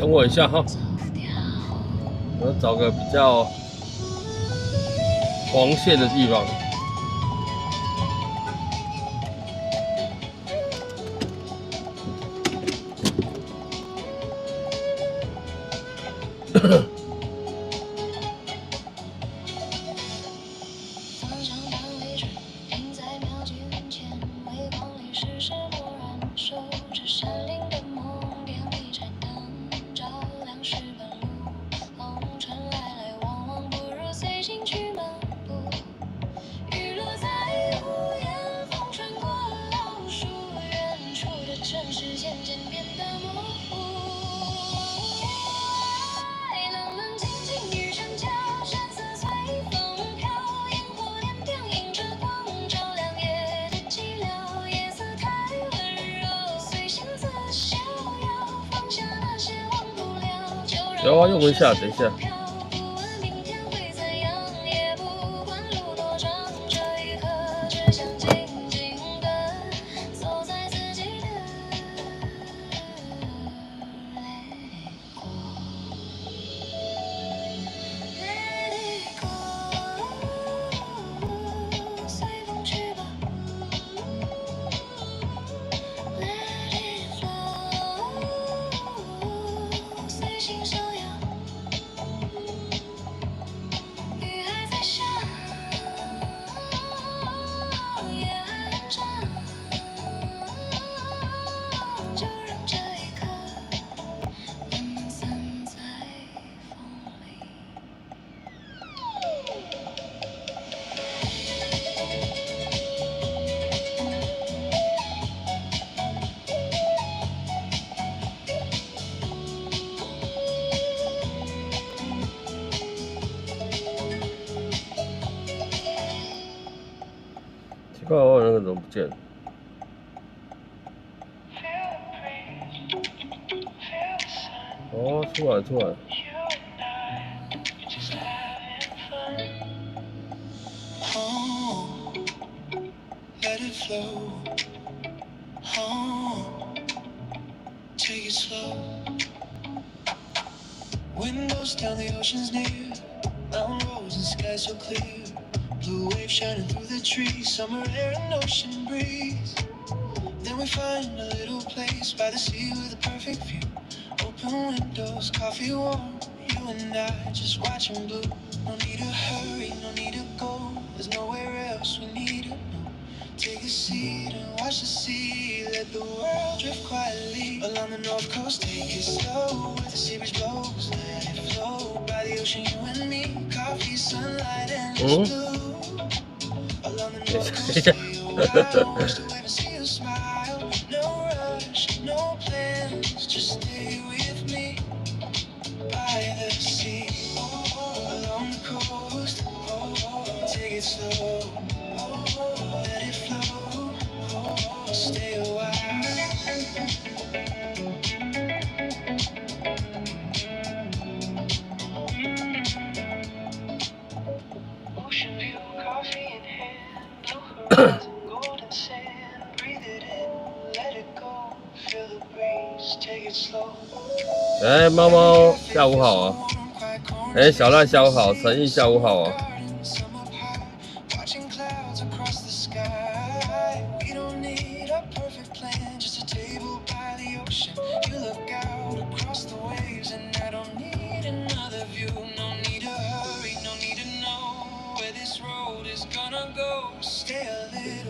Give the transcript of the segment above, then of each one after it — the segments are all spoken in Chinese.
等我一下哈，我找个比较黄线的地方。有啊，用一下，等一下。奇怪，我那个怎么不见了？哦，出来出来。Windows down, the ocean's near. Mountain roads and sky so clear. Blue waves shining through the trees. Summer air and ocean breeze. Then we find a little place by the sea with a perfect view. Open windows, coffee warm. You and I just watching blue. No need to hurry, no need to go. There's nowhere else we need to know. Take a seat and watch the sea. Let the world drift quietly along the north coast. Take it slow where the sea breeze blows. Let it flow by the ocean, you and me. Coffee, sunlight, and blue. Along the north coast, stay a while. Watch the wave and see you smile. No rush, no plans, just stay with me by the sea. Along the coast, take it slow. Let it flow, stay a while. Ocean view, coffee in hand, blue horizon, golden sand. Breathe it in, let it go. Feel the breeze, take it slow. 哎，猫猫，下午好啊！哎，小赖，下午好，陈毅，下午好啊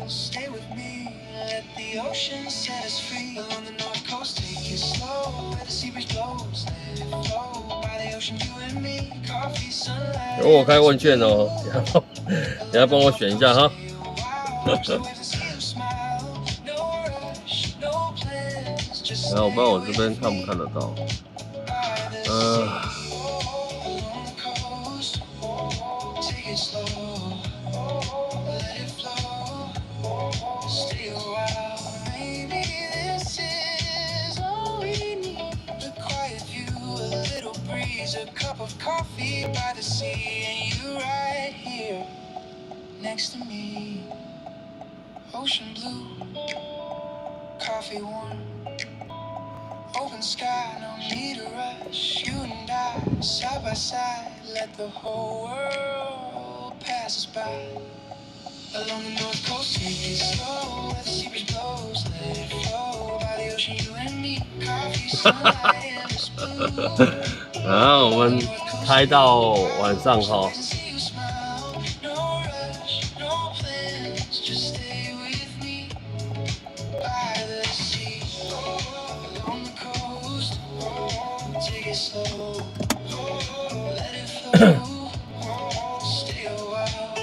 ！Stay with me, let the ocean set us free. Along the north coast, take it slow, where the sea breeze blows. Let it flow by the ocean, you and me. Coffee, sunlight. 有我开问卷哦，你要帮我选一下哈。然后我不知道我这边看不看得到。A cup of coffee by the sea, and you right here next to me. Ocean blue, coffee warm. Open sky, no need to rush. You and I, side by side, let the whole world pass us by. Along the north coast, take it slow. Where the sea breeze blows, let it flow. By the ocean, you and me, coffee, sunlight, endless blue. 然后我们开到晚上哈。 See you smile, no rush, no plans, just stay with me by the sea. Along the coast, take it slow, let it flow, stay a while.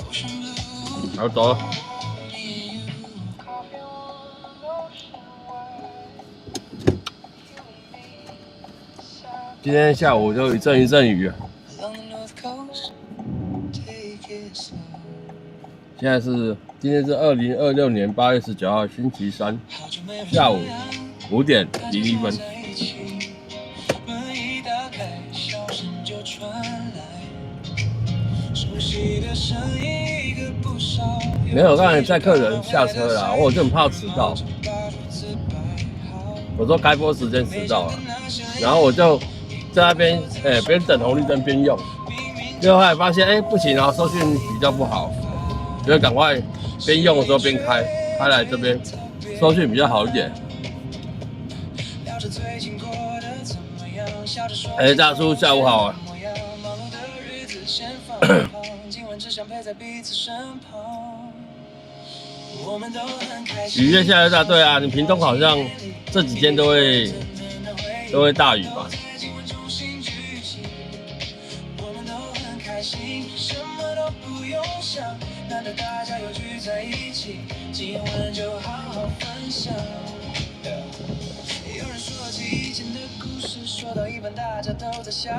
Ocean blue, 好走了。 me and you. Coffee on ocean wide, you and me, side 今天下午就一阵一阵雨啊。 along the north coast, take it slow. 现在是今天是2026年8月19号星期三下午5点01分。门一打开，笑声就传来，熟悉的声音一个不少。没有，刚才载客人下车啦，我就很怕迟到。我说开播时间迟到了，然后我就在那边边等红绿灯边用，结果后来发现不行啊，收讯比较不好，所以赶快边用的时候边开来这边，收讯比较好一点。大叔下午好啊。雨越下越大，对啊，你屏东好像这几天都会大雨吧？有人说起以前的故事，说到一半大家都在笑。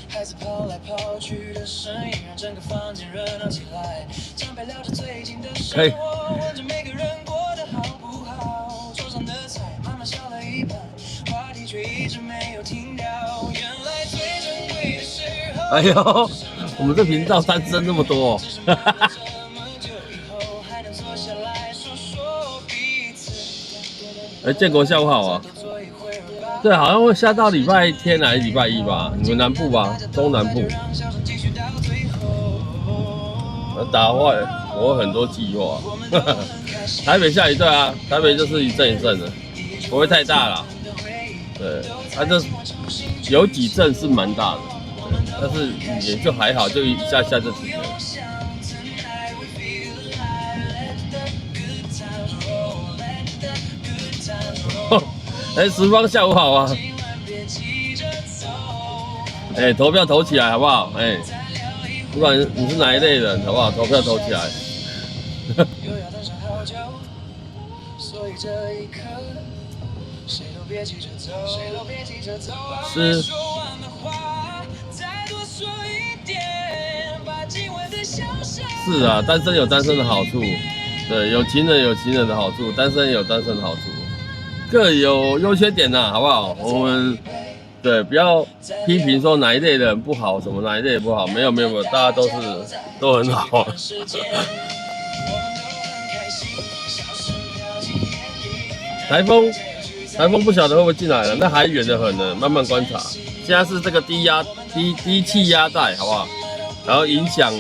孩子跑来跑去的声音，让整个房间热闹起来。长辈聊着最近的生活，问着每个人过得好不好。桌上的菜慢慢少了一半，话题却一直没有停掉。原来最珍贵的时候，哎呦，我们这频道单身那么多、这么久以后还能坐下来说说彼此。建国下午好啊。对，好像会下到礼拜天还是礼拜一吧？你们南部吧，中南部。打坏我很多计划。台北下雨，对啊，台北就是一阵一阵的，不会太大啦。对，它这有几阵是蛮大的，但是也就还好，就一下下就停了。十方下午好啊！投票投起来好不好？不管你是哪一类人，好不好？投票投起来。是。是啊，单身有单身的好处，对，有情人有情人的好处，单身有单身的好处。各有优缺点呐，好不好？我们对不要批评说哪一类人不好，什么哪一类不好，没有，大家都很好。台风不晓得会不会进来了，那还远得很呢，慢慢观察。现在是这个低气压带，好不好？然后影响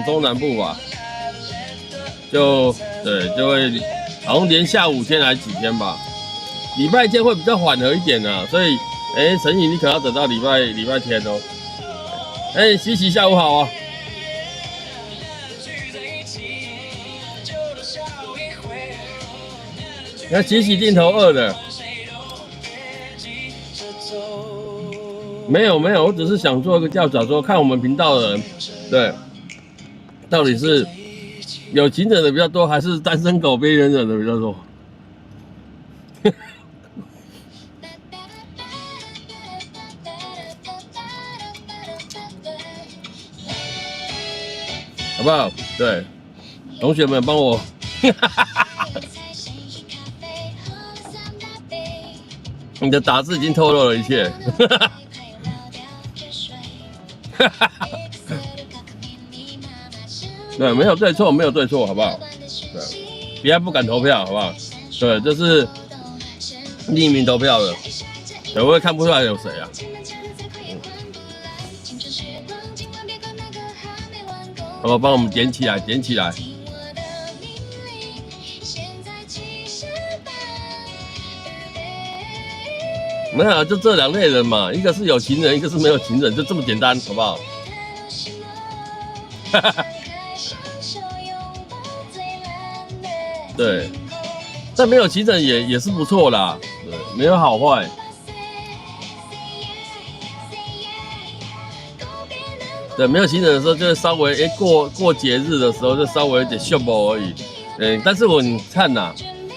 中南部吧，就会。好像连下5天还几天吧，礼拜天会比较缓和一点啊，所以陈颖你可要等到礼拜天哦。西西下午好啊。你看西西定投2的，没有，我只是想做一个调查，说看我们频道的人，对，到底是。有情人的比较多，还是单身狗边缘人的比较多？好不好？对，同学们帮我，你的打字已经透露了一切。对，没有对错，没有对错，好不好？对，不要不敢投票，好不好？对，这是匿名投票的，我也看不出来有谁啊。好，帮我们点起来，点起来。没有，就这两类人嘛，一个是有情人，一个是没有情人，就这么简单，好不好？对，但没有情人也是不错啦，对，没有好坏。对，没有情人的时候，就是稍微过节日的时候，就稍微有点秀波而已。但是你看呐，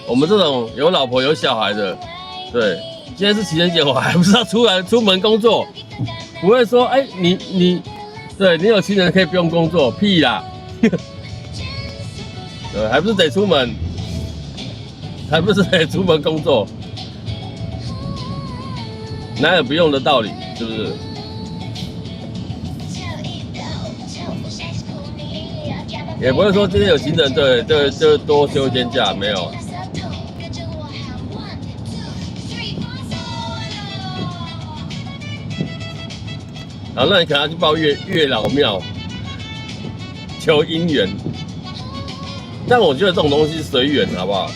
我们这种有老婆有小孩的，对，今天是情人节，我还不知道出门工作，不会说对你有情人可以不用工作，屁啦，对，还不是得出门，还不是得出门工作，哪有不用的道理，是不是？也不会说今天有情人，对，就多休一天假，没有。好，那你可能要去报月老庙求姻缘，但我觉得这种东西随缘，好不好？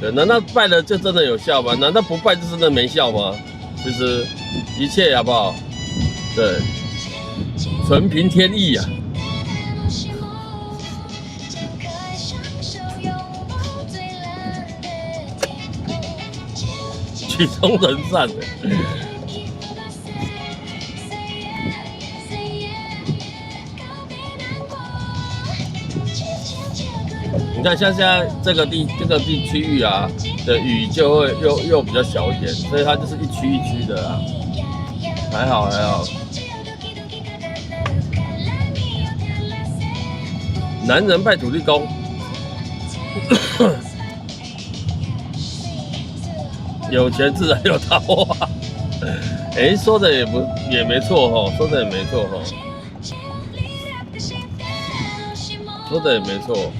对，难道拜了就真的有效吗？难道不拜就真的没效吗？其实一切好不好？对，纯凭天意啊。曲终人散的。你看，像现在这个地区域啊的雨就会又比较小一点，所以它就是一区一区的啦。还好。男人拜土地公。有钱自然有桃花，说的也没错吼，说的也没错吼，说的也没错。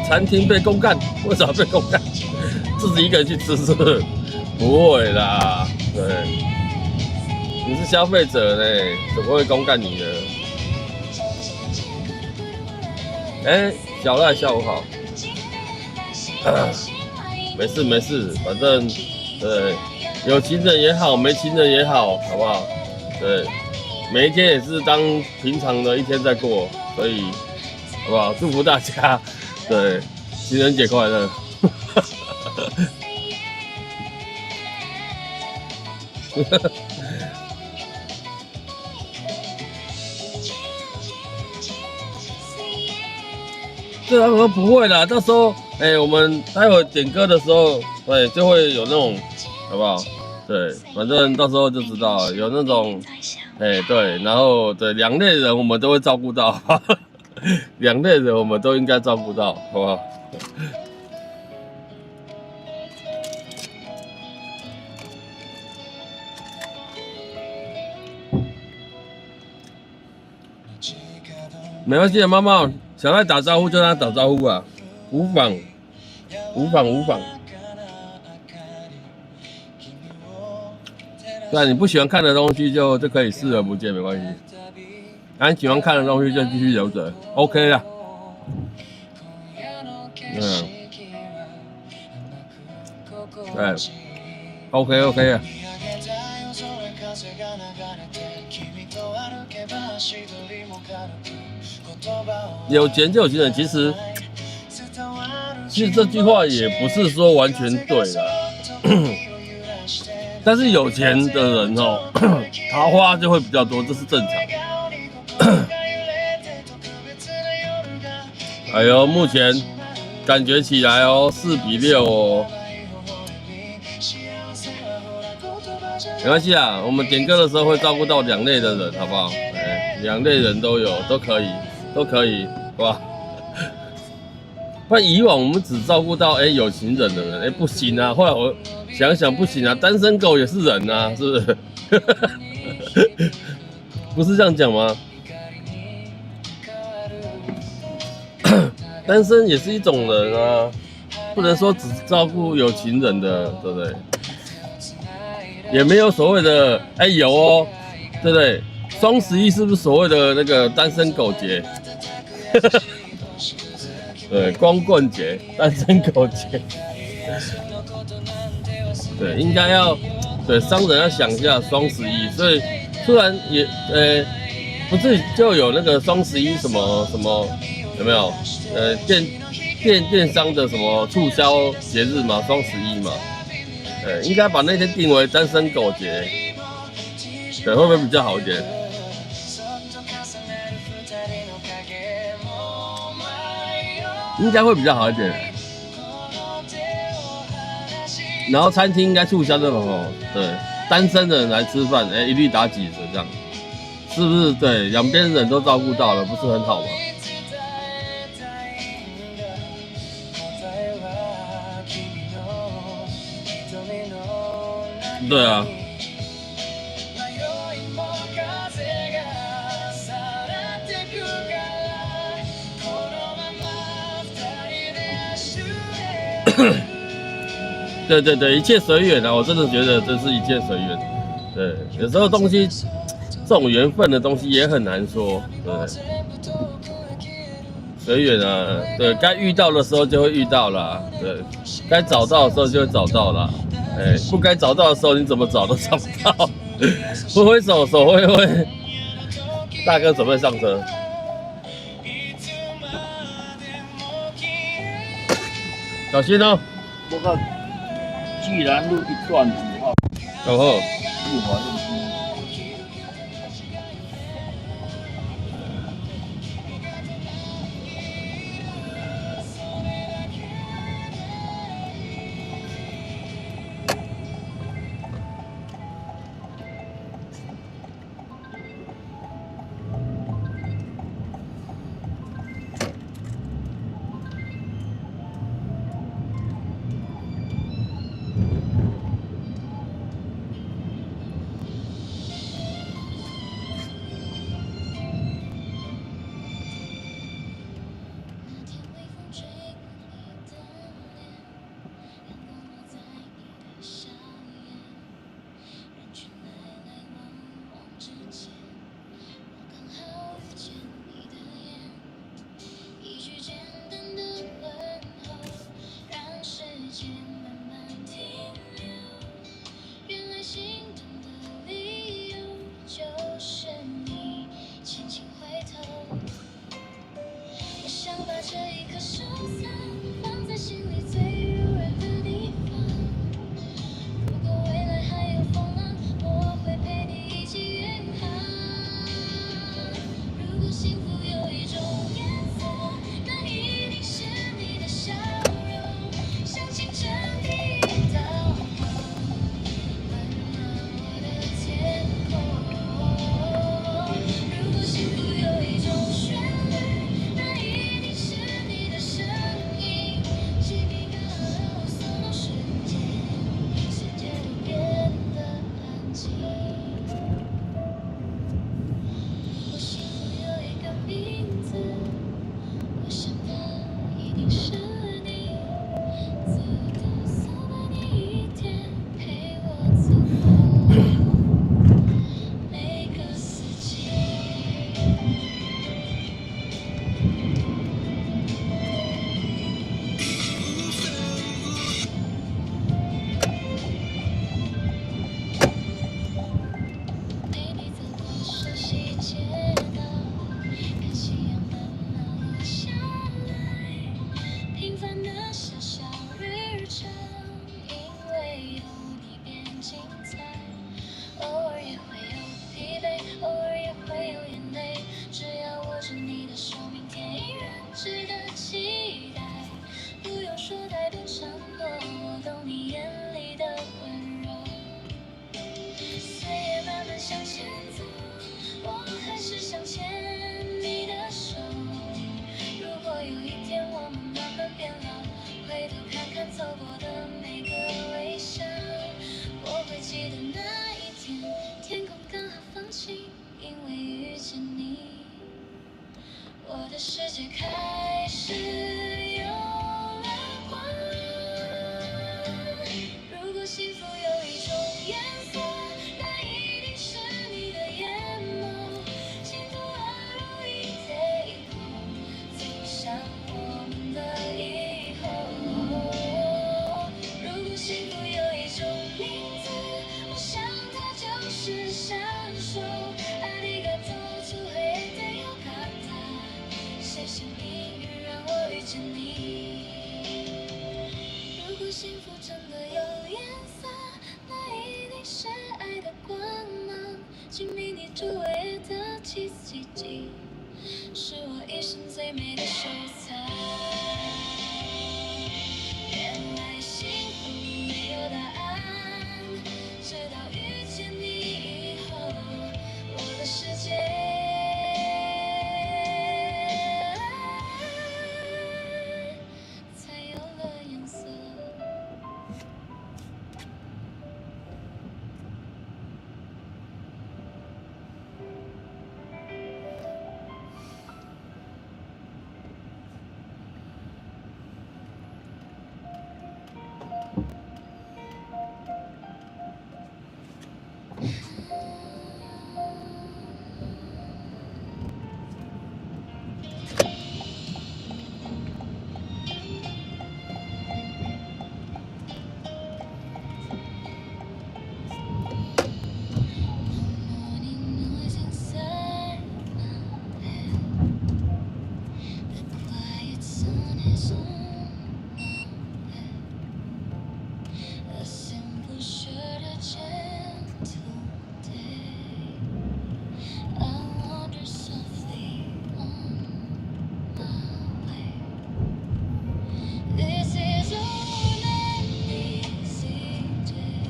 餐厅被公干，为什么被公干？自己一个人去吃是不是？不会啦，对，你是消费者呢，怎么会公干你呢？小赖下午好。没事，反正对，有情人也好，没情人也好，好不好？对，每一天也是当平常的一天在过，所以好不好？祝福大家，对，情人节快乐！对啊，我说不会啦，到时候我们待会点歌的时候，对，就会有那种，好不好？对，反正到时候就知道了，有那种，对，然后对两类人我们都会照顾到，两类人我们都应该照顾到，好不好？没关系的，妈妈。想来打招呼就让他打招呼啊，无妨。对啊，你不喜欢看的东西就可以视而不见，没关系。你喜欢看的东西就继续留着 ，OK 啦。对 ，OK 啊。有钱就有情人，其实这句话也不是说完全对啦。但是有钱的人桃花就会比较多，这是正常。哎呦，目前感觉起来4比6哦。没关系啊，我们点歌的时候会照顾到两类的人，好不好？两类人都有，都可以，好吧？不然以往我们只照顾到有情人的人，不行啊。后来我想想不行啊，单身狗也是人啊，是不是？不是这样讲吗？单身也是一种人啊，不能说只照顾有情人的，对不对？也没有所谓的，有哦，对不对？双11是不是所谓的那个单身狗节？对，光棍节、单身狗节。对，应该要对商人要想一下双11，所以突然也不是就有那个双11什么什么有没有？电商的什么促销节日嘛，双11嘛，应该把那天定为单身狗节，对，会不会比较好一点？应该会比较好一点。然后餐厅应该促销这种哦，对，单身的人来吃饭，一律打几折这样，是不是？对，两边人都照顾到了，不是很好吗？对啊。对对对，一切随缘啊！我真的觉得这是一切随缘。对，有时候东西，这种缘分的东西也很难说，对，随缘啊。对，该遇到的时候就会遇到啦，对，该找到的时候就会找到啦。不该找到的时候你怎么找都找不到。挥挥手，手挥挥。大哥准备上车。小心哦。我看既然路一段5号，哦吼。日华路西。周围的奇迹，是我一生最美的收藏。原来幸福没有答案，直到遇见你以后，我的世界才有了颜色。Morning noise inside my head. The quiet sun is on my bed. A simple shirt, a gentle day. I wander softly on my way. This is a warm and easy day.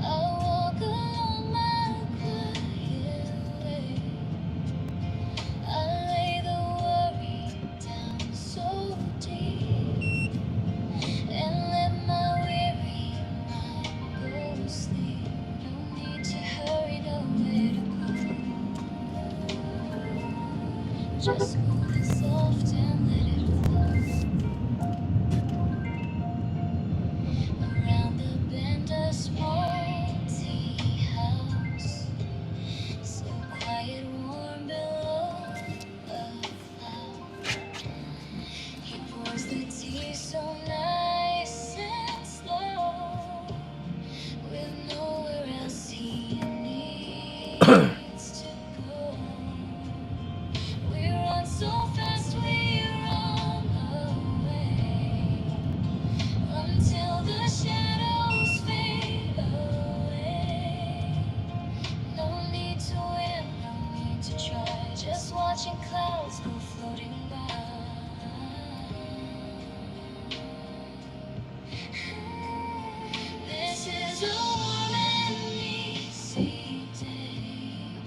I walk along my quiet way. I lay the worry down so deep and let my weary mind go to sleep. No need to hurry, nowhere to go. Just move it soft and let it flow. Around the bend, a small tea house, so quiet, warm below a cloud. He pours the tea so nice and slow, with nowhere else he needs to go. We run so fast, we run away, until the shadows fade away. No need to win, no need to try, just watching clouds go floating by. This is a warm and easy day.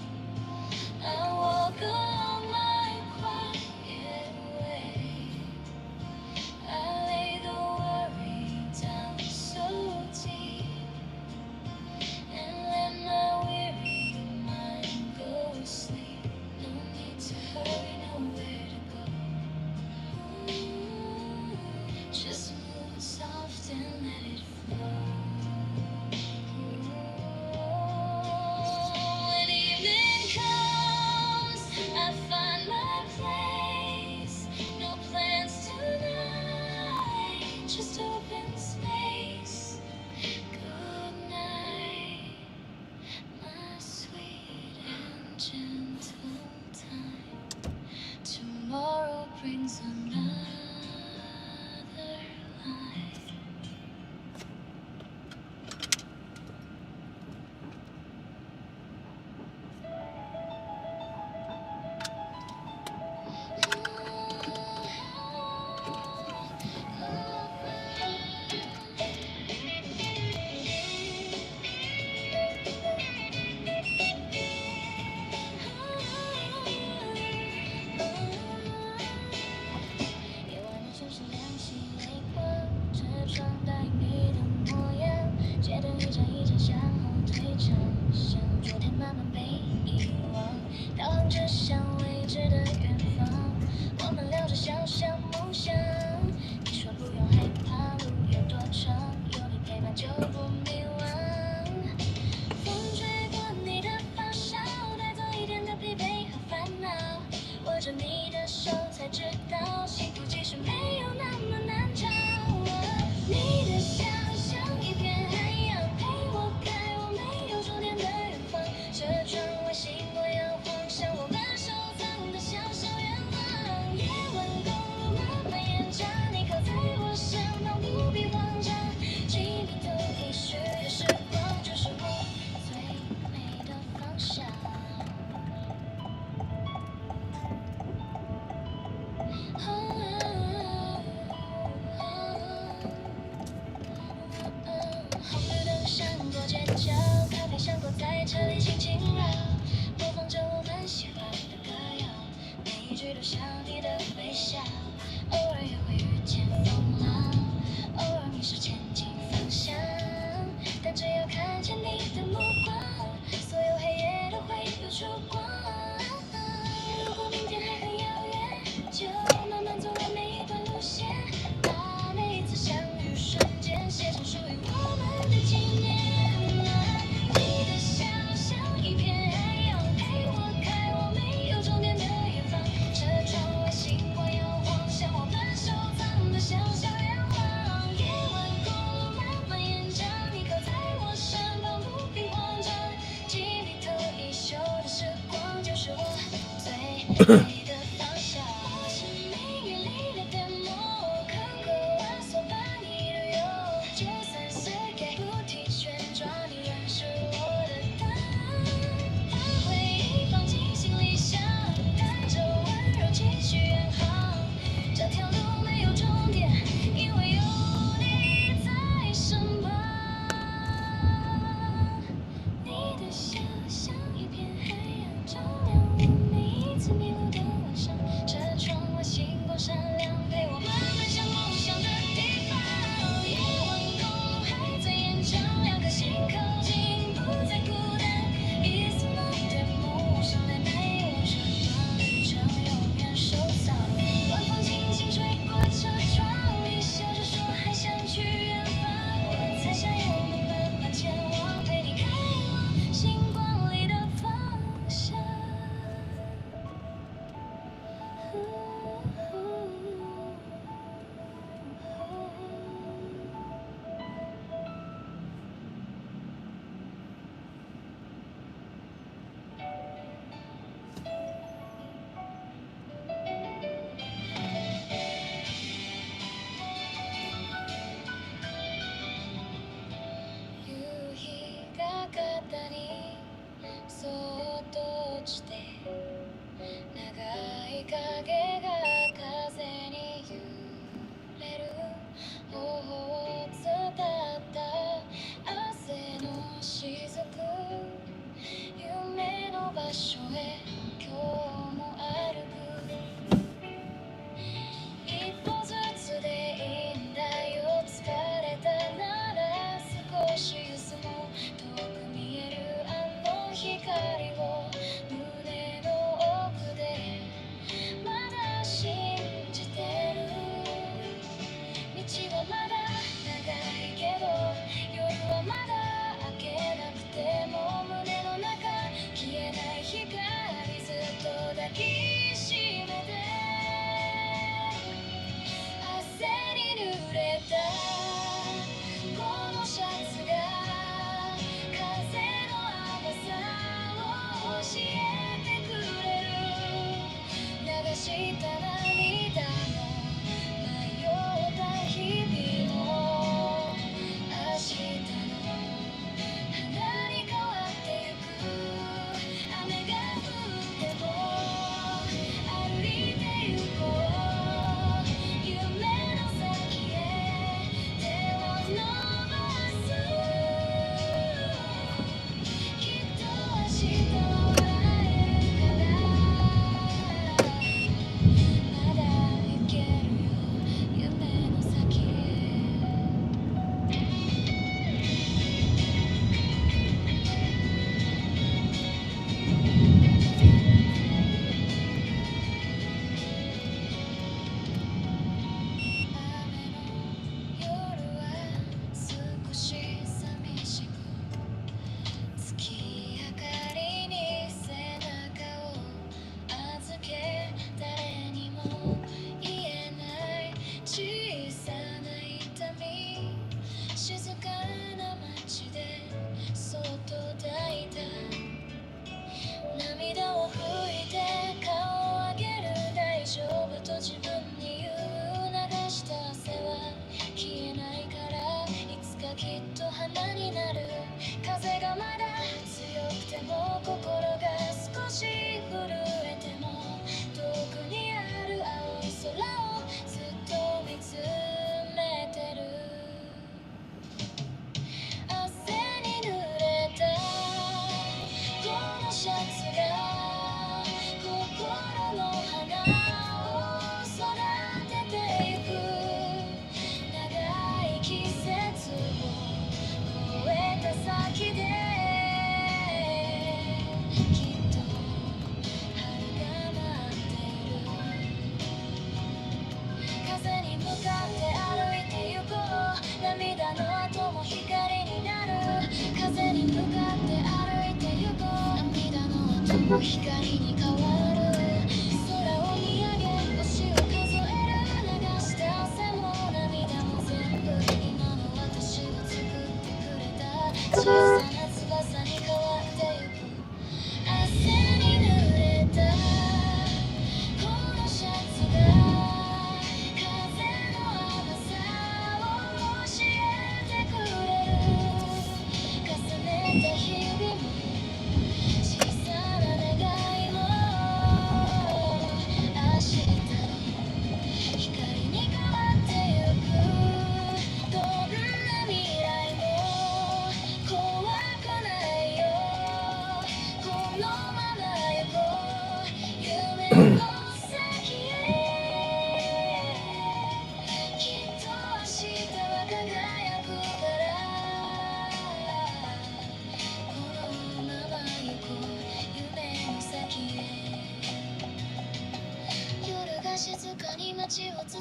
街を包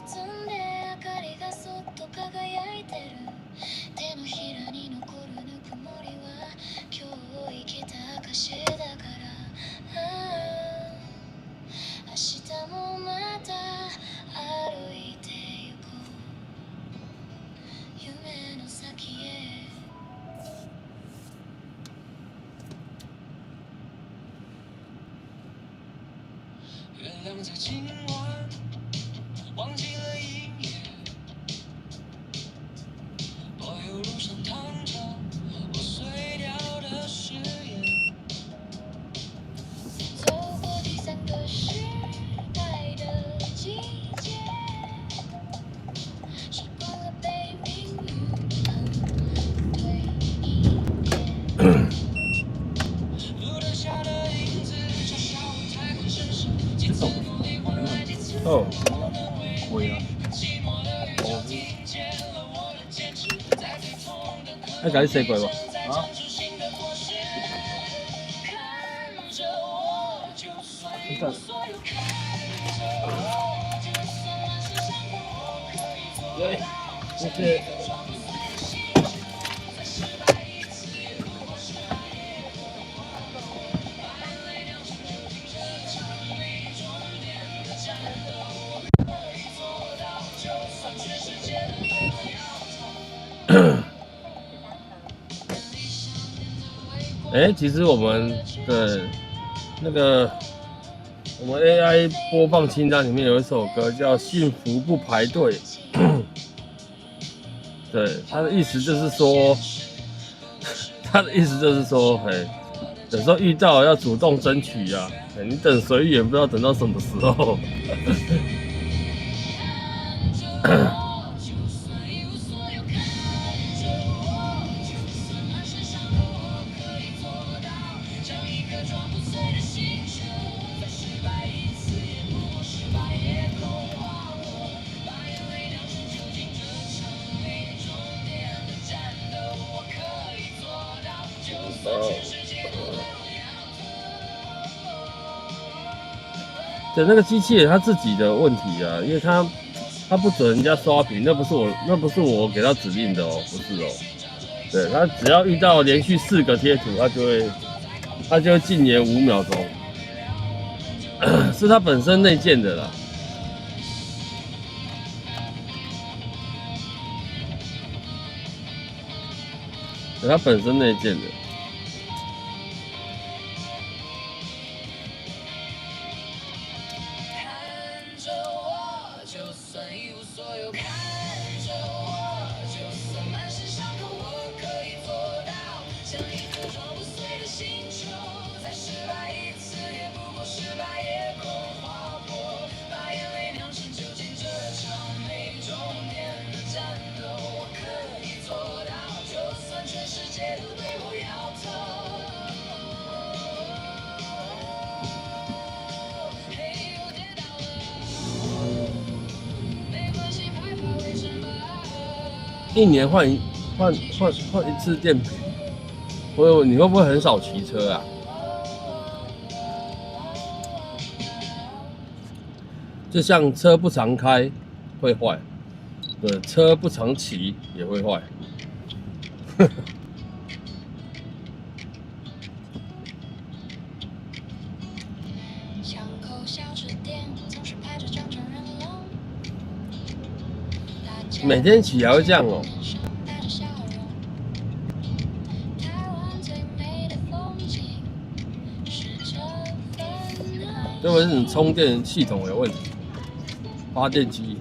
んで明かりがそっと輝いてる手のひらに残るぬくもりは今日生きた証だから明日もまた歩いてゆこう夢の先へ月亮在今晚忘记了营业，柏油路上躺着我碎掉的誓言，走过第三个失败的季节，习惯了被命运安慰一点。路灯下的影子嘲笑我太过绅士，几次努力换来几次哦，会啊，那给你洗过吧。啊，真的，对，就是其实我们的那个我们 AI 播放清单里面有一首歌叫《幸福不排队》，对，他的意思就是说，有时候遇到要主动争取啊，你等随缘，不知道等到什么时候。对，那个机器人他自己的问题啊，因为他不准人家刷屏，那不是我给他指令的哦，不是哦。对，他只要遇到连续4个贴图，他就会禁言5秒钟，是他本身内建的啦。对，他本身内建的。1年换一次电瓶，你会不会很少骑车啊？就像车不常开会坏，对，车不常骑也会坏。每天骑还会这样哦。会不会是你充电系统有问题？发电机。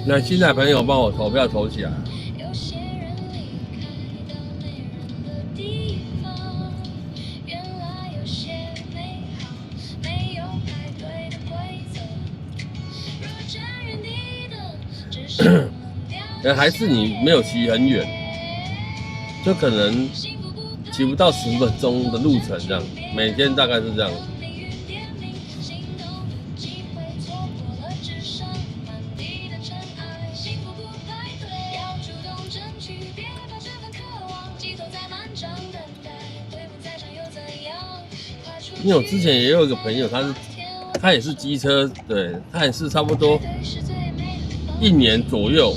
那新来朋友帮我投票投起来。还是你没有骑很远，就可能骑不到10分钟的路程这样，每天大概是这样。因为我之前也有一个朋友，他也是机车，对，他也是差不多1年左右，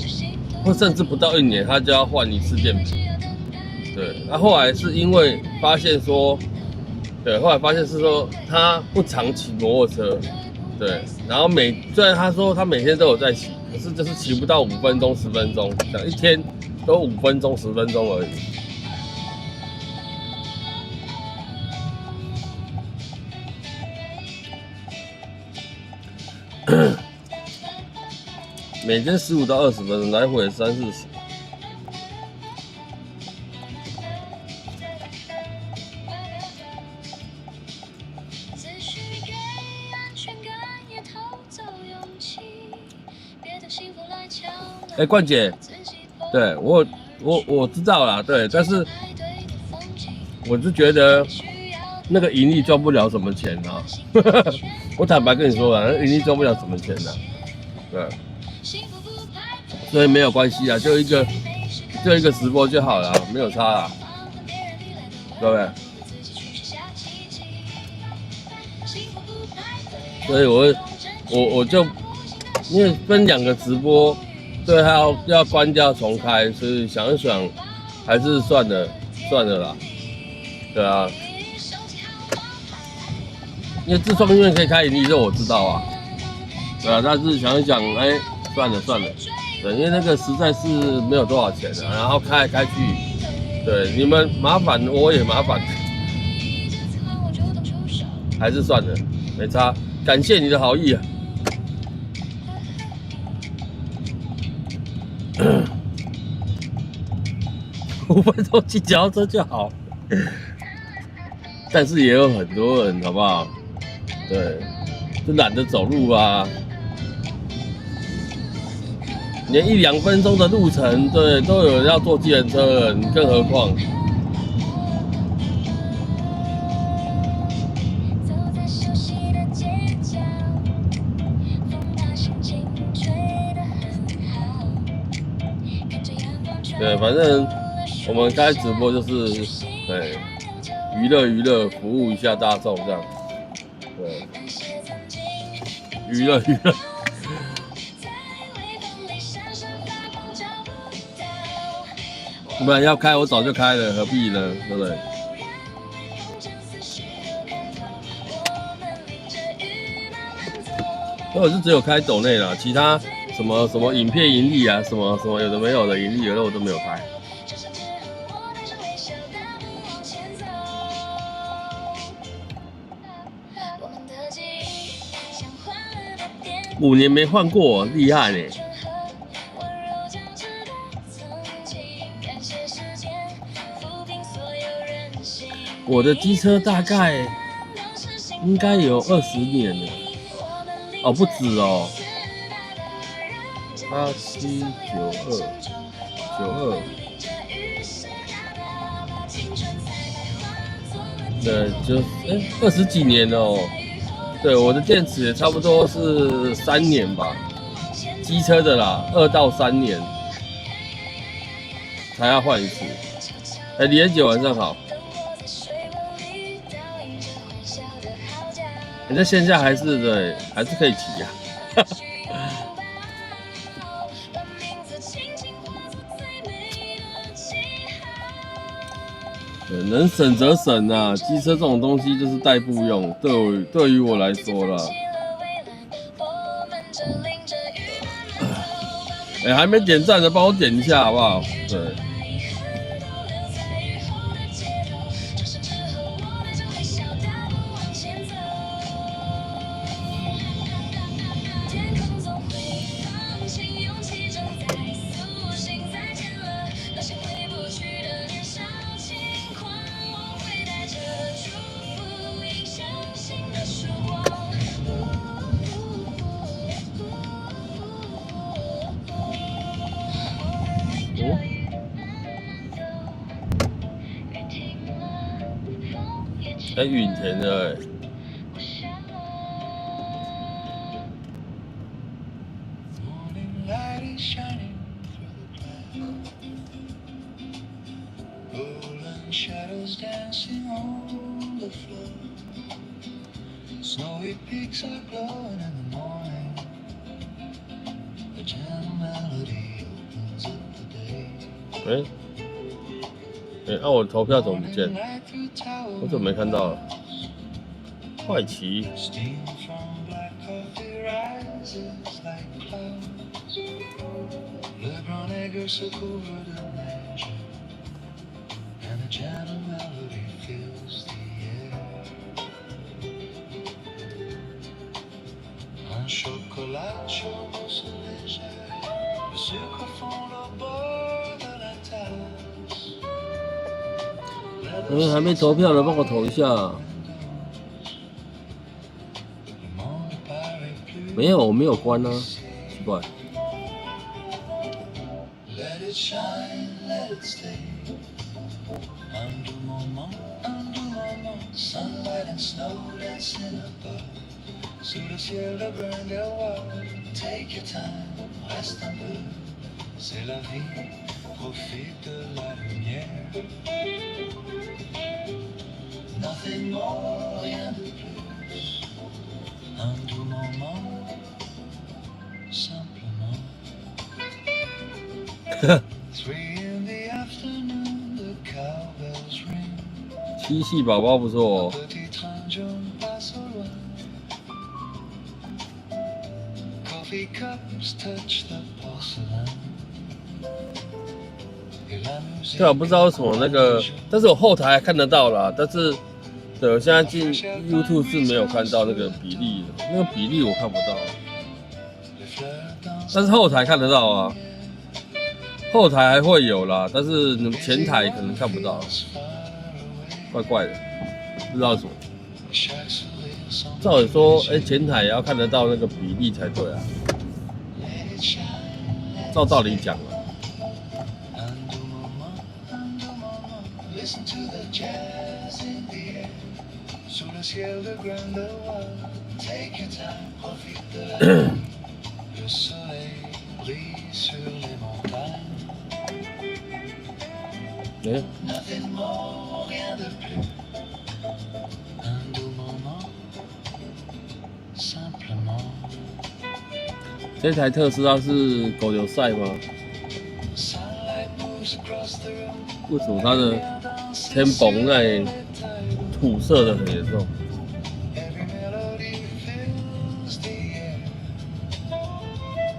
或甚至不到1年，他就要换一次电瓶。对，那后来是因为发现说，对，后来发现是说他不常骑摩托车，对，然后虽然他说他每天都有在骑，可是就是骑不到5分钟、10分钟，这样一天都5分钟、10分钟而已。每天15到20分钟，来回30、40。哎，冠姐，对我知道啦，对，但是我就觉得那个盈利赚不了什么钱啊。我坦白跟你说啦，盈利赚不了什么钱啊，对，所以没有关系啊，就一个直播就好了，没有差啦，对不对？所以我就因为分2个直播，对，他要关掉重开，所以想一想，还是算了啦，对啊。因为自创院可以开盈利，这我知道啊，对啊，但是想一想，哎，算了，对，因为那个实在是没有多少钱的，然后开来开去，对，你们麻烦，我也麻烦，还是算了，没差，感谢你的好意啊。5分钟骑脚踏车就好，但是也有很多人，好不好？对，就懒得走路啊，连1、2分钟的路程，对，都有人要坐计程车了，你更何况？对，反正我们开直播就是，对，娱乐，服务一下大众这样。对，娱乐，不然要开我早就开了，何必呢？对不对？我是只有开抖内啦，其他什么影片盈利啊，什么有的没有的盈利，有的我都没有开。5年没换过，厉害呢！我的机车大概应该有20年了，哦，不止哦，87、92，对，就20几年了哦。对，我的电池也差不多是3年吧，机车的啦，2到3年才要换一次。哎，李恩姐晚上好。你在线下还是对，还是可以骑呀。能省则省啊，机车这种东西就是代步用，对于我来说啦。哎，还没点赞的，帮我点一下好不好？对。在允田的Morning light is shining through the clouds. Golden shadows dancing on the floor. Snowy peaks are glowing in the morning. A gentle melody opens up the day. 我投票怎么不见？ Light through 我 towers. 怎么没看到了？坏棋， Steam from black coffee rises like clouds. Le Grand Aigle se couvre de neige, and a gentle melody fills the air. Un chocolat chaud mousse légère, le sucre fond au bord de la tasse. 还没投票的，帮我投一下。没有，我没有关啊，奇怪。 Let it shine, let it stay. Un doux moment, sunlight and snow dancing above. Sous le ciel de Grindelwald, take your time, reste un peu. C'est la vie, profite de la lumière. Nothing more, rien de plus. Un doux moment, simplement. 3 in the afternoon, the cowbells ring. 七系宝宝不错哦。 Petit train jaune passe au loin. Coffee cups touch the porcelain. Et la musique 对啊，不知道为什么那个，但是我后台还看得到啦。但是，对我现在进 YouTube 是没有看到那个比例的，那个比例我看不到。 les fleurs dansent 但是后台看得到啊，后台还会有啦，但是前台可能看不到， far away. 怪怪的，不知道为什么。 Chaque sourire semble 照理说，前台也要看得到那个比例才对啊， let it shine. 照道理讲啊。 Un doux moment. Listen to the jazz in the air. Sous le ciel de Grindelwald, take your time, profite de la vie. Le soleil brille sur les montagnes. 哎， Nothing more, rien de plus. Un doux moment, simplement. 这台特斯拉是狗流赛吗？ Sunlight moves across the room. 为什么它的天棚在土色的很严重？ Every melody fills the air.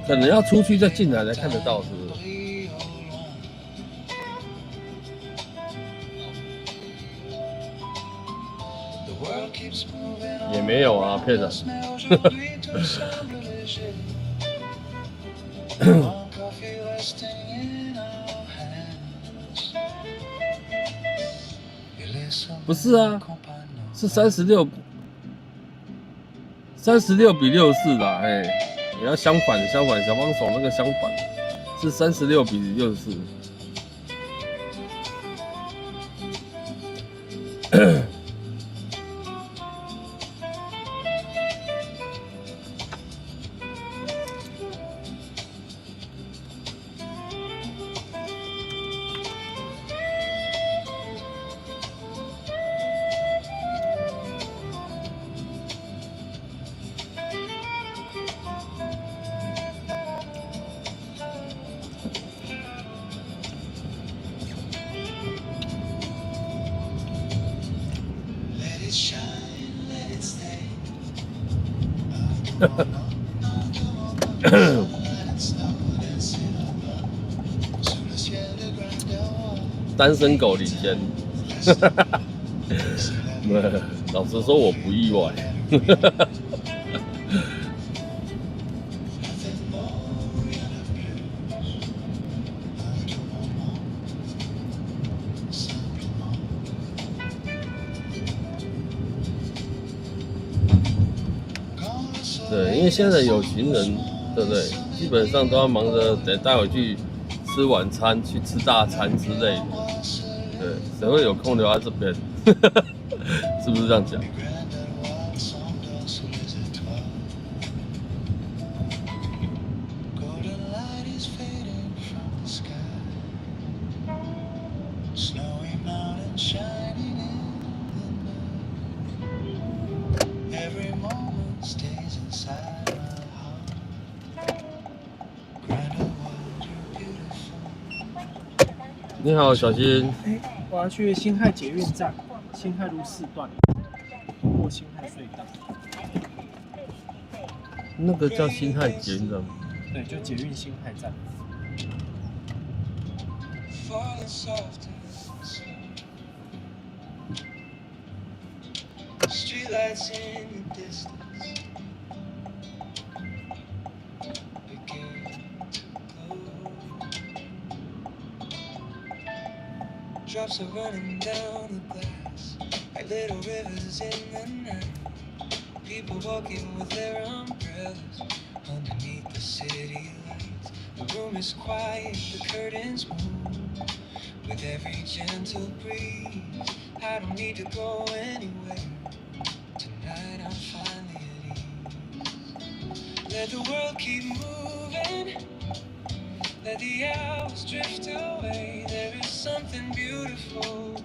可能要出去再进来才看得到，是不是？ Brille au loin. The world keeps moving on. 也没有啊，骗人。 Mais aujourd'hui tout semble léger. One coffee resting in our hands. Et les sommets 不是啊， accompagnent nos 是36比64啦，也要相反，小帮手那个相反是36比64。Let it shine, let it stay. Sous le ciel de Grindelwald. 单身狗领先。老实说，我不意外。对，因为现在的有情人，对不对？基本上都要忙着得带回去吃晚餐、去吃大餐之类的。对，谁会有空留在这边？是不是这样讲？ Granddad walks on girls who is at 12. Golden light is fading from the sky. Snowy mountains shining in the night. Every moment stays inside my heart. Granddad, what you're beautiful. 你好，小心。我要去辛亥捷运站，辛亥路4段，过辛亥隧道。那个叫辛亥捷运站吗？对，就捷运辛亥站。 Falling soft and slow. Streetlights in the distance begin to glow. Drops are running down the glass like little rivers in the night. People walking with their umbrellas underneath the city lights. The room is quiet, the curtains move with every gentle breeze. I don't need to go anywhere. Tonight I'm finally at ease. Let the world keep moving. Let the hours drift away. There is something beautiful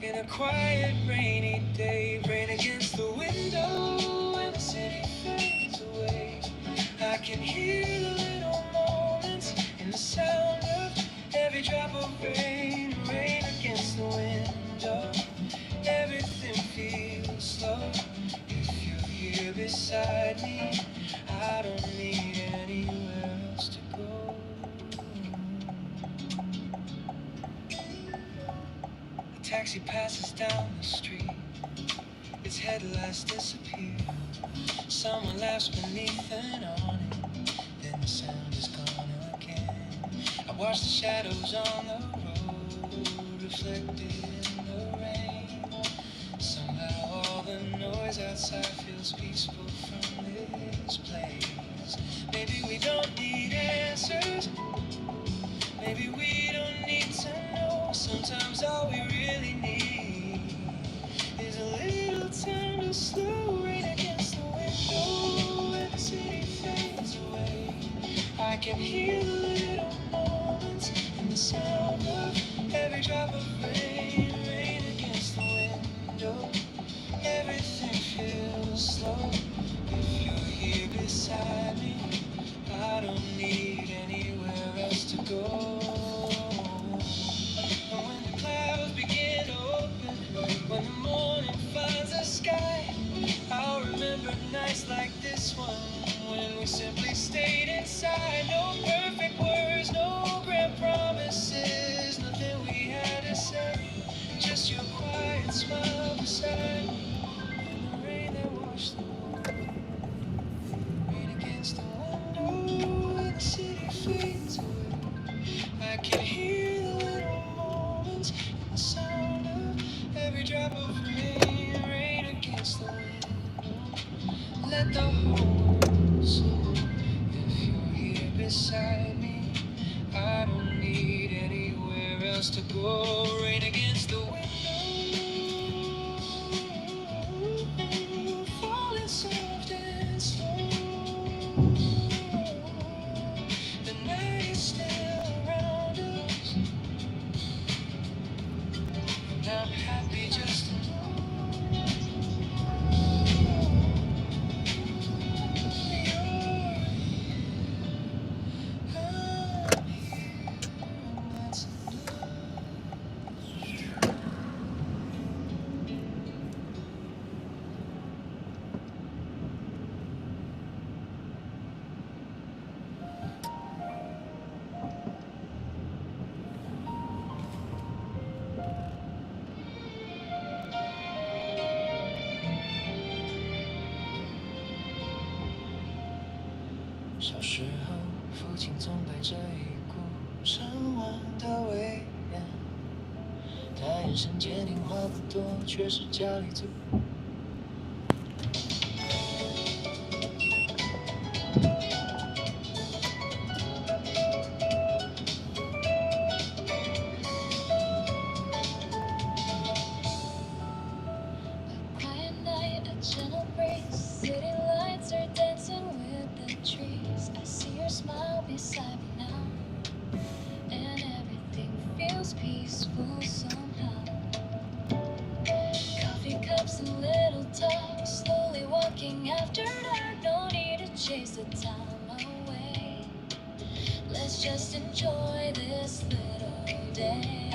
in a quiet rainy day. Rain against the window and the city fades away. I can hear the little moments in the sound of every drop of rain. Rain against the window. Everything feels slow. If you're here beside me, I don't need anywhere else to go. A taxi passes down the street. Its headlights disappear. Someone laughs beneath an awning. Then the sound is gone again. I watch the shadows on the road reflected in the rain. Somehow all the noise outside feels peaceful from this place. Maybe we don't need answers. Maybe we don't need to know. Sometimes all we really need is a little time to slow. Rain against the window and the city fades away. I can hear the little moments in the sound of every drop of rain. Rain against the window. Everything feels slow. If you're here beside me, I don't need anywhere else to go. And when the clouds begin to open, when the morning finds the sky, I'll remember nights like this one, when we simply stayed inside. No perfect words, no grand promises, nothing we had to say, just your quiet smile beside me. And the rain that washed the world, rain against the window, and the city fades away. I can hear the little moments in the sound of every drop of rain. Rain against the window. Let the whole world see. If you're here beside me, I don't need anywhere else to go. Rain against the window. Falling soft and slow. The night is still around us. And I'm happy just to know you're here. I'm here. And that's enough. 小时候，父亲总带着一股沉稳的威严，他眼神坚定，话不多，却是家里最。Let's just enjoy this little day.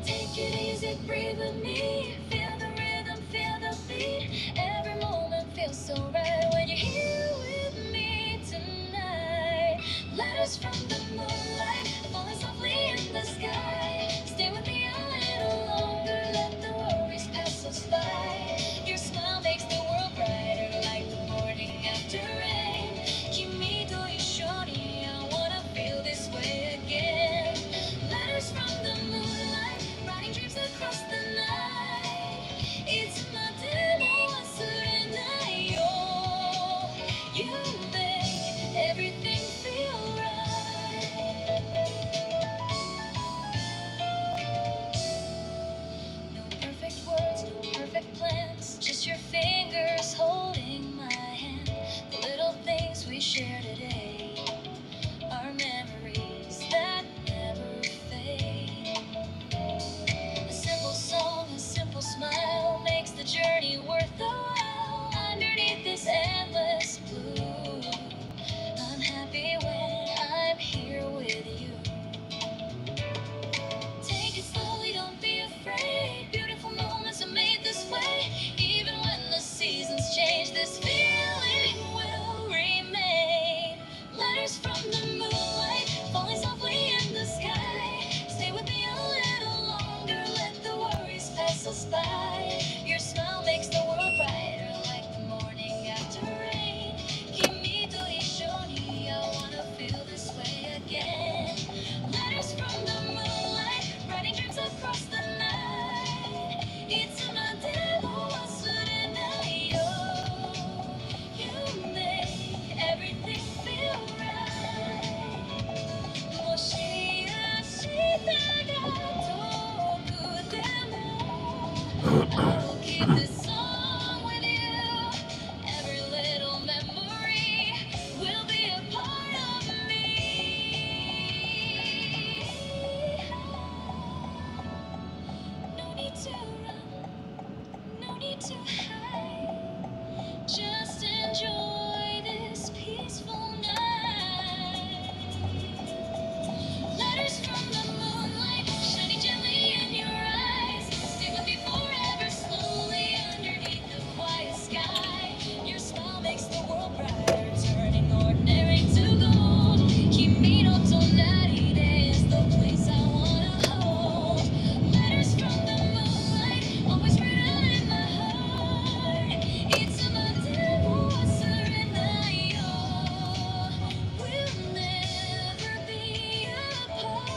Take it easy, breathe with me. Feel the rhythm, feel the beat. Every moment feels so right when you're here with me tonight. Letters from the moonlight, falling softly in the sky. Stay with me a little longer, let the worries pass us by. Your smile makes the world brighter, like the morning after rain. Kimi to ishoni, I wanna feel this way again. Letters from the moonlight, writing dreams across the night. It's my demo, yo. You make everything feel right. No perfect words, no perfect plans, just your fingers holding my hand. The little things we share today are memories that never fade. A simple song, a simple smile makes the journey worth the while. Underneath this endless blue, I'm happy when I'm here with you. Take it slowly, don't be afraid. Beautiful moments are made this way. Even when the seasons change, this feeling will remain. Letters from the moonlight, falling softly in the sky. Stay with me a little longer, let the worries pass us by. Your smile makes the world brighter, like the morning after rain. Kimi to ishoni, I wanna feel this way again. Letters from the moonlight, writing dreams across the night. It's my demo, yo. You make everything feel right. もし明日が遠くても I'll keep this song with you. Every little memory will be a part of me. No need to run, no need to hide. Just enjoy this peaceful night. Letters from the moonlight, shining gently in your eyes. Stay with me forever, slowly underneath the quiet sky. Your smile makes the world brighter, turning ordinary to gold. Kimi no tonari is the place I wanna hold. Letters from the moonlight, always written in my heart. It's my demo, yo. We'll never be apart.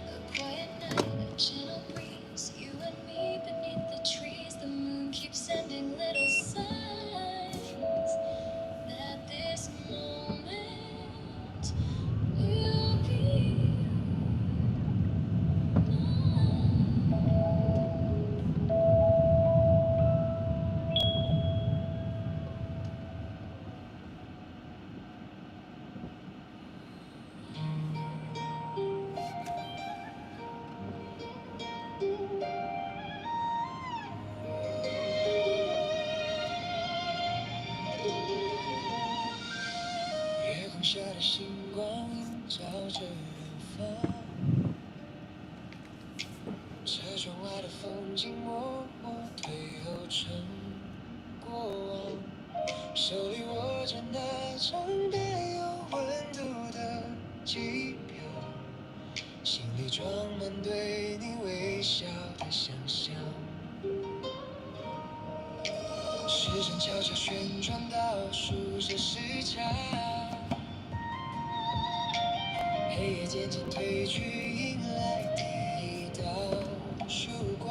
A quiet night, a gentle breeze, you and me beneath the trees. The moon keeps sending little signs that this moment will be mine.月光下的星光映照着远方，车窗外的风景默默退后成过往，手里握着那张带有温度的机票，心里装满对你微笑的想象。时针悄悄旋转，倒数着时差，黑夜渐渐褪去，迎来第一道曙光。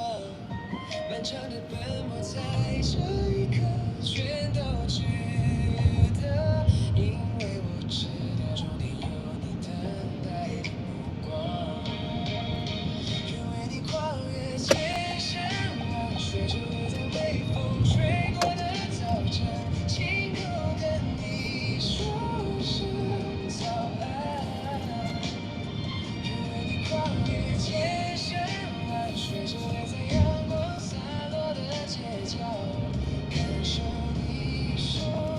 漫长的奔波在这一刻，全都值得，因为我知道终点有你等待的目光。愿为你跨越千山万水，就在微风吹过的早晨，亲口跟你说声早安。愿为你跨越千山万水，就会在阳光洒落的街角，感受你说。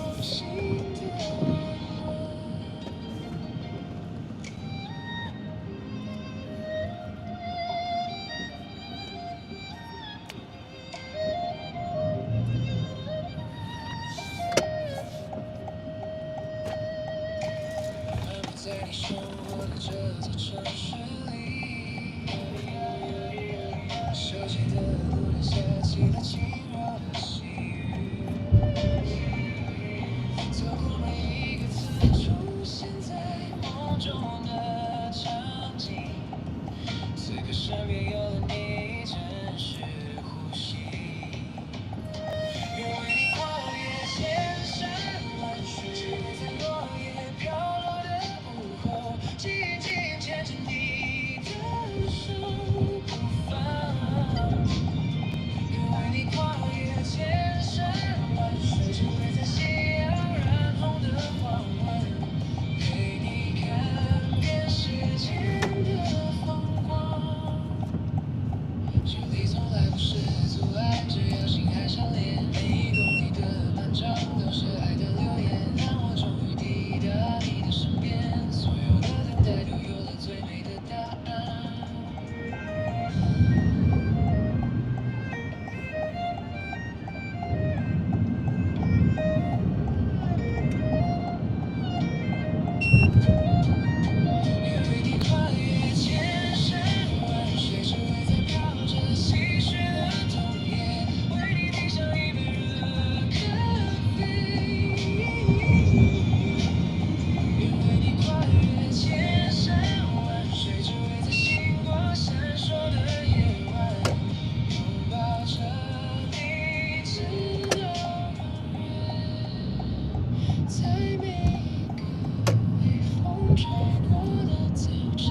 生活在这座城市里，熟悉的路人，下起了轻柔的细雨，走过每一个曾出现在梦中的场景，此刻身边有了你，真实呼吸。愿为你跨越千山万水，在落叶飘落的午后，紧紧牵着你的手不放。愿为你跨越千山万水，只为在夕阳染红的黄昏，陪你看遍世间的风光。距离从来不是阻碍，只要心还相连。每一公里的漫长都是爱的留言，让我终于抵达你的身边。所有的等待都有了最美的答案。愿为你跨越千山万水，只为在飘着细雪的冬夜，为你递上一杯热咖啡。愿为你跨越千山万水，只为在星光闪烁的夜晚，拥抱着你，直到永远。在每一个微风吹过的早晨，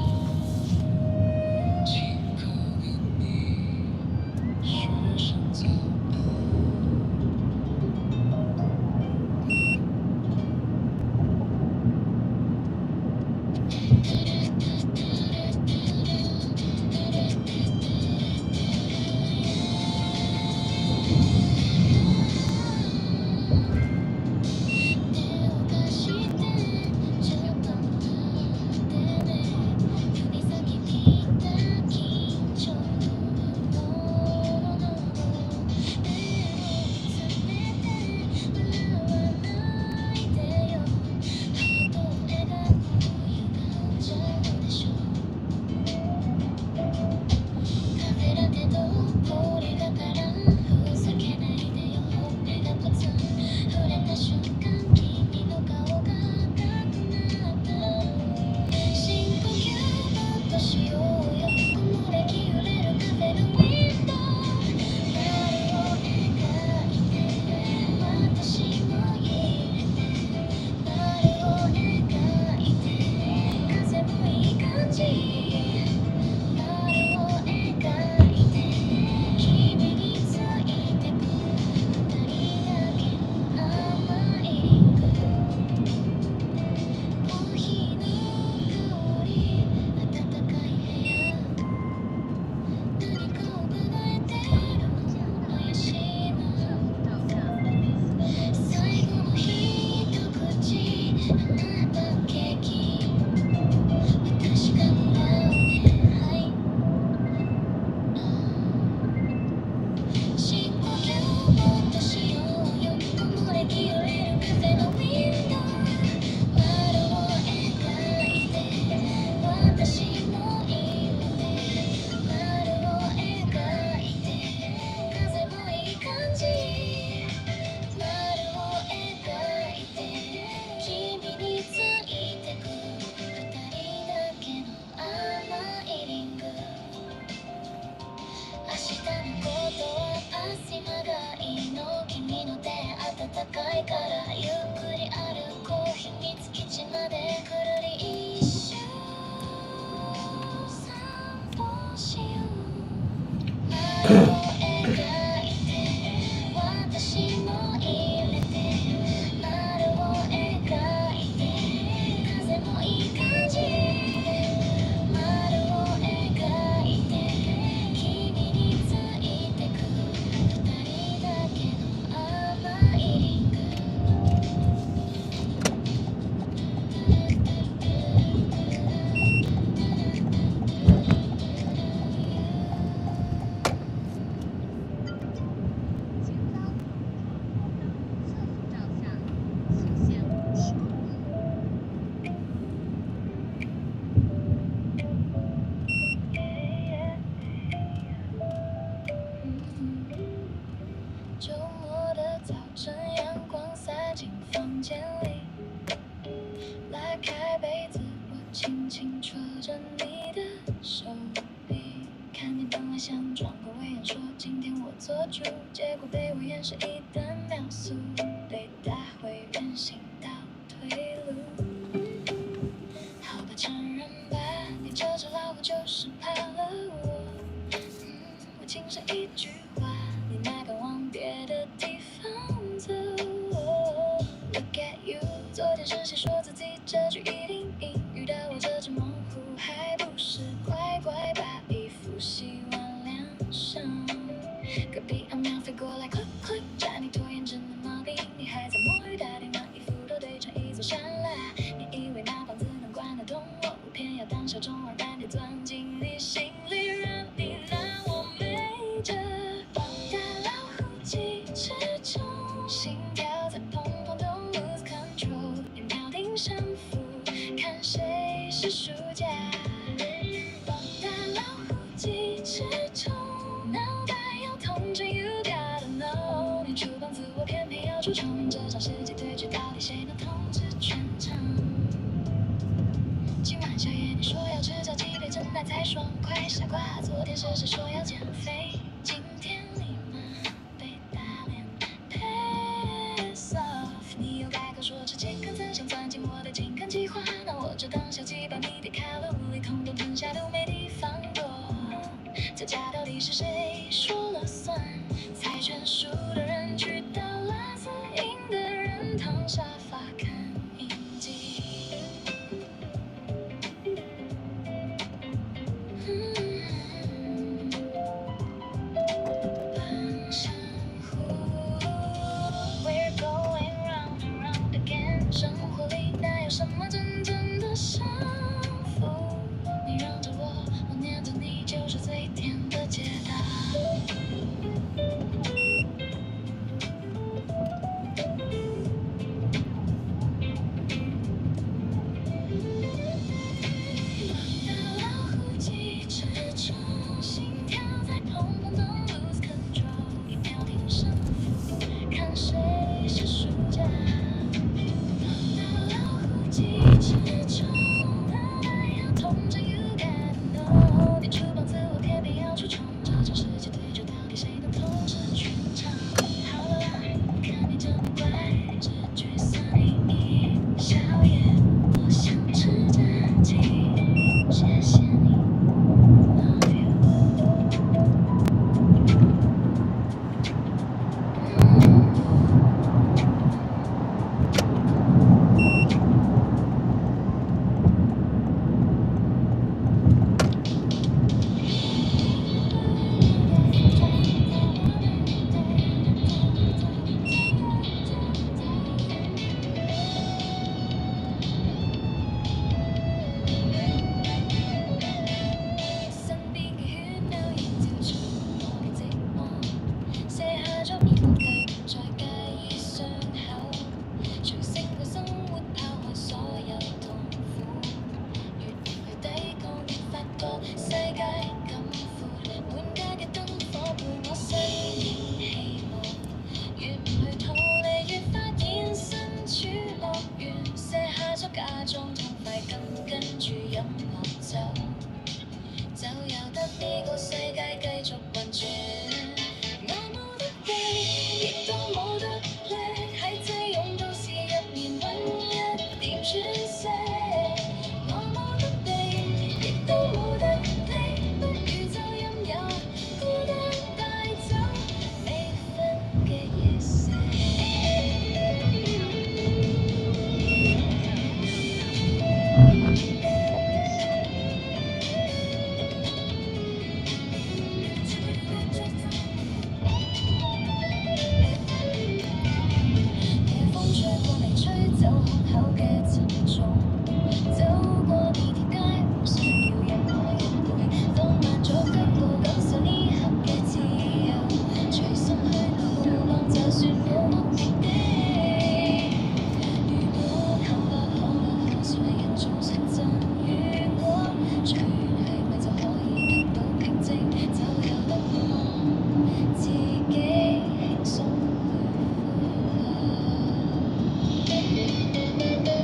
亲口跟你说声早安。轻轻戳着你的手臂，看你本来想转过威严说今天我做主，结果被我掩饰一段秒速，被带回人行道退路。好吧，承认吧，你这只老虎就是怕了我。我轻声一句话，你哪敢往别的地方走？Look at you， 昨天是谁说自己这句一定赢？遇到我这只猛虎，还不是乖乖把衣服洗完晾上？隔壁阿喵飞过来，click click， 占你拖延症的毛病，你还在摸鱼打电话，衣服都堆成一座山啦。你以为那棒子能管得动我，我偏要当小众儿，半天钻进你心里，让你拿我没辙。放大老虎几尺重，心跳在砰砰咚 lose control， 你秒定胜负，看谁是输家。放大老虎几尺重，脑袋要痛着 you gotta know， 你出棒子我偏偏要出冲，这场世界对决到底谁能统治全场？今晚宵夜你说要吃炸鸡配蒸奶才爽快，傻瓜，昨天是谁说要减肥？今天立马被打脸 piss off， 你又改口说吃健康餐，想钻进我的健康计划，那我就当小鸡把你的卡路里统统吞下，都没地方躲。这家到底是谁说了算？猜拳输的人去倒垃圾，赢的人躺沙发看影集。半山湖 ，We're going round and round again。生活里哪有什么真正的胜负？你让着我，我念着你，就是最甜的解答。大老虎几尺重，心跳在砰砰咚 lose control， 一秒定胜负，看谁是输家。大老虎几尺重，脑袋要痛着 you gotta know， 你出棒子我偏偏要出冲，这场世界对决到底谁能统治全场？好了啦，看你这么乖，只沮丧你一宵夜，我想吃炸鸡，谢谢你 ，love you。身邊嘅圈都已照出我嘅寂寞，卸下咗面具，唔再介意傷口，隨性嘅生活拋開所有痛苦，越去抵抗越發覺世界咁闊，滿街嘅燈火陪我身影起舞，越唔去逃離越發現身處樂園，卸下咗假裝痛快，跟住音樂走。就由得呢個世界繼續運轉，我冇得避，亦都冇得叻，喺這擁抱時入面揾一點喘息。我冇得避，亦都冇得避，不如就任由孤單帶走未分嘅夜色。夜風吹過嚟，吹走胸口嘅沉重，走過地鐵街，唔需要任何人陪，放慢咗腳步，感受呢刻嘅自由，隨心去流浪，就算冇目的地。如果坦白可能所有人總識贈予我，最係咪就可以得到平靜，就由得我自己輕鬆去呼吸。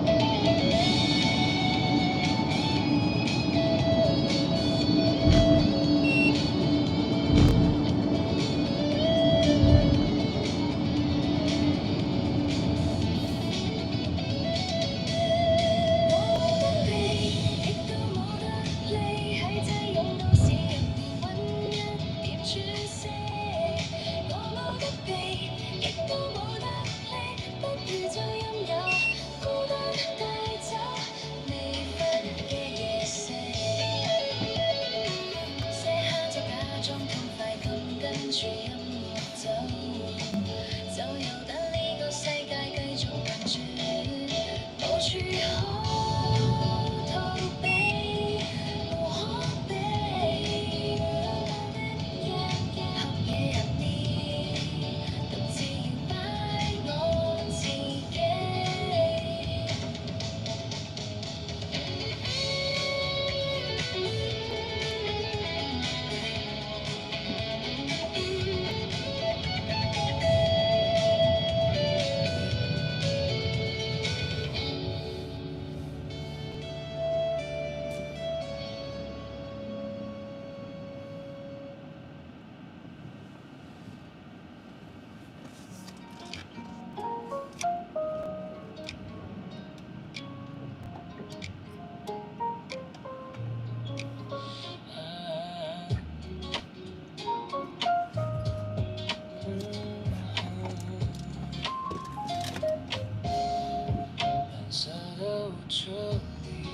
这里，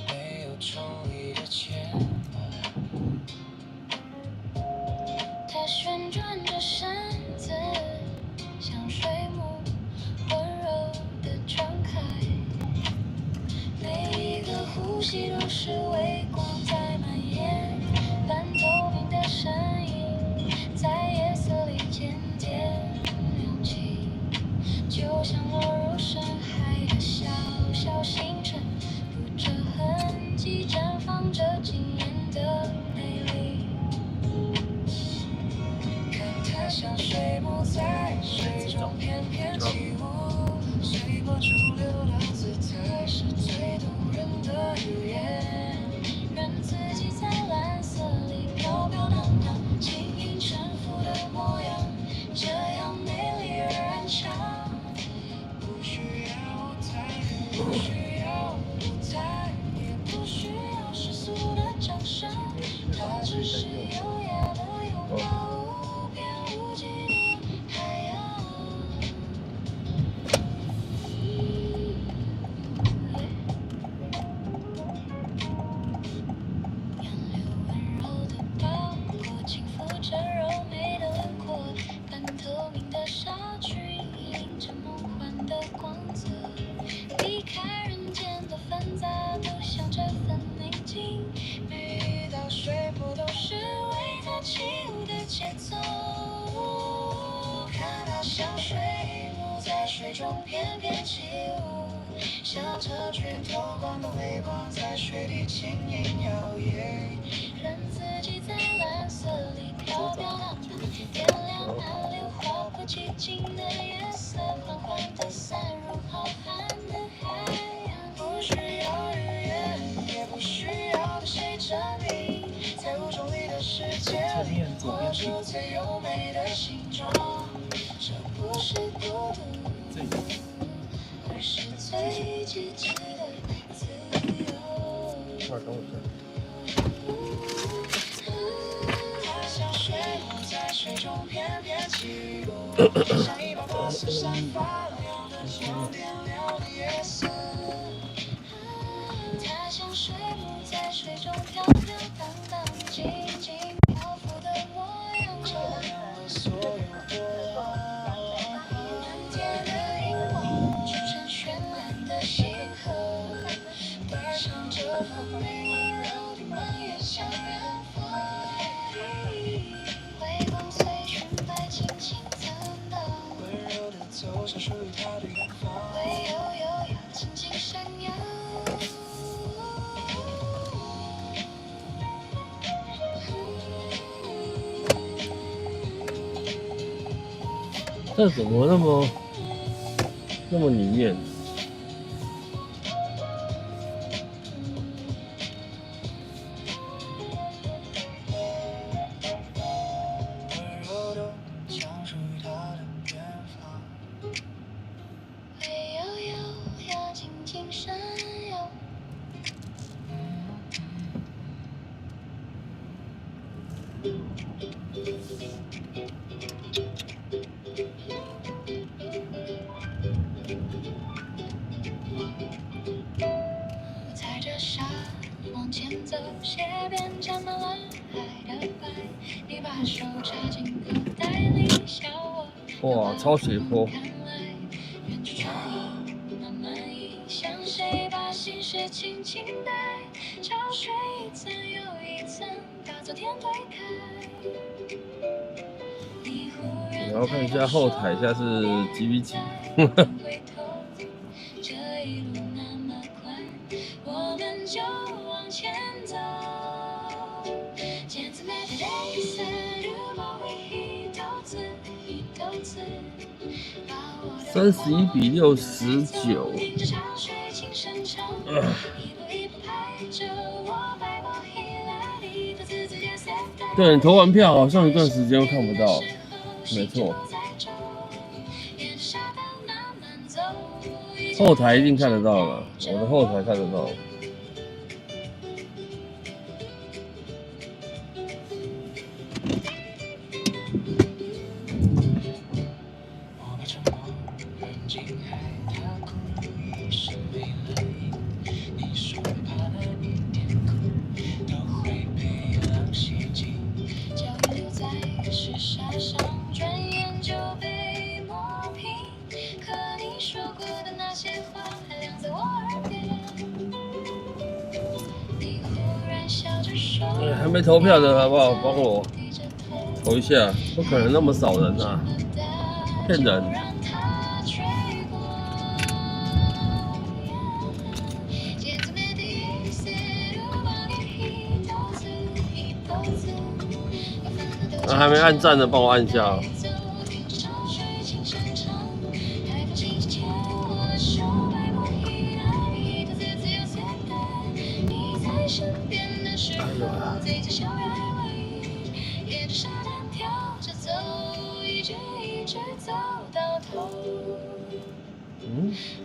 没有重力的牵绊。它旋转着身子，像水母温柔地张开。每一个呼吸都是微光在蔓延，半透明的身影在夜色里渐渐亮起，就像落入深海的小小星辰，不着痕迹绽放着惊艳的美丽。看它像水母在水中翩翩起舞，随波逐流的姿态是最动人的语言，任自己在蓝色里飘飘荡荡，轻盈沉浮的模样，这样美丽而安详。不需要舞台，不需要舞台，也不需要世俗的掌声，它只是优雅的拥抱，无边无际的海洋。洋流温柔地包裹，轻抚着柔美的轮廓，半透明的纱裙映着梦幻的光泽，避开人间的纷杂，都像这份宁静。每一道水波都是为它起舞的节奏，看它像水母在水中翩翩起舞，像这圈透光的微光在水底轻盈摇曳，任自己在蓝色里飘飘荡荡，点亮那流划破寂静的夜色，缓缓地散入浩瀚的海洋。不需要语言，也不需要对谁证明，在无重力的世界里，握住最优美的形状。这不是孤独，而是最极致的自由。它像水母在水中翩翩起舞，像一把把闪闪发亮的光，点亮了夜色。它像水母在水中飘飘荡荡，静静漂浮的模样，照亮了所有波浪。满天的荧光织成绚烂的星河，带上这份美温柔地蔓延向远方。微光随裙摆轻轻蹭荡，温柔地走向属于它的远方，唯有优雅静静闪耀。这怎么那么里面？温柔地讲属于它的远方，唯有优雅静静闪耀。我踩着沙往前走，鞋边沾满了海的白，你把手插进口袋里，笑我哇，超斜坡！看来远处船影慢慢移，像谁把心事轻轻带，潮水一层又一层把昨天推开。你忽然然后看一下后台，现在是几比几？回头，这一路那么宽，我们就往前走。见此美的第一次，如果会一头刺，一头刺，把我的31比69。听着潮水轻声唱，一步一步拍着我摆过一来你的字字颜色。对，你投完票好像一段时间都看不到，没错。后台一定看得到了，我的后台看得到。我把沉默惊骇，它空如一身美丽。你说怕那一点苦，都会被浪洗净。脚印留在石沙上，转眼就被磨平。可你说过的那些话，还亮在我耳边。你忽然笑着说，还没投票的好不好？帮我投一下，不可能那么少人啊，骗人。那还没按赞的，帮我按一下哦。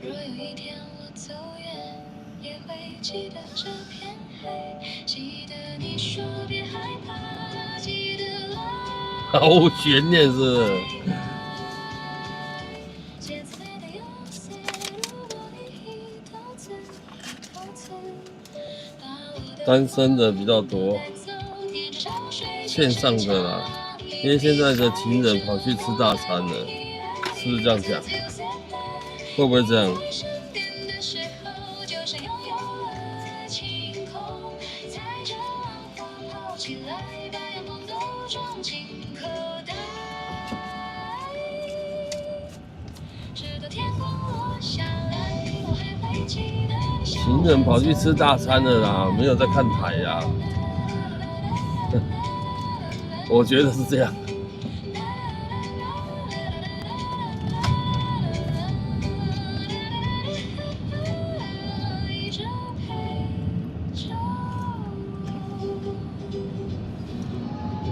若有一天我走远，也会记得这片海，记得你说别害怕，记得来。毫无悬念是不是？单身的比较多，线上的啦，因为现在的情人跑去吃大餐了，是不是这样讲？会不会这样？情人跑去吃大餐了啦，没有在看台呀、啊。我觉得是这样。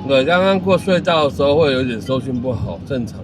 对，刚刚过隧道的时候会有点收讯不好，正常。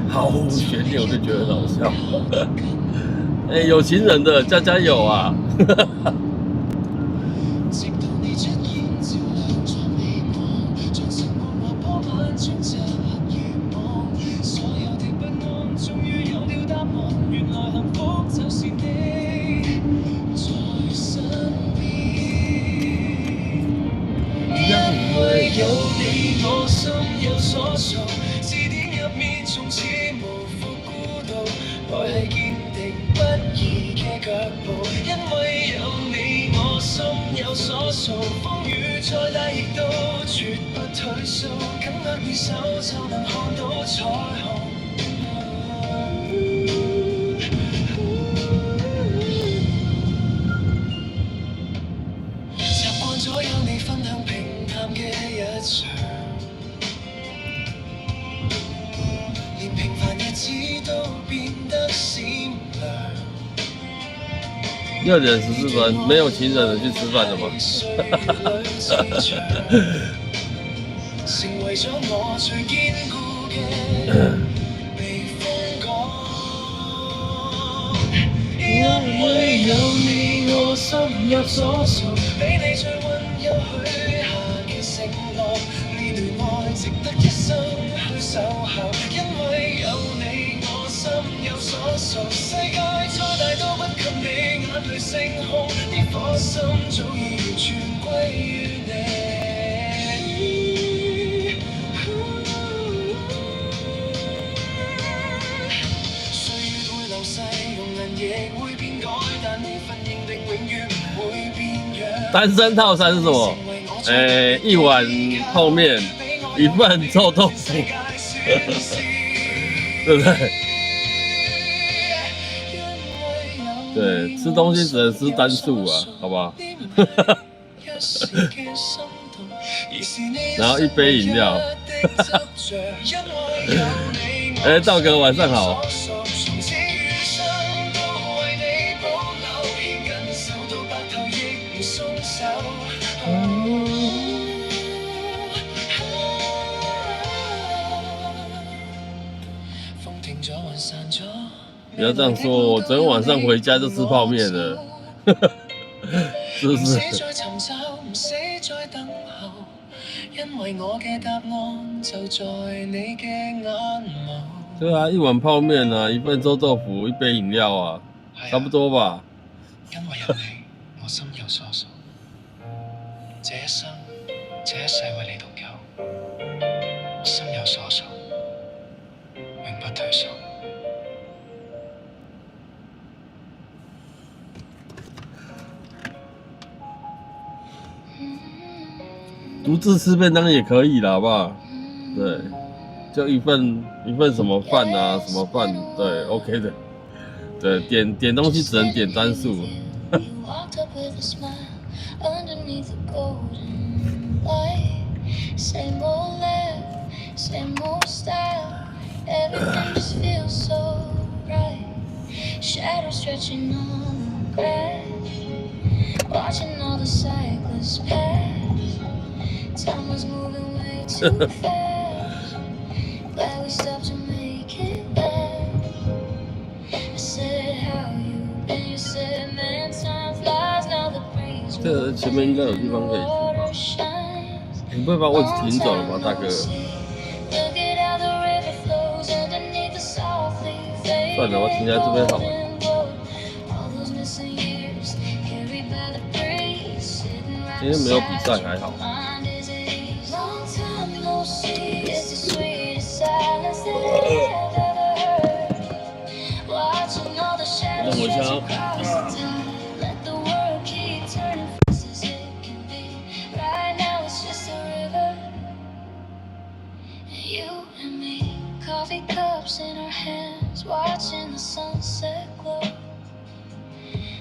毫无悬念，我就觉得很好笑。哎、有情人的加加油啊！因為有你，我心有所措。字典入面從此無負孤獨，愛係堅定不移嘅腳步。因為有你，我心有所措。風雨再大亦都絕不退縮，緊握你手就能看到彩虹。習慣咗有你分享平淡嘅日常，連平凡日子都變得閃亮。6點14分，沒有情人的去吃飯了嗎？成為咗我最堅固嘅避風港。因為有你，我心有所措，俾你最溫柔許下嘅承諾，呢段愛值得一生去守候。因為有你，我心有所措，世界再大都不及你眼淚星空，呢顆心早已完全歸於你。歲月會流逝，容顏亦會變改，但呢份認定永遠唔會變樣。單身套餐是什麼？一碗泡面，一份臭豆腐，對不對？對，吃東西只能吃單數啊，好不好？然後一杯飲料。哎，道哥晚上好。不要这样说，我昨天晚上回家就吃泡面了，是不是？对啊，一碗泡面啊，一份臭豆腐，一杯饮料啊，差不多吧。因為有你，我心有所屬。這一生，這一世為你獨有，心有所屬，永不退縮。独自吃便当也可以啦，好不好？对，就一份什么饭啊，什么饭，对 ，OK 的。对，点东西只能点单数。Watching all the cyclists pass, time was moving way too fast. Glad we stopped to make it last. I said how you been, you said man time flies, now the breeze. 这前面应该有地方可以停吧？你不会把位置停走了吗，大哥？算了，我停在这边好了。今天没有比赛还好。等我一下啊。Coffee cups in our hands, watching the sunset glow.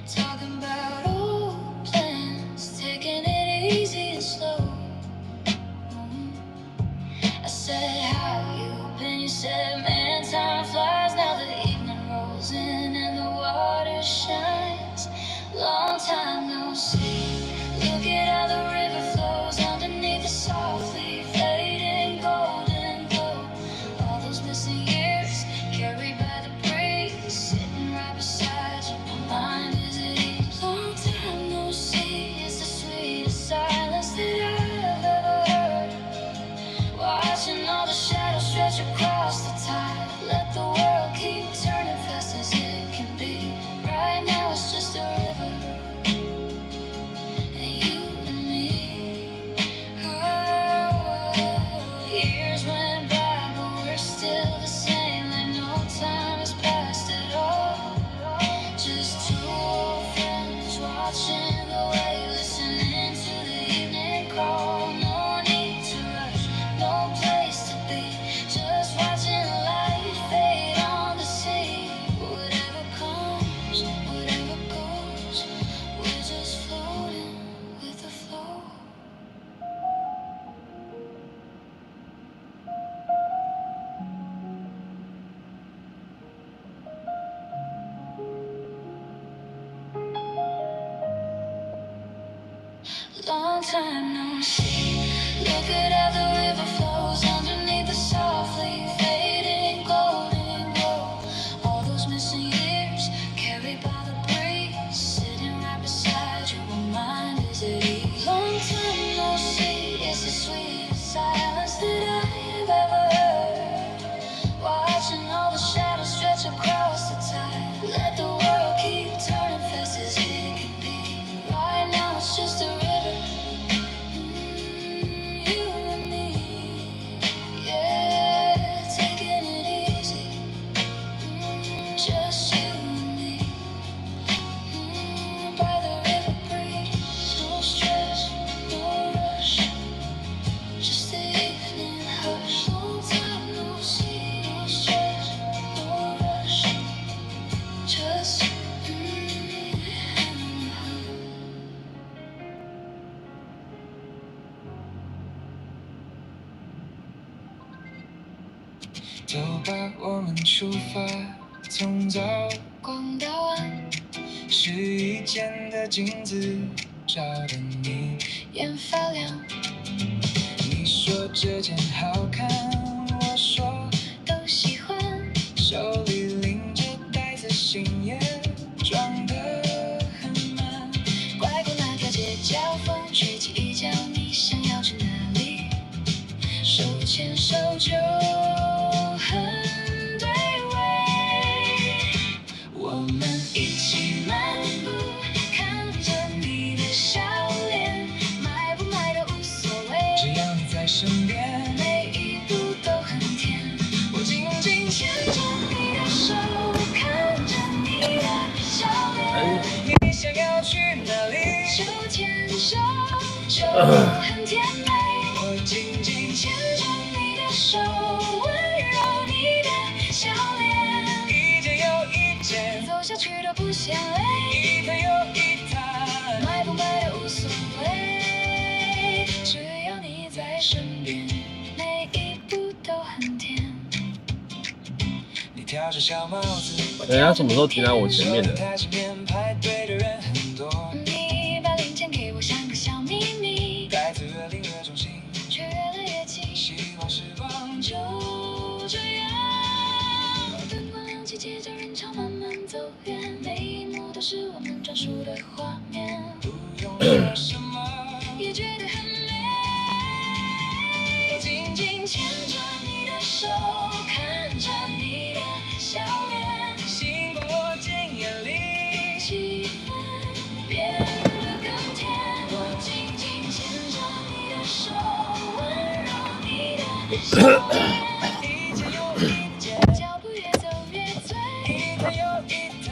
Talking about old plans, taking it easy and slow. I said, how you been? You said, man, time flies. Now the evening rolls in and the water shines. Long time no see. Look at how the river flows underneath the softly fading golden glow. All those missing years carried by the breeze, sitting right beside you. My mind is at ease. Long time no see. It's the sweetest silence that I've ever heard. Watching all the shadows stretch across the tide. Let the world keep turning fast as it can be. Right now it's just a river, and you and me. Oh, years went by, but we're still the same. Like no time has passed at all. Just two old friends watching the way, listening to the evening call. No need to rush, no place to be. Just watching light fade on the sea. Whatever comes, whatever goes, we're just floating with the flow. Long time no see. Look at how the river flows underneath the softly fading golden glow. All those missing years carried by the breeze, sitting right beside you. My mind is at ease. Long time no see. It's the sweetest silence that I've ever heard. Watching all the shadows stretch across the tide. Let the world keep turning fast as it can be. Right now it's just a river, 都把我们出发，从早逛到晚，试衣间的镜子照得你眼发亮。你说这件好看，我说都喜欢，手里拎着袋子，心也装得很满。拐过那条街角，风吹起衣角，你想要去哪里？手牵手就很对味。我们一起漫步，看着你的笑脸，买不买都无所谓，只要你在身边，每一步都很甜。我紧紧牵着你的手，看着你的笑脸，你想要去哪里？手牵手就很甜美。我紧紧牵着你的手，温柔你的笑脸，一件又一件，走下去都不嫌累，一摊又一摊，买不买都无所谓，只要你在身边，每一步都很甜。你挑着小帽子，人家什么时候停在我前面的？台前面排队的人很多，你把零钱给我像个小秘密，袋子越拎越重心，却越来越轻，希望时光就这样。灯光亮起，街角人潮慢慢走远，每一幕都是我们专属的画面，不用说什么也觉得很美。紧紧牵着你的手，看着你的笑脸，心不进眼里，气氛变得更甜。我紧紧牵着你的手，温柔你的笑脸，一件又一件，脚步越走越醉，一摊又一摊，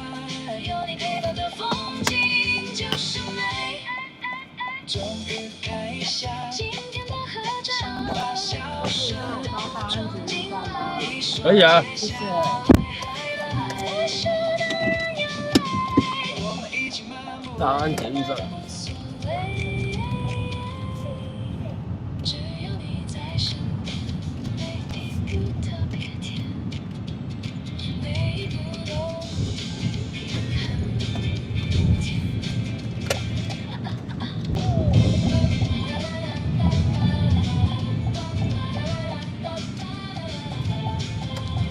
有你陪伴的风景就是美。终于看一下今天的合照，把笑声装进来，可以啊。谢谢。大安捷运上。只要你在身边，每一步特别甜，每一步都很甜。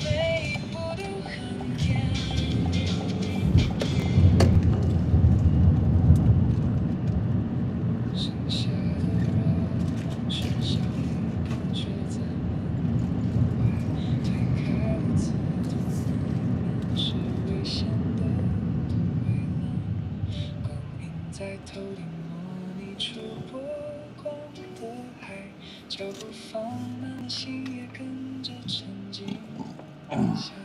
每一步都很甜。剩下的人，剩下一个却在门外推开了自动门，是危险的围栏，光影在头顶模拟出波光的海，脚步放慢了，心也跟着沉静下来。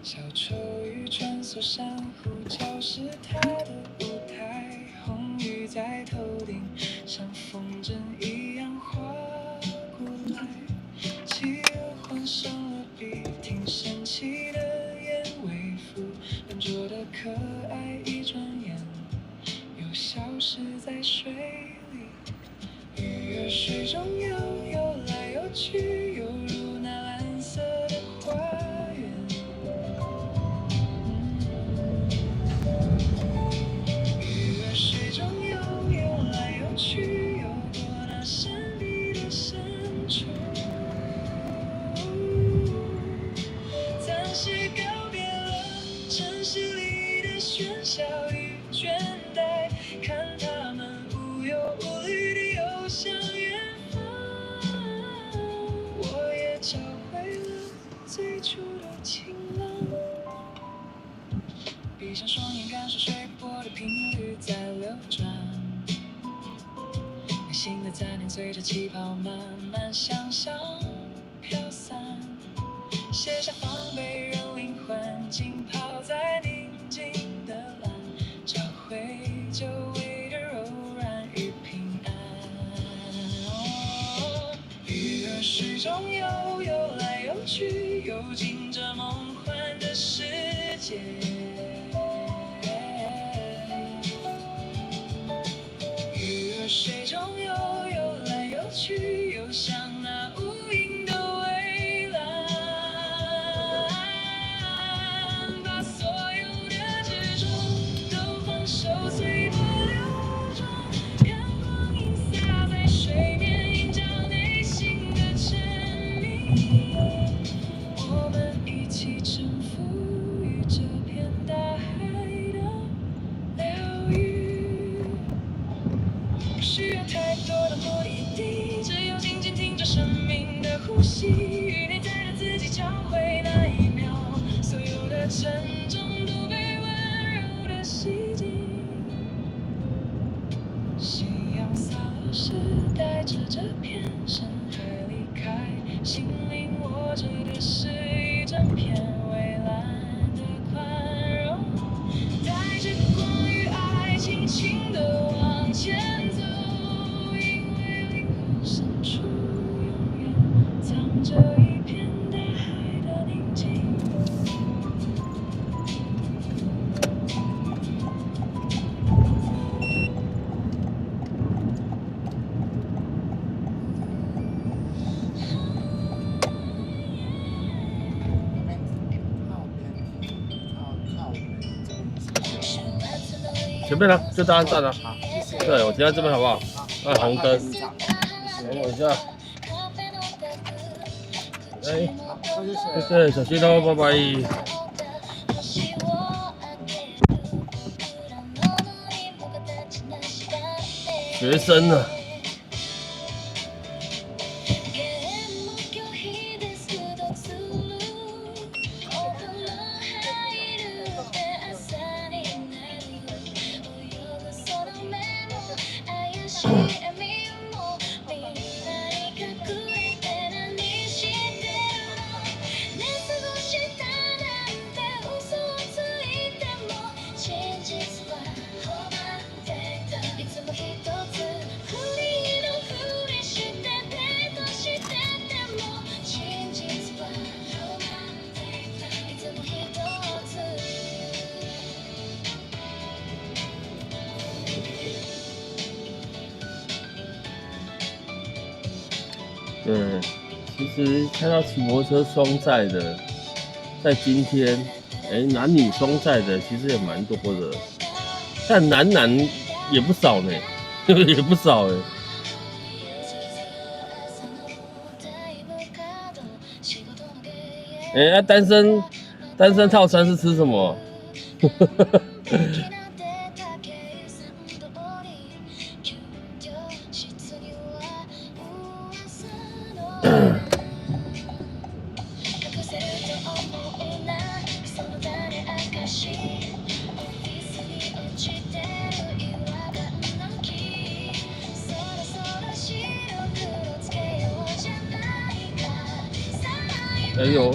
小丑鱼穿梭珊瑚礁是它的舞台，红雨在头顶像风筝一样划过来，企鹅换上了笔，挺神奇的燕尾服，笨拙的可爱，一转眼又消失在水里。鱼儿水中游，游来游去，犹如那蓝色的花园。鱼儿水中游，游来游去，游过那神秘的深处。暂时告别了城市里的喧嚣与倦怠，看他们无忧无虑地游向远方。我也找回了最初的晴朗，闭上双眼，感受水波的频率在流转，内心的杂念随着气泡慢慢向上飘散，卸下防备，让灵魂浸泡在宁静的蓝，找回久违的柔软与平安。鱼儿水中游，游来游去，游进这梦幻的世界。鱼儿水中游，游来游去，游向那无垠的蔚蓝。我们一起征服于这片大海的流域，不需要太多的目的地，只有静静听着生命的呼吸，与内在的自己交汇那一秒，所有的沉重都被温柔的洗净。夕阳洒落时，带着这片深海离开，心灵握着的是一整片蔚蓝的宽容，带着光与爱，轻轻地往前走，因为灵魂深处永远藏着一片大海的宁静。前面呢，就大安站了。好，谢谢。对，我停在这边好不好？啊，红灯。等我一下。哎，好，那就谢谢。对，小心喽，拜拜。学生啊。对，其实看到骑摩托车双载的，在今天，男女双载的其实也蛮多的，但男也不少呢，也不少单身套餐是吃什么？哎呦！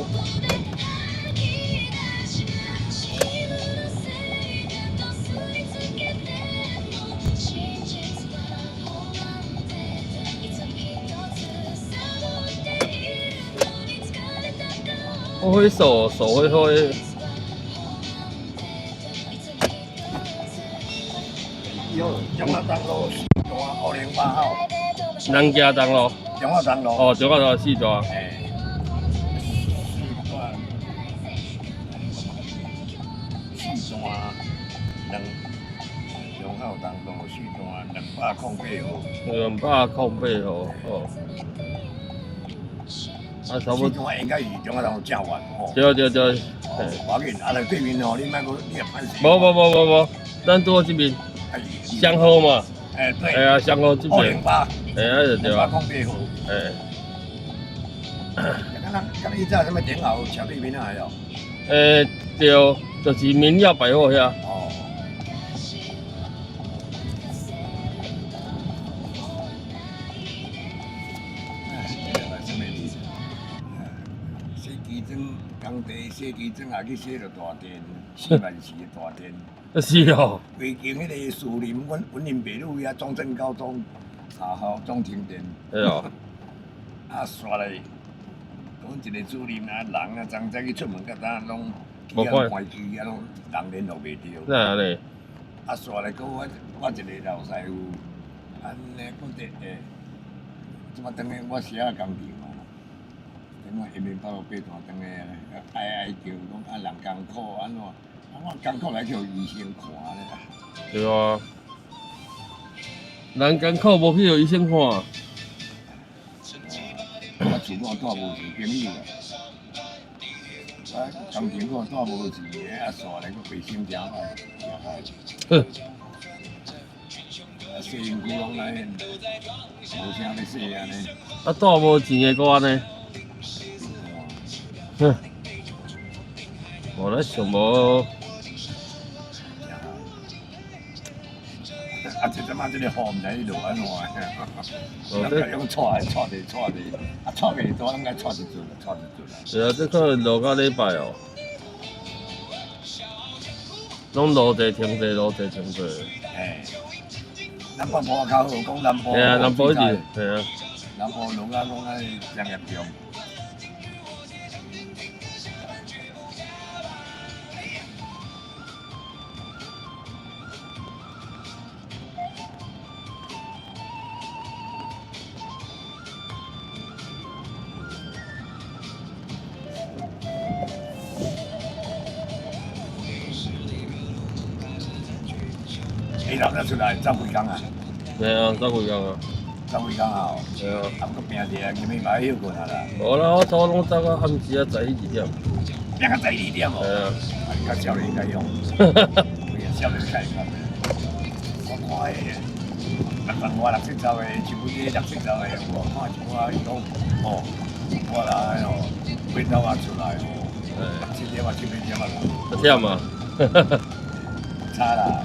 挥挥手，手挥挥。有中华东路4段508号。南家东路。中华东路。哦，中华东路4段。4段中华东路4段208号。208号哦。啊，差不多。4段应该是中华东路正完吼。对。无要紧，啊，来对面吼，你莫个你也歹势。无，咱拄好这边。香河嘛。对。哎呀，香河这边。208。就对啊。208号。敢伊早什么顶后桥对面那哦？对，就是民耀百货遐。哦。洗机装工地洗机装也去洗着大电，4万4的大电。是哦。规间迄个树林，阮文林北路遐中正高中3号总停电。对哦。啊，刷来，阮一个主任啊，人啊，昨早去出门，甲呾拢机啊关机啊，拢人联络袂着。哪安尼？啊，刷来，我一个老师傅，安尼搁伫即摆等下我写工地嘛，等我下面包8段等下哀叫，讲啊人艰苦安怎？啊我艰苦来叫医生看咧。对啊。人艰苦无去互医生看。我事我带无钱朋友啊，工钱我带无钱的，煞来个卫生真歹，哼，洗身躯拢来，无啥要洗安尼。啊，带无钱的个安尼，哼，无咧想无。啊，即阵仔即个雨毋知落安怎的，哦，咱用带的，啊，带袂多，咱该带一阵，带一阵。是啊，这可能落到礼拜哦，拢落地停地，落地停地。哎，咱北部较好，讲南部。嘿啊，南部一直，嘿啊。南部落啊，讲啊，真严重。你留得出来走几工啊？嘿啊，走几工啊？走几工啊？嘿啊。啊，搁拼者，今日嘛休困啊啦。无啦，我早拢走到暗时啊11、12点。拼到12点哦。嘿啊。啊，你较少年该用。有影少年开看的。我看的，我6、7、10个，一本个6、7、10个，我看一寡伊讲，哦，我来哦，8点啊出来哦，7点啊7、8点啊啦。这忝啊。差啦。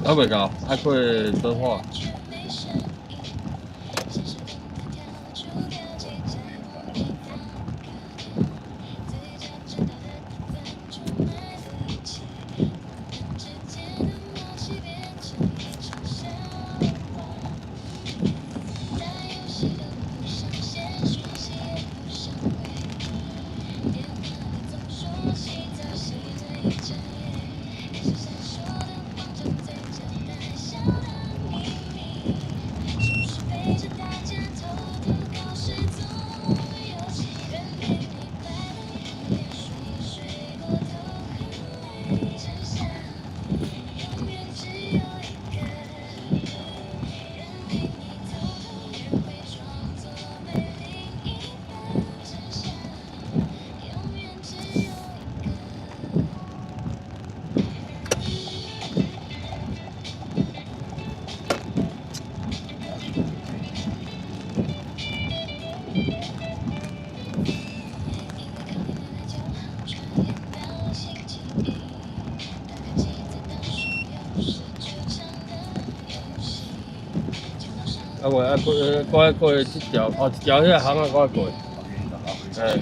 还袂到，还可以多化。啊袂啊过即条，哦，一条迄个巷啊过过。哎。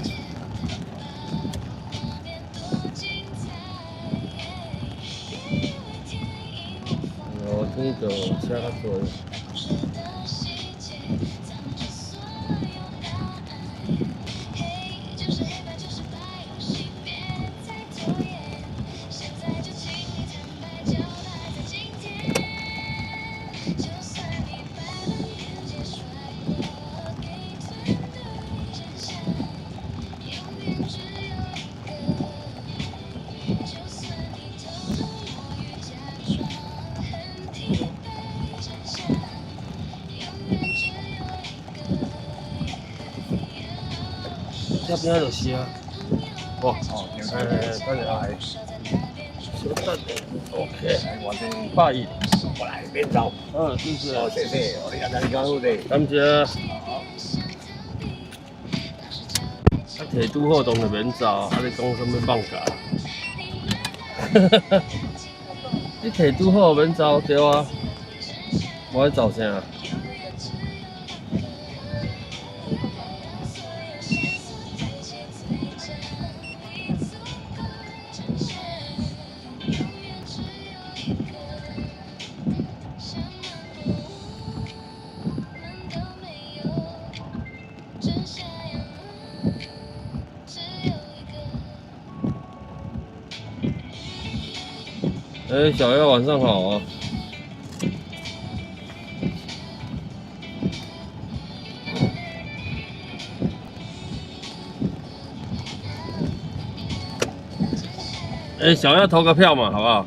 哦，这就车较多。这边就是啊。哇，哦，对哎，等下来，小等下 OK，来我这拜一。我来免走。嗯，谢谢。哦，谢谢，我哋日日講好哋。感謝。啊，摕拄好當就免走，啊，你講什麼放假？你摕拄好免走對啊，我喺走啥？哎，小妖晚上好啊！哎，小妖投个票嘛，好不好？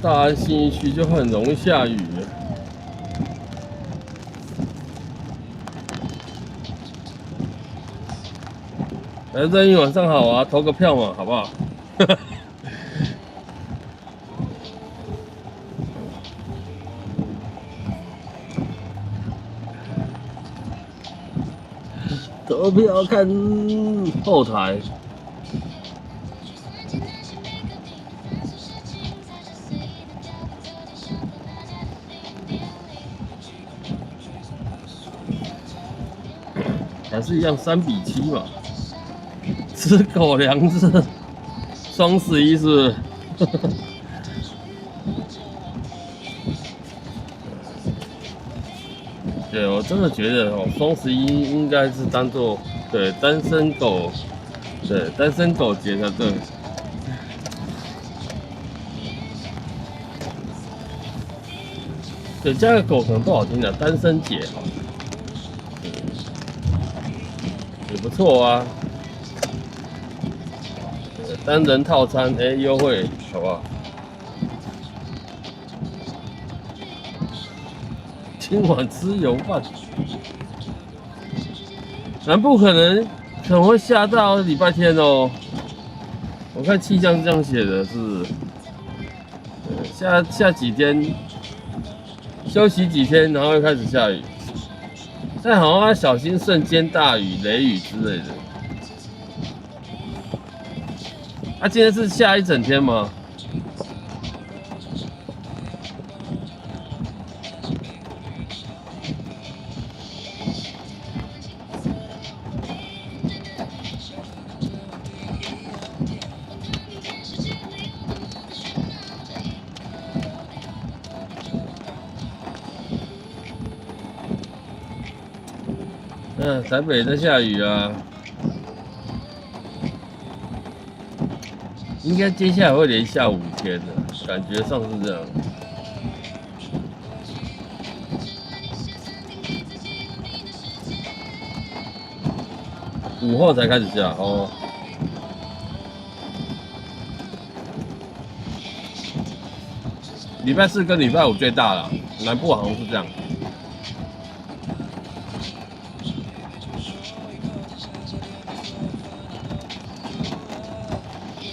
大安信义区就很容易下雨。哎，任意晚上好啊，投个票嘛，好不好？投票看后台。还是一样3-7嘛，吃狗粮是双11是不是？对，我真的觉得哦，双11应该是当做对单身狗，对单身狗节才对。对，加个狗可能不好听的，单身节哈。也不错啊，单人套餐优惠，好不好？今晚吃油饭，南部可能会下到礼拜天哦。我看气象是这样写的是，下几天，休息几天，然后又开始下雨。但好像要小心瞬间大雨、雷雨之类的。啊，今天是下一整天吗？台北在下雨啊，应该接下来会连下5天的，感觉上是这样。午后才开始下哦。礼拜4跟礼拜5最大了，南部好像是这样。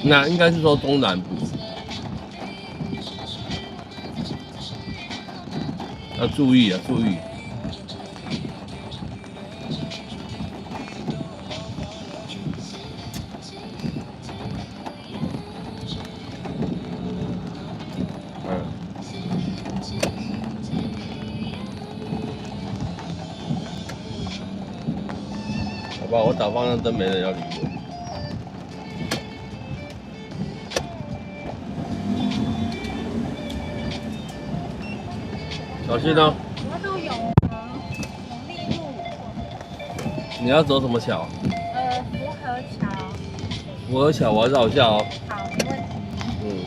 那应该是说中南部，要注意啊，注意。好吧，我打方向灯，没人要理我。小心哦！我要到永利路，你要走什么桥？福和桥。福和桥，我要绕一下哦。好，没问题。嗯。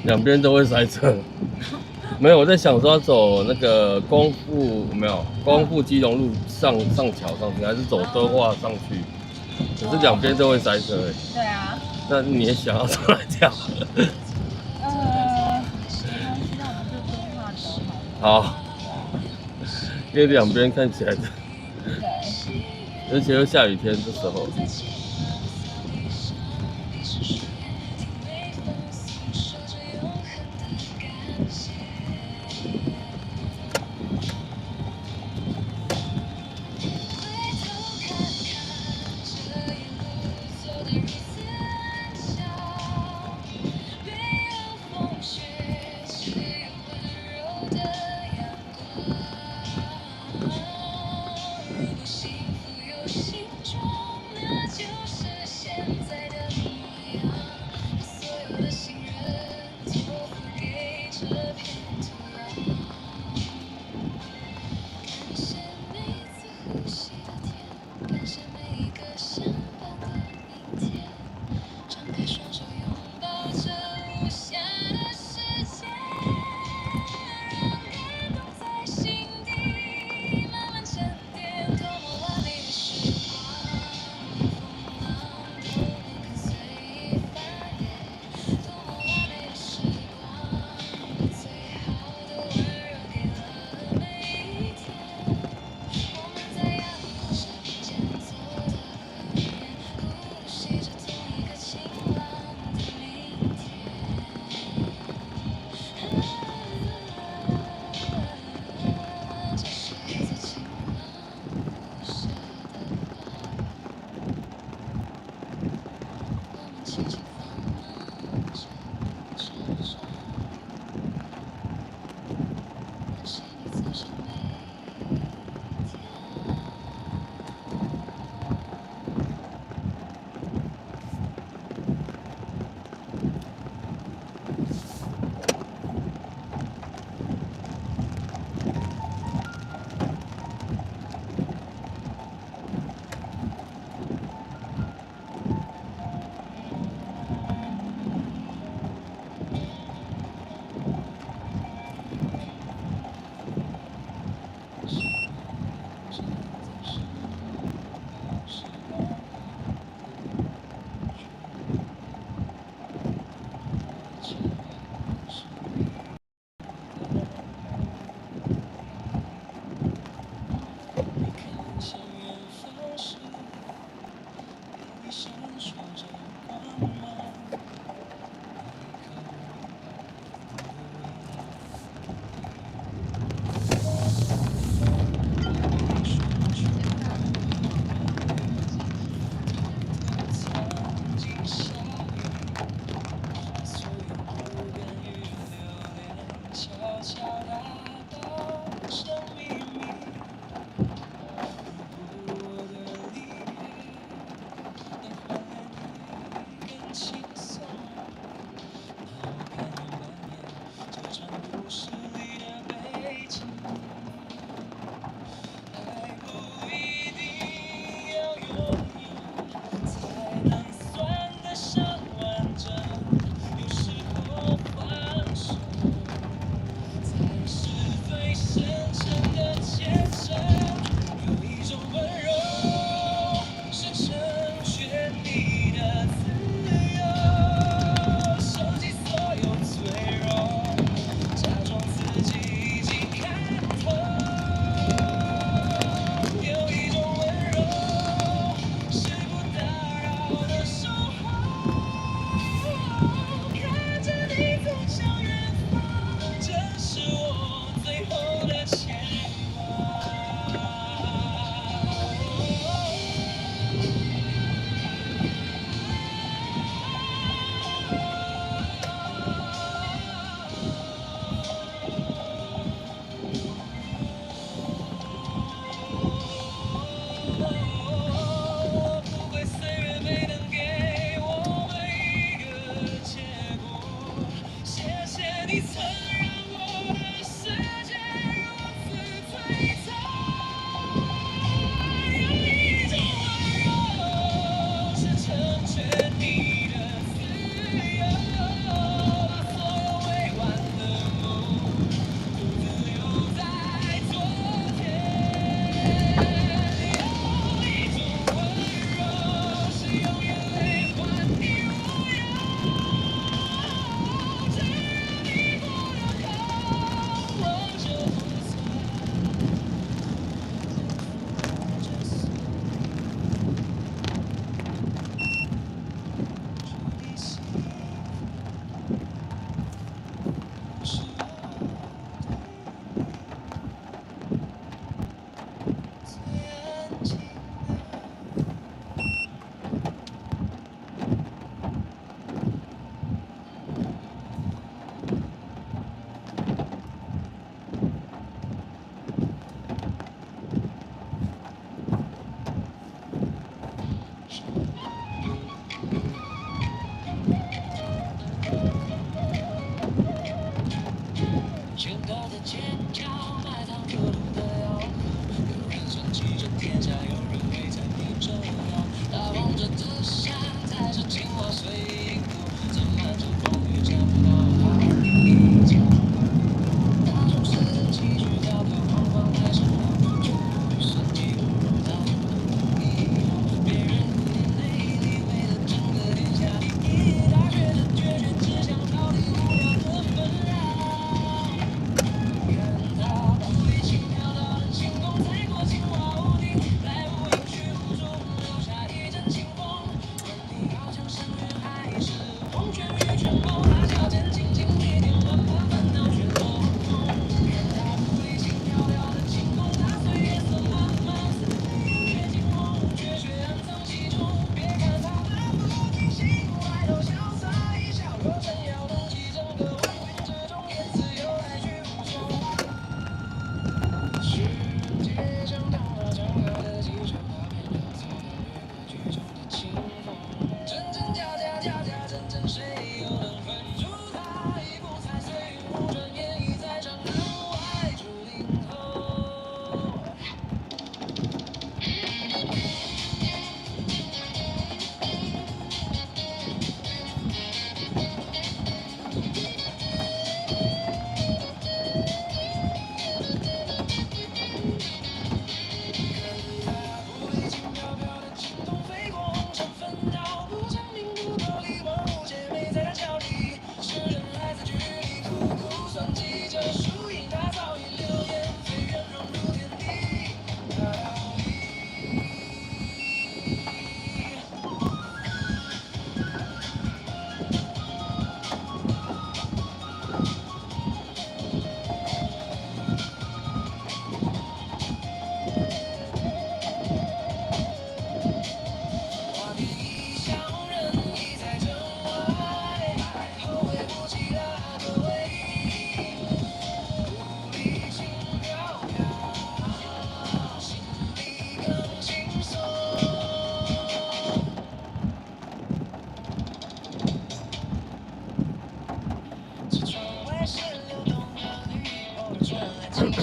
两边都会塞车。没有，我在想说要走那个光复基隆路上桥上去，还是走敦化上去？可是两边都会塞车哎。对啊。那你也想要出来跳？没关系，那我们就敦化走好了。好，因为两边看起来的，对。而且又下雨天，这时候。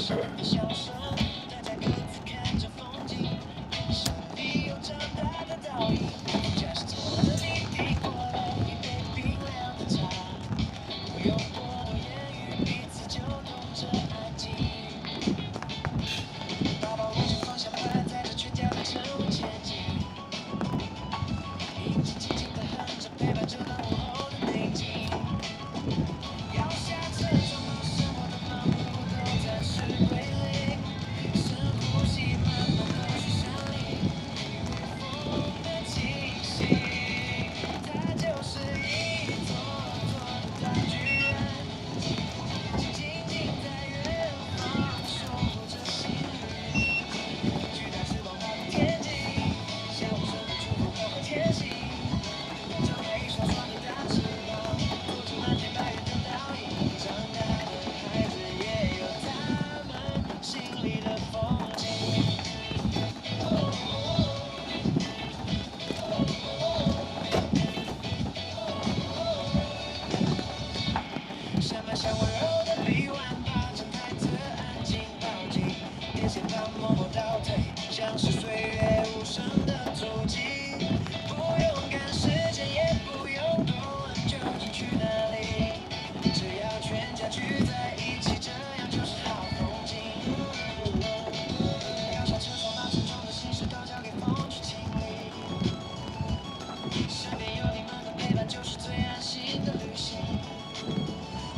享受，大家各自看着风景，心里有长大的倒影。假设做了你递过来一杯冰凉的茶，不用过多言语，彼此就懂着安静。把把握着方向盘，载着全家的车往前进。引擎轻轻地哼着，陪伴着当午后的宁静。要下车，装满生活的忙碌都暂时归零。深呼吸，慢慢的去想你，风的气息，它就是一座座的大巨人，静静在远方守护着心灵。巨大翅膀划过天际，向我伸出触碰和天性。张开一双双的大翅膀，做出蓝天白云的倒影。长大的孩子也有他们心里的风景。闪漫像温柔的臂弯，把整台车安静抱紧。电线旁默默倒退，像是岁月无声的足迹。不用赶时间，也不用多问究竟去哪里，只要全家聚在一起，这样就是好风景。要下车，窗把沉重的心事都交给风去清理。身边有你们的陪伴，就是最安心的旅行。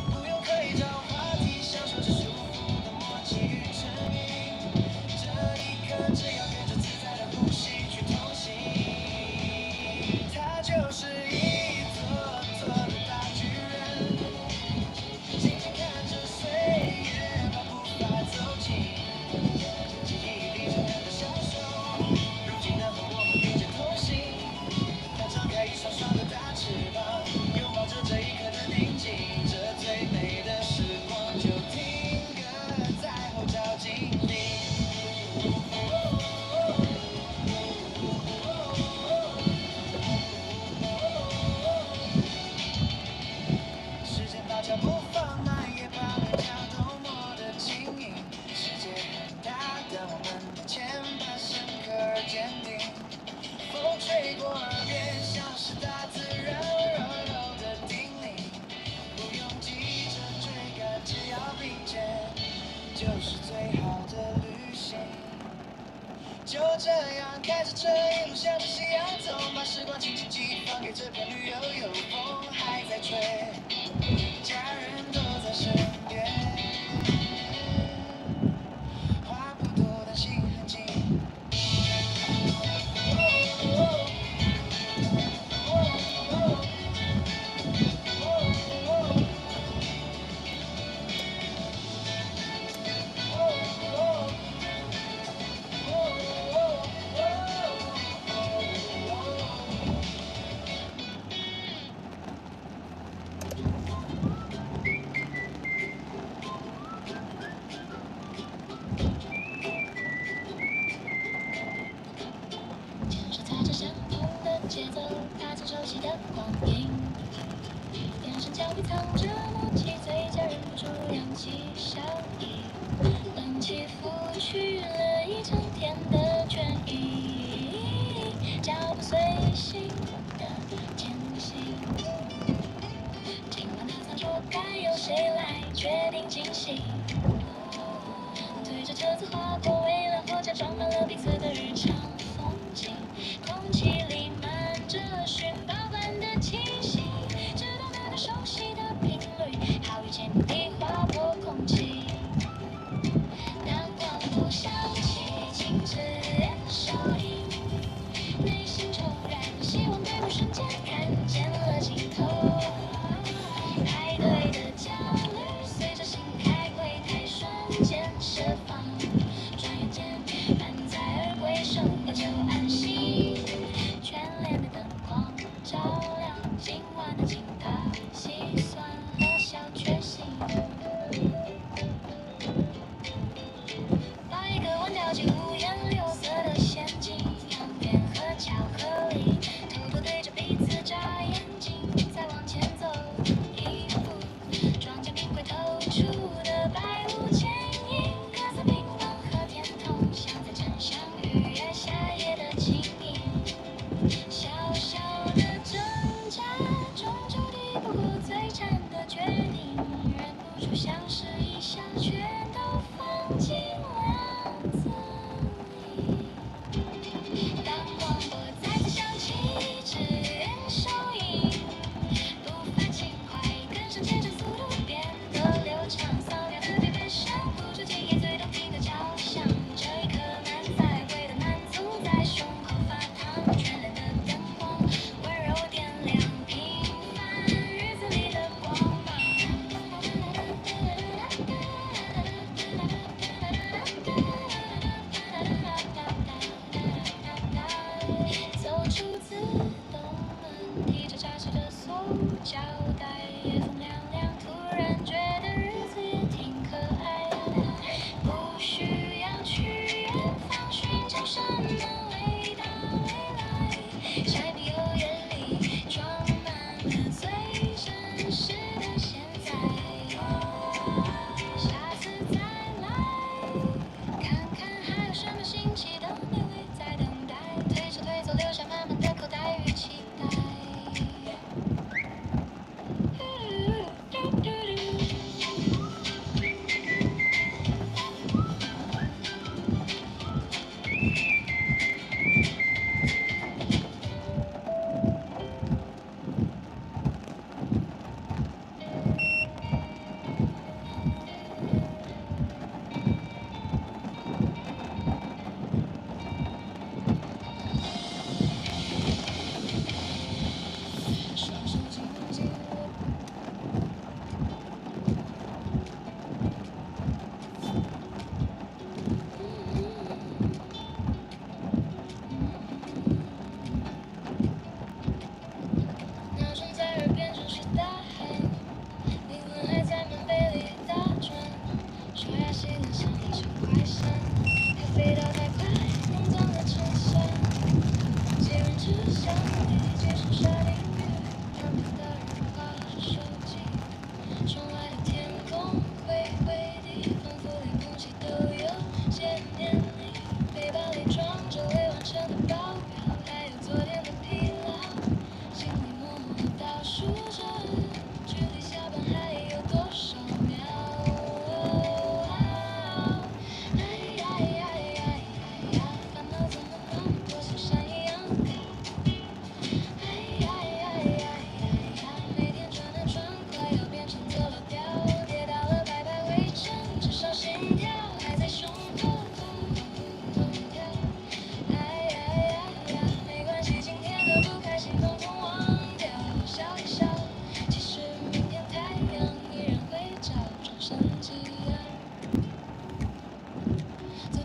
不用刻意找话题，享受这舒服的默契与沉吟。这一刻，只要跟着自在的呼吸去同行，它就是一座座的大巨人，静静看着岁月把步伐走近，记忆里纯真的小手，如今能和我们并肩同行。它张开一双双的大翅膀，拥抱着这一刻的宁静，这最美的时光就定格在后照镜里。时间把脚步放慢，也把每条都磨得轻盈。世界很大，但我们的牵绊深刻而坚定。风吹过耳边，像是大自然温柔的叮咛。不用急着追赶，只要并肩，就是最好的旅行。就这样开着车，一路向着夕阳走，把时光轻轻寄放给这片绿油油。风还在吹，家人都在身边，话不多，但心很近。牵手踩着相同的节奏，踏着熟悉的光影，眼神交汇藏着默契，嘴角忍不住扬起笑意。冷气拂去了一整天的倦意，脚步随心的前行。今晚的餐桌该由谁来决定进行？推着车子划过蔚蓝火车，装满了彼此的日常风景。空气里漫着寻宝般的气息，知道那个熟悉的频率，好遇见你划破空气。当光不响起，镜子也收影，内心重燃希望，对不瞬间看见了尽头。排队的焦虑随着心开会，太瞬间释放，转眼间满载而归，生活就安心。全脸的灯光照亮今晚的吉他，心酸和小确幸。把一个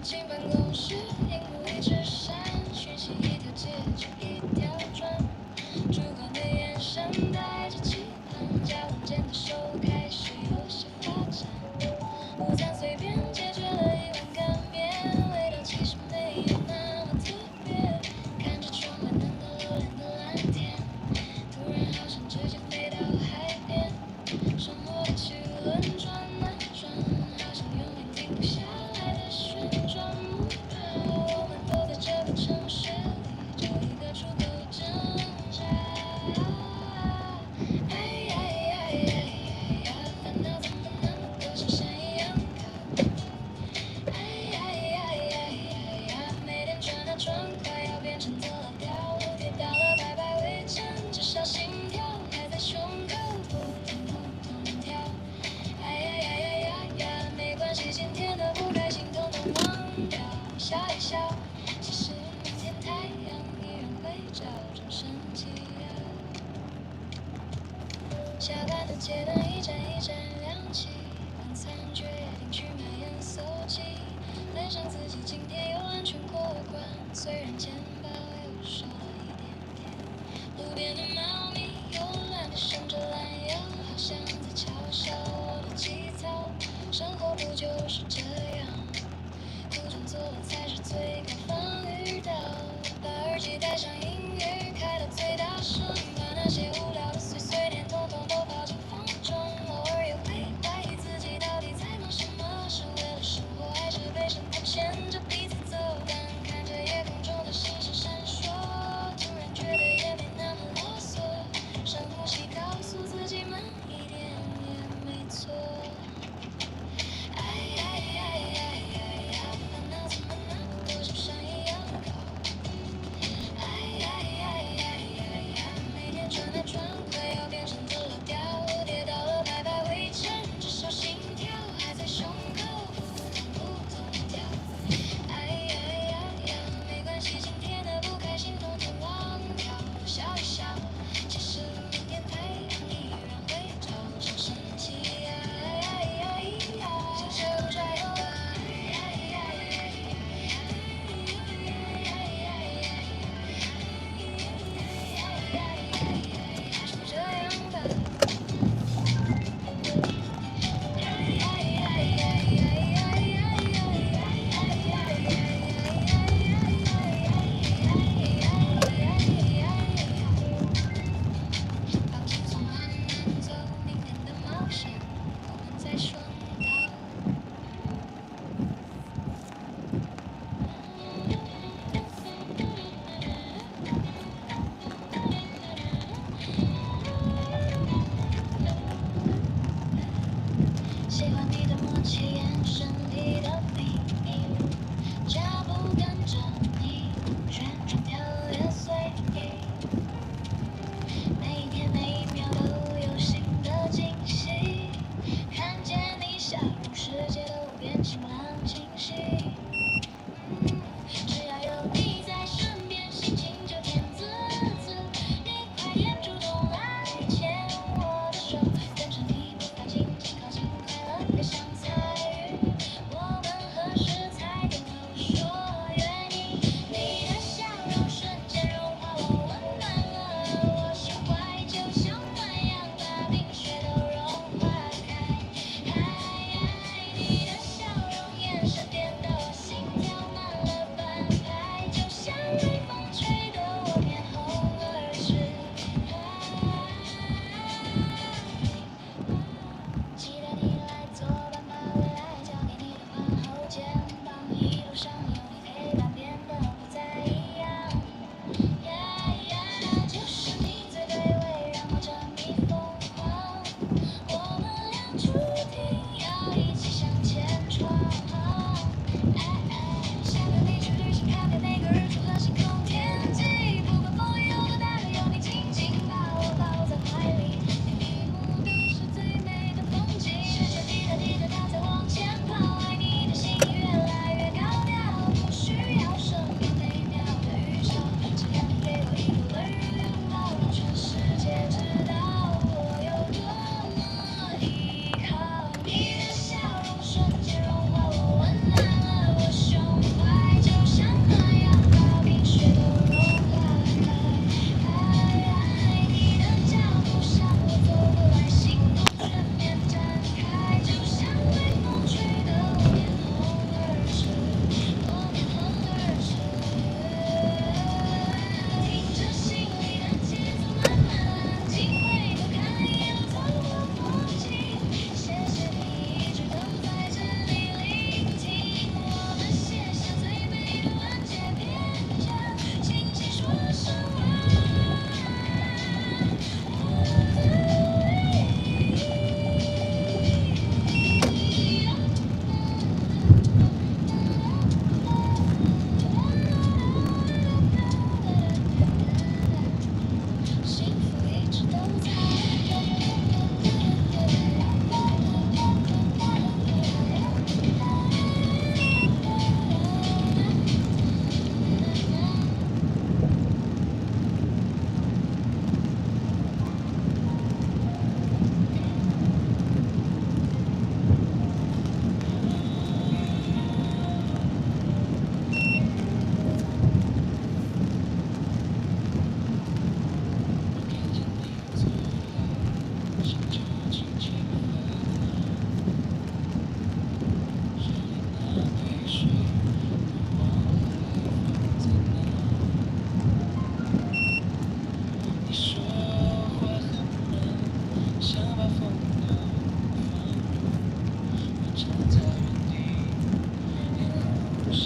进办公室，荧幕一直闪，讯息一条接着一条转，主管的眼神带着期盼，交往间的手开始有些发展。午餐随便解决了一碗干面，味道其实没有那么特别。看着窗外难得留恋的蓝天，突然好想直接飞到海边。生活的齿轮转啊转，好像永远停不下来的旋转木马。我们都在这个城市里找一个出口挣扎。哎呀呀呀呀呀，烦恼怎么那么多，像山一样高。哎呀呀呀呀呀，每天转啊转，快要变成走了条路，跌倒了拜拜为真，至少心跳还在胸口扑通扑通跳。哎呀呀呀呀呀，没关系，今天的不开心统统忘掉，笑一笑，其实明天太阳依然会照常升起啊。下班的街灯一盏一盏亮起，晚餐决定去买盐酥鸡，分享自己今天又安全过关，虽然钱包又少了一点点。路边的猫咪慵懒地伸着懒腰，好像在嘲笑我的急躁。生活不就是这样，苦中作乐才是最高防御岛。把耳机戴上，音乐开到最大声，把那些无聊的碎碎念统统都抛进风中。偶尔也会怀疑自己到底在忙什么，是为了生活还是被生活牵着鼻子走？但看着夜空中的星星。你说话很慢，想把风都放远。我站在原地，呼吸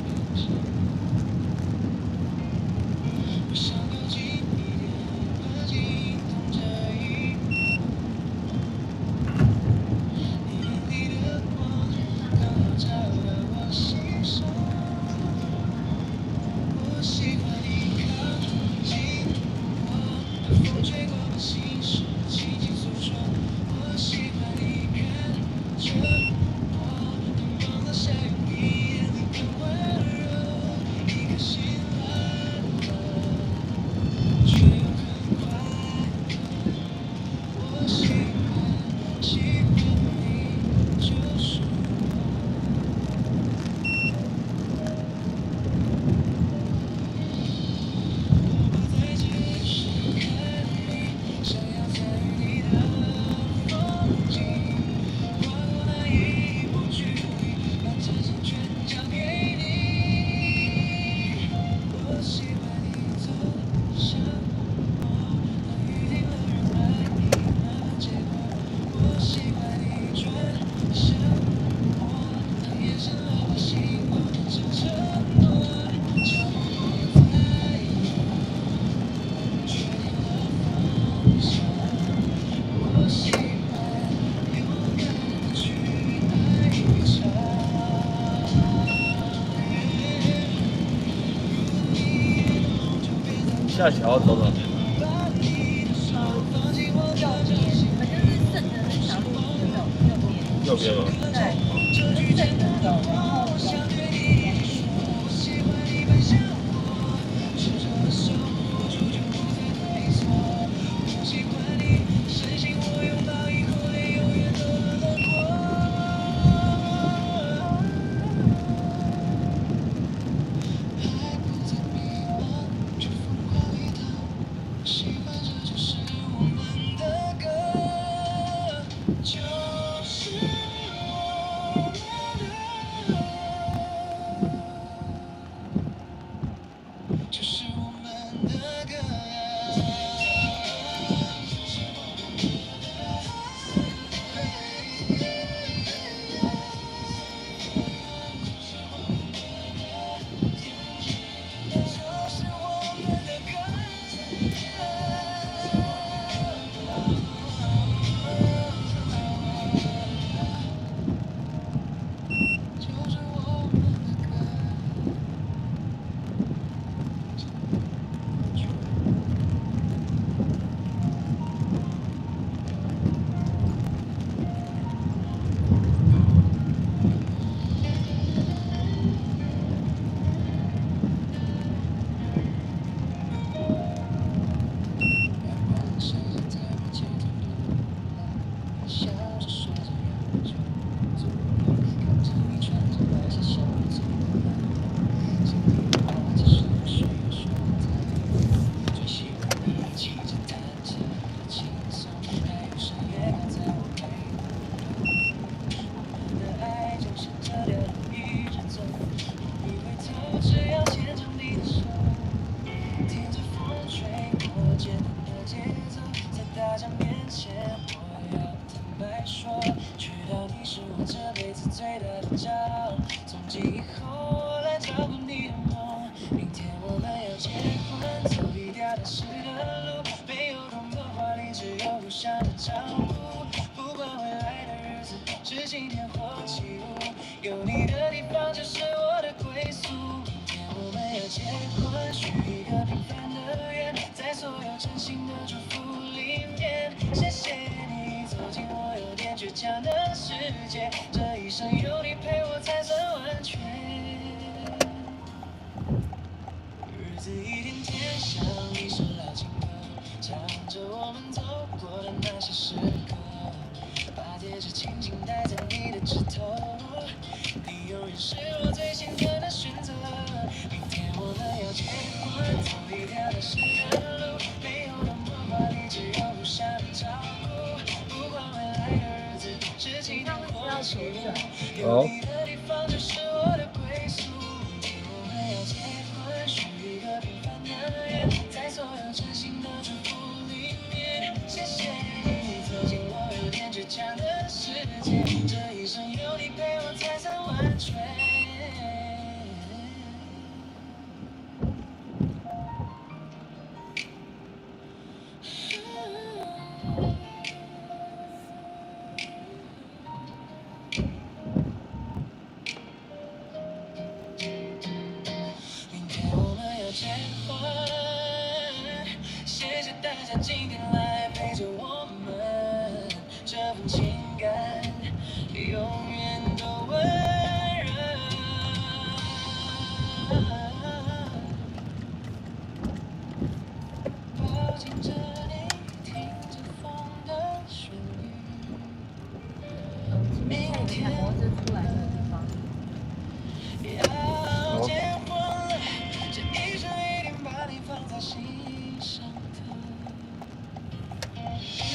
屏息。我想靠近一点，把镜头这一幕。你眼里的光，刚好照到我心上。我喜欢你靠近我，风吹过我心事，轻轻诉说。我喜欢你看着我，灯光的下雨，你眼里的温柔，一颗心乱了，却又很快乐。我喜欢你就是我不再只是看你，想要参与你的风景，跨过那一步距离，把真心全交给你。我喜欢你走向我，当雨停了，人爱你的结果。我喜欢你转向我，当眼神落我心，我变成承诺，脚步不再确定了方向。我喜欢勇敢地去爱一场。如你也懂，就别再下桥走哪边？把你的手放进我的掌心。反正是顺着那条路就走右边，右边吗？对，就是顺着走，然后我想对你说，我喜欢你奔向我，牵着我手，握住就不再退缩。我喜欢你深信我拥抱以后，连永远都能度过。还不再迷茫，去疯狂一趟。我喜欢这就是我们的歌，就是我们的就是我们的歌。就是我们的就是我们的歌。谁在我街头流浪，笑着说着要就走，看着你穿着白色小衣走过来，心里话其实不需要说太多，最喜欢你骑着单车轻松，还有山也靠在我背后。我们的爱就像这条路一直走，不必回头，只要牵着你的手。听着风吹过，简单的节奏，在大家面前，我要坦白说，娶到你是我这辈子最大的骄傲。从今以后，我来照顾你的梦。明天我们要结婚，走一条踏实的路，没有多么华丽，只有互相的照顾。不管未来的日子是晴天或起雾，有你的地方就是我的归宿。明天我们要结婚，许一个平凡的愿，在所有真心的祝福里面，谢谢你走进我有点倔强的世界，这一生有你陪我才算完全。日子一天天像一首老情歌，唱着我们走过的那些时刻，把戒指轻轻戴在你的指头，你永远是我最心疼的选择。明天我们要结婚，走一条踏实的路，没有多么华丽，只有互相照顾。不管未来的日子是晴天或起家今天来陪着我们，这份情感永远都温热。抱紧着你，听着风的旋律。明天摩托车出来的地方。要结婚了，这一生一定把你放在心上头。前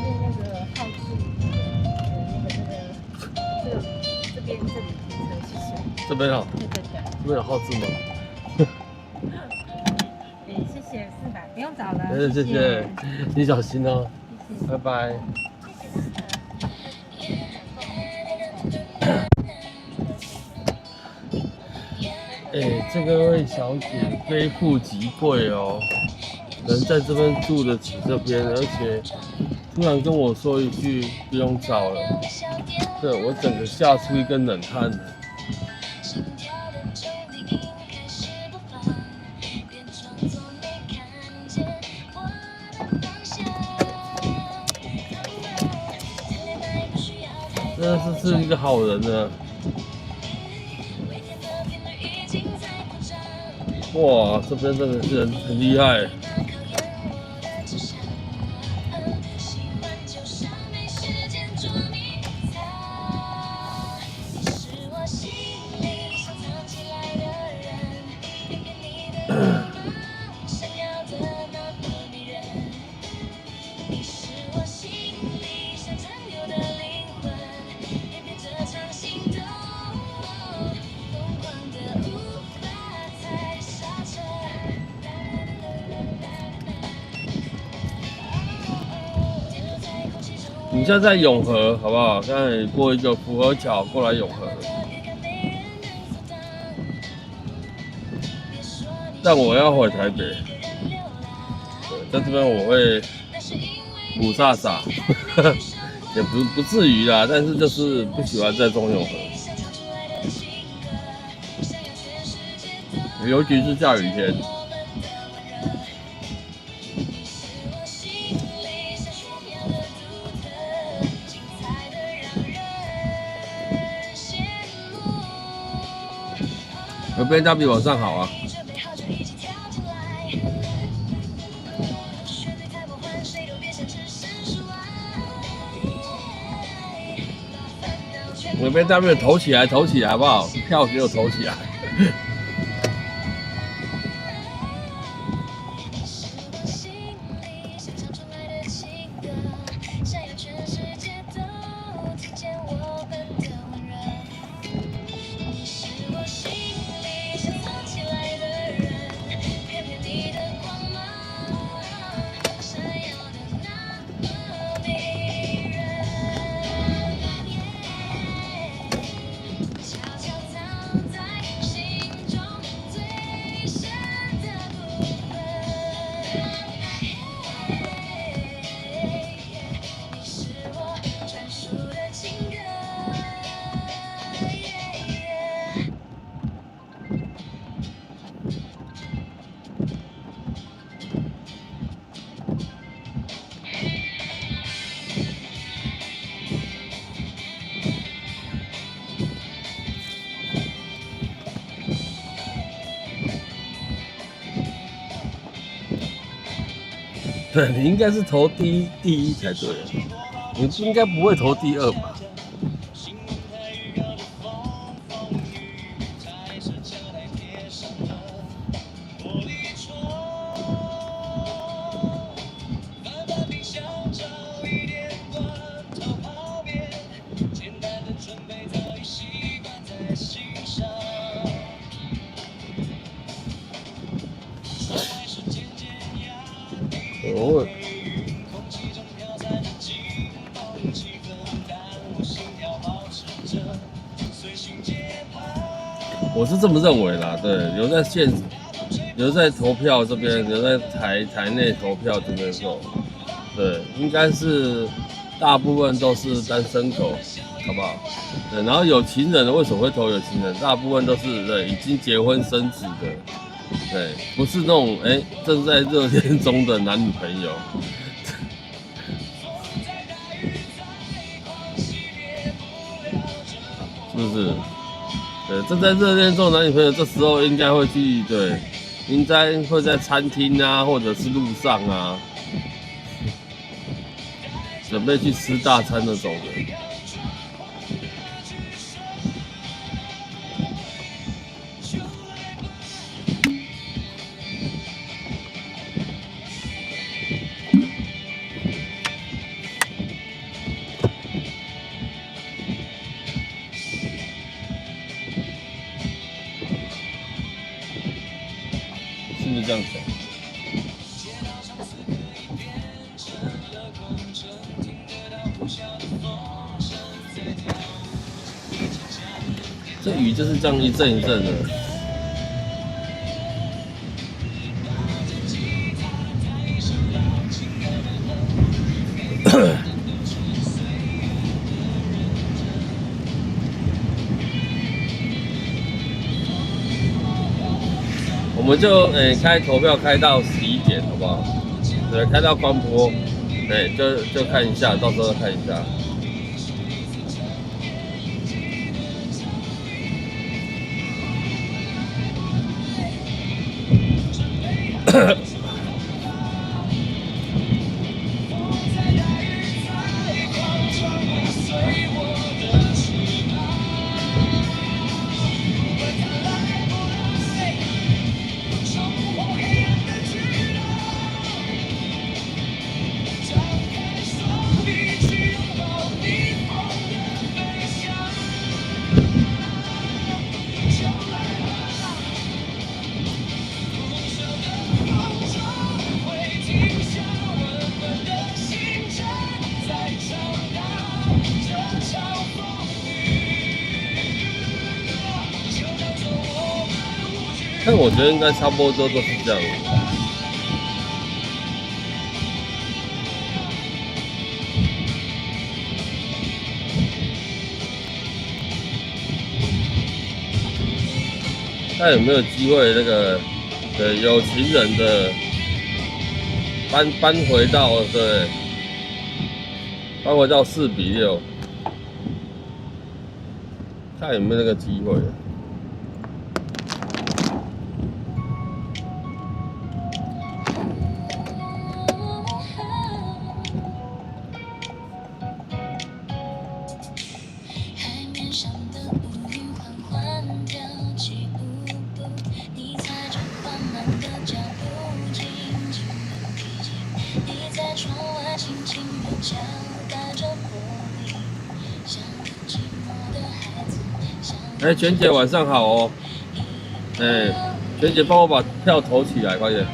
面那个号志这边这里停车，谢谢。这边啊，对对对，这边有号字吗？谢谢400，不用找了。谢谢，你小心哦，谢谢。拜拜。这位小姐非富即贵哦，能在这边住得起这边，而且突然跟我说一句不用找了，对我整个吓出一根冷汗。真的是一个好人呢。哇，这边真的是很厉害。你现在在永和，好不好？刚才过一个福和桥过来永和，但我要回台北。对，在这边我会补煞煞，也不至于啦，但是就是不喜欢在中永和，尤其是下雨天。有 BMW 往上好啊。有 BMW 投起来，投起来好不好？票给我投起来。对，你应该是投第一才对，你应该不会投第2吧？哦，我是这么认为啦，对，留在投票这边，留在台内投票这边做，对，应该是大部分都是单身狗，好不好？对，然后有情人的为什么会投有情人？大部分都是对已经结婚生子的，对，不是那种正在热恋中的男女朋友。是不是？对，正在热恋中的男女朋友，这时候应该会去，对，应该会在餐厅啊，或者是路上啊，准备去吃大餐那种的。是不是这样想？这雨就是这样一阵一阵的。我们就开投票开到11点，好不好？对，开到关坡，就看一下，到时候看一下。但我觉得应该差不多都是这样的。看有没有机会那个有情人的搬回到搬回到4:6，看有没有那个机会。全姐晚上好哦。全姐帮我把票投起来，快点。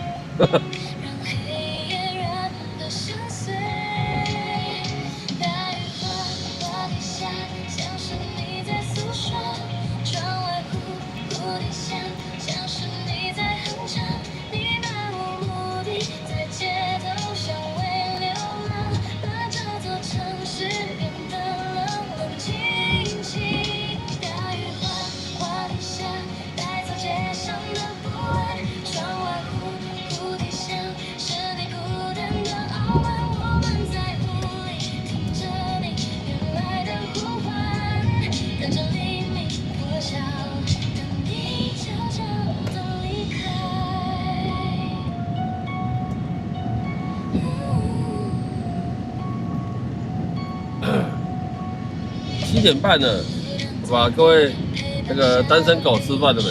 7点半了，好吧，各位那个单身狗吃饭了没？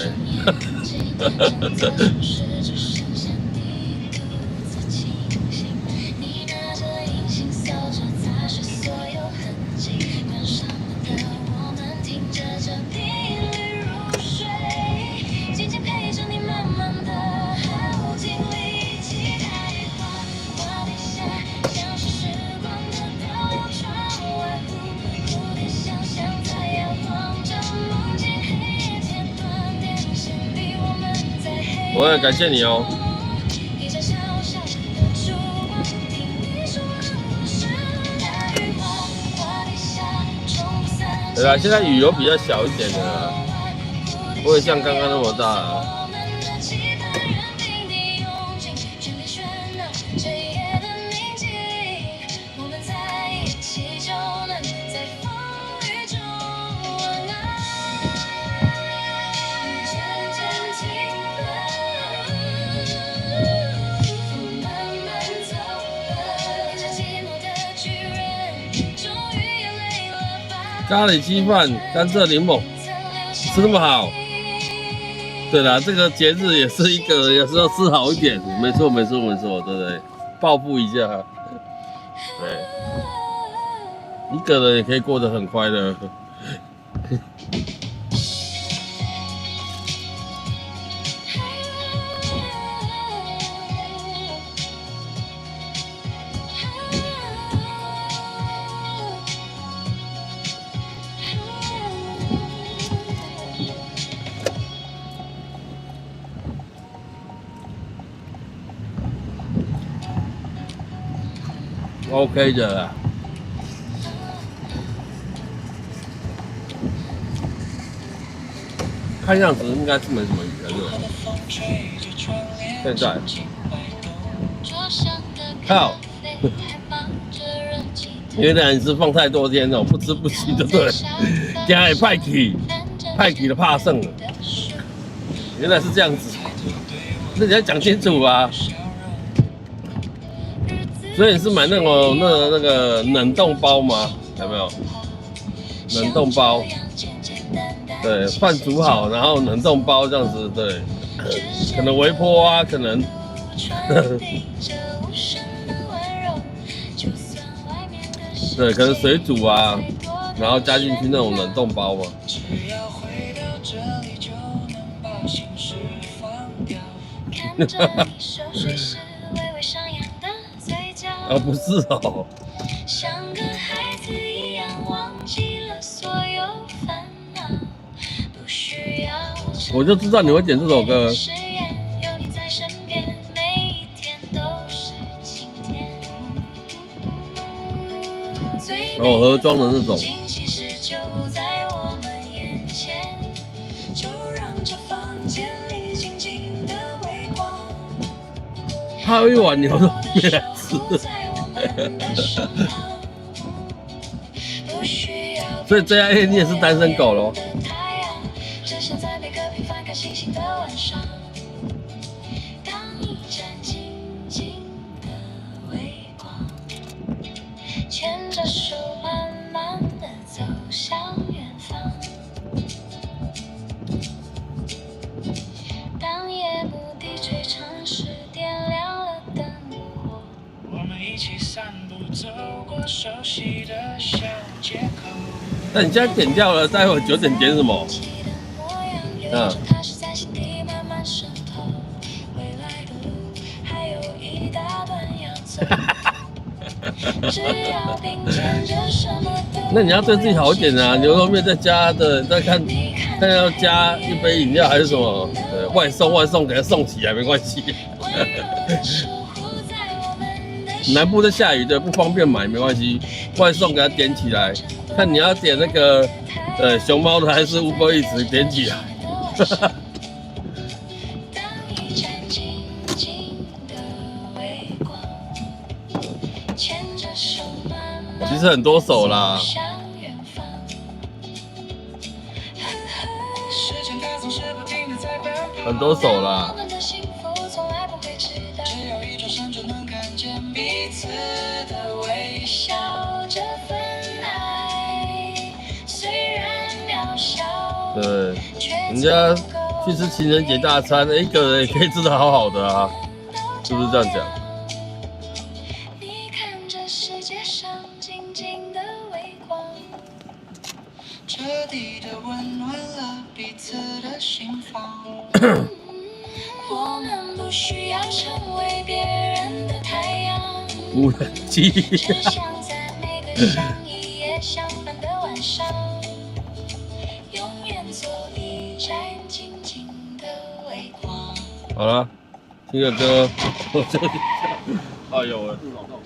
我也感谢你哦。对啦，现在雨有比较小一点的啦，不会像刚刚那么大啦。咖喱鸡饭、甘蔗柠檬，吃那么好。对啦，这个节日也是一个，有时候吃好一点，没错，对不对？报复一下，对，一个人也可以过得很快乐。OK 的啦，看样子应该是没什么雨了，对。现在，靠，原来你是放太多天了，不吃不吸的对，家里派去的怕剩了，原来是这样子，那你要讲清楚啊。所以你是买那种那个冷冻包吗？有没有？冷冻包，对，饭煮好，然后冷冻包这样子，对，可能微波啊，可能，对，可能水煮啊，然后加进去那种冷冻包嘛。哦，不是哦。像个孩子一样忘记了所有烦恼，不需要。我就知道你会点这首歌。有你在身边，每一天都是晴天。哦，盒装的那种。其实就在我们眼前，就让这房间里静静的微光。还有一碗牛肉面来吃。所以这样你也是单身狗咯。牵着手慢慢的走向远方，当夜幕低垂，城市点亮了灯火，我们一起散步走过熟悉的小街口。那你现在点掉了，待会9点点什么？嗯。那你要对自己好一点啊！牛肉面再加的，再看要加一杯饮料还是什么？外送给他送起来没关系。南部在下雨的不方便买没关系，外送给他点起来。看你要点那个熊猫的还是Uber Eats点起来。其实很多手啦，很多手啦。对，人家去吃情人节大餐，一个人也可以吃得好好的啊，是不是这样讲？彻底的温暖了彼此的心房。我们不需要成为别人的太阳。无人机。只想在每个相依也相伴的晚上，永远做一盏静静的微光。好了，听个歌，我这里，哎呦我肚子好痛。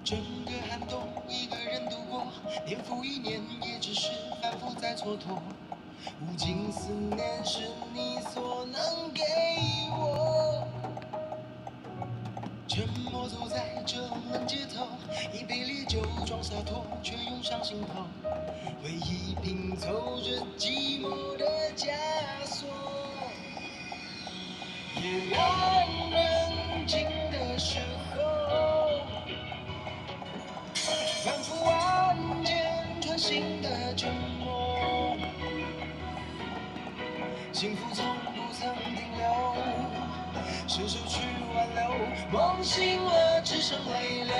整个寒冬一个人度过，年复一年，也只是反复在蹉跎。无尽思念是你所能给我。沉默走在这冷街头，一杯烈酒装洒脱，却涌上心头。回忆拼凑着寂寞的枷锁。夜阑人静的时候，反复万箭穿心的沉默，幸福从不曾停留，伸手去挽留，梦醒了只剩泪流，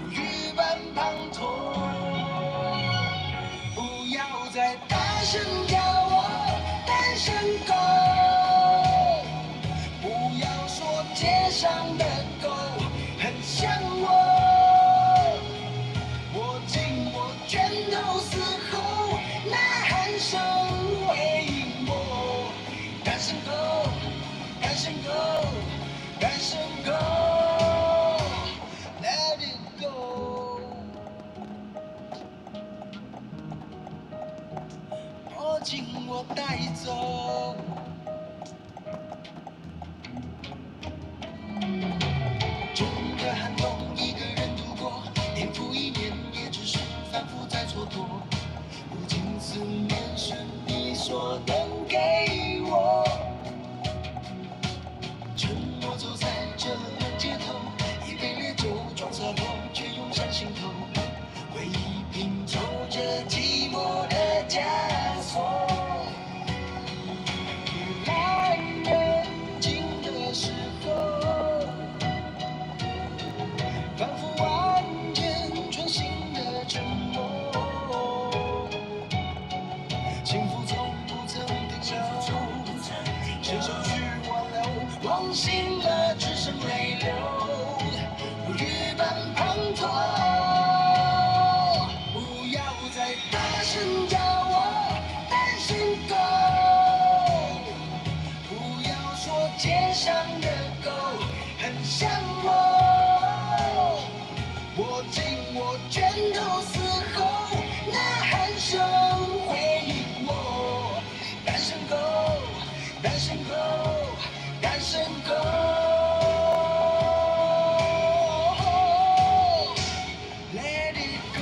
如雨般滂沱。不要再大声叫我单身狗，不要说街上的狗很像我，握紧我拳头嘶吼，呐喊声回应我。单身狗，单身狗，单身狗 ，Let it go。握紧我带走。整个寒冬一个人度过，年复一年，也只是反复在蹉跎。无尽思念是你所能给我。沉默走在这冷街头，一杯烈酒装洒脱，却涌上心头。回忆拼凑着寂寞的枷锁。夜阑人静的时候，反复万箭穿心的沉默，幸福从不曾停留，伸手去挽留，梦醒了只剩泪流，如雨般滂沱。不要再大声叫我单身狗，不要说街上的狗很像我，握紧我拳头嘶吼，呐喊声回应我。单身狗，单身狗，单身狗 ，Let it go。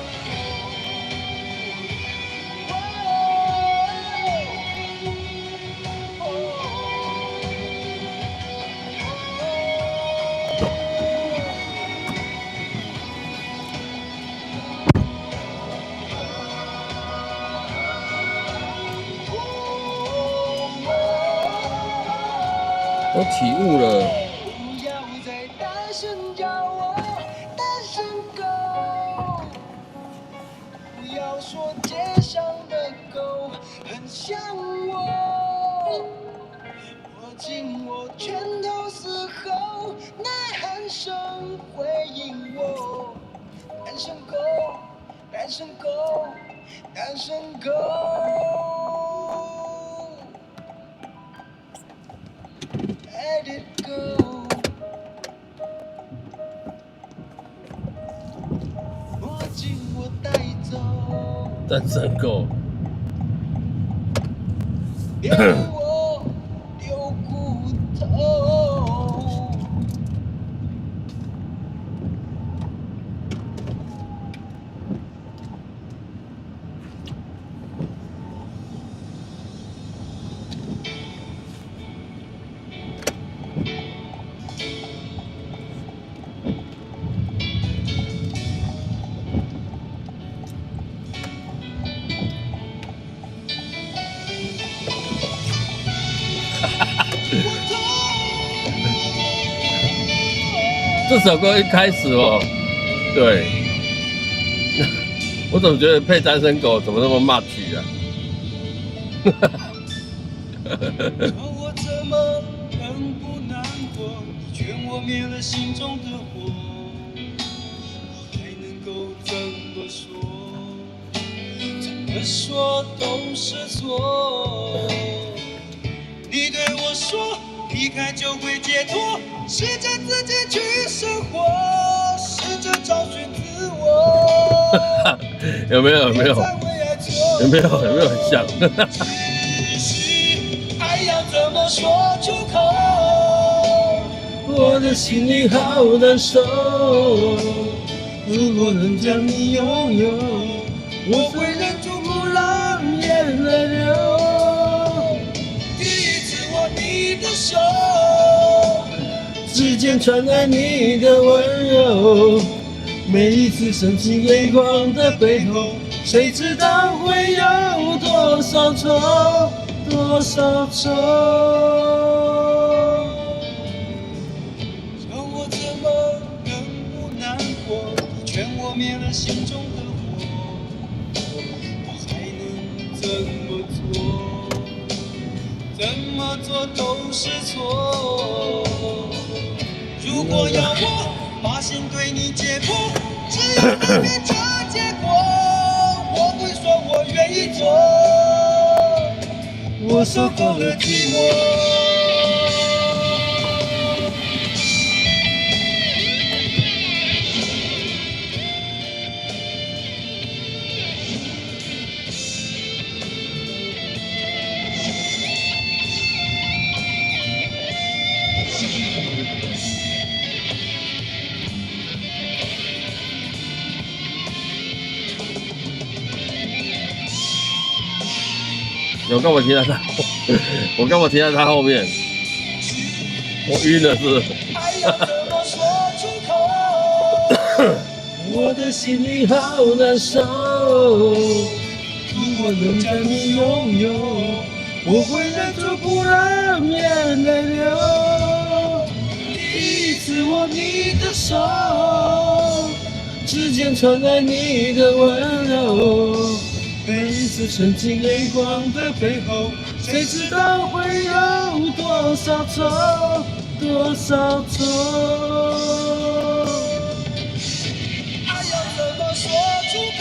都体悟了。不要再大声叫我单身狗，不要说街上的狗很像我，握紧我拳头嘶吼，呐喊声回应我。单身狗，单身狗，单身狗。Let it go。握紧我带走，单身狗，别为我丢骨头。这首歌一开始哦，对，我怎么觉得配单身狗怎么那么骂曲啊？我怎么能不难过？你劝我灭了心中的火，我还能够怎么说？怎么说都是错。你对我说，离开就会解脱，试着自己去生活，试着有没有？有没有？有没有？有没有很像？爱要怎么说出口？我的心里好难受。如果能将你拥有，我会忍住不让眼泪流。第一次握你的手，指尖传来你的温柔，每一次深情泪光的背后，谁知道会有多少愁，多少愁。叫我怎么能不难过？你劝我灭了心中的火，我还能怎么做？怎么做都是错。如果要我把心对你解剖，只要改变这结果，我会说我愿意做。我受够了寂寞。我干嘛停在他？我干嘛停在他后面？我晕了是不是？爱要怎么说出口？我的心里好难受。如果能将你拥有，我会忍住不让眼泪流。第一次握你的手，指尖传来你的温柔。每一次深情泪光的背后，谁知道会有多少愁，多少愁。爱要怎么说出口？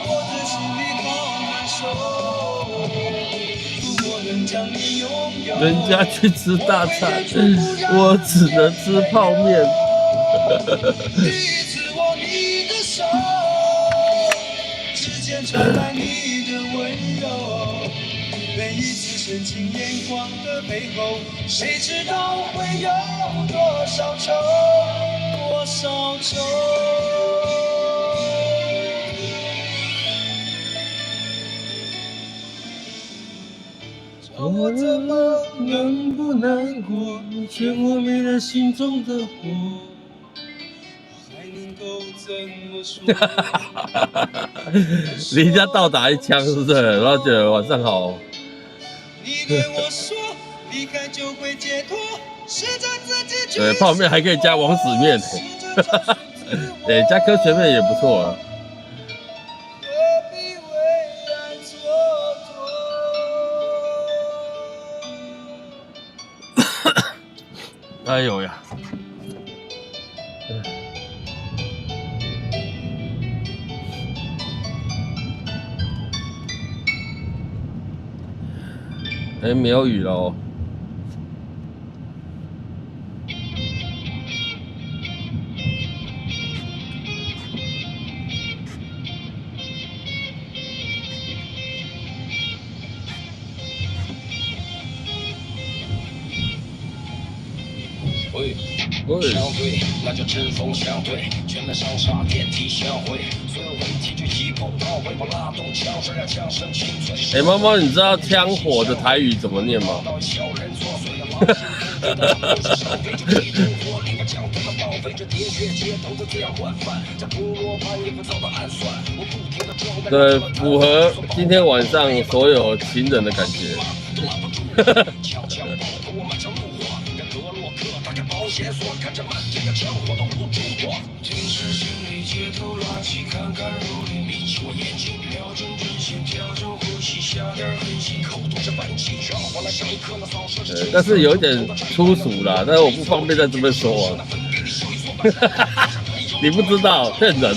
我的心里好难受。如果能将你拥有，人家去吃大餐，我只能吃泡面。第一次握你的手，指尖传来你的温柔，每一次深情眼光的背后，谁知道会有多少愁，多少愁。叫我怎么能不难过？你却我灭了心中的火。还能够怎么说？离家倒打一枪，是不是？然后觉得晚上好。你对我说，离开就会解脱，试着自己去。对，泡面还可以加王子面，对，加科学面也不错啊。何必为爱蹉跎？哎呦呀！哎，没有雨了哦。喂，喂，相对，那叫针锋相对，全面上下电梯相会，所有问题就一步到位，把拉动枪声让枪声清脆。哎，猫猫，你知道枪火的台语怎么念吗？小人作祟的方式，消费者一种火力把强大的报废着喋血街头的这样惯犯，在部落盘也会遭到暗算。我不停的装备，对，符合今天晚上所有情人的感觉。枪枪爆头，我满腔怒火，让格洛克打开保险锁，看着满天的枪火都无助我。停止心里街头垃圾，看看肉眼，闭起我眼睛，瞄准阵线，调整呼吸，下点狠心，口吐着氮气，让我来上一课那扫射是但是有一点粗俗啦，但是我不方便在这边说啊。你不知道，骗人。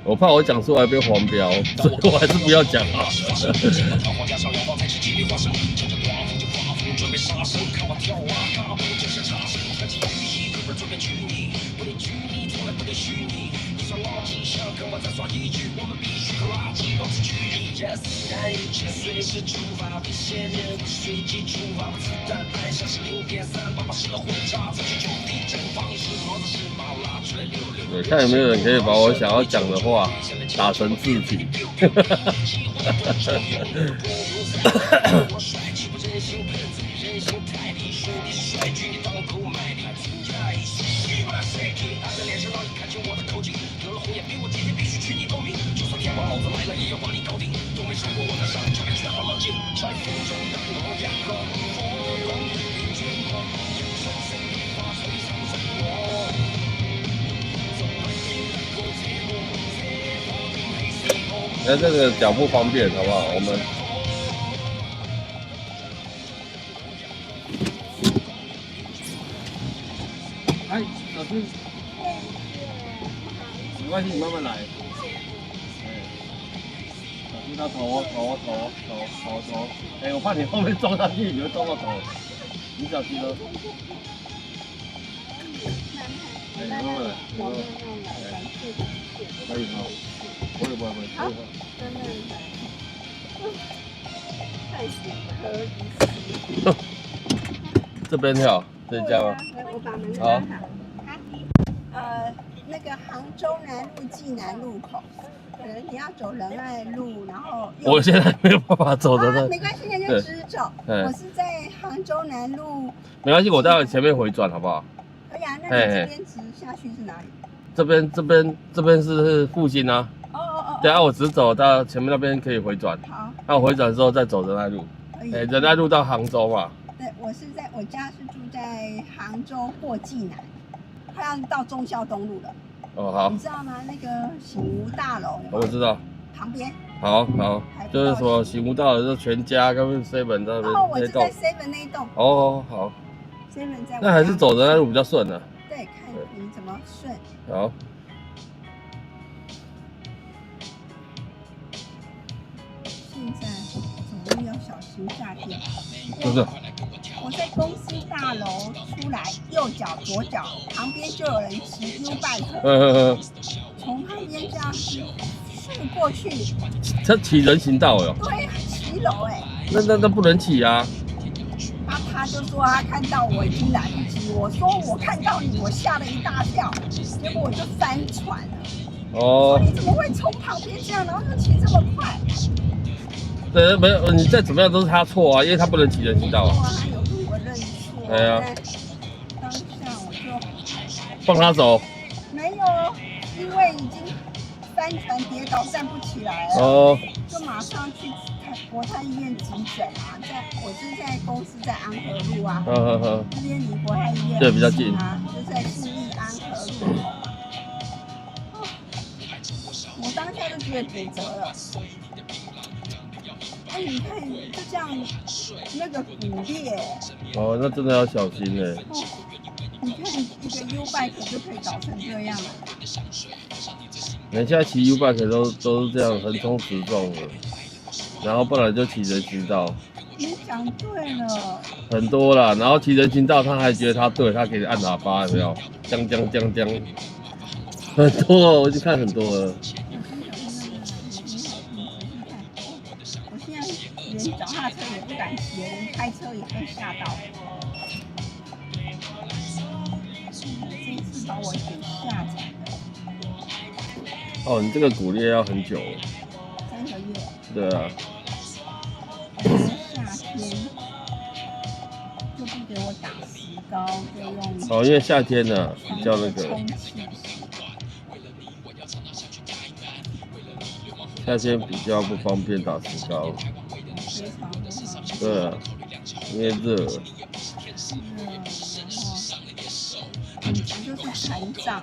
我怕我讲出来被黄标，所以我还是不要讲啊。对，看有没有人可以把我想要讲的话打成字体。那这个脚不方便，好不好？我们哎，小心，没关系，你慢慢来。小心到头。哎，我怕你后面撞上去，你会撞到头。你小心哦。哎，你慢慢来，可以吗？不会。好，真的太死可以。这边跳，这家吗？我把门好。那个杭州南路济南路口，你要走仁爱路，然后我现在没有办法走的那。没关系，那就直走。我是在杭州南路。没关系，我待会前面回转好不好？可以啊，那你这边直下去是哪里？这边是复兴啊。对啊，我直走到前面那边可以回转。好。那我回转之后再走仁爱路。哎，仁爱路到杭州嘛。对，我家是住在杭州过济南，快要到忠孝东路了。哦，好。你知道吗？那个醒吾大楼有没有？我知道。旁边。好，就是说醒吾大楼就全家跟 Seven 那边我是在 Seven 那一栋。哦，好。Seven 在。那还是走仁爱路比较顺啊。对，看你怎么顺。好。现在走路要小心下跌。就是。我在公司大楼出来，右脚、左脚旁边就有人骑 U bike，从旁边这样子顺过去。他骑人行道哟。对，骑楼哎。那不能骑啊。他就说他看到我已经来不及，我说我看到你，我吓了一大跳，结果我就翻船了。哦。你怎么会从旁边这样，然后又骑这么快？对，没有，你再怎么样都是他错啊，因为他不能骑人行道啊。他有跟我认错。哎呀。当下我就放他走。没有，因为已经翻船跌倒站不起来了。哦。就马上去国泰医院急诊啊，我是在公司在安和路啊。这边离国泰医院对比较近啊，就在信义安和路口。我当下就觉得骨折了。哎，你看，就这样，那个骨裂。哦，那真的要小心哎。你看一个 U bike 就可以搞成这样了。人家骑 U bike 都是这样横冲直撞的，然后不然就骑人行道。你讲对了。很多啦，然后骑人行道他还觉得他对，他可以按喇叭，有没有？将，很多哦，我已经看很多了。连脚踏车也不敢骑，连开车也会吓到。这次把我给吓惨了。哦，你这个骨裂要很久。3个月。对啊。夏天就不给我打石膏，就用。哦，因为夏天呢，比较那个。夏天比较不方便打石膏。对啊，因为热。就是残障。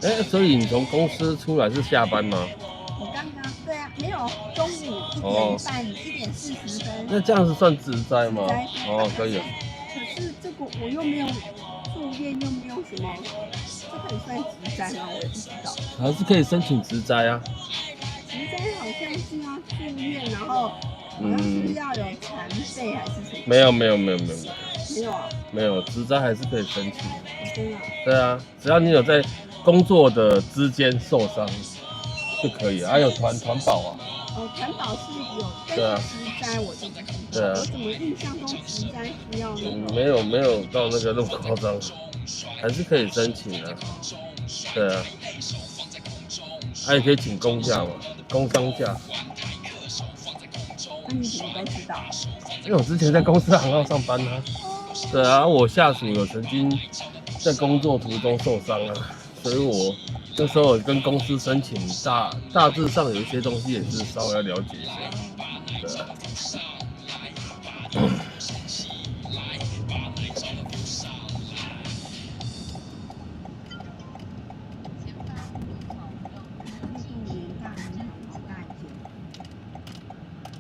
哎，所以你从公司出来是下班吗？我刚刚对啊，没有中午1点半1点40分。那这样子算职灾吗？职灾哦，可以了。可是这个我又没有住院，又没有什么，这可以算职灾吗？我也不知道。还是可以申请职灾啊。职灾好像是要住院，然后好像是要有残废还是什么？没有。没有啊。没有，职灾还是可以申请。真的。对啊，只要你有在工作的之间受伤就可以，还有团保啊。哦，团保是有，对啊但是职灾我就不知道。对啊我怎么印象中职灾需要那个？没有到那个那么夸张，还是可以申请的。对啊，还也可以请公假嘛，工伤假。那你怎么都知道？因为我之前在公司行号上班啊。对啊，我下属有曾经在工作途中受伤啊，所以我那时候跟公司申请大致上有一些东西也是稍微要了解一下。对啊。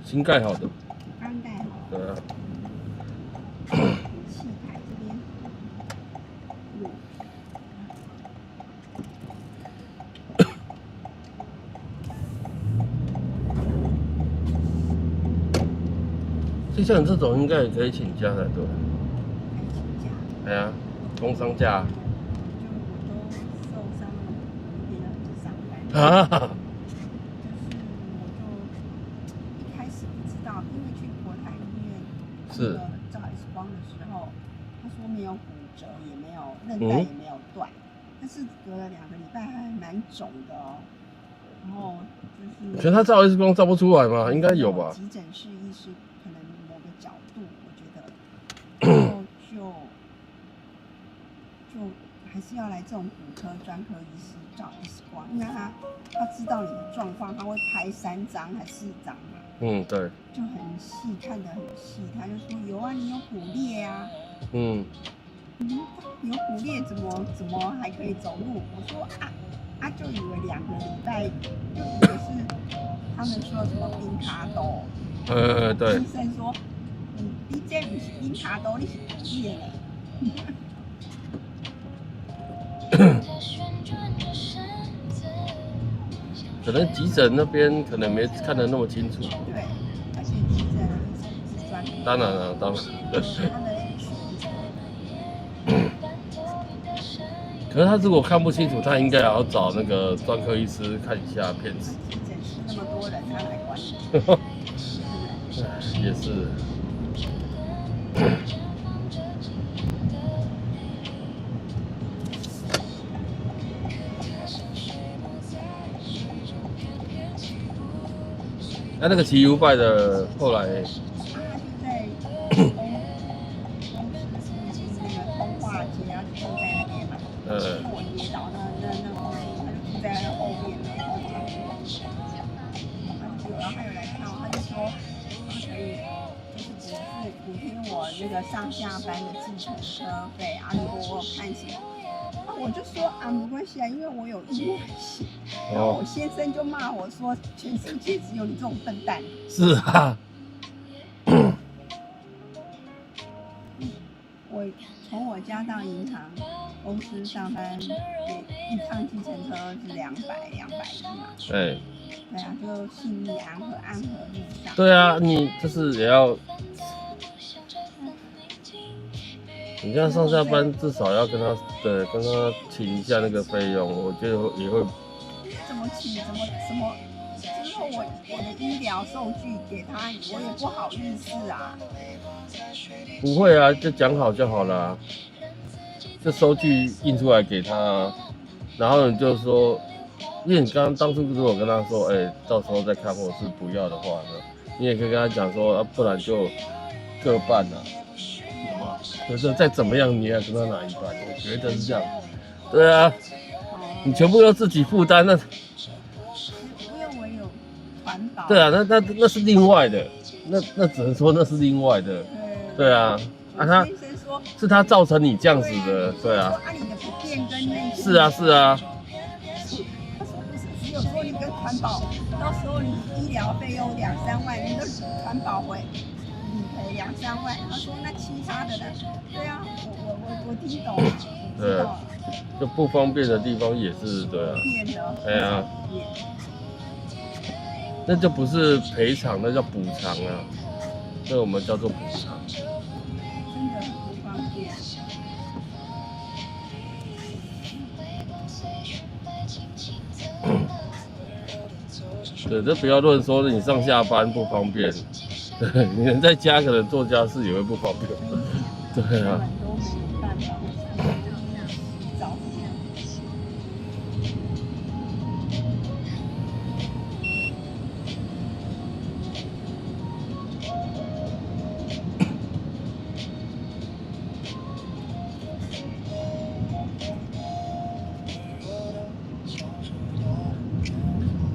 新盖好的。刚盖好。对啊。气台这边有。就像你这种应该也可以请假才对。请假。哎呀，工伤假。就我都受伤了，没有去上班。啊。一开始不知道，因为去国泰医院照 X 光的时候，他说没有骨折，也没有韧带，也没有断，但是隔了2个礼拜还蛮肿的哦。然后就是，可是他照 X 光照不出来吗？应该有吧。急诊室医师可能某个角度，我觉得，然后就还是要来这种骨科专科医师照 X 光，因为他知道你的状况，他会拍3张还4张嘛。嗯，对。就很细，看得很细，他就说有啊，你有骨裂啊。有骨裂怎么还可以走路？我说就以为2个礼拜，就以为是他们说什么冰卡斗。对。医生说，你这不是冰卡斗，你是骨裂嘞。可能急诊那边可能没看得那么清楚。对，而且急诊是专业。当然了，当然。可是他如果看不清楚，他应该也要找那个专科医师看一下片子。急诊室那么多人，他来管你。也是。那个骑 U-bike 的后来，他就在公司附近那个通化街，然后就住在那边嘛。我跌倒那附近，他就住在那后面的通化街。然后他有来看我，他就说他可以就是补贴我那个上下班的计程车费啊，如果我有看什么。我就说没关系啊，因为我有意外险。然后我先生就骂我说，全世界只有你这种笨蛋。是啊。我从我家到银行公司上班，一趟计程车是200嘛。对啊，就信义安和路上。对啊，你就是也要。你这样上下班至少要跟他请一下那个费用，我觉得也会。怎么请？什么？之后我的医疗收据给他，我也不好意思啊。不会啊，就讲好就好了。这收据印出来给他，然后你就说，因为你当初如果跟他说，到时候再看，或者是不要的话呢，你也可以跟他讲说，不然就各半啊。可是再怎么样，你也要跟他拿一半，我觉得是这样。对啊，你全部要自己负担，那因为我有环保。对啊，那是另外的，那只能说那是另外的。对啊，他是他造成你这样子的，对啊。你的不便跟那是啊，只有说你跟团保，到时候你医疗费用2-3万，你的团保会理赔2-3万。他说那其他的呢？对啊，我听懂，我知道。就不方便的地方也是对啊。变的。哎呀，那就不是赔偿，那叫补偿啊。这我们叫做补偿。真的很不方便。对，这不要论说你上下班不方便，对，你人在家可能做家事也会不方便。对啊。都没办法，早这样。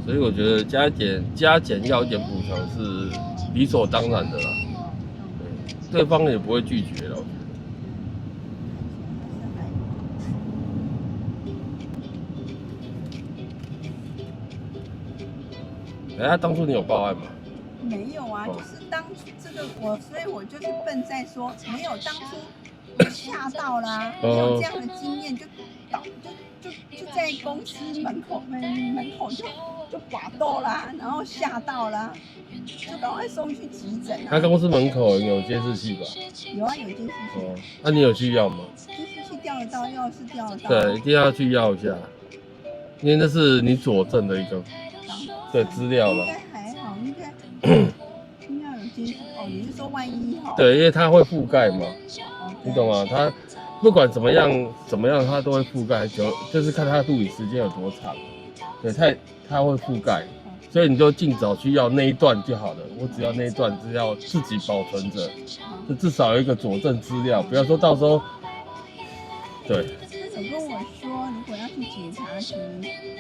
所以我觉得加减要一点补偿是理所当然的啦，对方也不会拒绝了。哎，当初你有报案吗？没有啊，就是当初这个所以我就是笨在说没有当初我吓到啦，没有这样的经验就在公司门口就刮到啦，然后吓到啦，就赶快送去急诊啊。他公司门口有监视器吧？有啊，有监视器。哦，那你有去要吗？监视器调得到，钥匙调得到。对，一定要去要一下，因为那是你佐证的一个资料了。应该还好，应该有监视哦。你是说万一哈？对，因为它会覆盖嘛，你懂吗？它不管怎么样，它都会覆盖，就是看它的录影时间有多长。对，它会覆盖，所以你就尽早去要那一段就好了。我只要那一段资料自己保存着，就至少有一个佐证资料，不要说到时候，对。有跟我说，如果要去警察局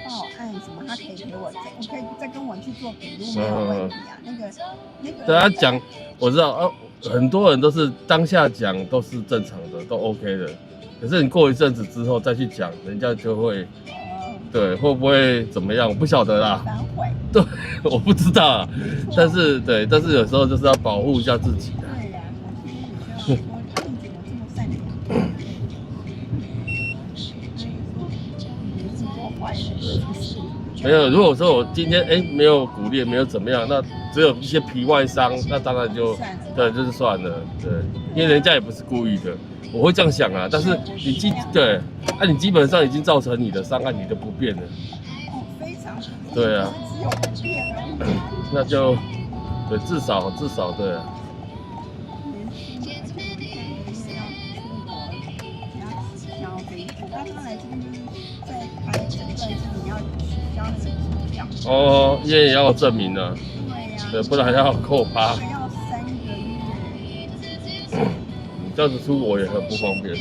报案什么，他可以给我可以再跟我去做笔录，没有问题啊。那个。对他讲，我知道很多人都是当下讲都是正常的，都 OK 的。可是你过一阵子之后再去讲，人家就会，对，会不会怎么样？我不晓得啦。反悔。对，我不知道啊。但是有时候就是要保护一下自己的。对呀，我其实也需要说，你怎么这么善良？没有，如果说我今天没有骨裂，没有怎么样，那只有一些皮外伤，那当然就就是算了，对，因为人家也不是故意的，我会这样想啊。但是你你基本上已经造成你的伤害，你的不便了。哦，非常。对啊。只有不便而已。那就对，至少对啊。哦，因为也要有证明啊。对，不然还要扣8。要3个月。这样子出国也很不方便。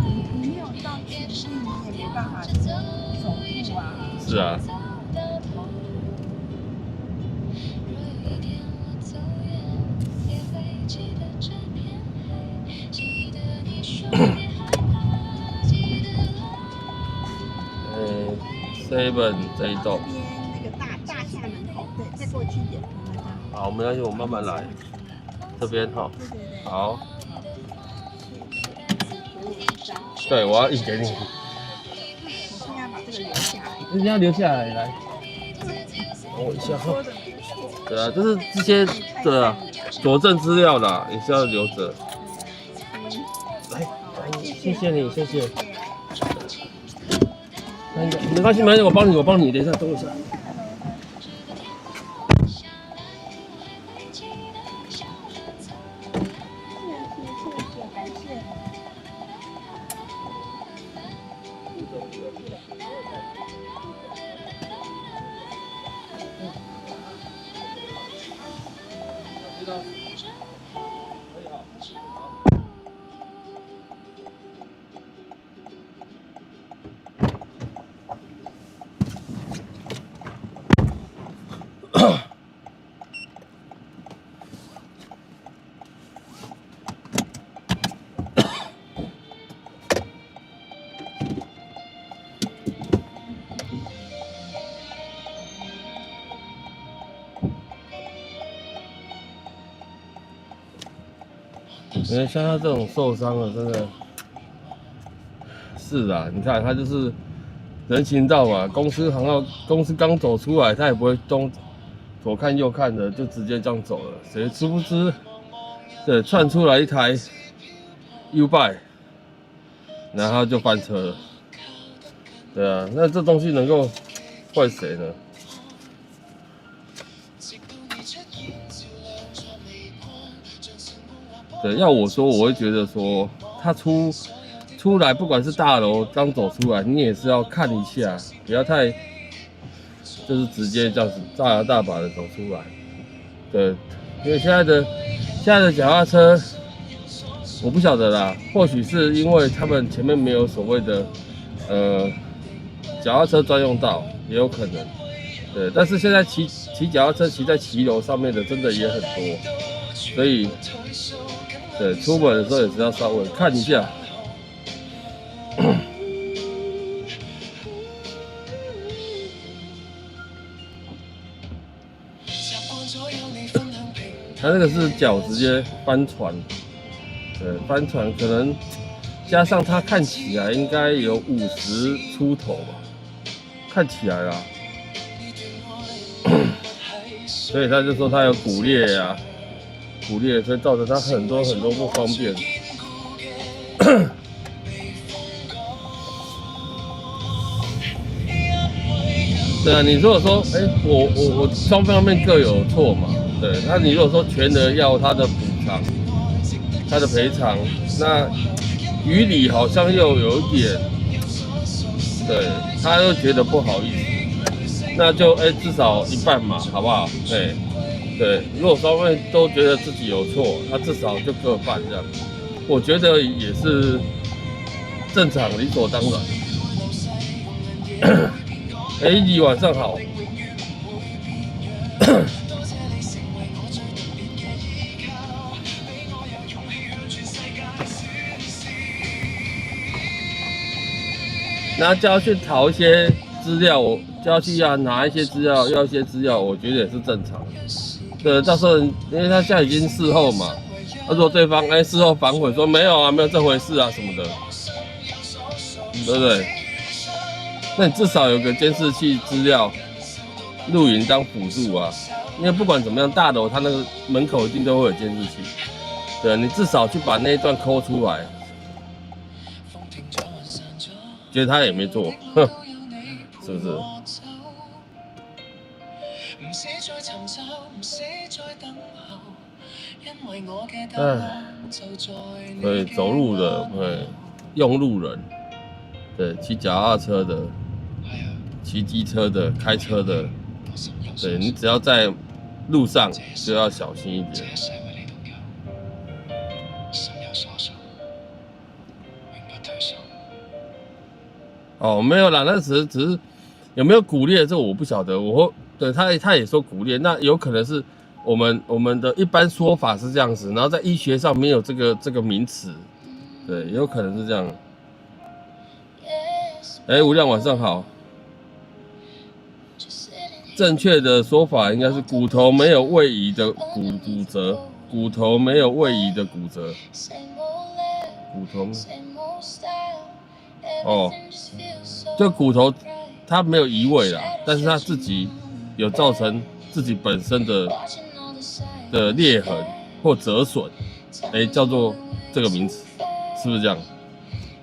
你没有到去，你也没办法走路啊。是啊。7这一栋。这边那个大厦门口，对，再过去一点。好，没关系，我慢慢来。这边哈。对。好。对，我要印给你。我现在把这个留下来。你要留下来，来。等我一下哈。对啊，就是这些对啊，佐证资料啦，也是要留着。来，谢谢你，谢谢。没关系，没关系，我帮你，等一下，等我一下。感谢。因为像他这种受伤了，真的是啊，你看他就是人行道嘛，公司刚走出来，他也不会左看右看的，就直接这样走了。谁知不知，对，窜出来一台 U-Bike， 然后就翻车了。对啊，那这东西能够怪谁呢？对，要我说，我会觉得说他出来，不管是大楼刚走出来，你也是要看一下，不要太就是直接这样子大把的走出来。对，因为现在的脚踏车，我不晓得啦，或许是因为他们前面没有所谓的脚踏车专用道，也有可能。对，但是现在骑脚踏车骑在骑楼上面的真的也很多，所以对出门的时候也是要稍微看一下。他那个是脚直接翻船，对，翻船可能加上他看起来应该有50出头吧，看起来啦，所以他就说他有骨裂啊，骨裂，所以造成他很多不方便。对啊，你如果说，我双方面各有错嘛，对，那你如果说全额要他的补偿、他的赔偿，那于理好像又有一点，对，他又觉得不好意思，那就至少一半嘛，好不好？对，如果双方都觉得自己有错，那至少就各半这样，我觉得也是正常理所当然。你晚上好。那就要去讨一些资料，我就要去拿一些资料，要一些资料，我觉得也是正常的。对，到时候因为他现在已经事后嘛，如果对方事后反悔说没有啊，没有这回事啊什么的，对不对？那你至少有个监视器资料录影当辅助啊，因为不管怎么样，大楼它那个门口一定都会有监视器，对，你至少去把那一段抠出来，觉得他也没做，哼，是不是？所以走路的，用路人，对，骑脚踏车的。骑机车的、开车的，对，你只要在路上就要小心一点。哦，没有啦，那只是有没有骨裂，这我不晓得。对他也说骨裂，那有可能是我们的一般说法是这样子，然后在医学上没有这个名词，对，有可能是这样。吴亮晚上好。正确的说法应该是骨头没有位移的骨折，骨头没有位移的骨折，骨头就骨头它没有移位啦，但是它自己有造成自己本身的裂痕或折损，叫做这个名词，是不是这样？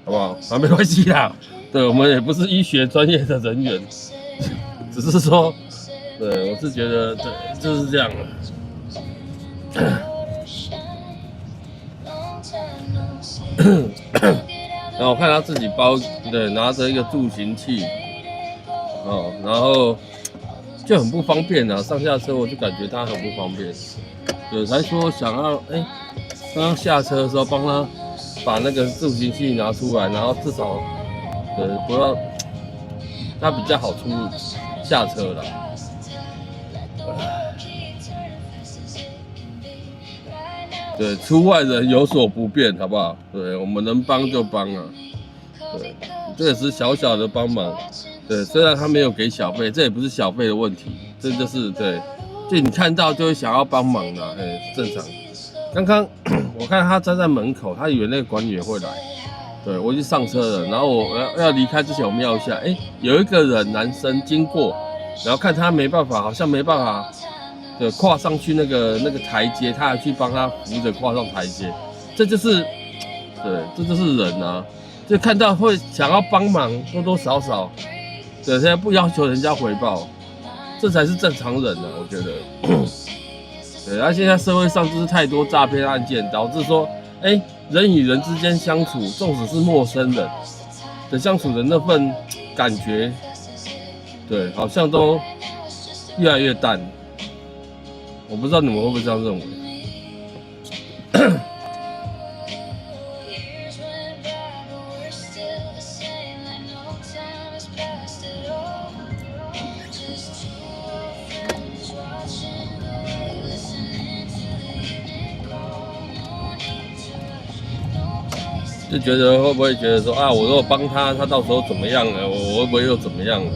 好不好？没关系啦，对，我们也不是医学专业的人员，只是说。对，我是觉得对，就是这样的。然后我看他自己对，拿着一个助行器，然后就很不方便啊，上下车我就感觉他很不方便。对，才说想要刚刚下车的时候帮他把那个助行器拿出来，然后至少不要他比较好下车啦。对，出外人有所不便，好不好？对，我们能帮就帮啊。对，这也是小小的帮忙。对，虽然他没有给小费，这也不是小费的问题，这就是对，就你看到就会想要帮忙的，正常。刚刚我看他站在门口，他以为那个管理员会来。对，我已经上车了，然后我要离开之前，我瞄一下，有一个人男生经过，然后看他没办法，好像没办法，对，跨上去那个台阶，他还去帮他扶着跨上台阶，这就是，对，这就是人啊，就看到会想要帮忙，多多少少，对，现在不要求人家回报，这才是正常人啊，我觉得。对，而现在社会上就是太多诈骗案件，导致说，人与人之间相处，纵使是陌生人的相处的那份感觉，对，好像都越来越淡。我不知道你们会不会这样认为？就觉得会不会觉得说啊，我如果帮他，他到时候怎么样了？我会不会又怎么样了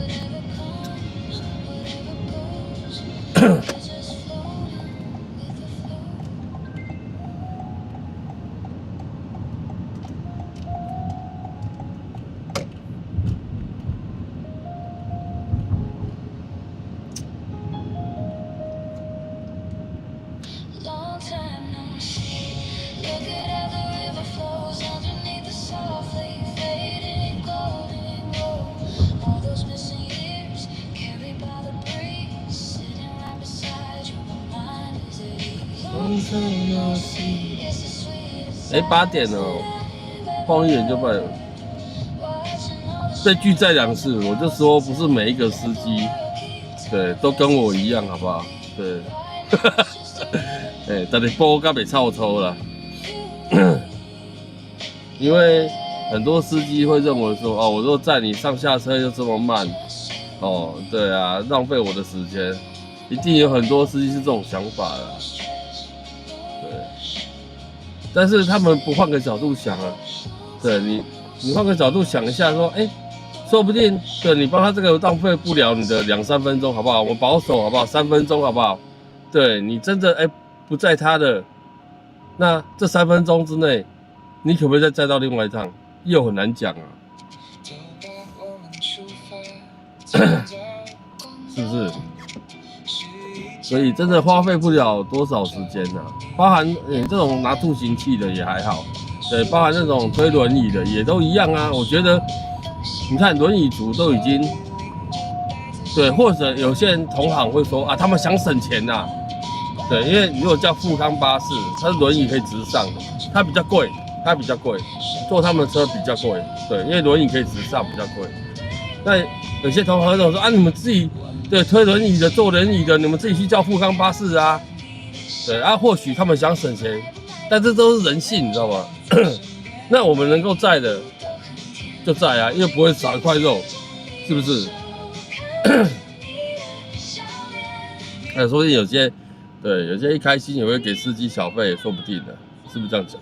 ？8点了，晃一眼就办了。被拒载2次，我就说不是每一个司机，对，都跟我一样，好不好？对，但是波该被超抽了，因为很多司机会认为说，我如果载你上下车又这么慢，对啊，浪费我的时间，一定有很多司机是这种想法的。但是他们不换个角度想啊，对你换个角度想一下说，说不定对你帮他这个浪费不了你的2-3分钟，好不好？我保守好不好？3分钟好不好？对你真的不载他的，那这3分钟之内，你可不可以再载到另外一趟？又很难讲啊，是不是？所以真的花费不了多少时间啊，包含这种拿助行器的也还好，对，包含那种推轮椅的也都一样啊。我觉得，你看轮椅族都已经，对，或者有些人同行会说啊，他们想省钱呐，对，因为如果叫富康巴士，它是轮椅可以直上的，它比较贵，坐他们的车比较贵，对，因为轮椅可以直上比较贵。那有些同行说啊，你们自己。对，推轮椅的、坐轮椅的，你们自己去叫富康巴士啊。对啊，或许他们想省钱，但这都是人性，你知道吗？那我们能够载的就载啊，因为不会少一块肉，是不是？说不定有些一开心也会给司机小费，也说不定的，是不是这样讲？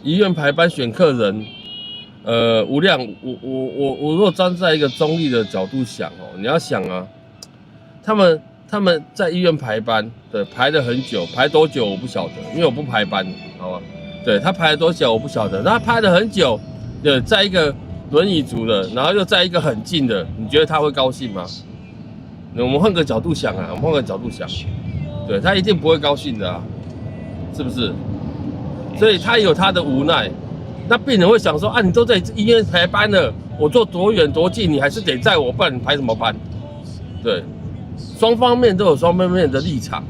医院排班选客人。无量，我如果站在一个中立的角度想你要想啊，他们在医院排班，对，排了很久，排多久我不晓得，因为我不排班，好吧？对，他排了多久我不晓得，他排了很久，对，在一个轮椅族的，然后又在一个很近的，你觉得他会高兴吗？我们换个角度想啊，对，他一定不会高兴的啊，是不是？所以他有他的无奈。那病人会想说啊，你都在医院排班了，我坐多远多近，你还是得载我，不然你排什么班？对，双方面都有双方面的立场，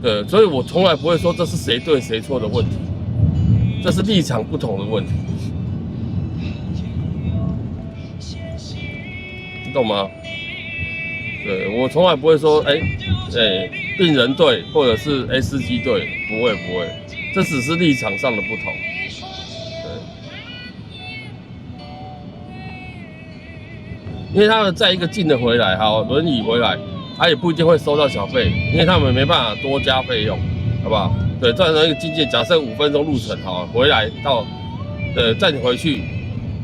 对，所以我从来不会说这是谁对谁错的问题，这是立场不同的问题，你懂吗？对，我从来不会说病人对或者是司机对，不会，这只是立场上的不同。因为他们在一个近的回来，好，轮椅回来，他也不一定会收到小费，因为他们没办法多加费用，好不好？对，造成一个境界，假设5分钟路程，好，回来到，载你回去，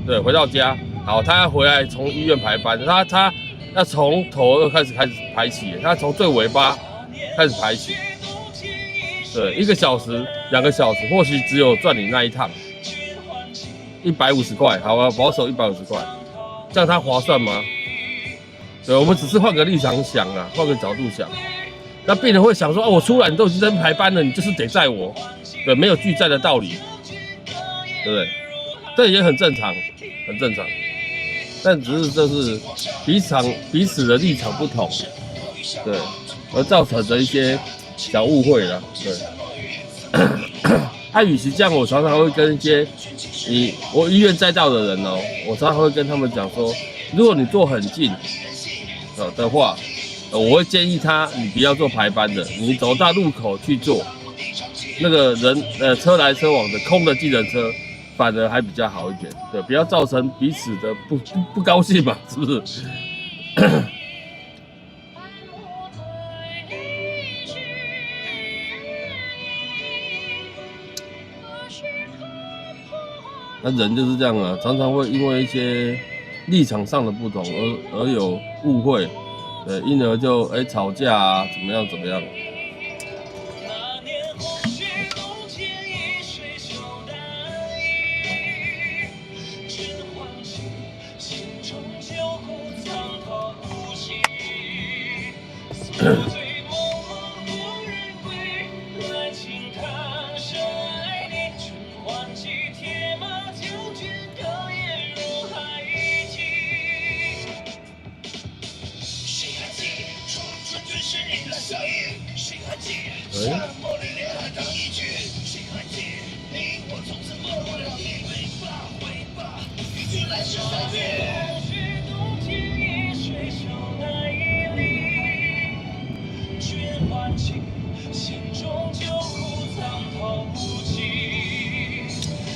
对，回到家，好，他要回来从医院排班，他要从头开始排起，他从最尾巴开始排起，对，1个小时、2个小时，或许只有赚你那一趟150块，好吧，保守150块，这样它划算吗？对，我们只是换个立场想啊，换个角度想。那病人会想说，我出来你都已经在排班了，你就是得载我，对，没有拒载的道理，对不对？这也很正常，很正常。但只是就是彼此的立场不同，对，而造成的一些小误会啦，对。与其这样，我常常会跟一些我医院载到的人哦，我常常会跟他们讲说，如果你坐很近的话，我会建议你不要做排班的，你走到路口去坐，那个人车来车往的空的计程车，反而还比较好一点，对，不要造成彼此的不高兴嘛，是不是？那人就是这样啊，常常会因为一些立场上的不同而有误会，对，因而就吵架啊，怎么样。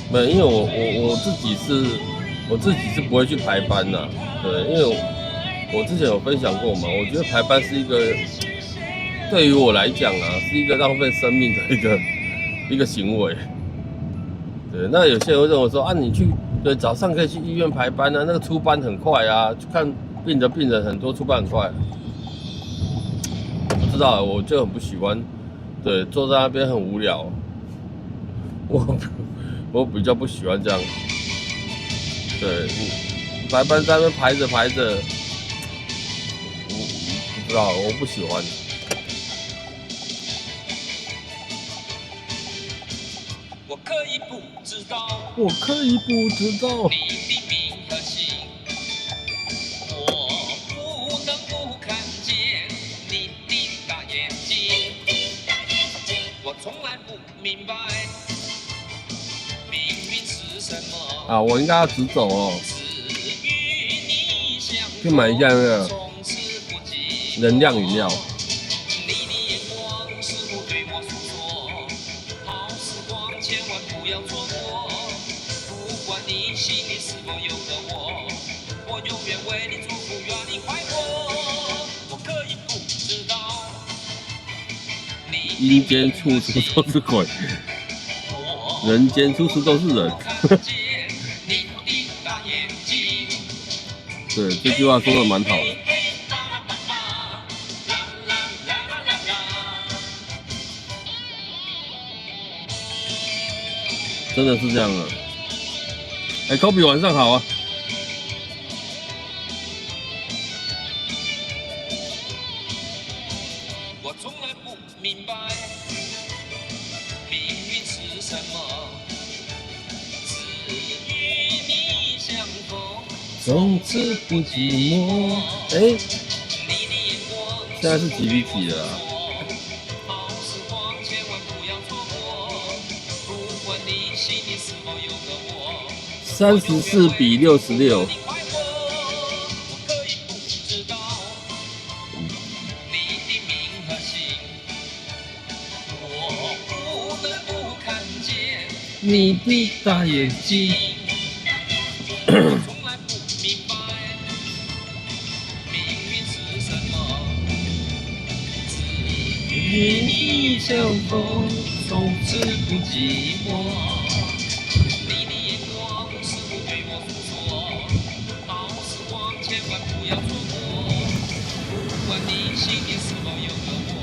没，因为我自己是不会去排班的，对，因为我之前有分享过嘛，我觉得排班是一个对于我来讲啊，是一个浪费生命的一个行为。对，那有些人会认为说你早上可以去医院排班啊，那个出班很快啊，去看病人很多，出班很快。我不知道，我就很不喜欢，对，坐在那边很无聊。我比较不喜欢这样，对，排班在那边排着，我不知道，我不喜欢。我可以不知道你的名和姓，我不能不看见你的大眼睛，我从来不明白命运是什么啊，我应该要直走哦，去买一下那个能量饮料。阴间处处都是鬼，人间处处都是人。对，这句话说的蛮好的。真的是这样的。Kobe 晚上好啊。我从来不明白命运是什么，只与你相逢，从此不寂寞。现在是几比几了啊？34比66。你的大眼睛。与你相逢，从此不寂寞。你的眼光似乎对我诉说，好时光千万不要错过。不管你心里是否有个我，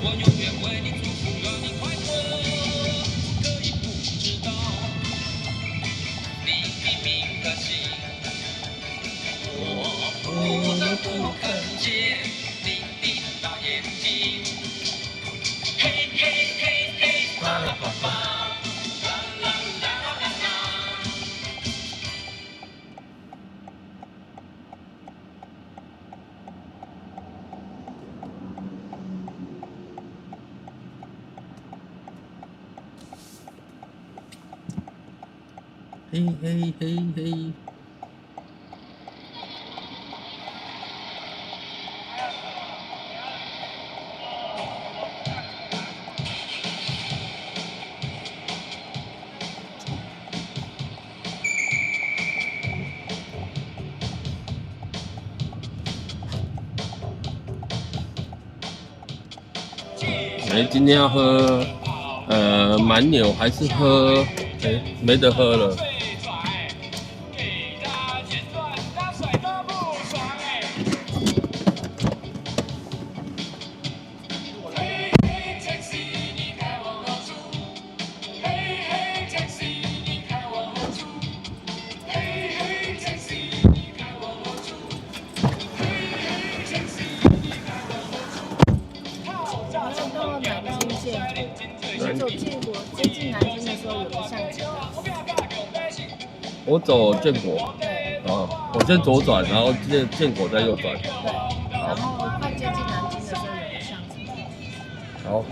我永远为你祝福，愿你快乐。不看见你的大眼睛。嘿嘿嘿嘿，巴拉巴巴，啦啦啦啦啦啦。嘿嘿嘿嘿。今天要喝蛮牛还是喝没得喝了。我走建国，我先左转，然后建国再右转。对，然后快接近南京的时候有个巷子。好。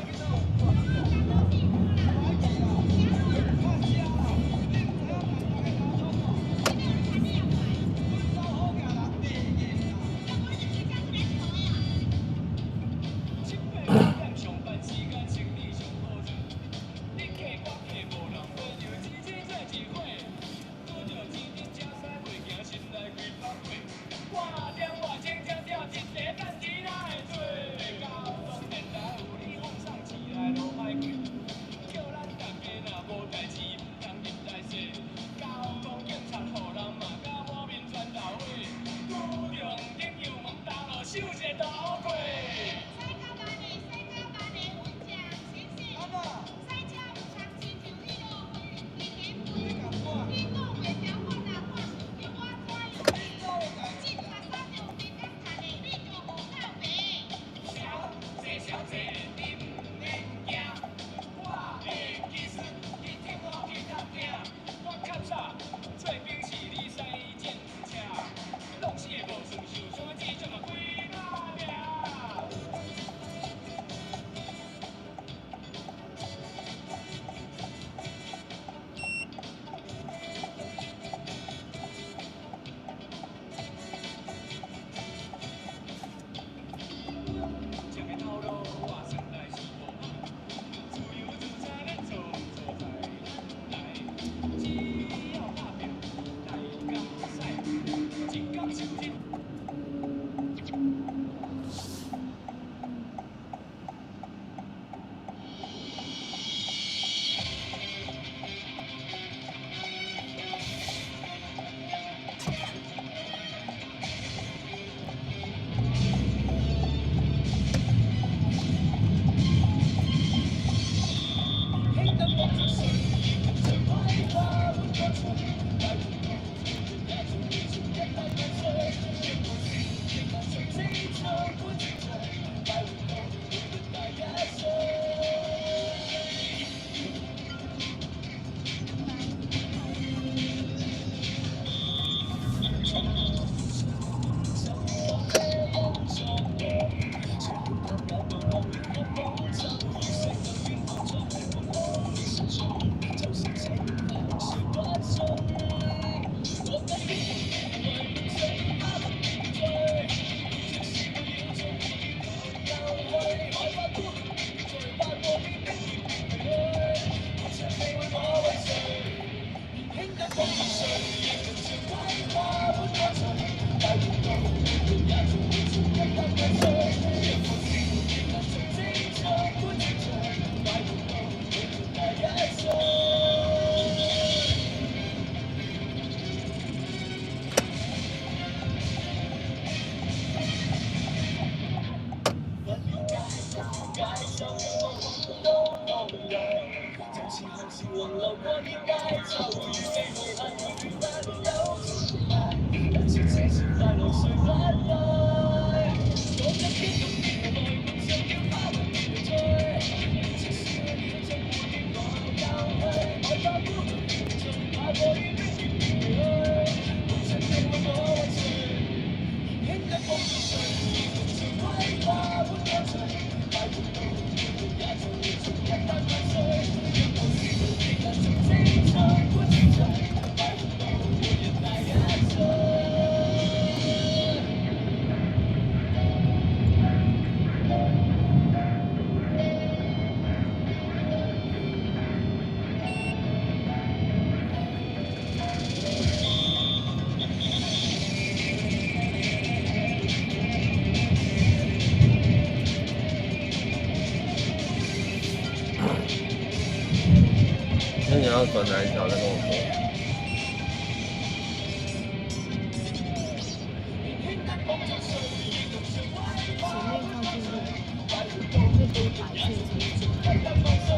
要转哪一条再跟我说。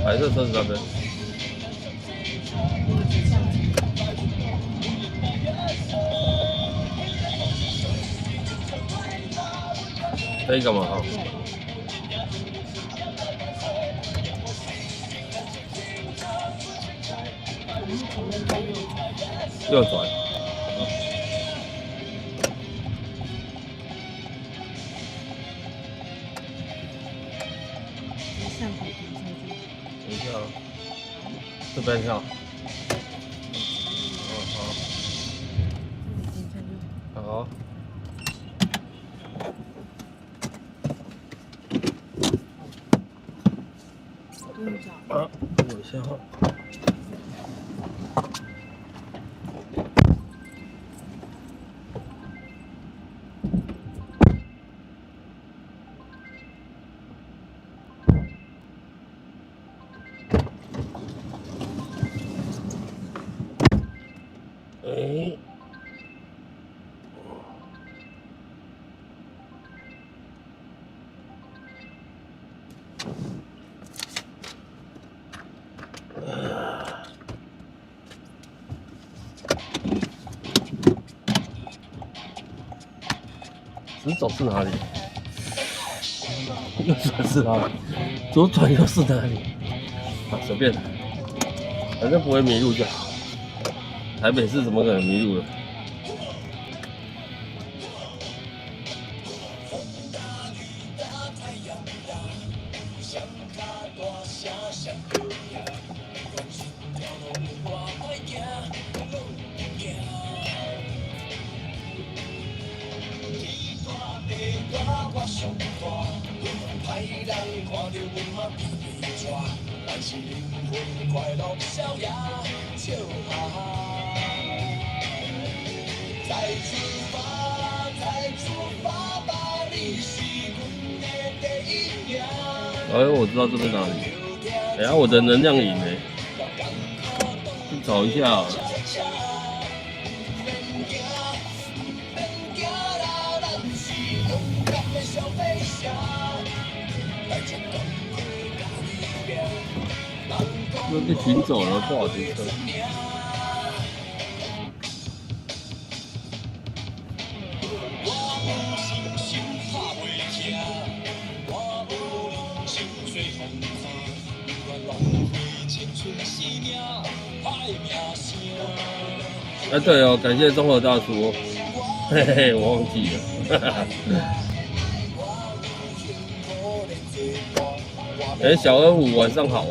白色车子那边。这个嘛哈。右转。等一下，这边上。好。啊，等一下哈。哎。直走是哪里？右转是哪里？左转又是哪里？啊，随便，反正不会迷路就好。台北市怎么可能迷路了？哎，我知道这边哪里。等下我的能量饮呢？去找一下。那被停走了，不好停车。哎，对哦，感谢中和大叔，嘿嘿，我忘记了。哎，小恩武晚上好。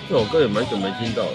这首歌也蛮久没听到了。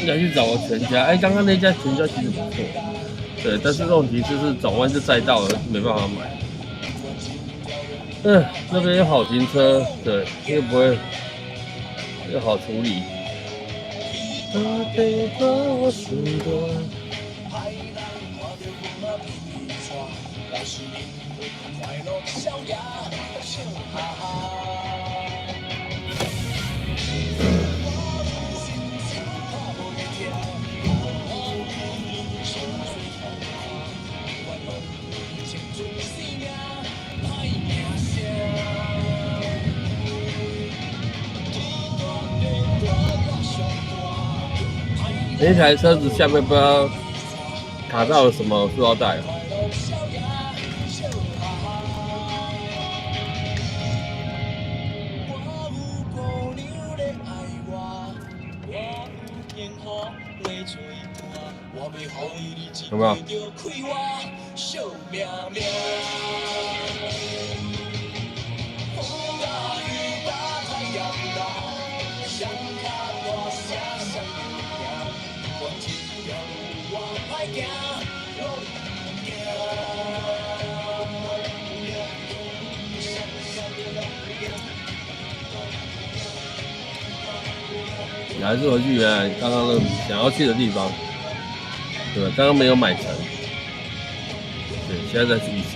应该去找个全家，哎，刚刚那家全家其实不错，对，但是问题就是转弯就载到了，没办法买。那边又好停车，对，又不会，又好处理。那台车子下面不知道卡到了什么塑料袋。有没有？你还是回去原来刚刚那个想要去的地方，对吧？刚刚没有买成，对，现在再去一次。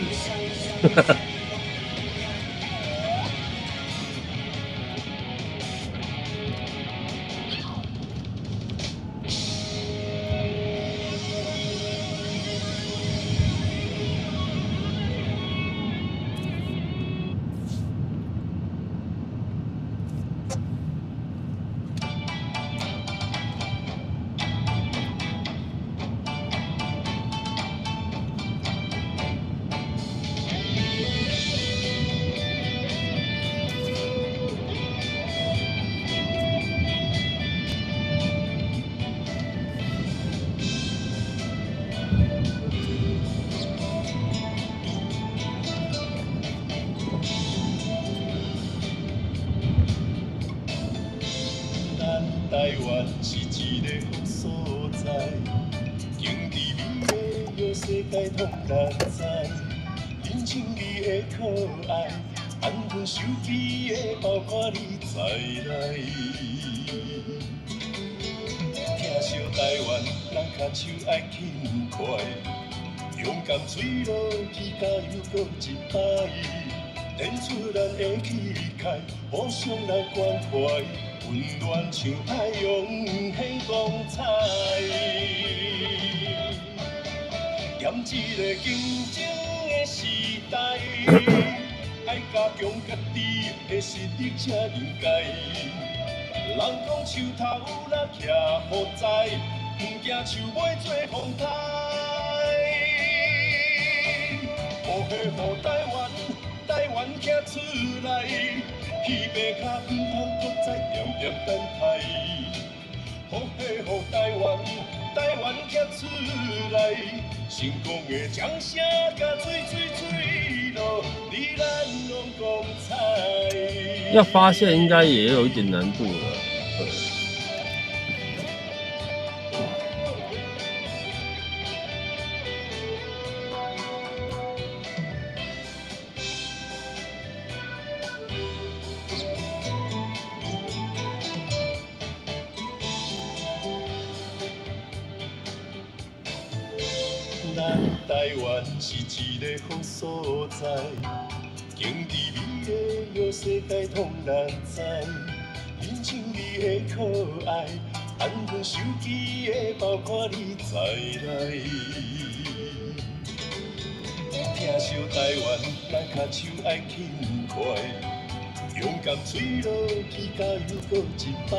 台湾是一个好所在，经济美的让世界通人知，人情味的可爱，安分守己的包括你在内。听惜台湾人脚手爱轻快，勇敢水落去加油搁一摆，展出咱的气概，互相来关怀。温暖像太阳，很光彩。严一个竞争的时代，爱加强家己的实力才应该。人讲树头若徛好在，不惊树尾做风台。乌黑予台湾行出来。起码卡唔通搁再念念等待，好嘿好台湾行出来，成功的掌声甲水落，你咱拢光彩。要发现应该也有一点难度了，对。咱台湾是一个好所在，经济美的让世界通人知，人情味的可爱，安分守己的包括你在内。听惜台湾咱脚手爱轻快，勇敢水落去加油搁一摆，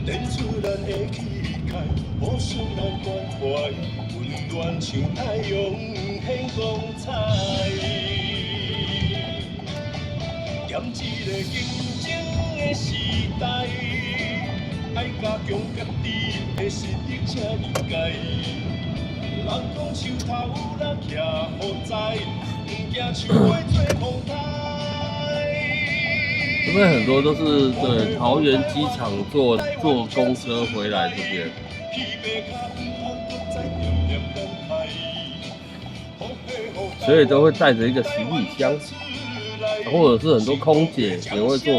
展出咱的气概，互相来关怀。温暖像太阳，很光彩。严一个竞争的时代，爱加强家己的实力才应该。人讲树头若徛好在，不惊树尾做风台。因为很多都是对桃园机场坐公车回来这边。所以都会带着一个行李箱，或者是很多空姐也会坐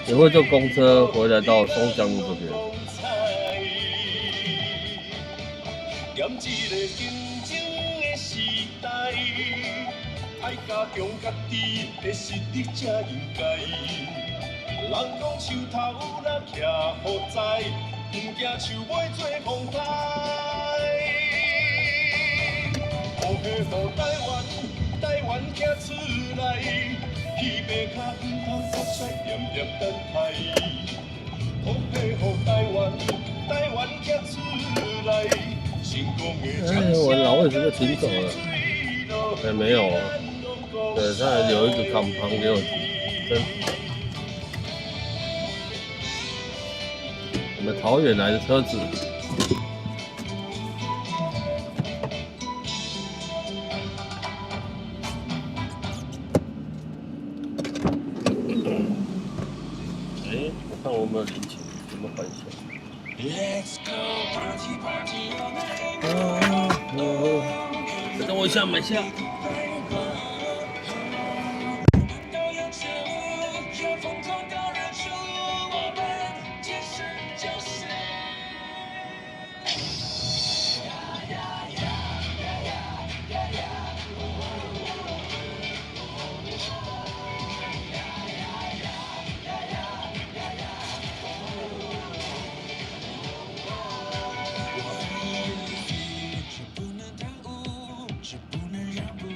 也会坐公车回来到松江路这边。严一个竞争的时代，爱加强家己的实力才应该。人讲树头若徛好在，不惊树尾做风台。好嘿好台湾行出来，起码卡唔通搁再念念等待。好嘿好台湾台湾行出来，成功的哎，我老魏是不是停走了？哎，没有啊。对，他还留一个港旁给我停。我们桃园来的车子。哎，我看我有没有零钱，有没有换一下？ Let's go party party all night 等我一下，买下。都有觉悟，要疯狂到日出，我们天生就是。却不能耽误，却不能让步，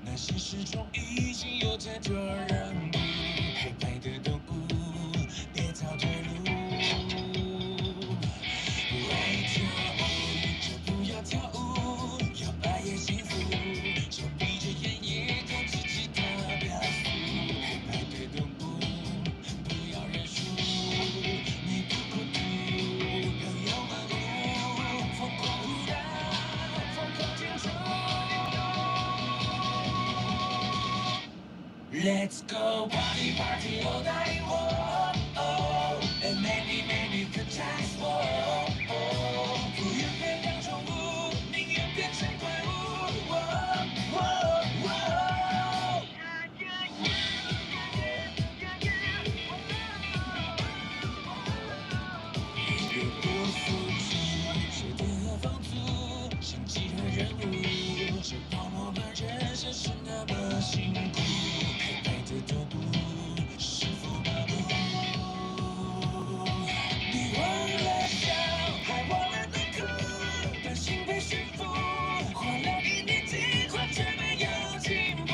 那现实中已经有太多人不黑白的动物，别找退路。不爱跳舞就不要跳舞，要爱也幸福，就闭着眼也看自己的表述。黑白的动物，不要认输，你不孤独，朋友们疯狂舞蹈，疯狂天空。Let's go party party all night, whoa, oh, and many many good times, whoa, oh. 不愿变当宠物，宁愿变成怪物，whoa, whoa, whoa. 越过复制，谁的放逐，像几何任务，这泡沫般人生是那么辛苦。黑白的动物是否麻木？你忘了笑，还忘了你哭，担心被驯服，花了1年计划却没有进步。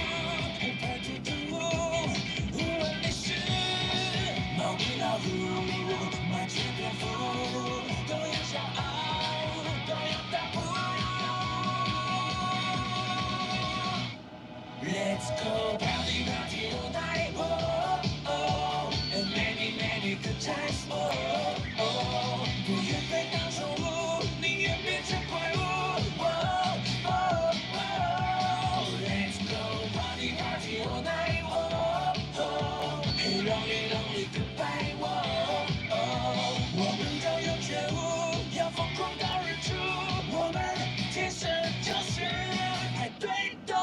黑白的动物，无论你是猫咪老虎，麻雀蝙蝠，都有骄傲，都有大步。Let's go party party all night, oh, oh, and many many good times, oh, oh. 不愿被当宠物，宁愿变成怪物，oh, oh, oh. Let's go party party all night, oh, oh. Hey lonely lonely goodbye, oh, oh. 我们都有觉悟，要疯狂到日出，我们天生就是派对动物。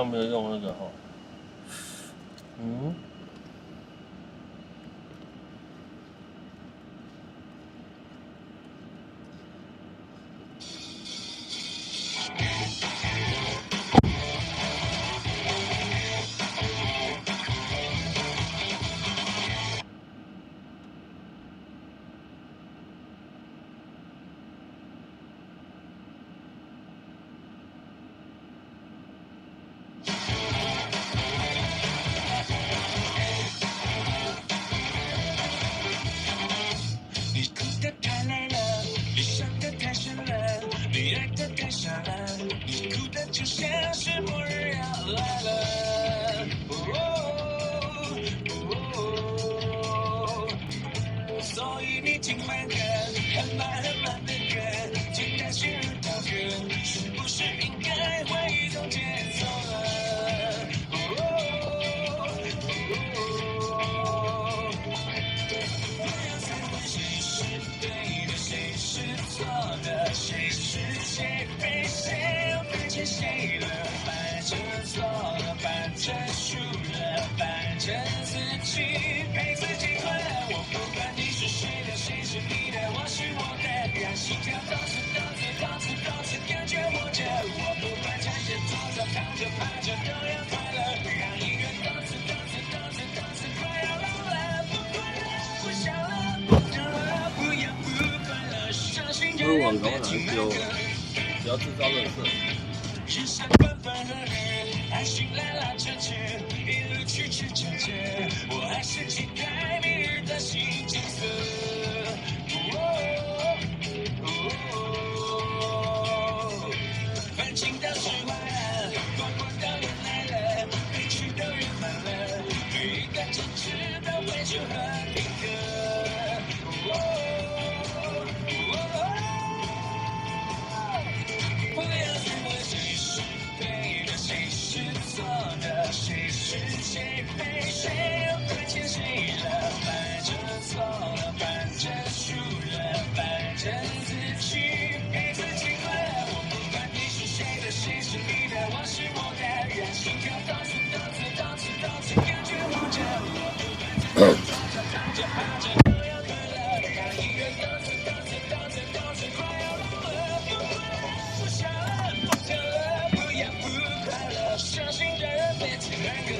没有用那个哈。嗯。就像是末日要来了。所以你听慢歌，很慢的歌，简单陷入到歌，是不是应该换一种节奏了？不要再问谁是对的，谁是错的，谁是谁被谁又亏欠谁了？反正错了，反正输了，反正自己陪自己快乐。我不管你是谁的，谁是你的，我是我的，让心跳动次感觉活着。我不管站着、坐着、躺着、趴着，都要快乐。让音乐动次快要老了，不快乐，不想了，不等了，不要不快乐，伤心的人别听慢歌。不要制造垃圾。人生分分合合，爱情来来去去，一路曲曲折折，我还是期待明日的新景色。烦情到释怀了，光到人来了，悲剧都圆满了，每一个真挚的回首和定格。不要再问谁是对的，谁是错的，谁是谁被谁又亏欠谁了？反正错了，反正输了，反正自己陪自己快乐。我不管你是谁的，谁是你的，我是我的，让心跳动次感觉活着。我不管站着、坐着、躺着、趴着，都要快乐。让音乐动次快要老了，不快乐，不想了，不等了，不要不快乐，伤心的人别听慢歌。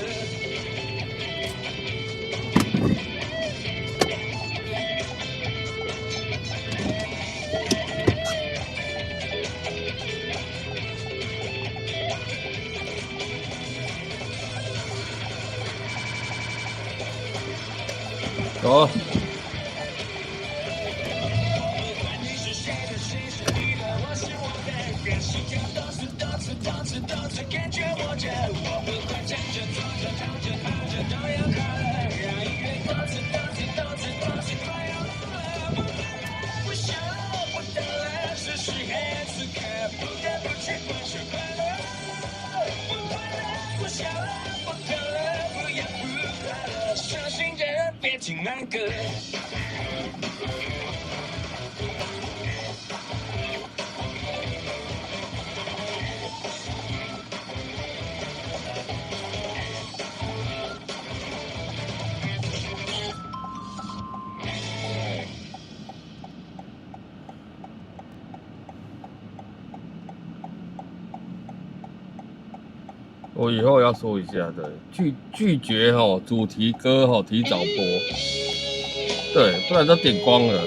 走。感觉活着，我不管站着、坐着、躺着、趴着，都要快乐。让音乐动次快要老了，不快乐，不想了，不等了，此时此刻不得不去关注快乐。不快乐，不想了，不等了，不要不快乐，伤心的人别听慢歌。我以后要说一下，对，拒绝哈主题歌哈提早播，对，不然都点光了。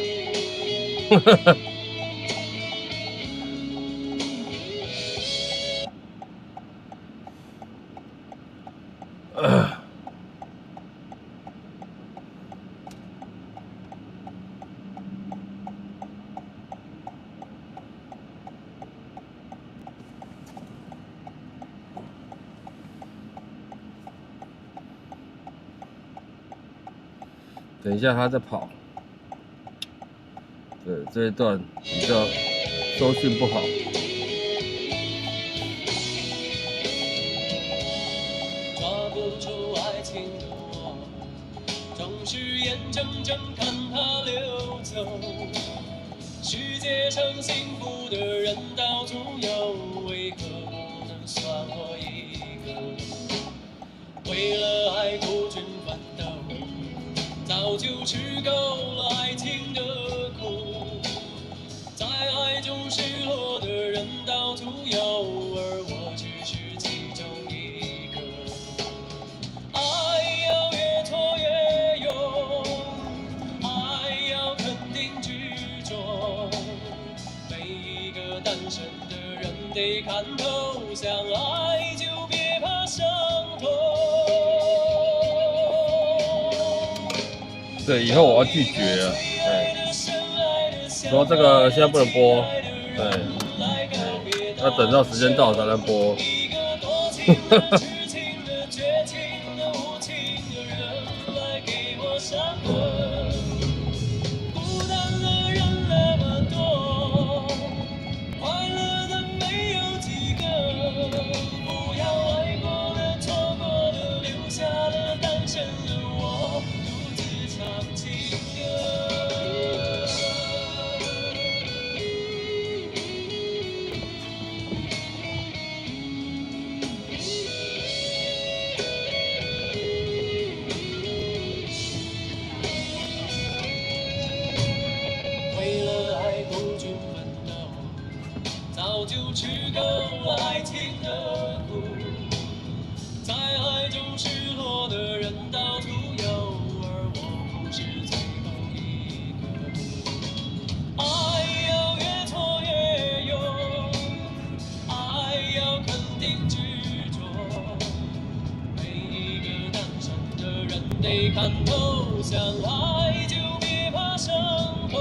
等一下他在跑，对，这一段比较收讯不好。抓不住爱情的我，总是眼睁睁看它流走。世界上幸福的人到处有，为何不能算我一个？早就吃够了爱情的苦，在爱中失落的人到处有，而我只是其中一个。爱要越挫越勇，爱要肯定执着，每一个单身的人得看透，相爱就别怕伤痛。对，以后我要拒绝了。说这个现在不能播，对，要等到时间到才能播。早就吃够了爱情的苦，在爱中失落的人到处有，而我不是最后一个。爱要越挫越勇，爱要肯定执着，每一个单身的人得看透，相爱就别怕伤痛。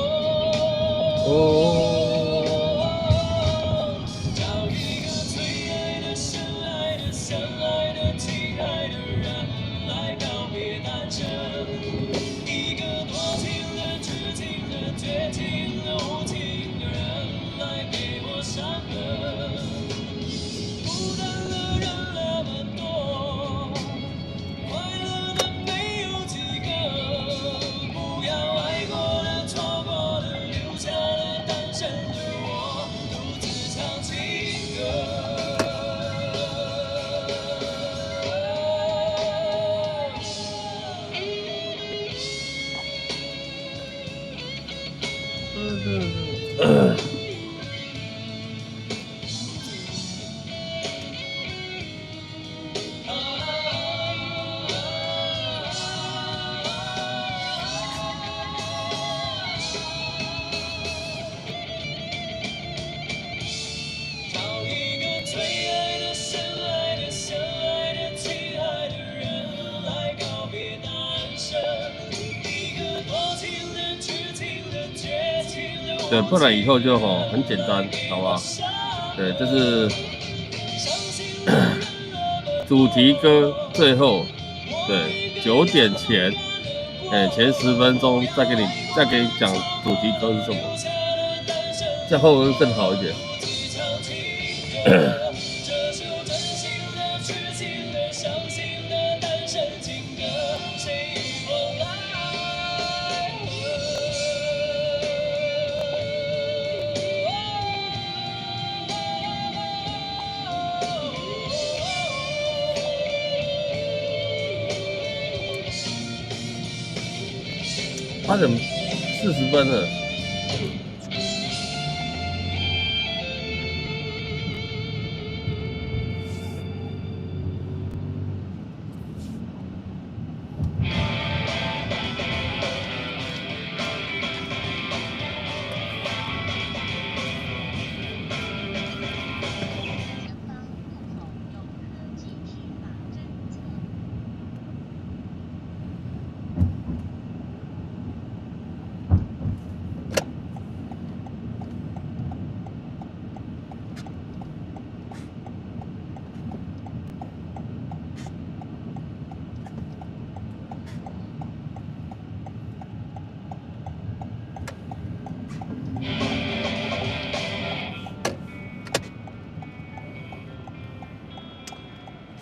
对，不然以后就很简单，好吧？对，就是主题歌最后，对，9点前，前10分钟再给你讲主题歌是什么，这样会不会更好一点？8点40分了。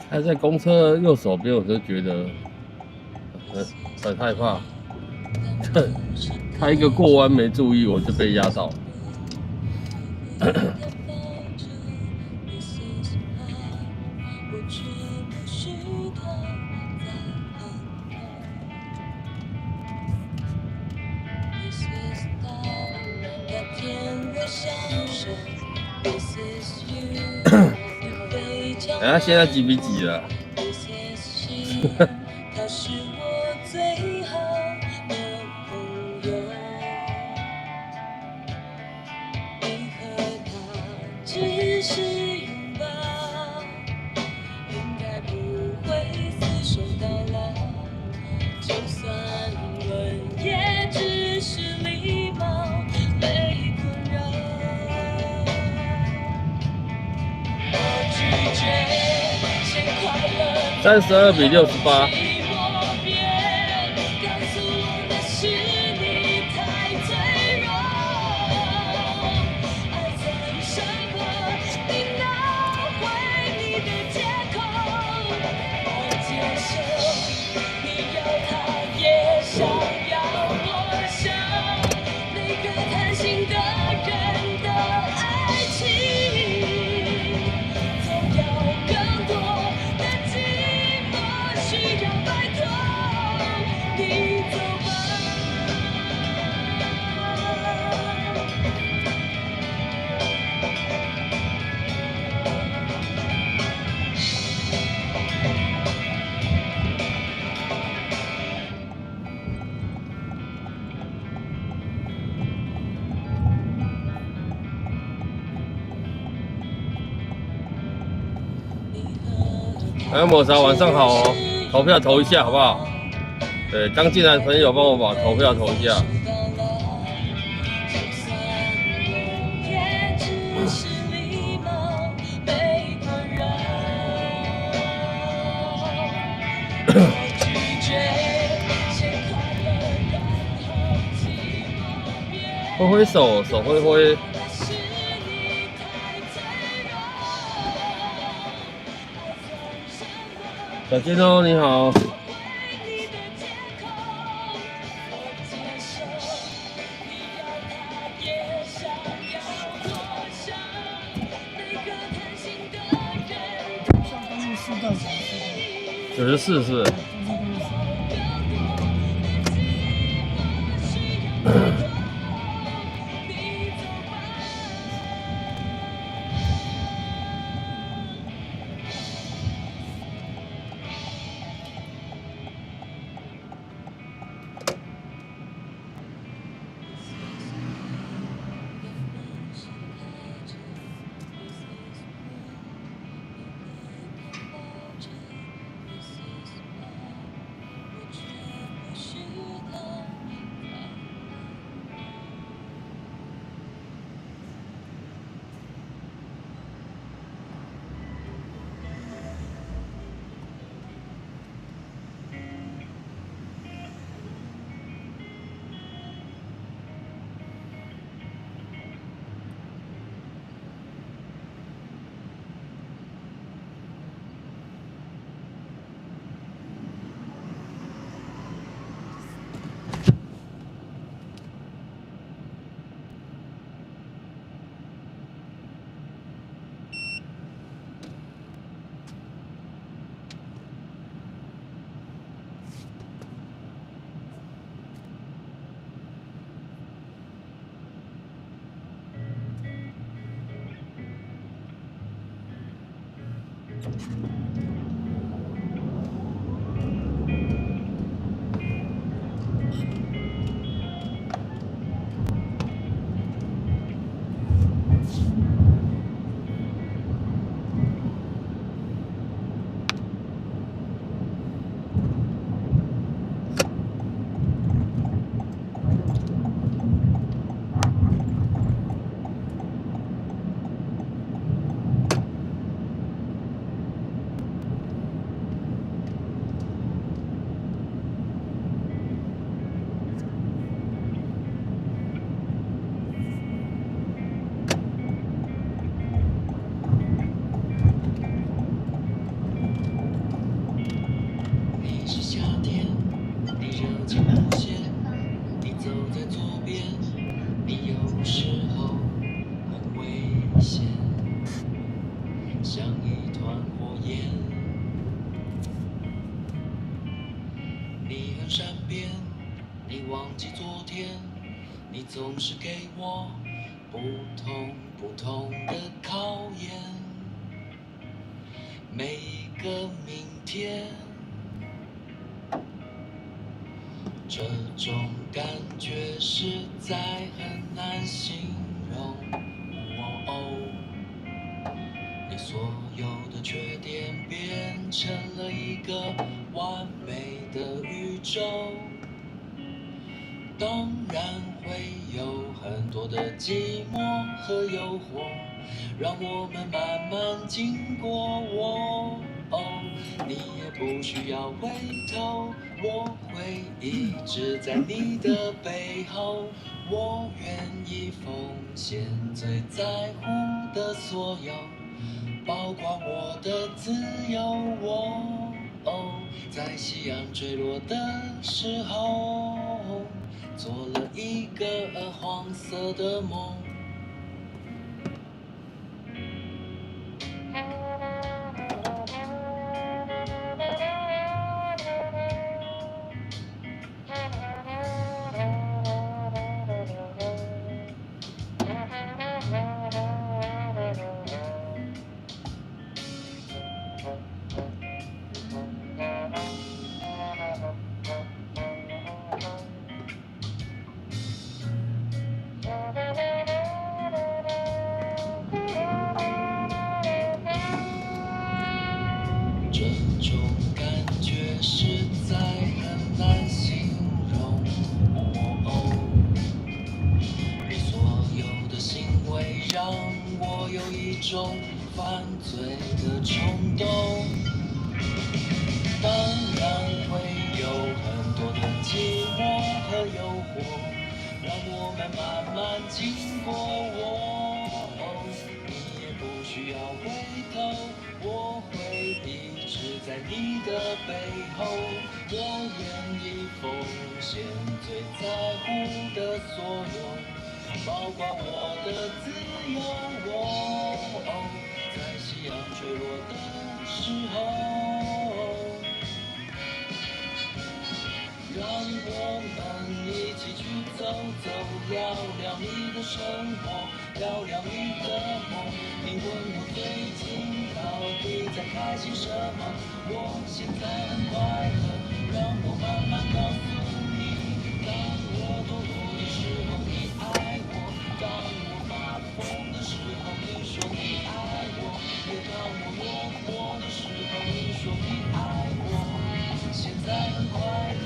开在公车右手边，我就觉得很害怕。他一个过弯没注意，我就被压到。哎，他现在几比几了？他是我最好的朋友，你和他只是拥抱，应该不会厮守到老，就算吻也只是礼貌，没困扰。我拒绝先快乐。32比68。还有抹茶，晚上好哦！投票投一下好不好？对，刚进来的朋友帮我把投票投一下。挥挥手，手挥挥。小金哦，你好。94是。总是给我不同的考验，每一个明天。这种感觉实在很难形容。你所有的缺点变成了一个完美的宇宙。当然会有很多的寂寞和诱惑，让我们慢慢经过。你也不需要回头，我会一直在你的背后。我愿意奉献最在乎的所有，包括我的自由。在夕阳坠落的时候，做了一个黄色的梦。这种感觉实在很难形容。你所有的行为让我有一种犯罪的冲动。当然会有很多的寂寞和诱惑，让我们慢慢经过。你也不需要回头，我会一直在你的背后。我愿意奉献最在乎的所有，包括我的自由。在夕阳坠落的时候，让我们一起去走走，聊聊你的生活，聊聊你的梦。你问我最近到底在开心什么？我现在很快乐，让我慢慢告诉你。当我堕落的时候，你爱我；当我发疯的时候，你说你爱我；也当我落魄的时候，你说你爱我。现在很快乐。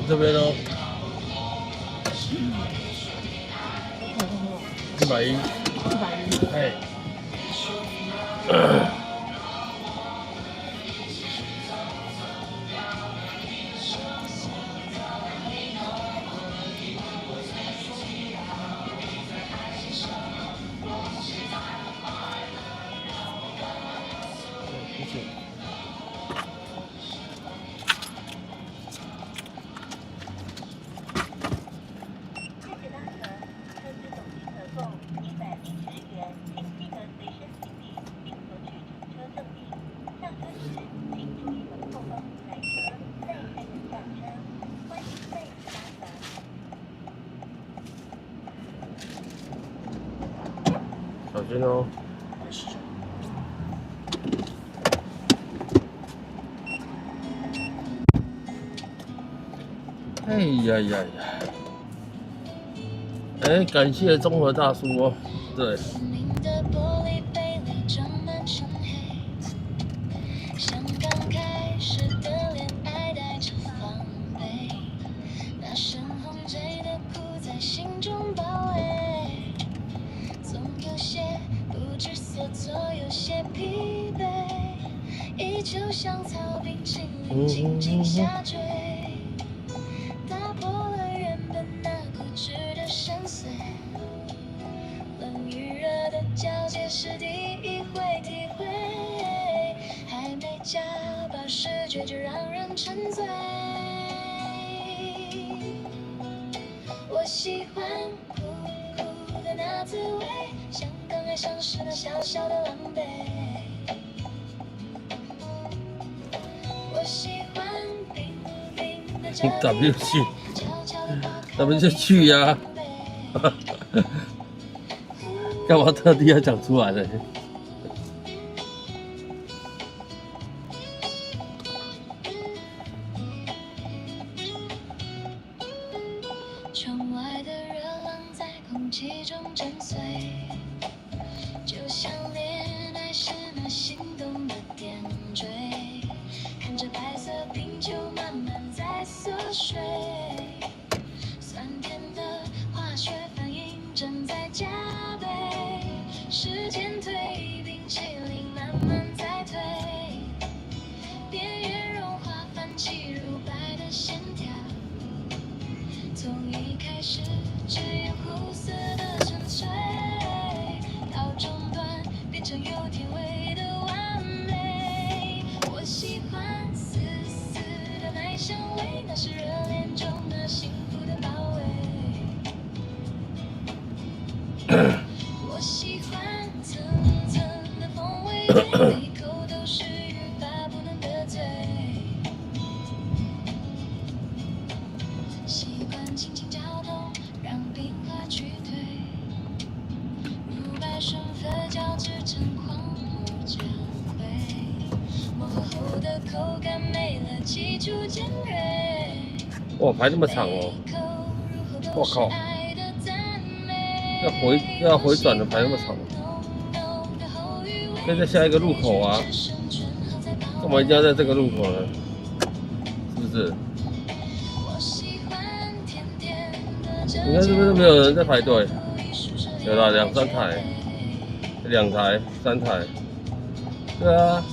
这边哦，110，哎，小心哦。哎呀呀呀！哎，感谢综合大叔哦。对。有些疲惫，依旧像草冰淇淋紧紧下坠，打破了原本那固执的深邃。冷与热的交界是第一回体会，还没加把视觉就让人沉醉。喜欢苦苦的那滋味，像刚爱上时那小小的狼狈。我喜欢冰冰的你咋没有去？咱们就去呀、干嘛特地要讲出来呢？窗外的热浪在空气中震碎，就像恋爱时那心动的点缀，看着白色冰球慢慢在缩水，酸甜的化学反应正在加倍，时间推，冰淇淋慢慢在退，边缘融化泛起如白的线条，从一开始只有苦涩的沉睡，到中段变成有甜味的完美。我喜欢丝丝的奶香味，那是热恋中那幸福的包围。我喜欢层层的风味，每一口都是欲罢不能的醉。习惯轻轻搅动，让冰花去退，如白顺粉交织成狂魔将会，磨合后的口感没了基础尖锐。哇，排那么长哦！我靠，要回转的排那么长，可以在下一个路口啊，干嘛一定要在这个路口呢？是不是？你看是不是没有人在排队？有啦，2、3台，2台、3台，对啊。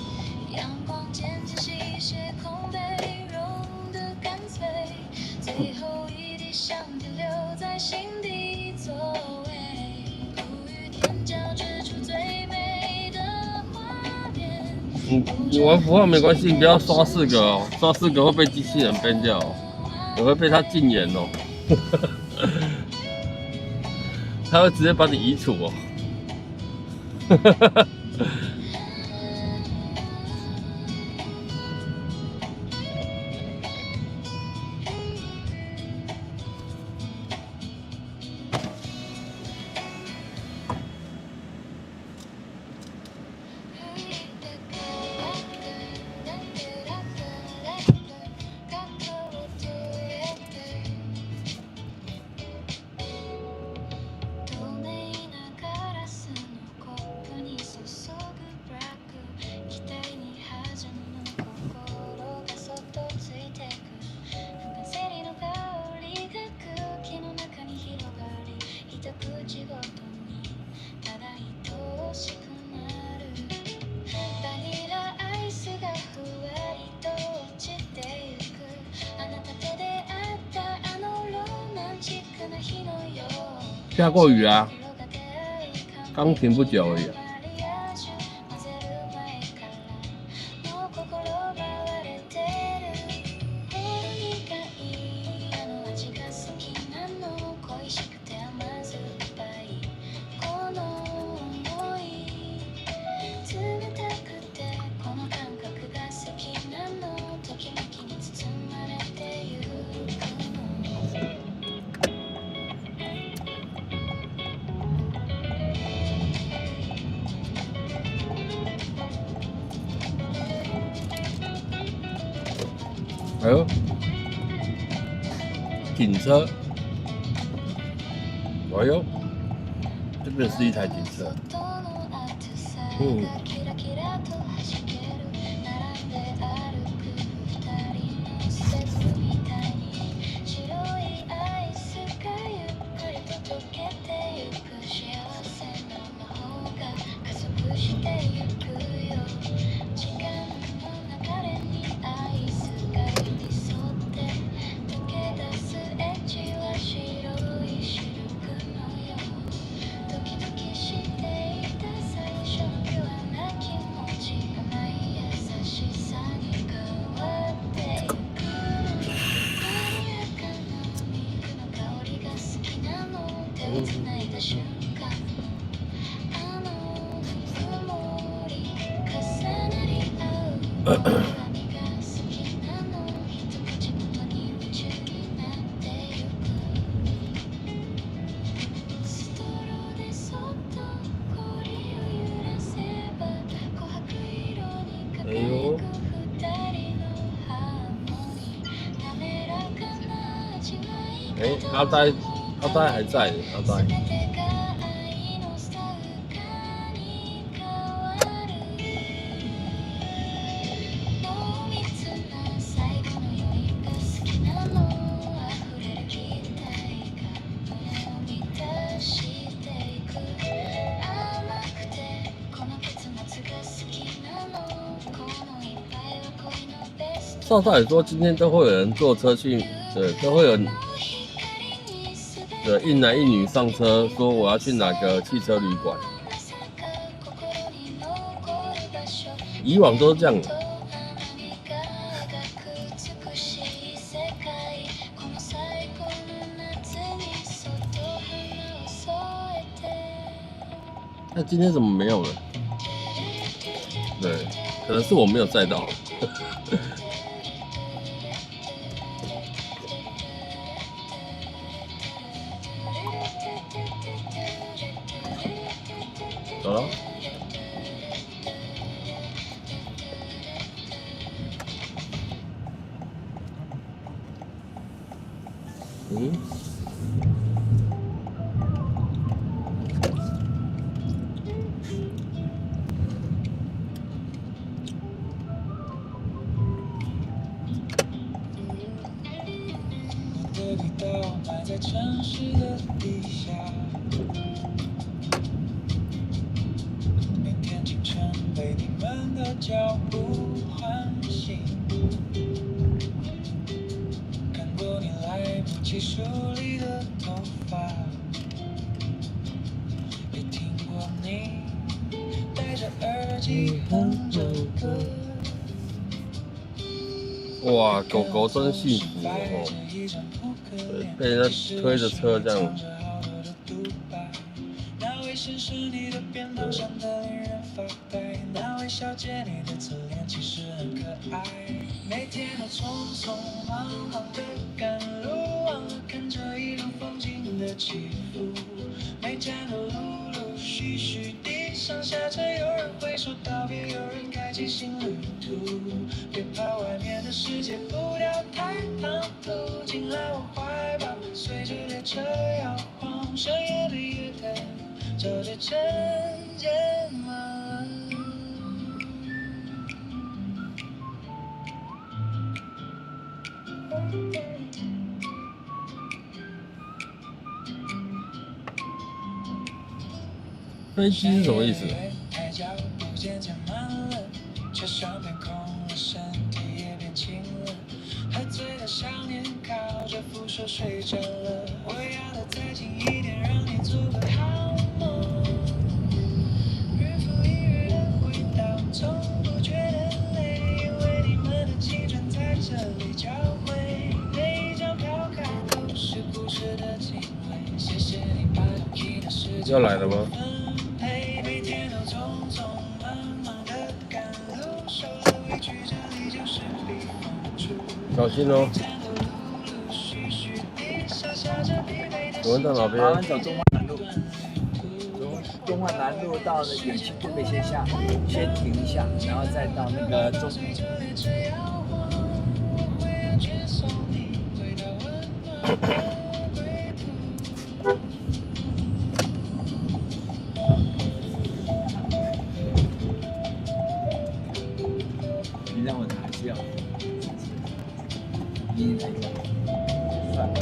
你玩符号没关系，你不要刷4个哦，刷4个会被机器人编掉哦，也会被它禁言哦。他会直接把你移除哦。下过雨啊，刚停不久而已。哎呦，警车！哎呦，这边是一台警车。ドキドキしていた最初の不安な気持ちないた瞬間あの曇り重なり合う鏡が好きなの一口元に夢中になってゆくストローでそっと氷を揺らせば琥珀色に輝く二人のハーモニー滑らかな味わい哎，阿呆还在，阿呆。全てが愛のスターカに変わる濃密な最後の余韻が好きなの溢れる期待が胸を満たしていく甘くてこの結末が好きなのこの一杯は恋のベスト少少也说今天都会有人坐车去，对，都会有人一男一女上车，说我要去哪个汽车旅馆。以往都是这样的。那今天怎么没有呢？对，可能是我没有载到。走了。嗯。的地道埋在城市的地下。每天清晨被你们的脚步唤醒，看过你来不及梳理的头发，也听过你戴着耳机哼着歌。哇，狗狗真幸福哦！被人家推着车这样。那位先生，你的便当上的令人发呆，那位小姐，你的侧脸其实很可爱。每天都匆匆忙忙的赶路，忘了看这一路风景的起伏。每站都陆陆续续地上下着，有人挥手道别，有人开启新旅途。别怕外面的世界步调太唐突，进来我怀抱，随着列车摇晃，深夜的夜灯照着晨间梦。飞机是什么意思？抬脚步渐渐慢了，车厢变空了，身体也变轻了。喝醉的少年靠着扶手睡着了，我要的再近一点，让你做个好梦。日复一日的回荡，从不觉得累，因为你们的青春在这里交汇。每一张票看都是故事的经纬，谢谢你把同一的世界要来了吗？每天都匆匆忙忙的赶路，受了委屈，这里就是避风处。小心哦！我们到哪边？我们走中环南路，中环南路到了远期就可以先停一下，然后再到那个中。你让我还是要，你来一下，算了。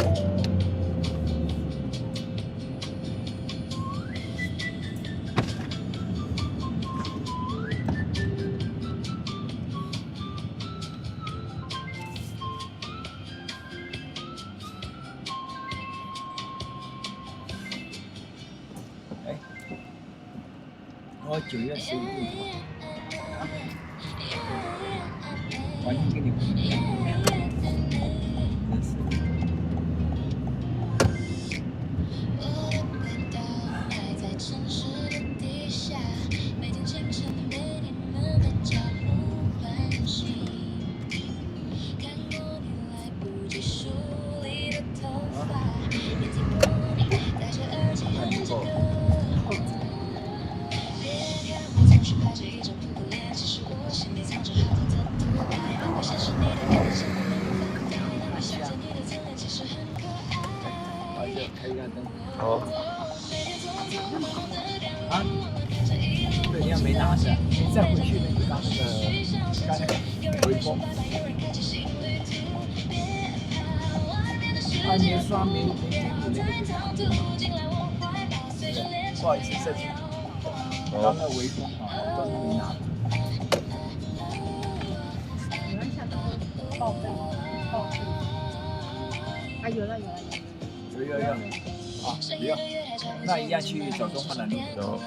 我9月15日，完全跟你不一样，真是。开一盏灯。好。啊？对，你要没拿着，你再回去那个刚才微风。啊，你刷没那个。不好意思，设计。刚那微风啊，刚才没拿。你看一下报废。啊，有了。啊，不用，那一样去走东华南路，然后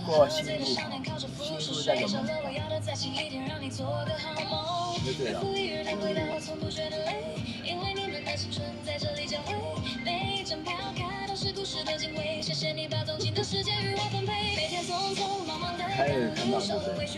过新路，新路再走门口，就对了。还有看到对不对？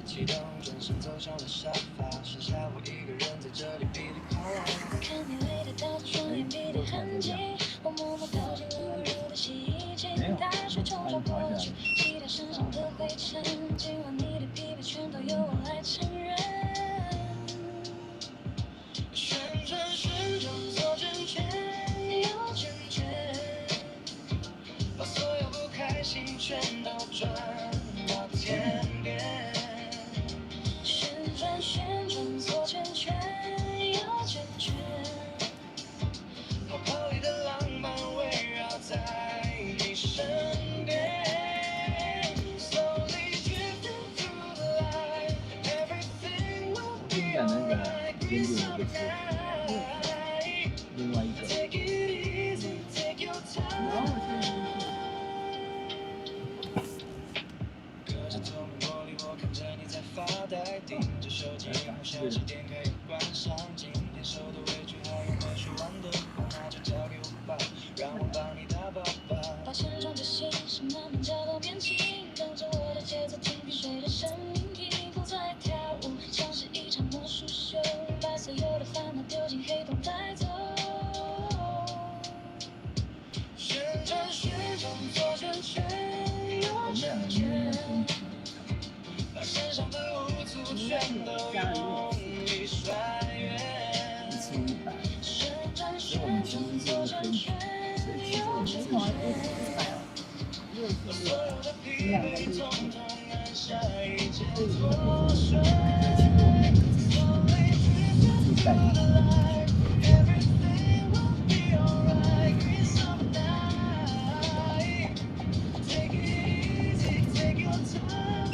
启动，转身走向了沙发，剩下我一个人在这里噼里啪啦。看你累得带着双眼皮的痕迹，我默默靠近了温柔的洗衣机，大水冲刷过去，洗掉身上的灰尘。今晚你的疲惫全都由我来承认。旋转左圈圈，右圈圈，把所有不开心全都转到天边。旋转左圈圈，右圈圈，泡泡里的浪漫围绕在你身边。Slowly drifting through the light, everything will be alright. 另外一个。 Take it easy, take your time. 隔着透明玻璃，我看着你在发呆，盯着手机，然后手机点开又关上。今天受的委屈还有没说完的话，那就交给我吧，让我帮你打包吧。把钱装着心事慢慢交到面前，跟着我的节奏，听萍水的声音，音符在跳舞，像是一场魔术秀，把所有的烦恼丢进黑洞带走。旋转左圈圈，右圈圈。 把身上的无助全都用力甩远，旋转左圈圈，右圈圈，把所有的疲惫统统按下一键左旋。Everything will be alright, it's alright. Take it easy, take your time.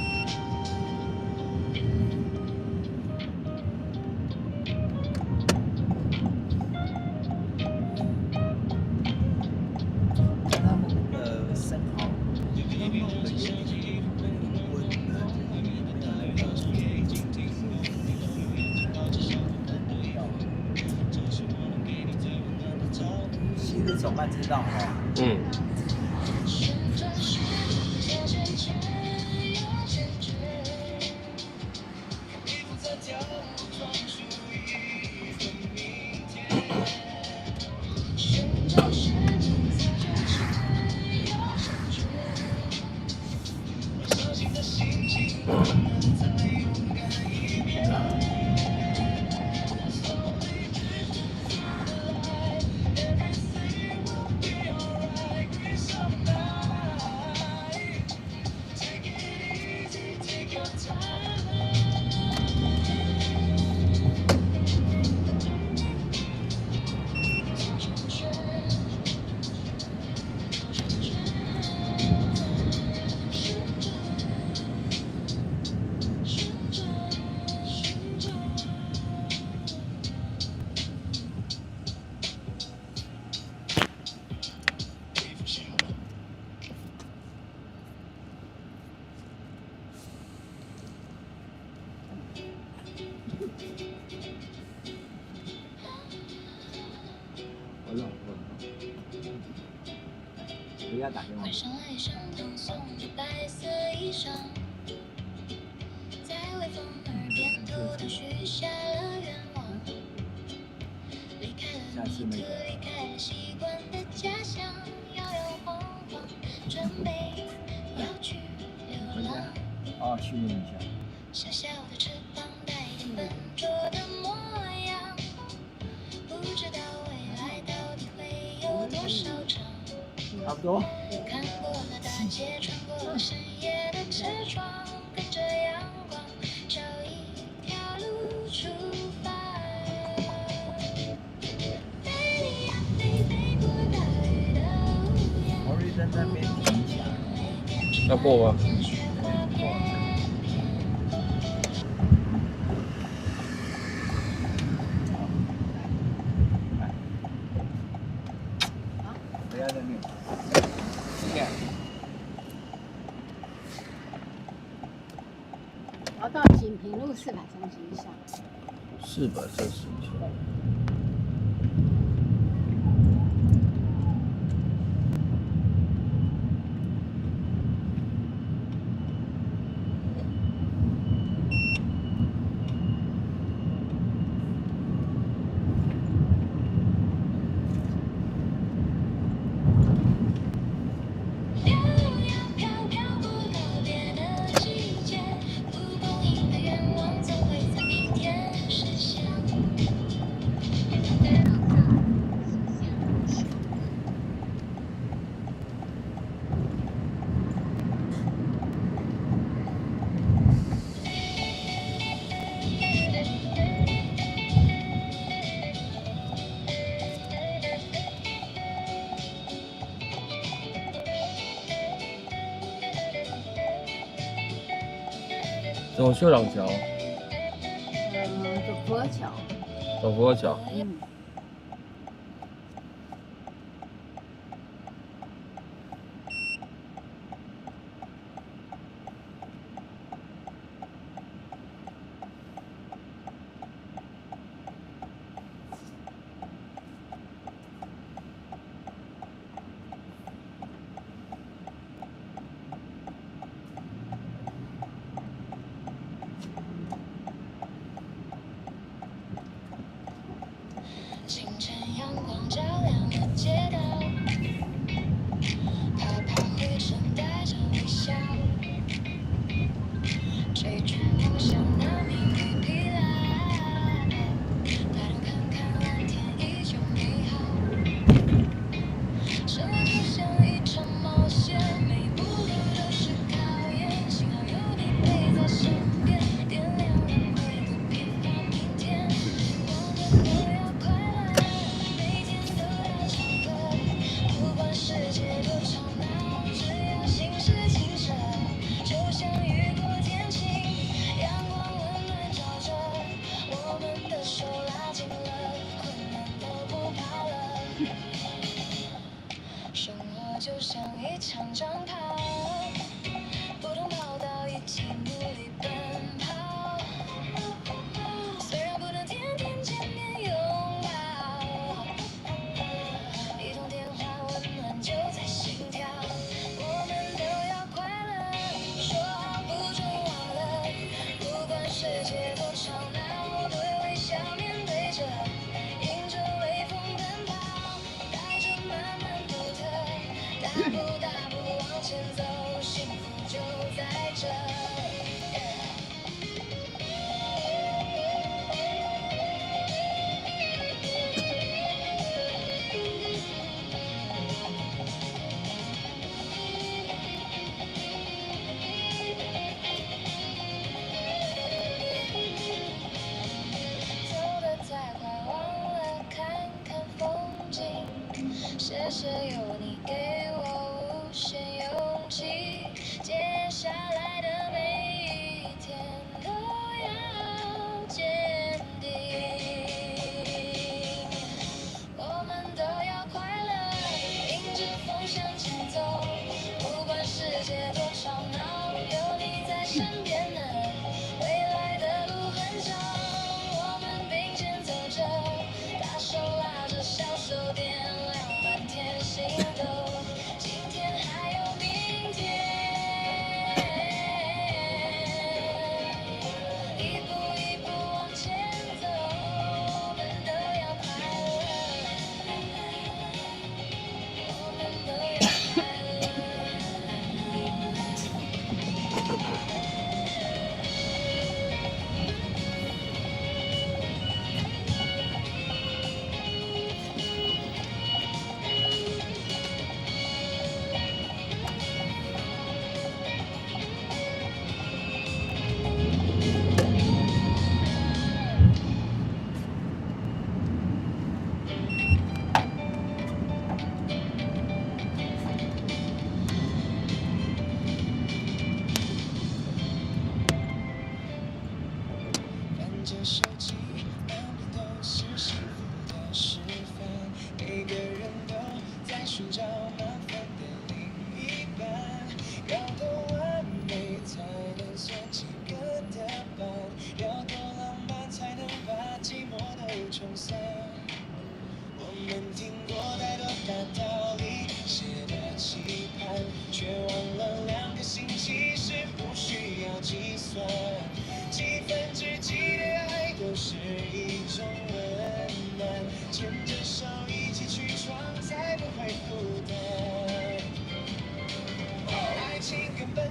他们那个生蚝，他们那个有温的，西路走慢车道哈。嗯。 旋转左圈圈，右圈圈，不要打电话。晚上爱上蓬松的白色衣裳，在微风耳边偷偷许下了愿望，离开了你，离开了习惯的家乡，摇摇晃晃，准备要去流浪。哦，训练一下。小小的翅膀带点笨拙的模样，不知道未来到底会有多少场。差不多。看过了大街，穿过了深夜的车窗，跟着阳光，找一条路出发。飞呀飞，飞过大雨的屋檐。我在那边停一下。要过吗？不要在那。我要到锦屏路430以上。430以上。走秀朗桥，走福和桥。走福和桥。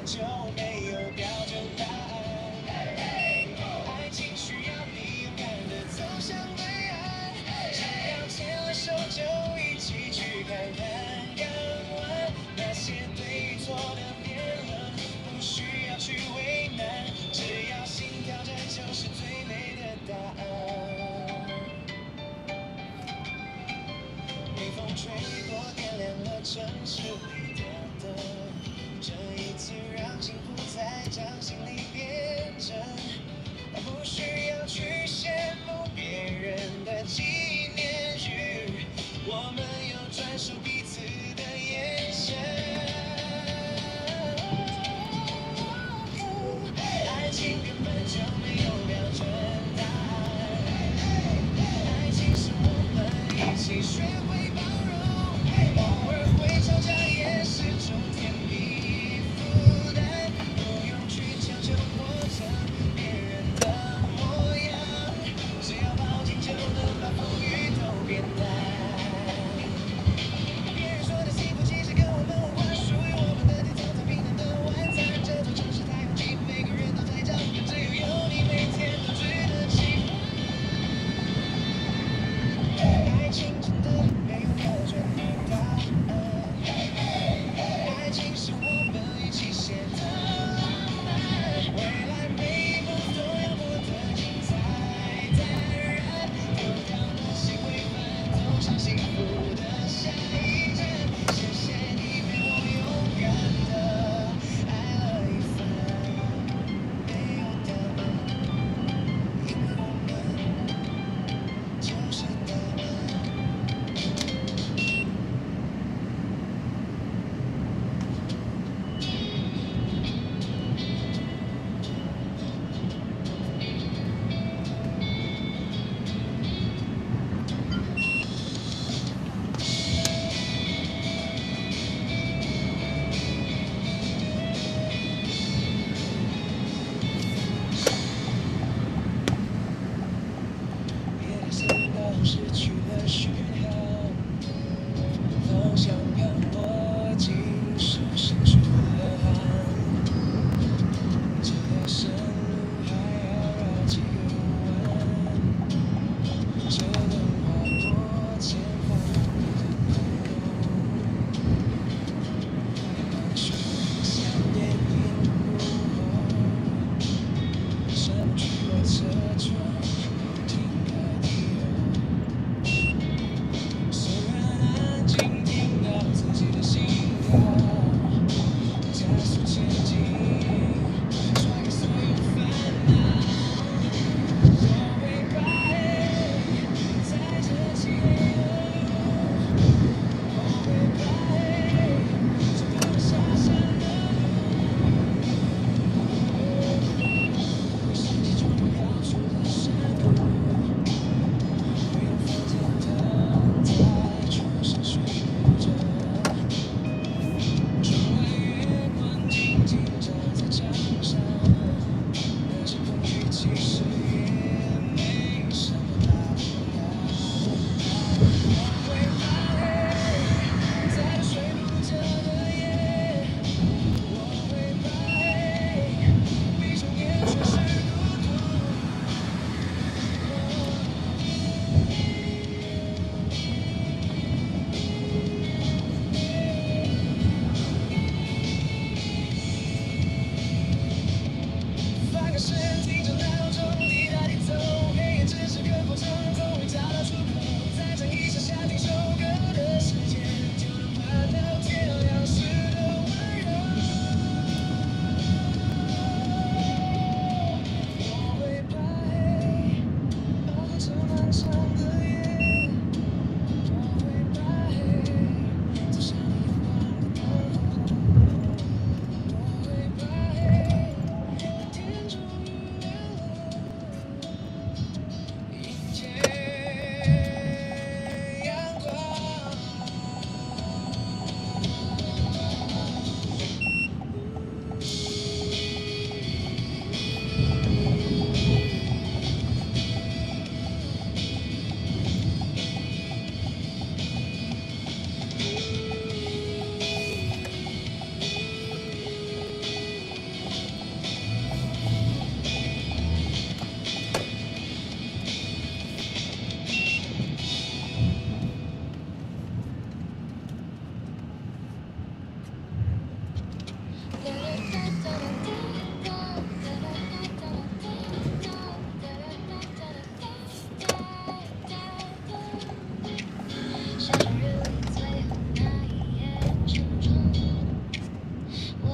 就没有标准答案。爱情需要你勇敢地走向对岸，只要牵了手就一起去看看港湾。那些对与错的辩论，不需要去为难，只要心跳着就是最美的答案。微风吹过，点亮了城市里的灯，这一次让幸福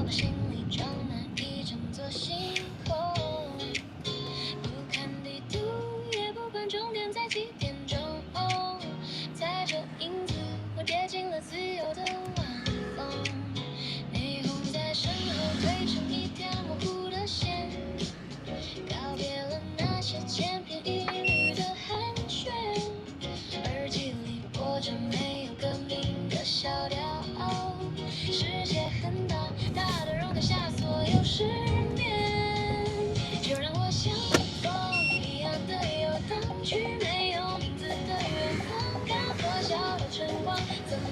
把心里装满一整座星空。不看地图，也不管终点在几点钟，踩着影子，我跌进了自由的晚风。霓虹在身后堆成一条模糊的线，告别了那些千篇一律的寒暄，耳机里播着没有歌名的小调。世界很大，大的容得下所有失眠，就让我像风一样的游荡去没有名字的远方，看破晓的晨光怎么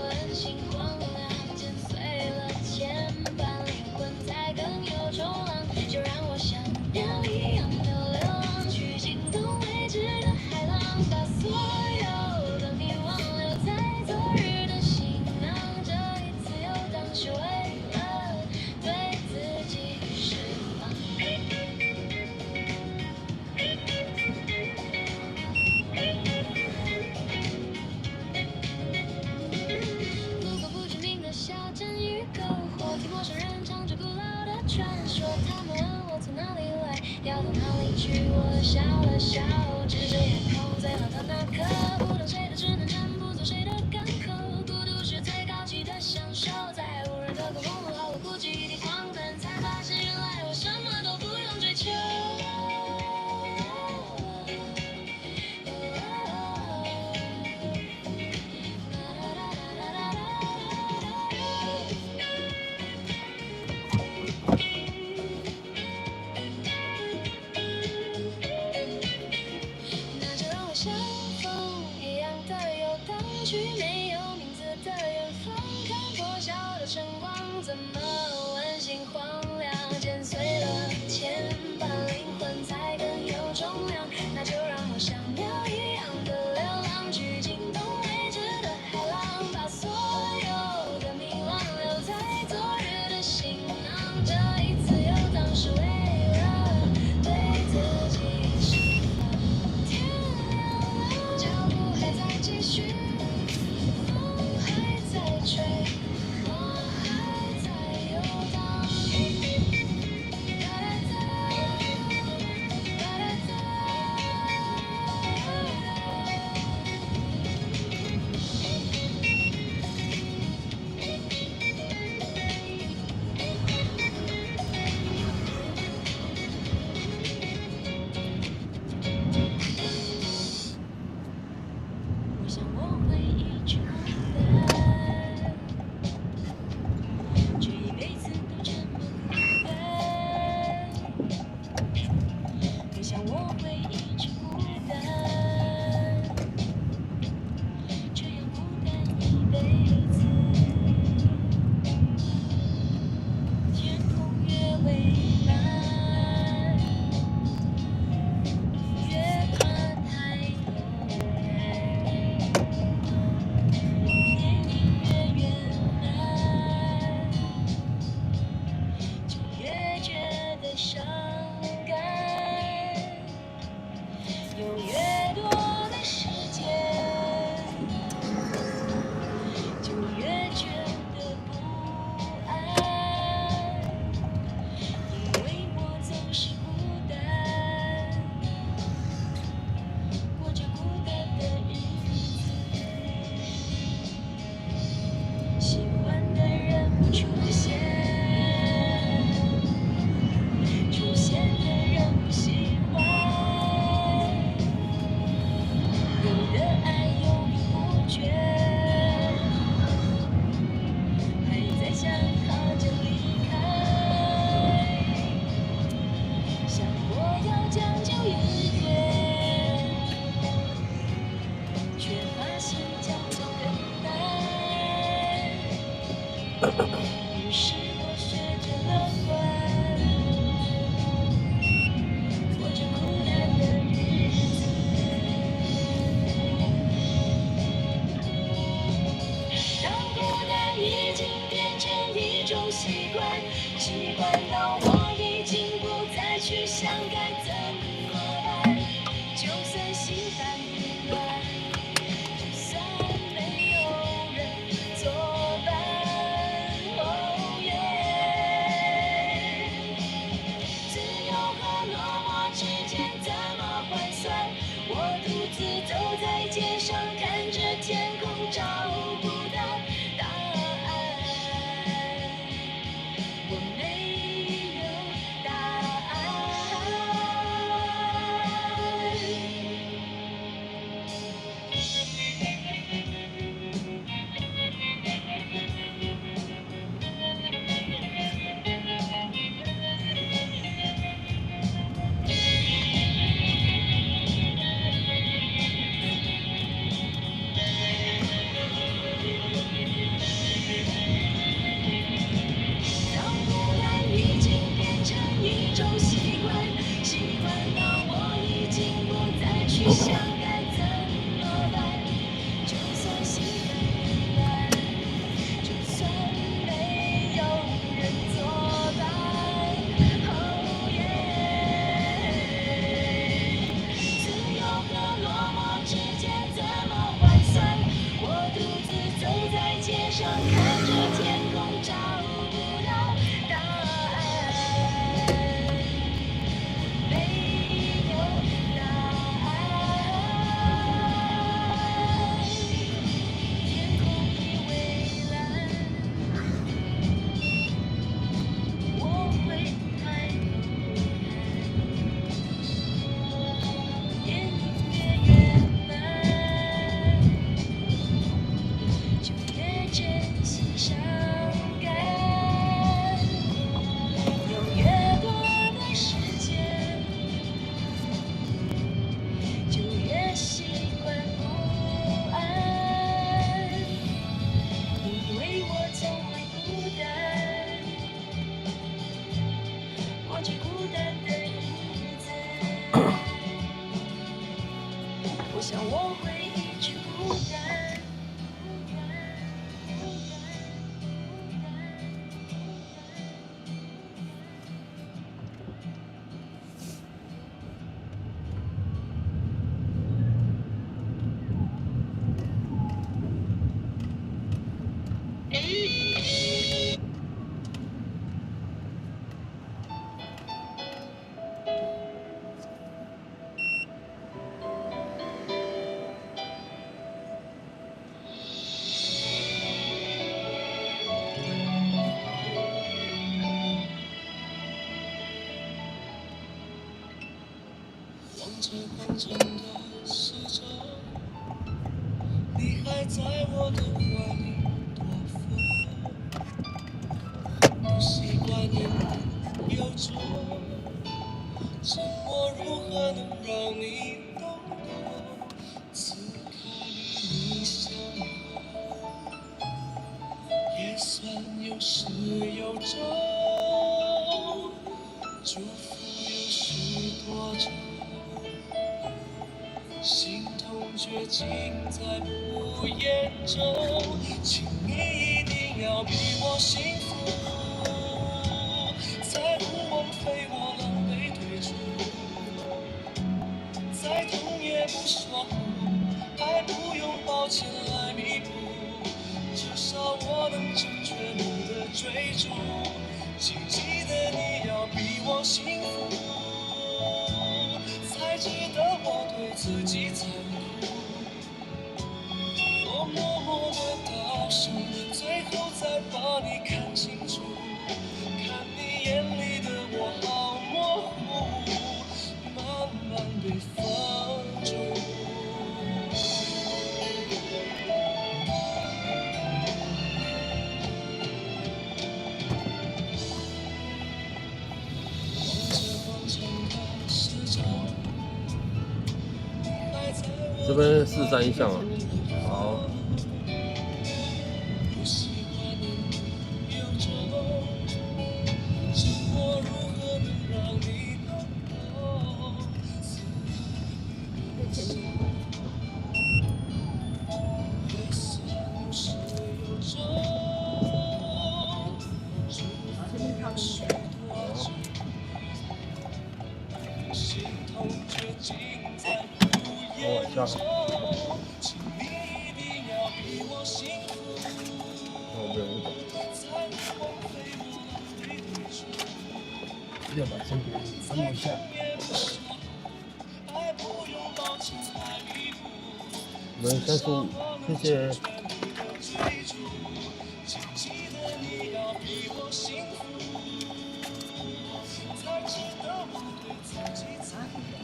温馨荒凉，剪碎了牵绊，灵魂才更有重量，就让我像鸟一样的流浪，去惊动未知的海浪，把所有的迷惘留在昨日的行囊，这一次游荡是为了对自己释放。路过不知名的小镇与篝火，听陌生人唱着古老的传说，他们问我从哪里来，要到哪里去，我笑了笑，指着夜空最好的那颗，不等谁的只能沉，不做谁的港口，孤独是最高级的享受，在无人的高空毫无顾忌地狂奔，才发现原来我什么都不用追求。那就让我像风一样的游荡去没有名字的远方，看破晓的晨光怎么温馨荒凉，剪碎了牵绊，灵魂才更有重量，那就让我像鸟一样的流浪，去惊动未知的海浪，把所有的迷惘留在昨日的行囊，这一次游荡是为了对自己释放。天亮了，脚步还在继续，风还在吹，我还在游荡。哒哒哒，哒哒哒。我想我会一直孤单，这一辈子都这么孤单。我想我会一直孤单，这样孤单一辈子。天空越蔚蓝，越看海头。电影越圆满，就越觉得伤感，有越多的时间，就越觉得不安，因为我总是孤单，过着孤单的日子。喜欢的人不出现，出现的人不喜欢，有的爱犹豫不决，还在想好就离开，想过要将就一点，却发现将就更难。于是我学着乐观，过着孤单的日子。当孤单已经变成一种习惯，习惯到我已经不再去想该怎么办，就算心烦意乱，就算没有人作伴。Oh yeah。会一去不返。望着广场的时钟，你还在我的怀里躲风，不习惯言有种，沉默如何能让你懂得？此刻与你相拥，也算有始有终，祝福有许多种。心痛却尽在不言中，请你一定要比我幸福，再不枉费我狼狈退出，再痛也不说苦，爱不用抱歉来弥补，至少我能成全你的追逐，请记得你要比我幸福，才值得我对自己残酷。我默默的倒数，最后再把你看清楚，看你眼里的我好模糊，慢慢被放逐。这边43项啊，好。下好。我没有误600先别分我一下。我们35，谢谢。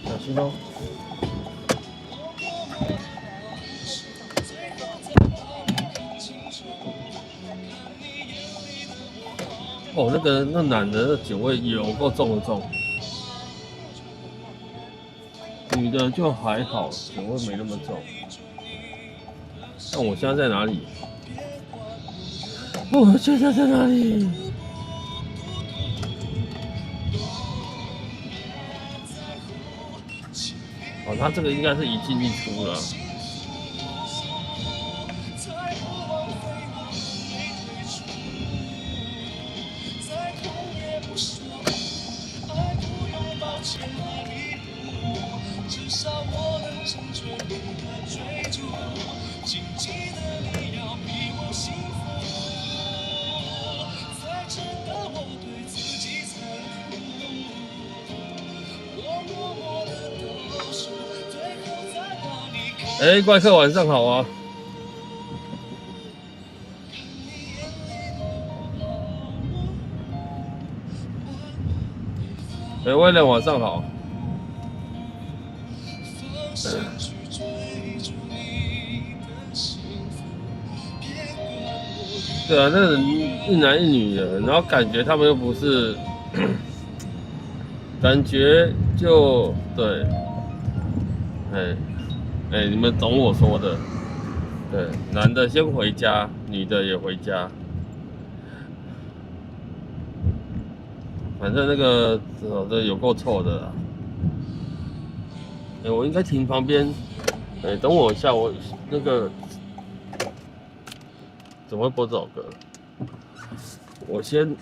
小心哦。哦，那男的那酒味有够重的重，女的就还好，酒味没那么重。但我现在在哪里？我现在在哪里？哦，他这个应该是一进一出了。哎，怪客晚上好啊！哎，威廉晚上好。对啊，那一男一女的，然后感觉他们又不是，感觉就对，哎，你们懂我说的，对，男的先回家，女的也回家，反正那个这有够臭的啦。哎，我应该停旁边，哎，等我一下，我那个怎么会播这首歌？我先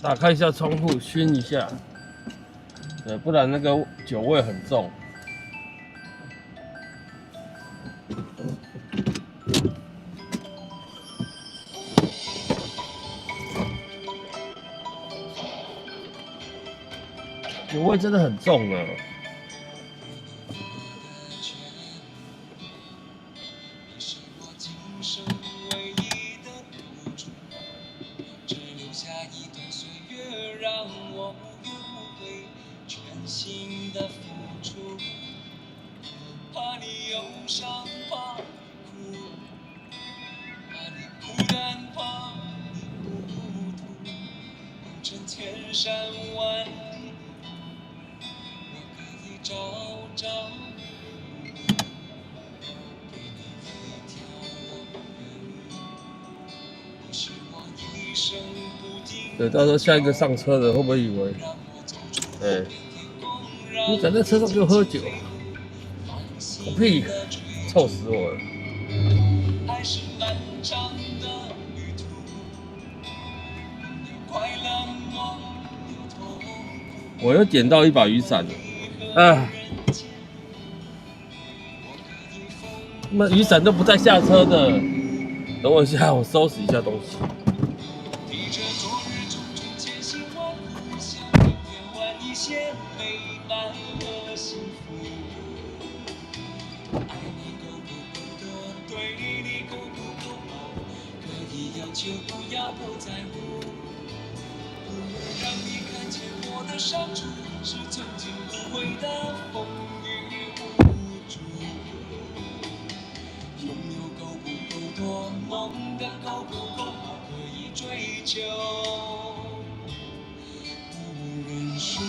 打开一下窗户，熏一下，不然那个酒味很重。酒味真的很重啊！千山万里，我可以朝朝暮暮，给你一条龙的路。你是我一生不停。对，到时候下一个上车的会不会以为，你在那车上给我喝酒，狗屁，臭死我了！爱是漫长的旅途，有快乐梦。我又捡到一把雨伞了，啊！那雨伞都不带下车的，等我一下，我收拾一下东西。伤处是曾经无悔的风雨无阻，拥有够不够多，梦的够不够好，可以追求，不认输。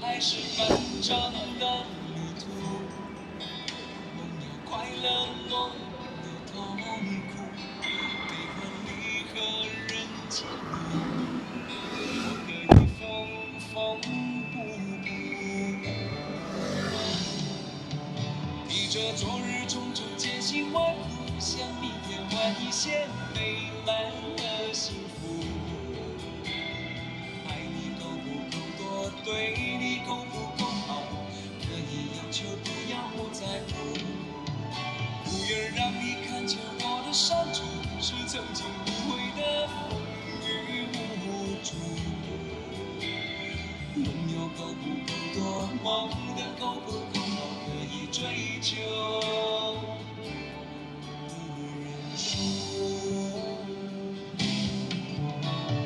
爱是漫长的旅途，梦有快乐，梦有痛苦，悲欢离合人间路，我可以缝缝补补，披着昨日种种艰辛万苦，向明天换一些美满和幸福。爱你够不够多，对你够不够好，可以要求不要不在乎，不愿让你看见我的伤处，是曾经无悔的风雨无阻。拥有够不够多，梦的够不够好，可以追求，不认输。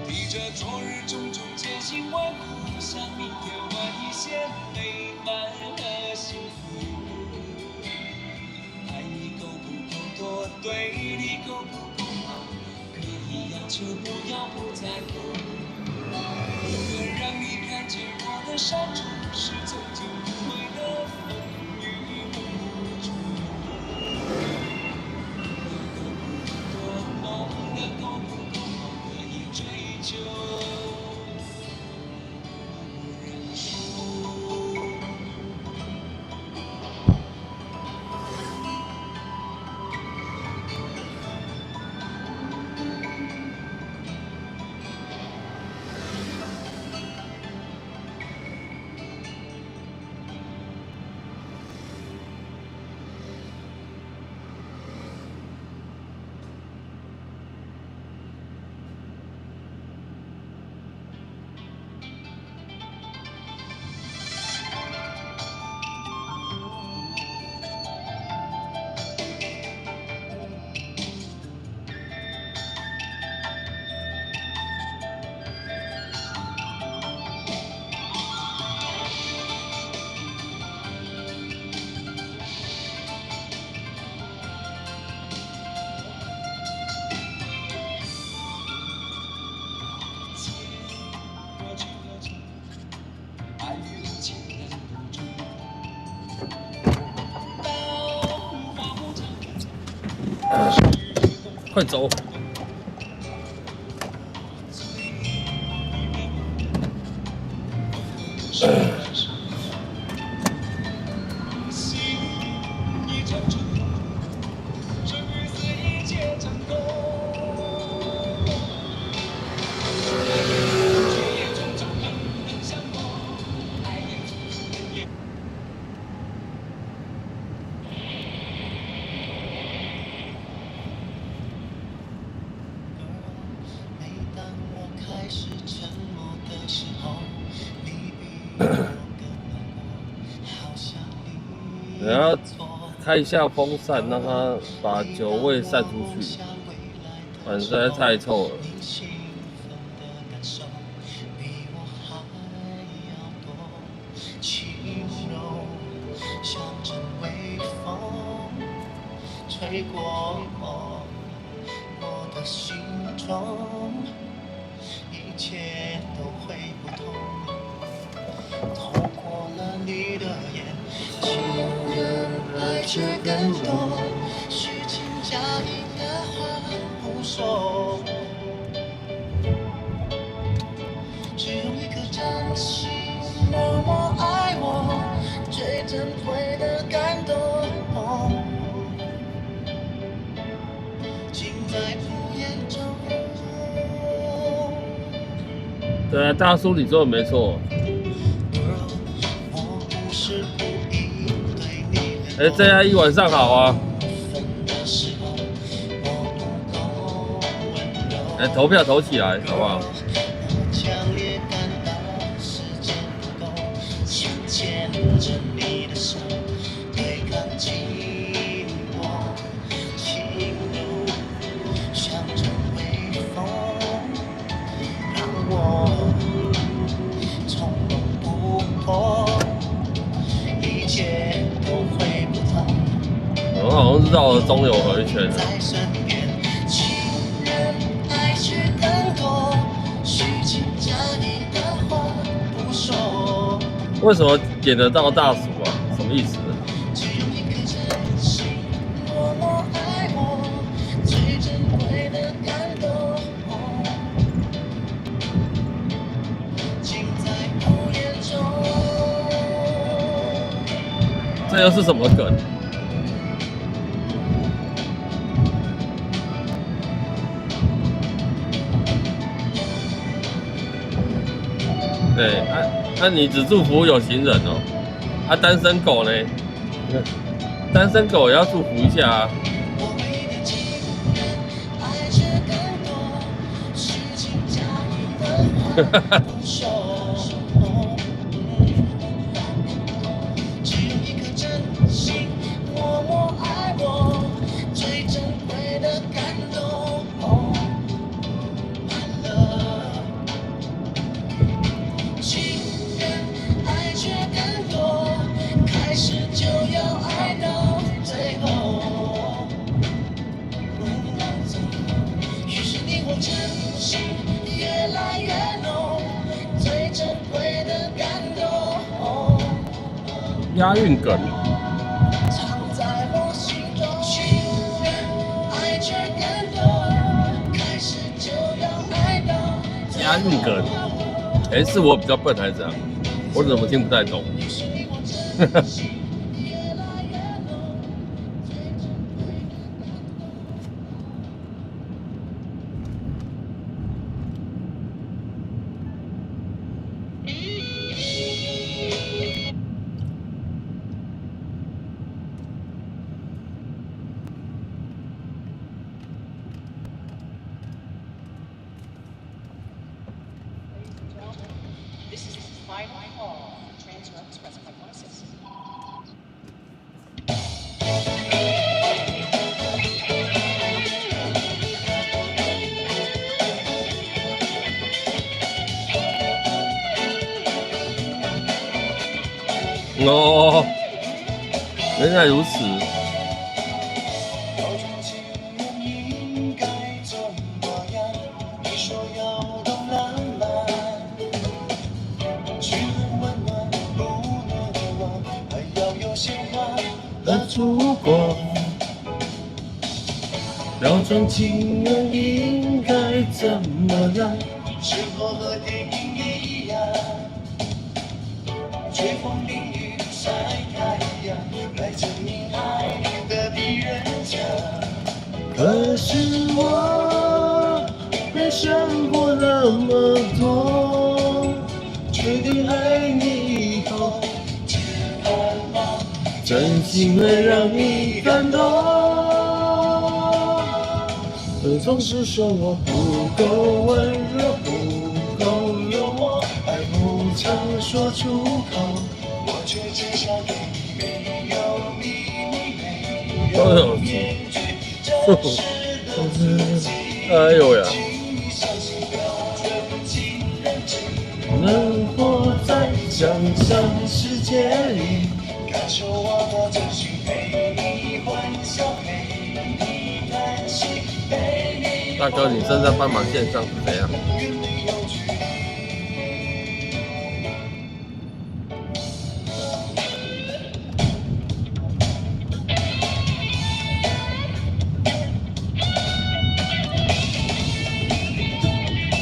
披着昨日种种艰辛万苦，向明天换一些美满和幸福。爱你够不够多，对你够不够好，可以要求不要不在乎，不愿让你看见我的伤处，是曾经无悔的风雨无阻。够不够多，梦的够不够好，可以追求，不认输。快走！每当我开始沉默的时候，你比我更难过，好像你然后开一下风扇，让它把酒味散出去，不然实在太臭了。兴奋的感受比我还要多，轻柔像阵微风吹过我的心中，一切都会不同。透过了你的眼，情人爱却更多，虚情假意的话不说，只用一颗真心默默爱我，最珍贵的感动，尽在不言中。对啊，大叔，你说的没错。哎，这样一晚上好啊。哎，投票投起来，好不好？强烈感到时间不够，想牵着你的手，对抗寂寞，轻柔像阵微风，让我从容不迫，一切都会不同。我好像是绕了中友和一圈。在身边，情人爱却更多，虚情假意的话不说。为什么点得到大叔啊？什么意思？只用一颗真心默默爱我，最珍贵的感动，尽在不言中。这又是什么梗？对，你只祝福有情人哦，单身狗呢？单身狗也要祝福一下啊。我为的情人爱却更多，虚情假意的话不说，只用一颗真心默默爱我，最珍贵的感动。My love，情人爱却更多，开始就要爱到最后。于是你我真心越来越浓，最珍贵的感动。押韵梗。藏在我心中，情人爱却更多，开始就要爱到最后。押韵梗。哎，是我比较笨还是怎样？我怎么听不太懂？于是你我真心越来越浓，最珍贵的感动。This is the final call for Transfer Express prognosis. 哦，原来如此。要重情人应该怎么样？你说要懂浪漫，去很温暖，不能绝望，还要有鲜花和烛光。表装情人应该怎么样？是否和电影一样？吹风淋雨晒太阳，来证明爱的比人强。可是我没想过那么多，决定爱你以后，只盼望真心会让你感动。可总是说我不够温柔，不够幽默，爱不常说出口，我却只想给你没有秘密，没有面具，真实的自己。哎呦呀！请你相信标准情人只能活在想象世界里，感受我的真心，陪你欢笑，陪你叹息，陪你。大哥，你正在斑马线上是怎样？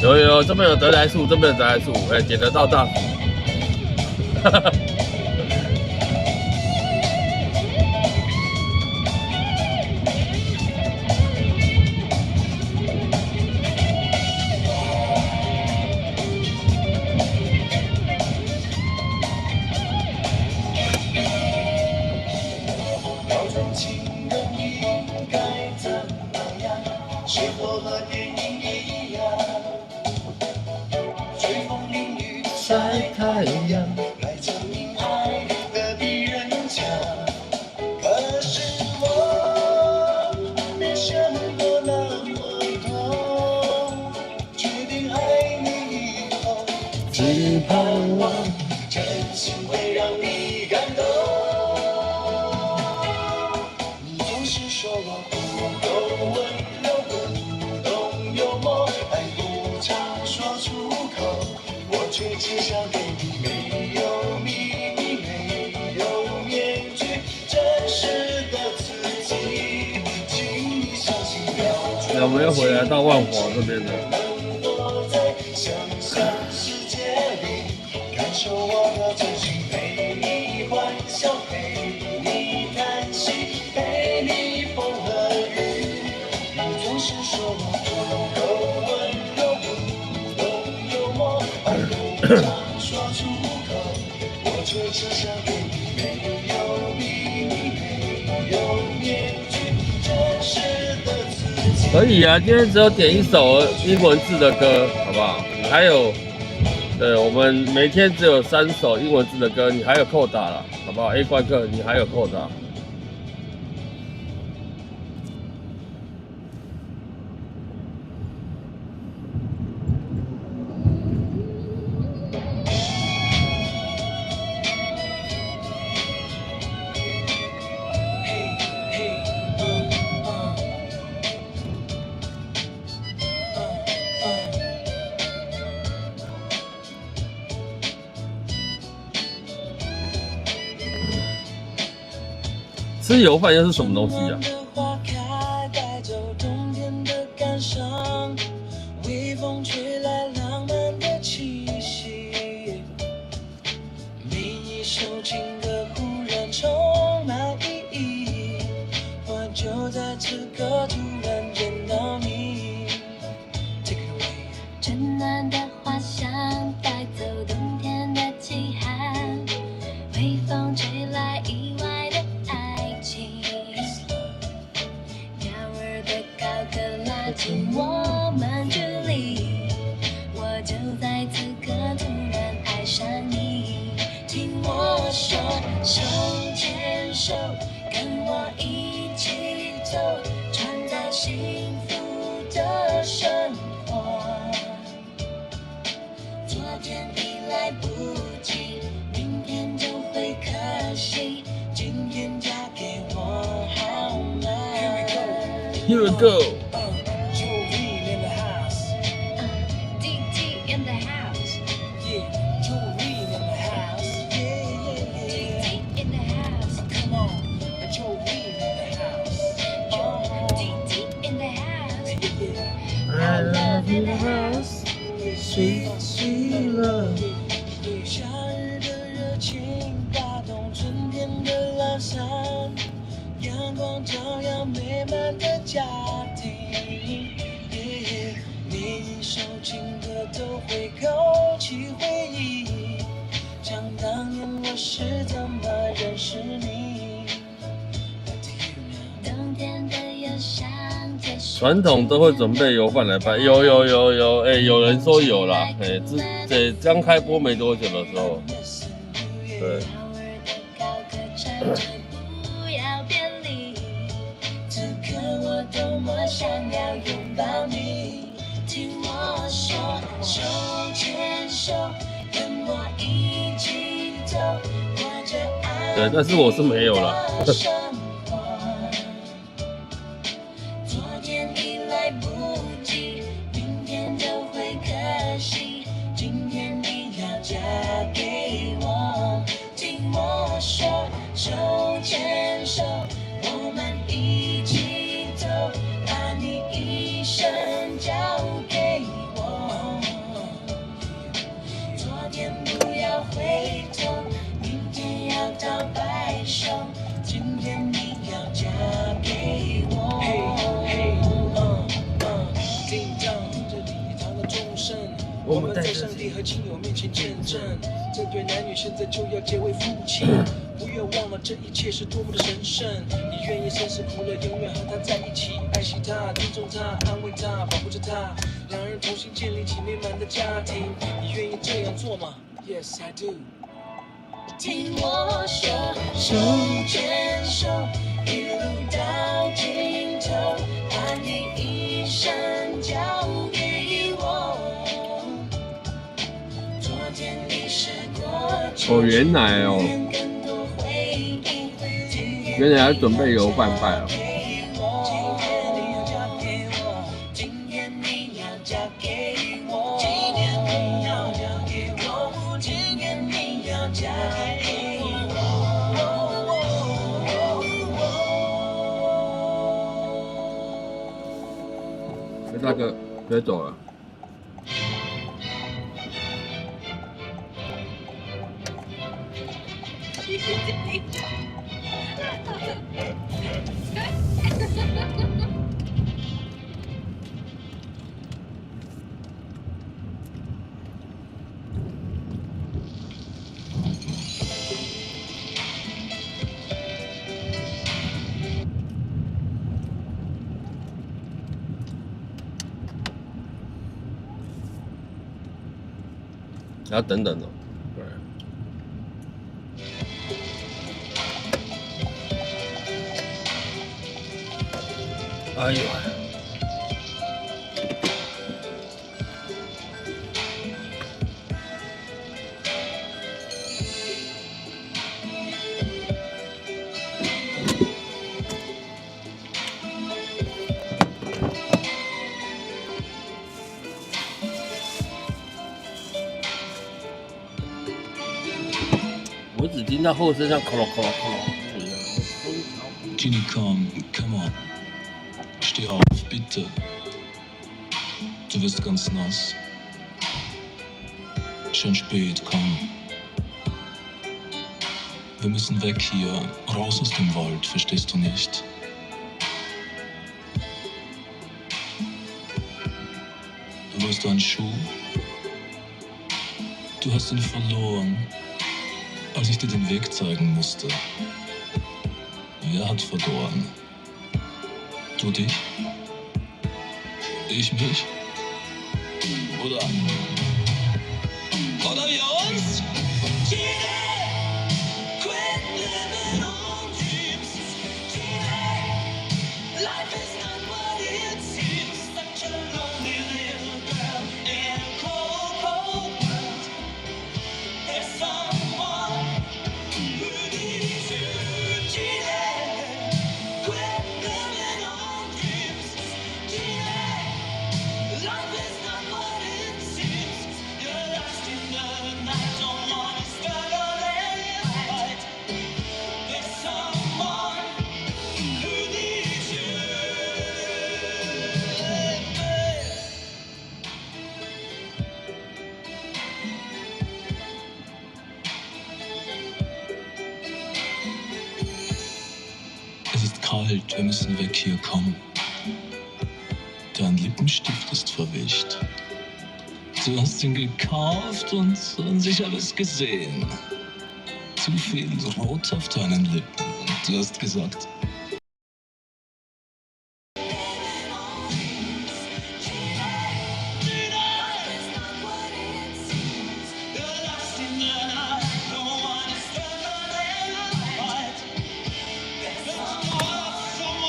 有，这边有得来速，这边有得来速，哎，点得到大福。哈哈。标准情人应该怎么样？是否和电影一样？吹风淋雨晒太阳，来证明爱的比人强。可是我没想过那么多，决定爱你以后，只盼望真心会让你感动。你总是说我不够温柔，不懂幽默，爱不常说出口，我却只想给你没有秘密，没有面具，真实的自己。请你相信标准。我们又回来到万华这边了。能活在想象世界里，感受我的真心，陪你欢笑，陪你叹息，陪你风和雨。你总是说我不够温柔，不懂幽默，爱不常说出口，我却只想给你没有秘密，没有面具，真实的自己。可以啊，今天只有点一首英文字的歌，好不好？你还有，对，我们每天只有3首英文字的歌，你还有扣打了，好不好 ？A 冠客，你还有扣打。吃油饭又是什么东西啊？花开，带走冬天的感伤，微风吹来浪漫的气息，每一首情歌忽然充满意义，我就在此刻突然见到你。Take it away。春暖的花香带走冬天的饥寒，微风吹来意外的爱情，鸟儿的高歌拉近我们距离，我就在此刻突然爱上你。听我说，手牵手，跟我一起走，创造幸福的生活。昨天已来不及，明天就会可惜，今天嫁给我好吗 Here we go。 Jolene in the house. DT in the house. Yeah, Jolene in the house. Yeah. DT in the house. Come on, Jolene in the house. DT in the house. 熄了。夏日的热情打动春天的懒散，阳光照耀美满的家庭。你一首情歌都会勾起回忆，想当年我是怎么认识你。冬天的忧伤结束。传统都会准备油饭来拜，有，有人说有啦，这刚开播没多久的时候，对。不要别离，此刻我多么想要拥抱你，听我说，手牵手，跟我一起走，过着爱。对，但是我是没有啦。昨天已来不及，明天就会可惜。今天你要嫁给我，听我说，手牵手，我们一起走，把你一生交给我。昨天不要回头，明天要到白首，今天你要嫁给我。叮当，这礼堂的钟声，我们在上帝和亲友面前见证，这对男女现在就要结为夫妻。不要忘了这一切是多么的神圣，你愿意生死苦乐永远和他在一起，爱惜他，尊重他，安慰他，保护着他，两人同心建立起美满的家庭。你愿意这样做吗？ Yes, I do。听我说，手牵手，一路到尽头，把你一生交给我。昨天已是过去，哦，原来哦，原来要准备油饭拜哦。今天你要嫁给我，今天你要嫁给我，今天你要嫁给我。大哥，别走了。要等等哦，对。哎呦！我只听到后声像咯咯咯咯。Ginny, come on. Steh auf, bitte. Du wirst ganz nass. Schon spät, komm. Wir müssen weg hier, raus aus dem Wald, verstehst du nicht? Wo ist dein Schuh? Du hast ihn verloren, als ich dir den Weg zeigen musste. Wer hat verloren? Du dich? Ich mich? Oder wir uns? Life is not what it seems. kalt, wir müssen weg hier, komm. Dein Lippenstift ist verwischt. Du hast ihn gekauft und sich alles gesehen. Zu viel Rot auf deinen Lippen. Und du hast gesagt,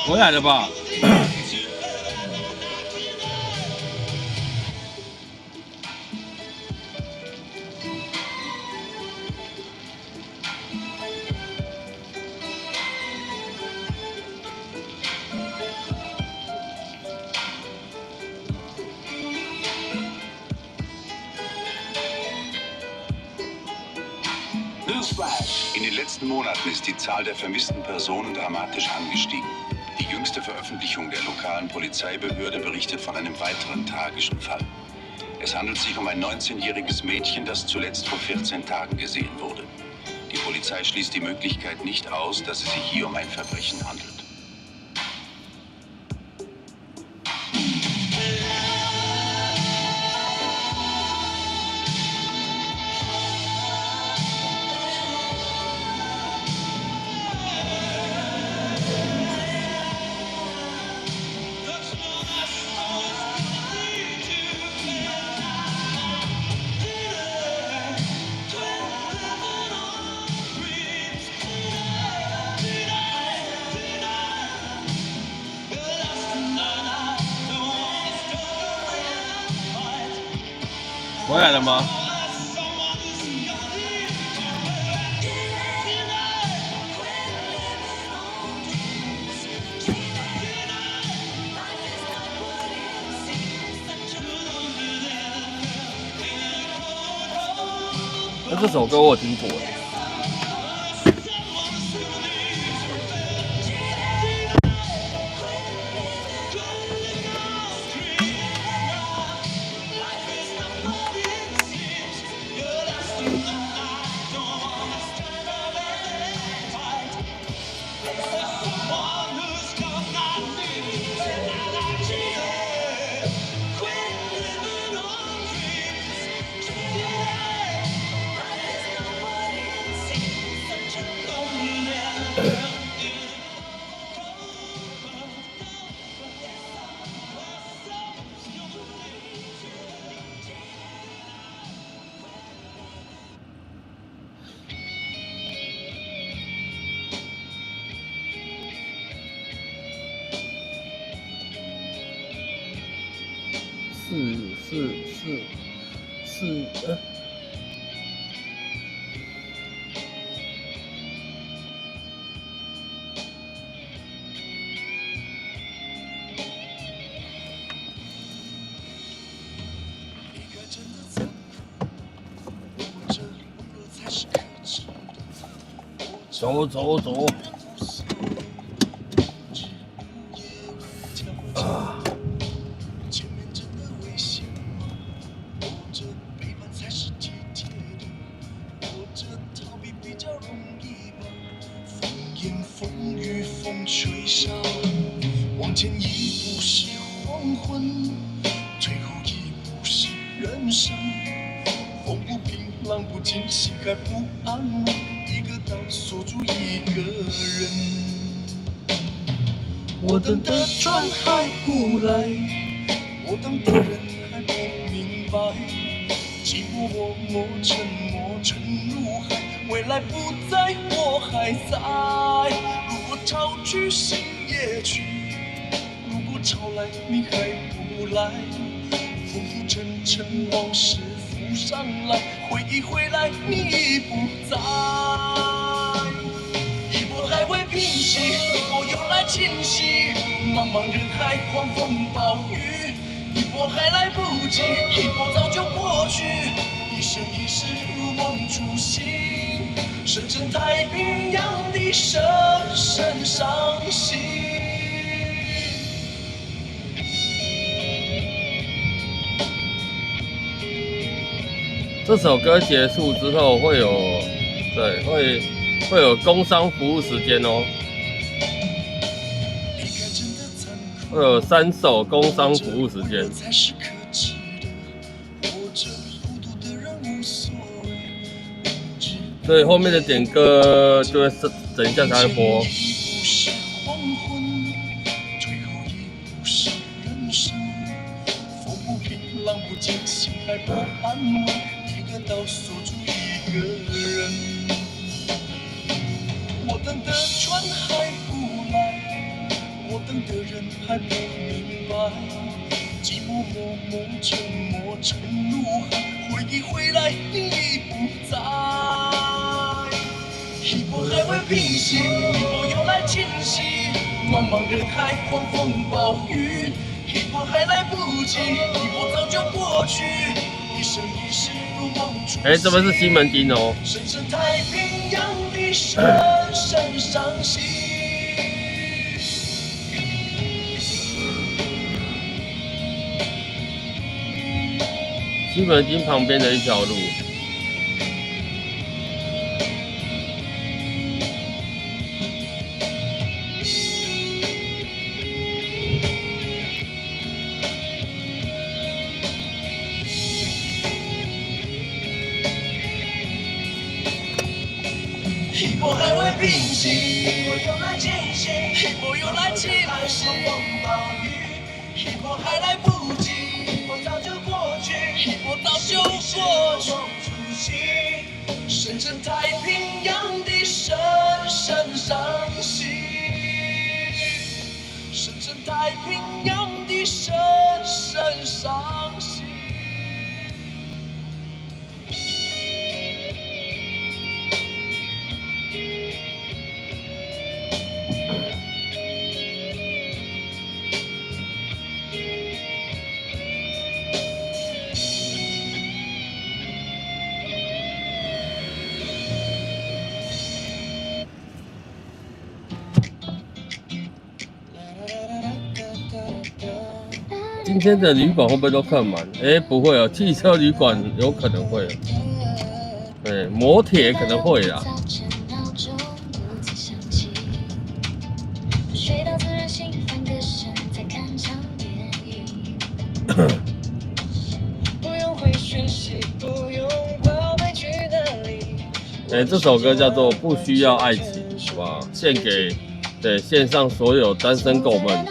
回来了吧？In den letzten Monaten ist die Zahl der vermissten Personen dramatisch angestiegen. Die jüngste Veröffentlichung der lokalen Polizeibehörde berichtet von einem weiteren tragischen Fall. Es handelt sich um ein 19-jähriges Mädchen, das zuletzt vor 14 Tagen gesehen wurde. Die Polizei schließt die Möglichkeit nicht aus, dass es sich hier um ein Verbrechen handelt.回来了吗？那这首歌我有听过耶。走走走！啊！风雨风吹沙，往前一步是黄昏，退后一步是人生。风不平，浪不静，心还不安稳，一个岛锁住一个人。我等的船还不来，我等的人还不明白，寂寞默默沉没沉入海，未来不在，我还在。如果潮去心也去，如果潮来你还不来，浮浮沉沉往事浮上来，回忆回来你已不在。一波还未平息，一波又来侵袭，茫茫人海狂风暴雨，一波还来不及，一波早就过去，一生一世如梦初醒，深深太平洋的深深伤心。这首歌结束之后会有，对，会有工商服务时间哦。会有3首工商服务时间。所以后面的点歌就会等一下才会播。我等的船还不来，我等的人还不明白，寂寞默默沉默成怒海，回忆回来你已不在。一波还未平息，一波又来侵袭，茫茫人海，狂风暴雨，一波还来不及，一波早就过去。一生一世如梦初醒。这边是西门町哦。深深太平洋的深深伤心。西门町旁边的一条路。一波还未平息，一波又来侵袭，一波又来侵袭，狂风暴雨，一波还来不及，一波早就过去，一波早就过去。初心，深深太平洋的深深伤心，深深太平洋的深深伤心。今天的旅馆会不会都客满？不会哦，汽车旅馆有可能会。摩铁可能会啦。这首歌叫做《不需要爱情》，好不好？献给线上所有单身狗们。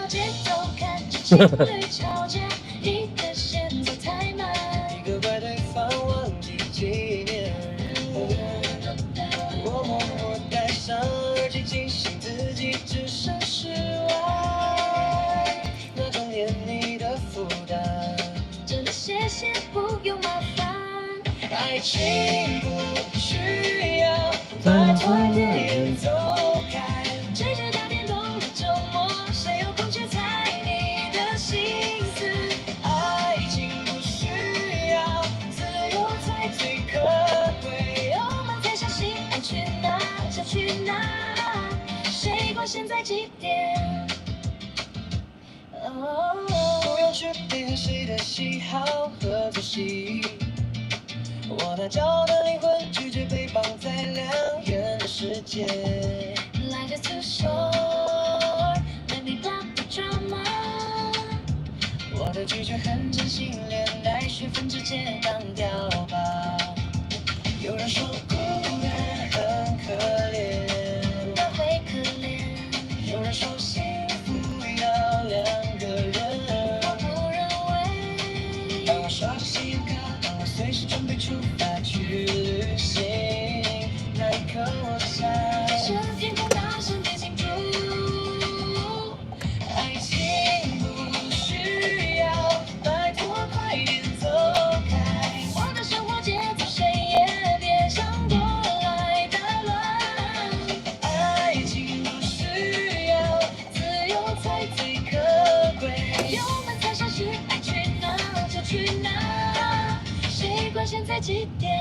爱情不需要太快点走开，追着大电动的周末，谁有空去猜你的心思？爱情不需要自由才最可贵，我们才相信爱去哪就去哪，谁管现在几点？不用去配合谁的喜好和作息。我那骄傲的灵魂拒绝被绑在两人的世界。Life is too short, let me block the drama。我的拒绝很真心，连带学分直接当掉吧。有人说孤单很可怜，那会可怜。有人说幸福要两个人，我不认为。当我刷着信用卡，当我随时准备出发去旅行，那一刻我猜，这天空大声地庆祝。爱情不需要，拜托快点走开，我的生活节奏谁也别想过来打乱。爱情不需要，自由才最可贵，我们才相信爱去哪就去哪，谁管现在几点？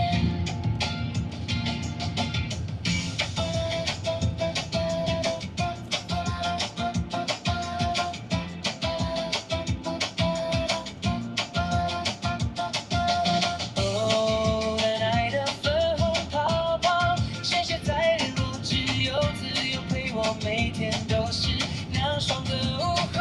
哦，难挨的粉红泡泡，谁写在联络？只有自由陪我，每天都是凉爽的午后。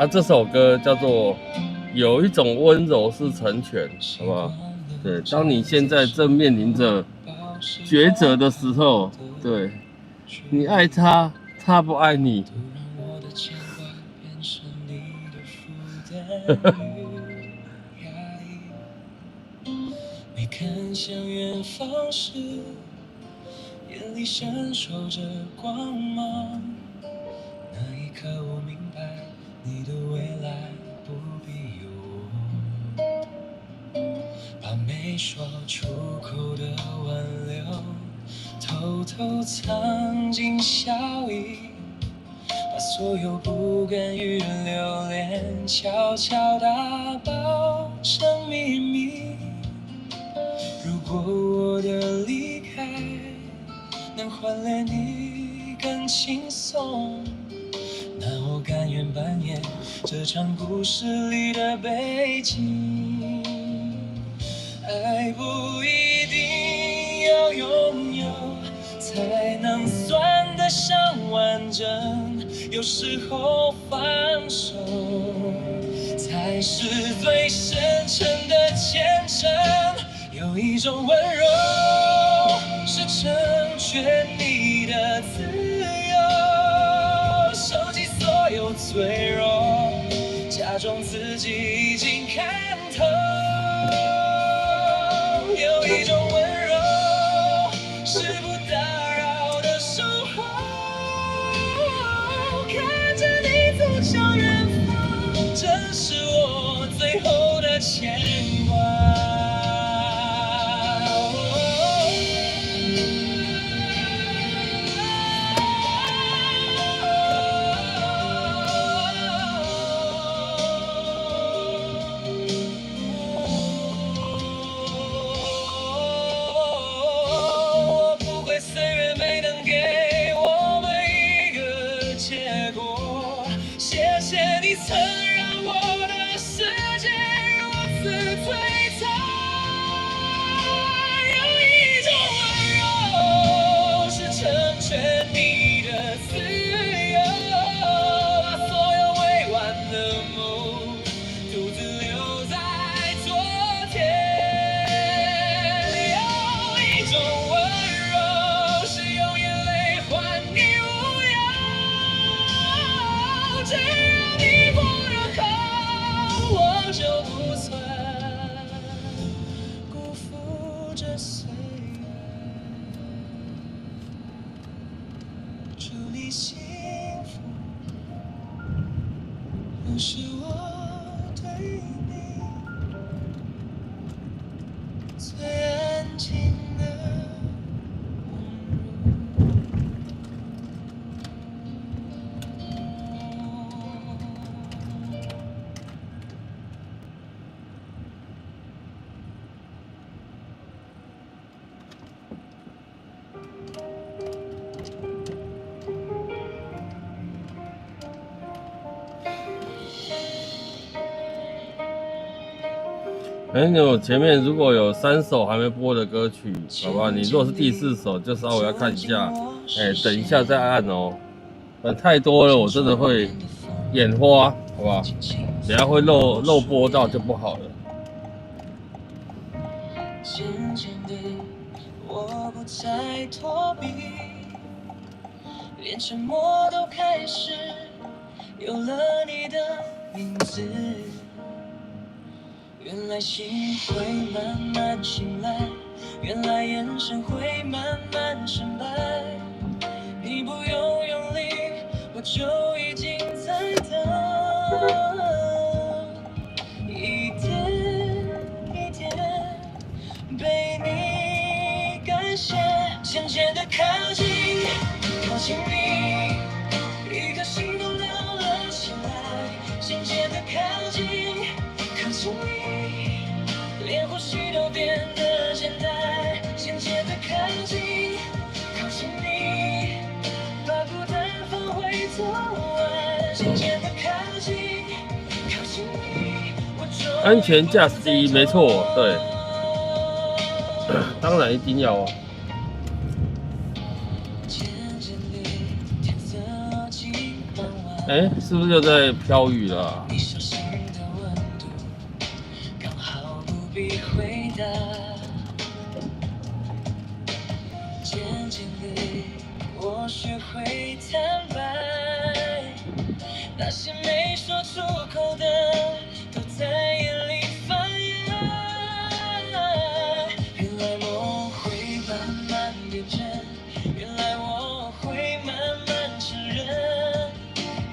这首歌叫做《有一种温柔是成全》，好不好？对，当你现在正面临着抉择的时候，对，你爱他，他不爱你。你看向远方时，眼里闪烁着光芒。那一刻，我明白，你的未来不必有我。把没说出口的挽留，偷偷藏进笑意。把所有不敢预留恋，悄悄打包成秘密。如果我的离开能换来你更轻松，那我甘愿扮演这场故事里的背景。爱不一定要拥有才能算得上完整，有时候放手才是最深沉的虔诚。有一种温柔是成全你的自由，收集所有脆弱，假装自己已经看透。有一种温柔是不打扰的守候，看着你走向远方，这是我最后的牵挂。曾让我的世界如此璀璨，有一种温柔是成全你的自由，把所有未完的梦独自留在昨天。有一种温柔是用眼泪换你无恙，只要你过得好，我就不算辜负这岁月。祝你幸福，那是我对你最安静的我前面如果有3首还没播的歌曲，好不好？你如果是第4首，就稍微要看一下，等一下再按哦。太多了，我真的会眼花，好不好？等下会漏播到就不好了。渐渐的，我不再躲避，连沉默都开始有了你的名字。原来心会慢慢醒来，原来眼神会慢慢深白。你不用用力，我就已经在等，一点一点被你感谢，渐渐的靠近，靠近你，一颗心都亮了起来，渐渐的靠近，靠近你。连呼吸都变得简单，渐渐的靠近，靠近你，把孤单放回昨晚，渐渐的靠近，靠近你。安全驾驶第一，没错，对，当然一定要哦。渐渐地天色近傍晚，哎，是不是又在飘雨了啊？你手心的温度刚好不必回答。渐渐地，我学会坦白，那些没说出口的，都在眼里翻芽。原来我会慢慢变真，原来我会慢慢承认。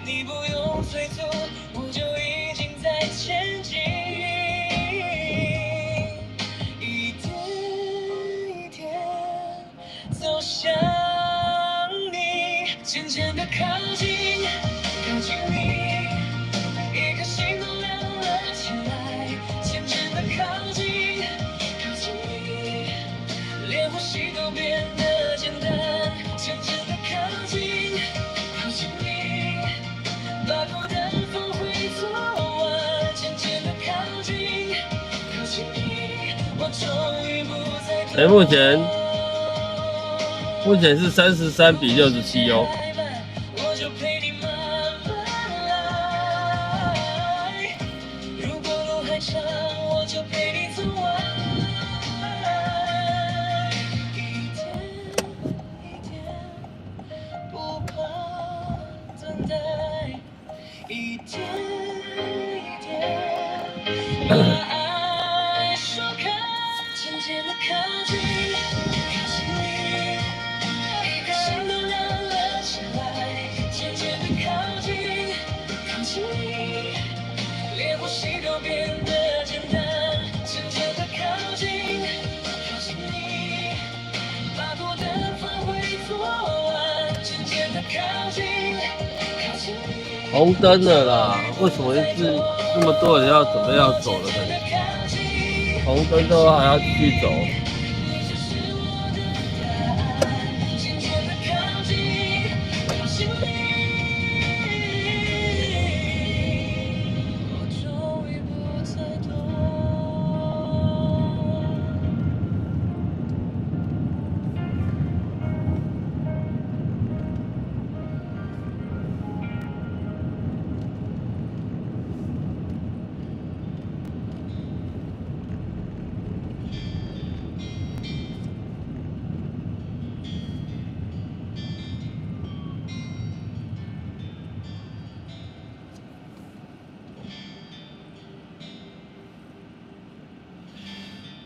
你不用催促，我就已经在前进。一点一点走向你，渐渐的靠近，靠近你，一颗心都亮了起来。渐渐的靠近，靠近你，连呼吸都变得简单。渐渐的靠近，靠近你，把孤单放回昨晚。渐渐的靠近，靠近你，我终于不再哎，目前是33比67哦。我就陪你慢慢来。如果路还长，我就陪你走完。一点一点，不怕等待。一点一点，把爱说开。渐渐的靠近，靠近你，一颗心都亮了起来。渐渐的靠近，靠近你，连呼吸都变得简单。渐渐的靠近，靠近你，把孤单放回昨晚。渐渐的靠近，靠近你。红灯了啦，为什么一直那么多人要准备要走了呢？红灯都还要继续走。渐渐的靠近，靠近你，我终于不再躲。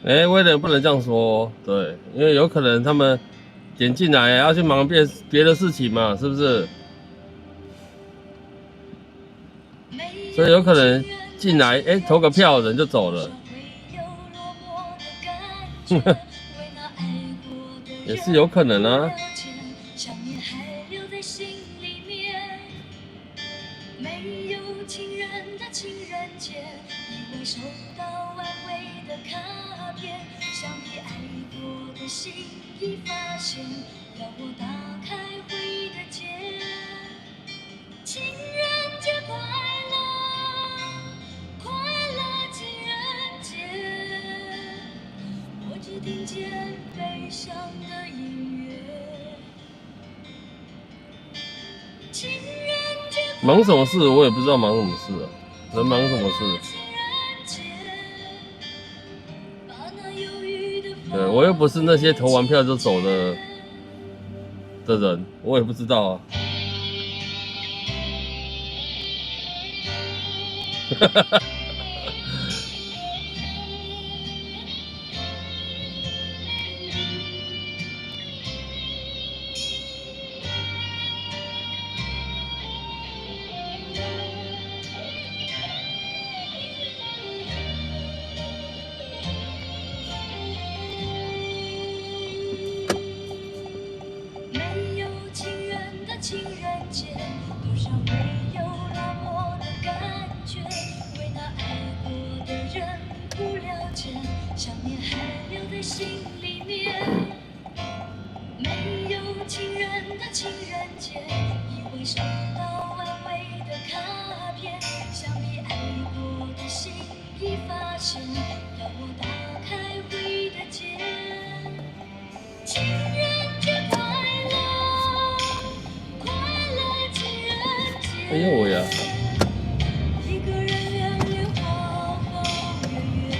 哎，威廉不能这样说，对，因为有可能他们点进来要去忙别的事情嘛，是不是？所以有可能进来，哎，投个票人就走了，也是有可能啊。想念还留在心里面，没有情人的情人节，以为收到安慰的卡片，想必爱过的心已发现，要我打开回忆的结。情人节快乐，快乐情人节，我只听见悲伤的音乐。忙什么事？我也不知道忙什么事啊，能忙什么事？对，我又不是那些投完票就走的人，我也不知道啊。哈哈哈。情人节，多少会有落寞的感觉，为那爱过的人不了解，想念还留在心里面。没有情人的情人节，以为收到安慰的卡片，想必爱过的心已发现，要我打开回忆的结。情人节快乐，快乐情人节，哎呦喂呀！一个人恋恋花花月月，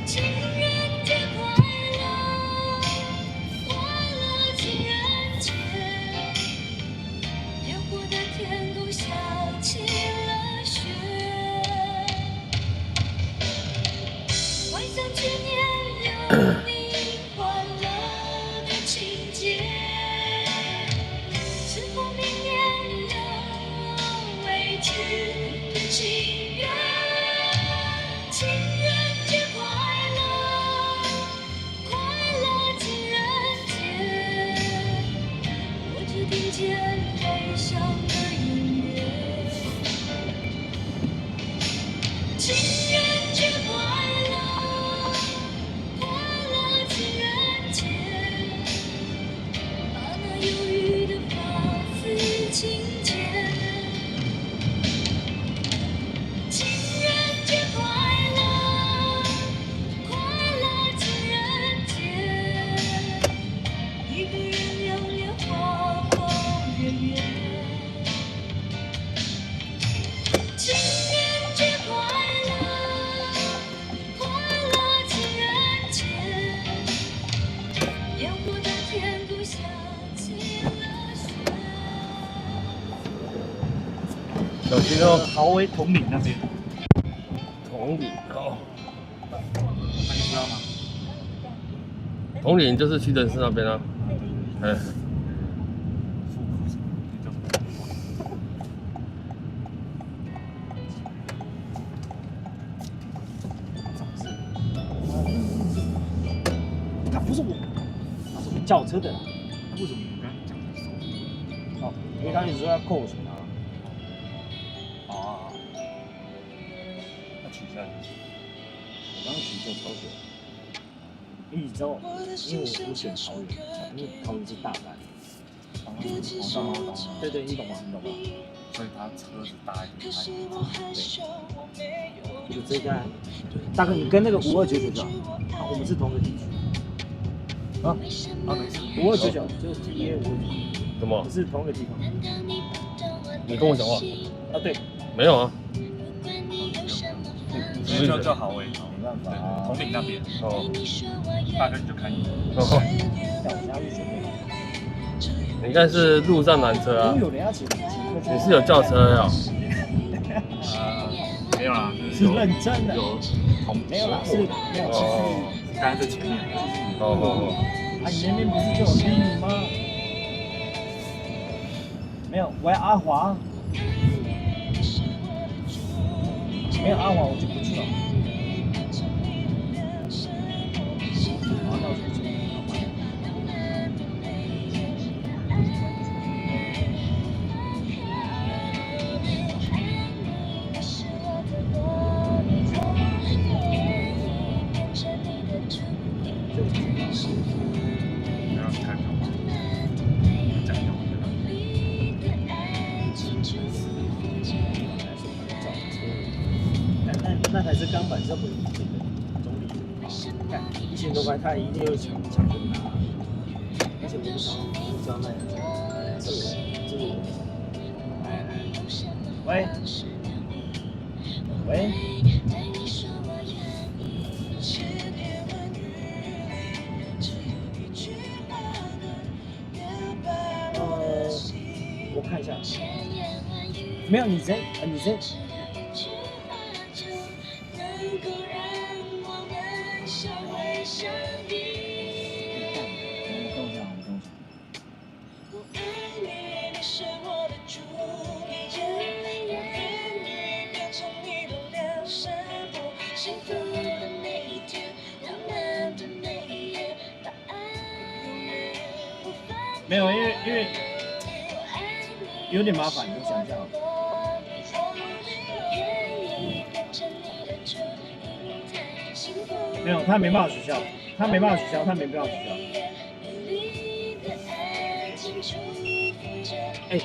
情人节快乐，快乐情人节，烟火的天空下起了雪，幻想去年有你欢乐的情节。是否明年有委屈的情缘？情人节快乐，快乐情人节，我只听见悲伤的音乐。情人节快乐，快乐情人节，把那忧郁的发丝轻剪。情人节快乐，快乐情人节，一个人恋恋花花月月。情人节快乐，快乐情人节，烟火的天空下起了雪。小心哦！豪威统领那边，统领哦，那你知道吗？统领就是屈臣氏那边啊。哎，他不是我，他是我们轿车的啦。为什么你刚刚讲的手？哦，因为他一直说要扣什么啊？哦，那取消一次。我刚刚取就超久。你知道，因为我选桃园，因为桃园是大班。我懂。对对，你懂吗？你懂吗？所以他车子大一点，对，就这个，大哥，你跟那个5299就好，我们是同一个地区。啊，没事。5299就是 TA599，怎么不？是同一个地方。你跟我讲话？啊，对，没有啊。直接叫郝威，没办法啊。统领那边，哦，大哥你就看一眼。哦，但我家去准备。你应该是路上拦车啊。有人要请你是有轿车呀？没有啦，是认真的。有同没有啦，是没有哦，刚才在前面。哦。啊，你那边不是就有美女吗？没有，我要阿华。没有阿华我就不去了。好，那我就不去了。不要太高，加油！那台车钢板是要回这个总理，看1000多块，他一定会抢着拿，而且不少，不知道那这个喂喂，我看一下，没有，你先。没有，因为有点麻烦，你想一下。没有，他没办法取消，他没办法取消。哎，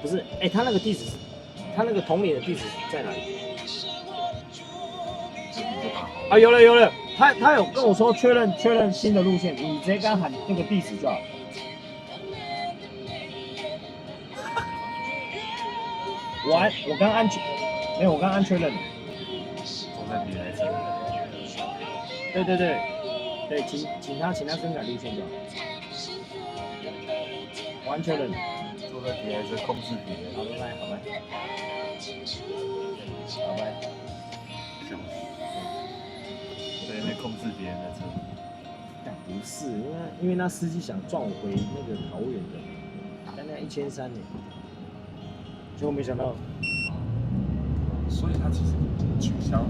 不是，哎，他那个地址，他那个统领的地址在哪里？啊，有了，他有跟我说确认新的路线，你直接跟他喊那个地址就好。我刚安全，没有，我刚安确认了。坐在别人车。对，请他更改路线就好。我安确认了。坐在别人车控制别人。好，拜拜。在那边控制别人的车。但不是，因为那司机想撞我回那个桃园的，但那1300呢，结果没想到。所以他其实取消，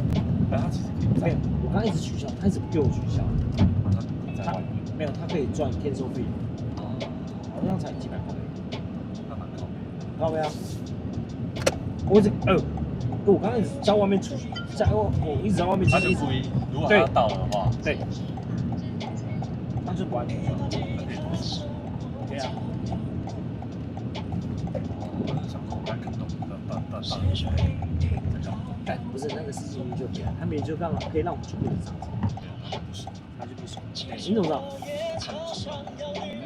但他其实可以没有，我刚一直取消，他一直不给我取消。他没有，他可以赚天收费，好像才几百块。他蛮靠背啊！我一直我刚刚一直在外面出去，我一直在外面，他就故意，如果他到的话，对，他就不按取消，对啊。我是想说，我看懂到但不是那个司机明明就别，他明明就刚好可以让我们全部人上车，他就不爽。你怎么知道？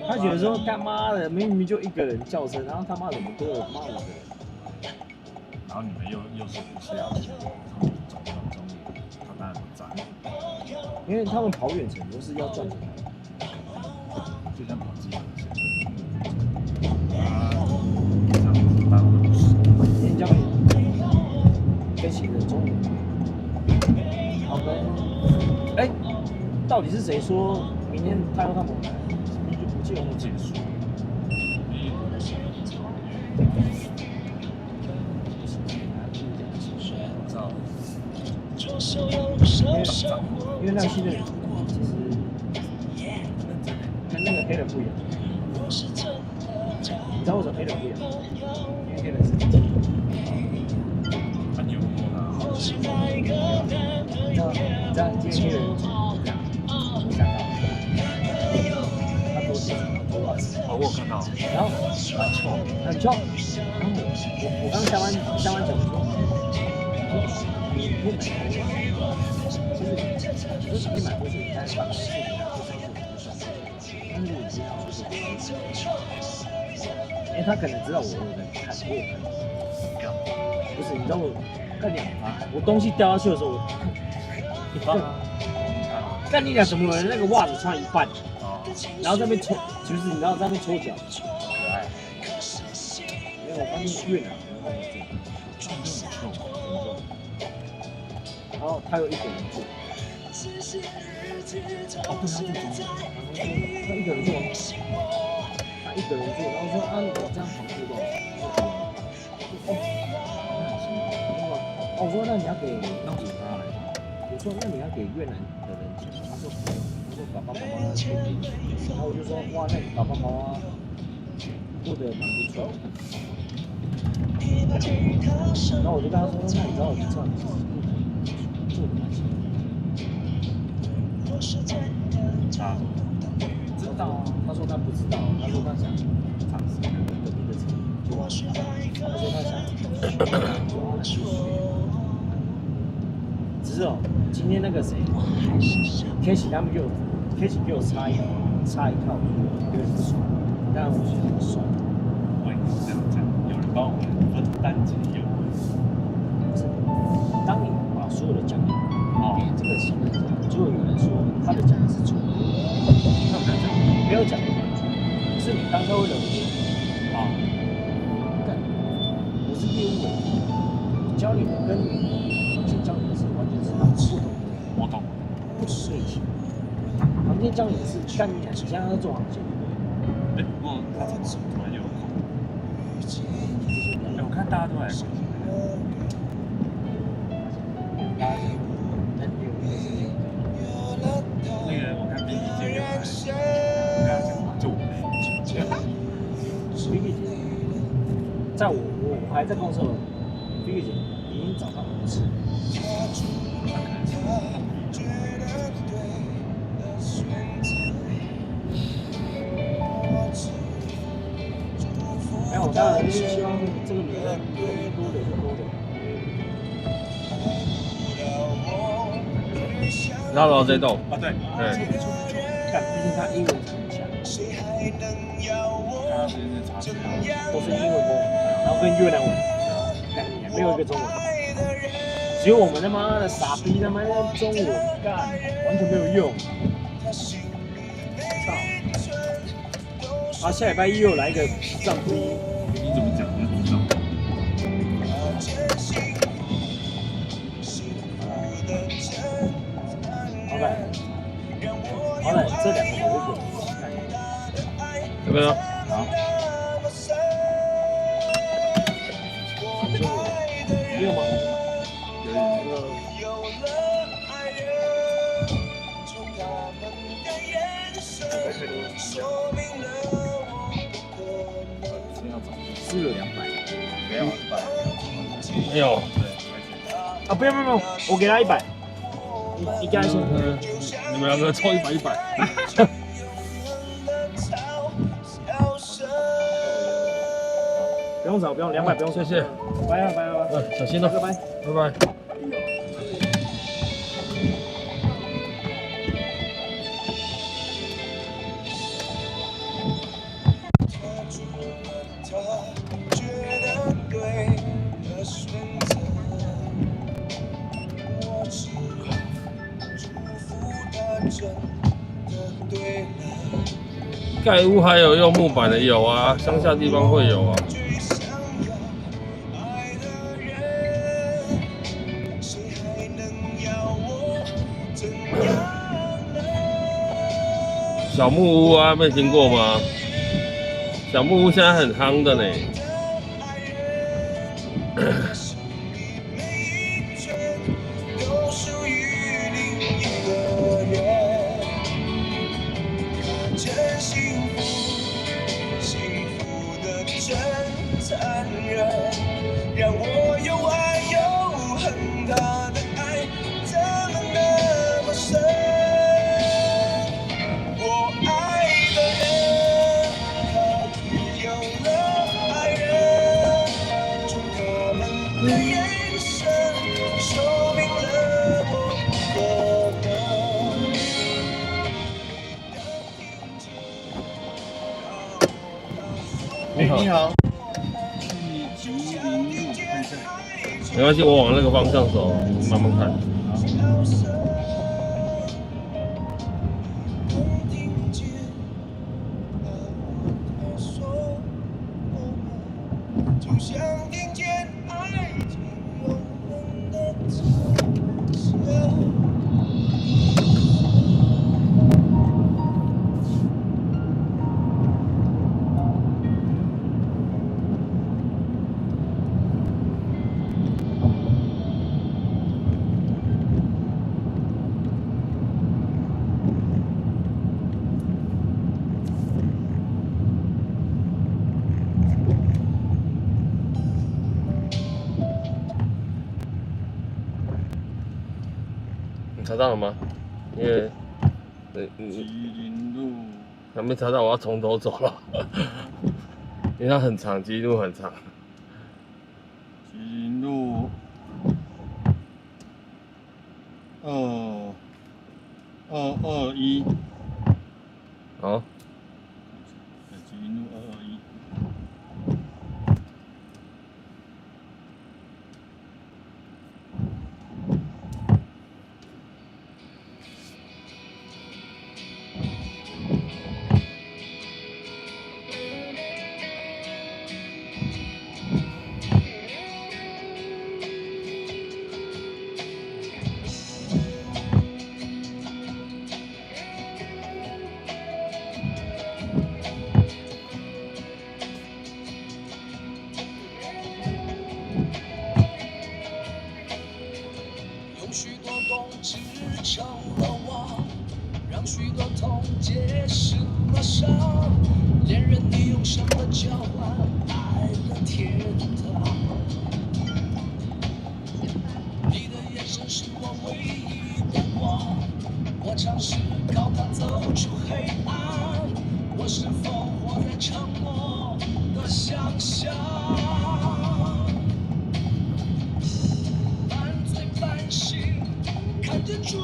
他觉得说干妈的明明就一个人叫车，然后他妈怎么多了5个人？然后你们又说不是要去中立，他当然不在，因为他们跑远程都是要赚钱的，就像跑基本线。这样子当然不是。今天交给你，跟行人中午。好的，到底是谁说明天他要干嘛？你就不借我结束。因为那个新的人其实跟那个黑人不一样，你知道为什么黑人不一样？因为黑人是自己。他牛过他。你知道今天黑人这样，我想到他多钱？我有看到。然后很臭。然后我刚下班讲说，你可以买东西。其实你买东西，但是把事情拿去上去不算。但是如果你要出去，因为他可能知道我有在看，我有看。不是，你知道我干2发，我东西掉下去的时候，你放啊。干你俩怎么有人那个袜子穿一半，然后在那边搓，就是你知道在那边搓脚，可爱。因为我发现越南人那边然后他有1个人住，他一个人住，然后说啊，你这样房租多少？我说那你要给那警察来，我说那你要给越南的人钱，他说爸爸妈妈给点钱，然后我就说哇，那你爸爸妈妈过得蛮不错。然后我就跟他说，那你知道我这样做的蛮辛苦。知道啊，他说他不知道，他说他想尝试看看隔壁的车，他说他想只是今天那个谁 ，Casey 他们就 Casey 给我插一套，有点爽，当然我觉得很爽。对，这样，有人帮我们分担这个优惠。不是，当你把所有的奖励给这个行人之后，就会有人说他的奖励是错的。那没有奖励，是你当车会忍不住干，我是业务员，教你的跟你房间教你的是完全是不同的。我懂。不同类型。房间教你的是干你讲，你现在在做航线。不过他这个突然有空。我看大家都来关心。那个我看 Vicky 姐有来，我跟他讲话，就我Vicky 姐，在我还在公司的时候 ，Vicky 姐已经找到我吃。哎，我当然是希望这个女人多的。绕到这栋啊，对，干，毕竟他英文很强，他是查资料，都是英文的，然后跟越南文，干，没有一个中文，只有我们他妈的傻逼他妈的中文干，完全没有用。操！啊，下礼拜一又来一个上不一。你怎么讲？你不知道。好嘞，好嘞，这两个我会有没有？好。你有吗？是有200，没有100，没有。啊，不用，我给他100，你给他先。你们两个凑100。不用找，不用200，不用，谢谢。拜。小心哦，拜拜。盖屋还有用木板的有啊，乡下地方会有啊。小木屋啊，没听过吗？小木屋现在很夯的呢。让我又爱又恨他的爱，怎么那么深？我爱的人，他已有了爱人，从他们的眼神说明了我不可能。你好。你好。没关系，我往那个方向走，你慢慢看。就像听见爱情永恒的唱响。查到了吗？因为，吉林路还没查到，我要从头走了，因为它很长，吉林路很长。吉林路221。好。吉林路221。有许多冬至成了网，让许多痛结识了伤。恋人，你用什么交换爱的天堂？你的眼神是我唯一的光，我尝试靠它走出黑暗。我是否活在沉默的想象？看着烛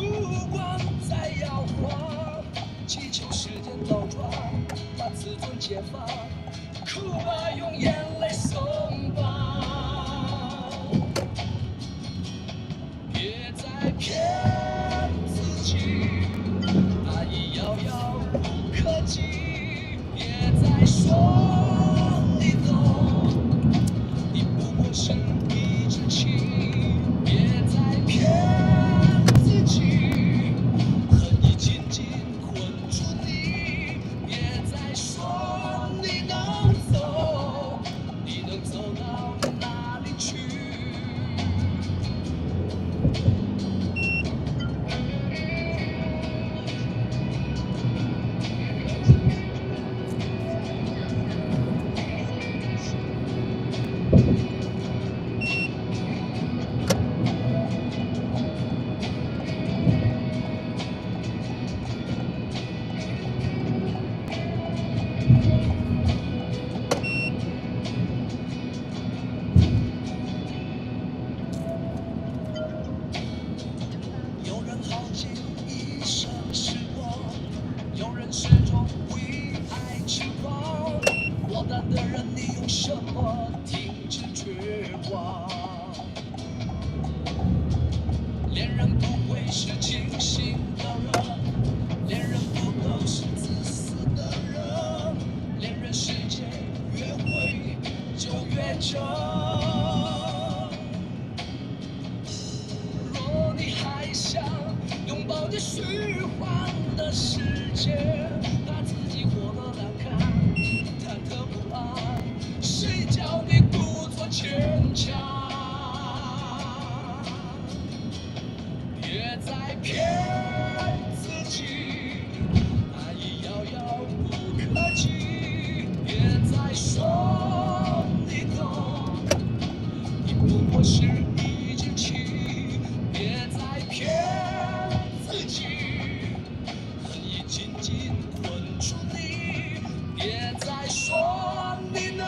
光在摇晃，祈求时间倒转，把自尊解放，哭吧，用眼泪松绑。淡的人，你用什么停止绝望？恋人不会是清醒的人，恋人不都是自私的人，恋人世界越会就越真。若你还想拥抱这虚幻的世界，怕自己活得难看，忐忑不安，谁叫你故作坚强？别再骗自己，爱已遥遥不可及。别再说你懂，你不过是一只棋。别再骗自己，恨已紧紧困住你。别再说你能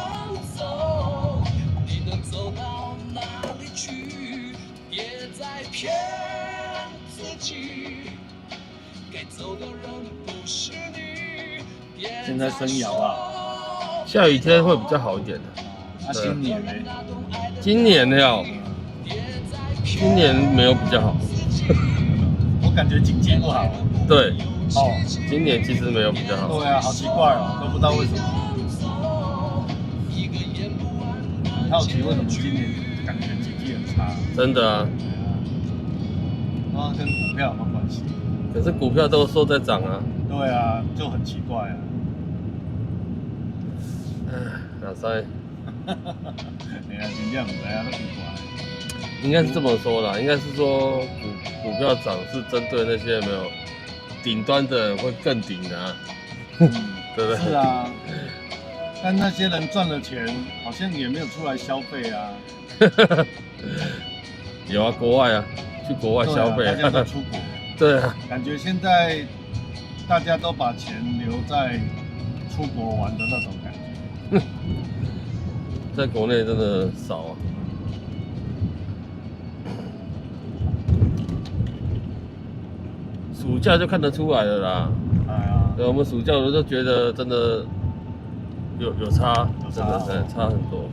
走，你能走到哪里去？别再骗自己，该走的人不是你。现在生意好不好？下雨天会比较好一点的。那今年呢？今年的今年没有比较好。我感觉经济不好。对。哦，今年其实没有比较好。对啊，好奇怪哦，都不知道为什么。好奇为什么今年感觉经济很差？真的啊。那跟股票有没有关系？可是股票都说在涨啊。对啊，就很奇怪啊。哪塞？你看今天唔知啊，都奇怪。应该是这么说啦，应该是说股票涨是针对那些没有顶端的人会更顶啊，对不对？是啊，但那些人赚了钱，好像也没有出来消费啊。有啊，国外啊，去国外消费、大家都出国。对啊，感觉现在大家都把钱留在出国玩的那种感觉。在国内真的少啊。暑假就看得出来了啦。哎呀，对，我们暑假我就觉得真的有差，真的差很多。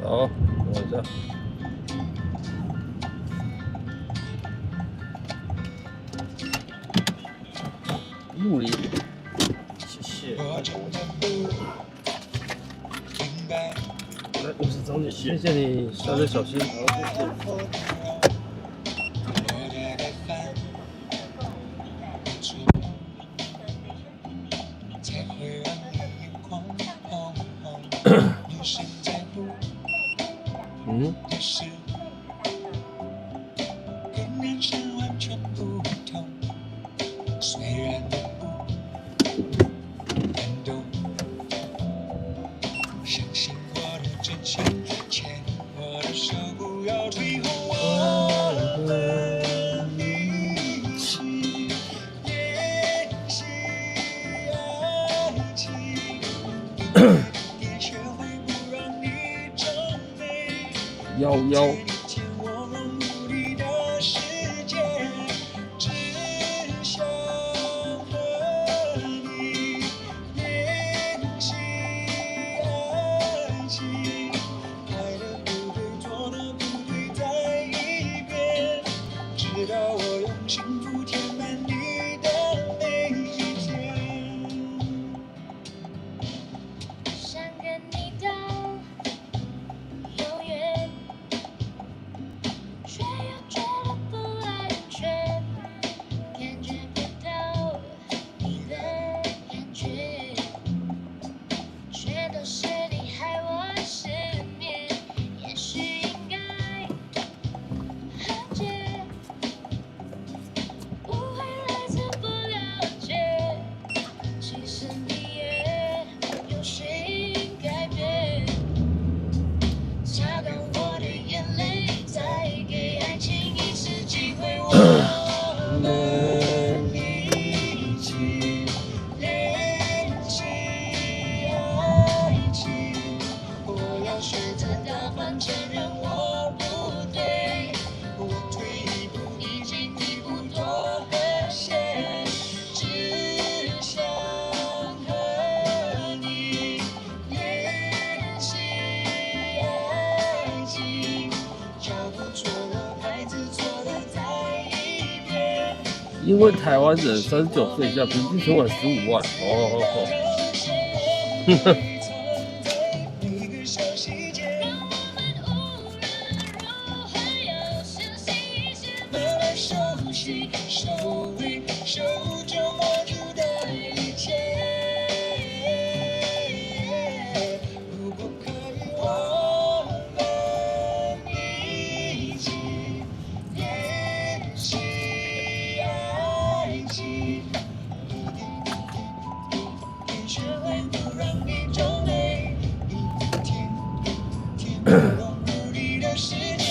好，等一下。木梨，谢谢。来50张你，谢谢你，下次小心。嗯。跟人生完全不同，虽然不感动，相信我的真心，牵我的手，不要退后，我们一起练习爱情，也学会不让你皱眉。腰。因为台湾人39岁以下平均存款15万。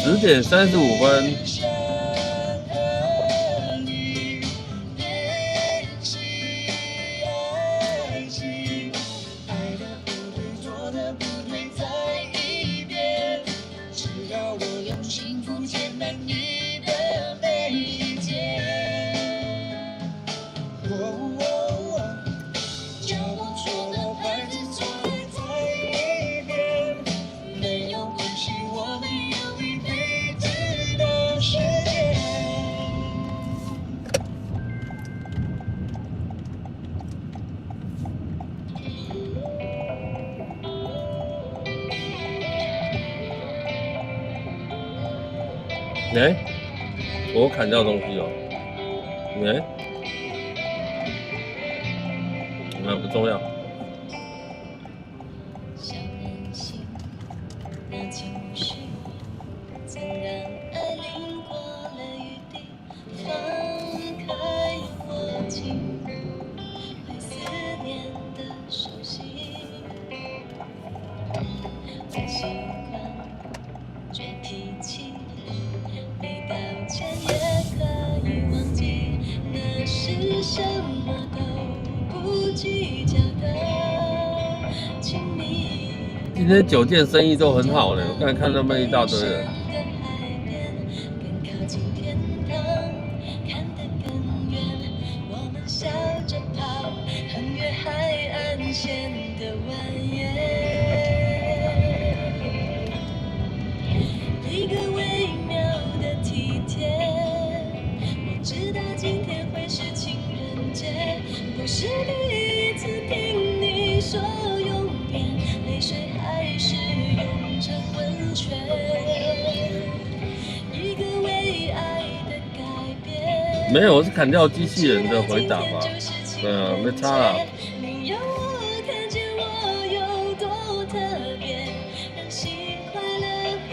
10点35分。我砍掉东西哦。那不重要。今天酒店生意都很好呢，我刚才看他们一大堆人。一个微妙的体贴，我知道今天会是情人节，不是第一次听你说永远，泪水还是涌成温泉。一个为爱的改变。没有，我是砍掉机器人的回答吧。没差啦。你要我看见我有多特别，让心快乐和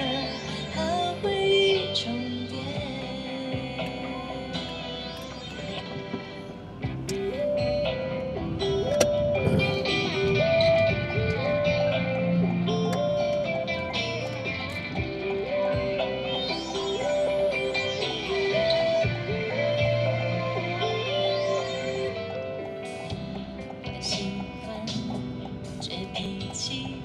好回忆重叠。喜欢倔脾气，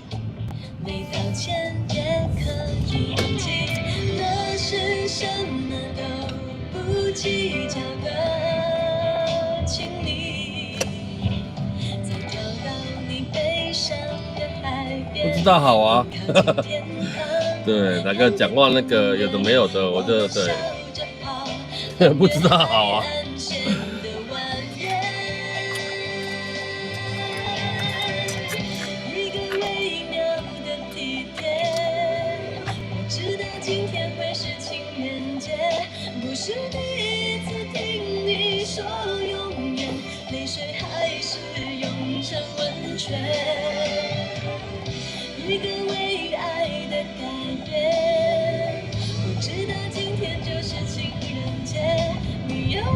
没道歉也可以忘记，那是什么都不计较的亲昵，再跳到你悲伤的海边。不知道好啊，对，那个讲话那个有的没有的，我就对，不知道好啊。一个微妙的体贴，我知道今天会是情人节，不是第一次听你说永远，泪水还是涌成温泉。一个为爱的改变，我知道今天就是情人节，你要我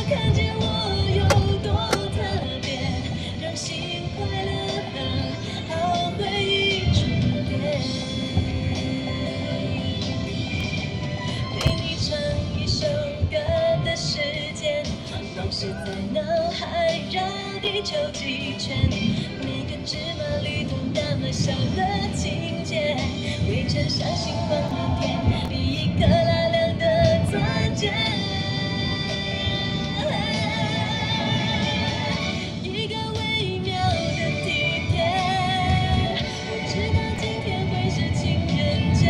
看见我有多特别，让心快乐和好回忆重叠。为你唱一首歌的时间，往事在脑海绕地球几圈，每个芝麻绿豆那么小的情节，围成像星光的天，比一颗拉亮的钻戒。一个微妙的体贴，我知道今天会是情人节。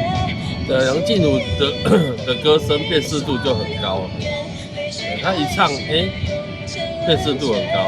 对，梁静茹的歌声辨识度就很高，他一唱，哎，辨识度很高。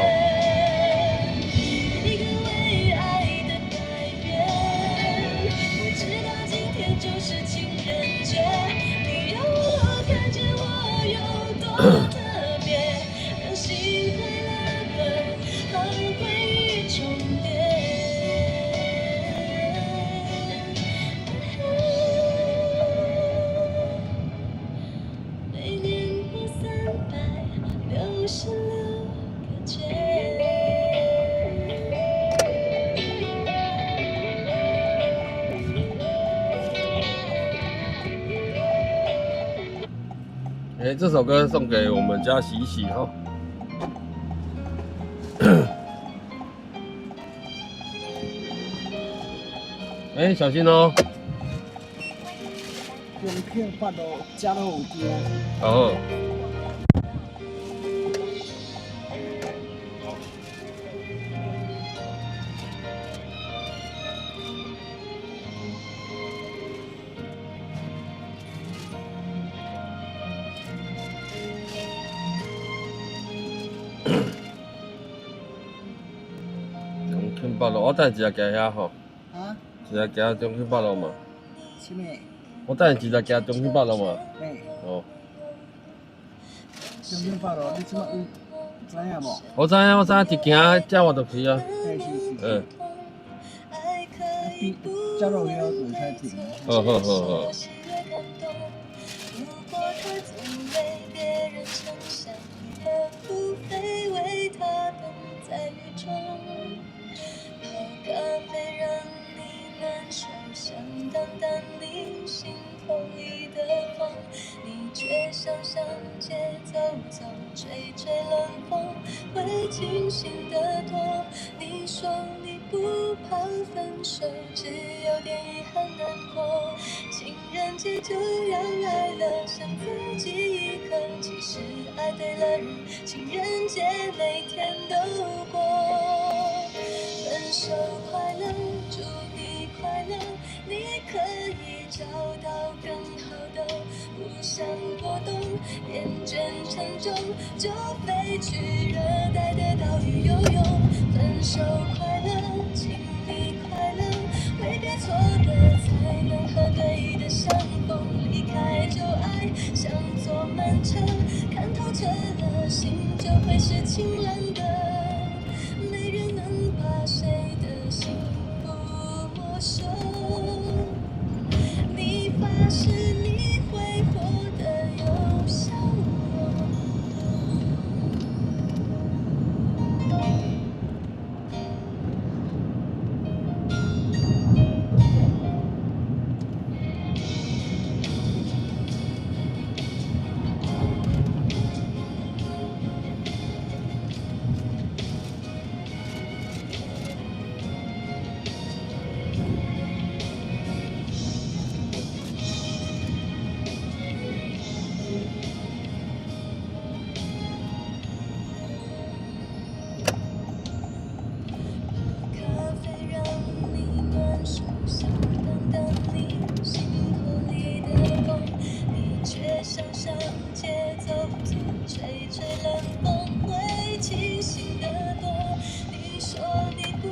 哎，这首歌送给我们家喜喜哈。哎，小心哦。用片发到加到有机啊。哦。中路，我等一下行遐吼。啊？一下行中兴北路嘛。什么？我等一下行中兴北路嘛。嘿。哦。中兴北路，你即马知影无？我知影，我知影，一行遮我就去啊。嘿，是。嗯。加入遐就开停。好好好好。咖啡让你难受，想淡淡你心头里的风，你却想上街走走，吹吹冷风，会清醒得多。你说你不怕分手，只有点遗憾难过。情人节就要来了，想自己一个，其实爱对了人，情人节每天都过。分手快乐，祝你快乐，你可以找到更好的，不想过冬，厌倦沉重，就飞去热带的岛屿游泳。分手快乐，请你快乐，挥别错的才能和对的相逢，离开旧爱像坐慢车，看透彻了，心就会是晴朗的，没人能把谁的幸福没收。你发誓你会活得有笑容。想上街走走，吹吹冷风，会清醒得多。你说你不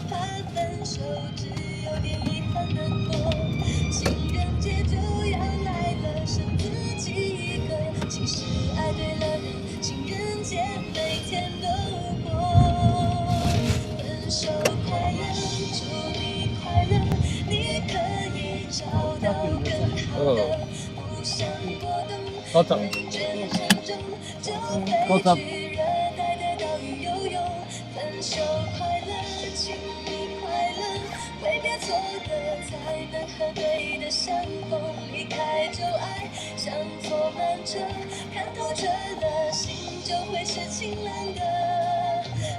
怕分手，只有点遗憾难过。情人节就要来了，剩自己一个。其实爱对了人，情人节每天都过。分手快乐，祝你快乐，你可以找到更好的。高涨，高涨。分手快乐，请你快乐，挥别错的才能和对的相逢，离开旧爱像坐慢车，看透彻了，心就会是晴朗的，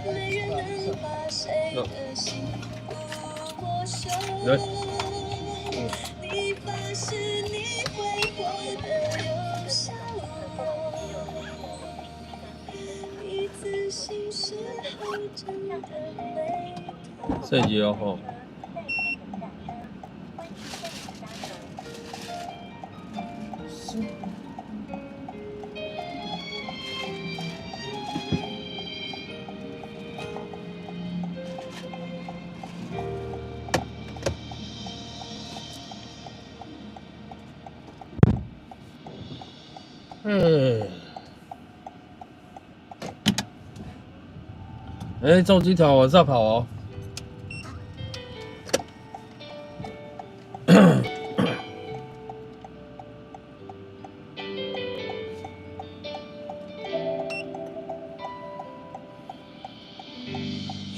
没人能把谁的幸福没收。你发誓你会活得有笑容，你自信时候真的美透。这集哦吼。哎，重机团往上跑哦。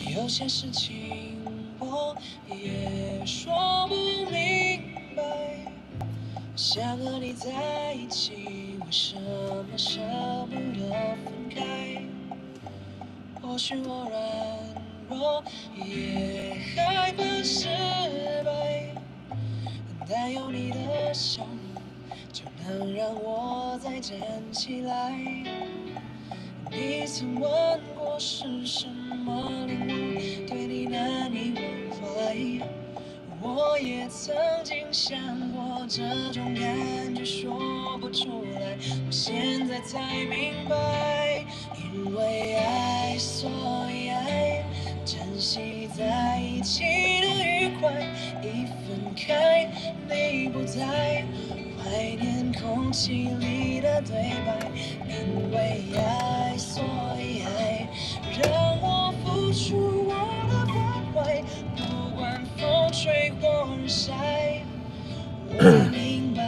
有些事情我也说不明白，想和你在一起，为什么舍不得分开？或许我软弱，也害怕失败，但有你的笑容，就能让我再站起来。你曾问过是什么领悟，对你难以忘怀。我也曾经想过，这种感觉说不出来。我现在才明白，因为爱，所以爱，珍惜在一起的愉快。一分开，你不在，怀念空气里的对白。因为爱，所以爱，让我付出我的关怀，不管风吹或日晒。我才明白，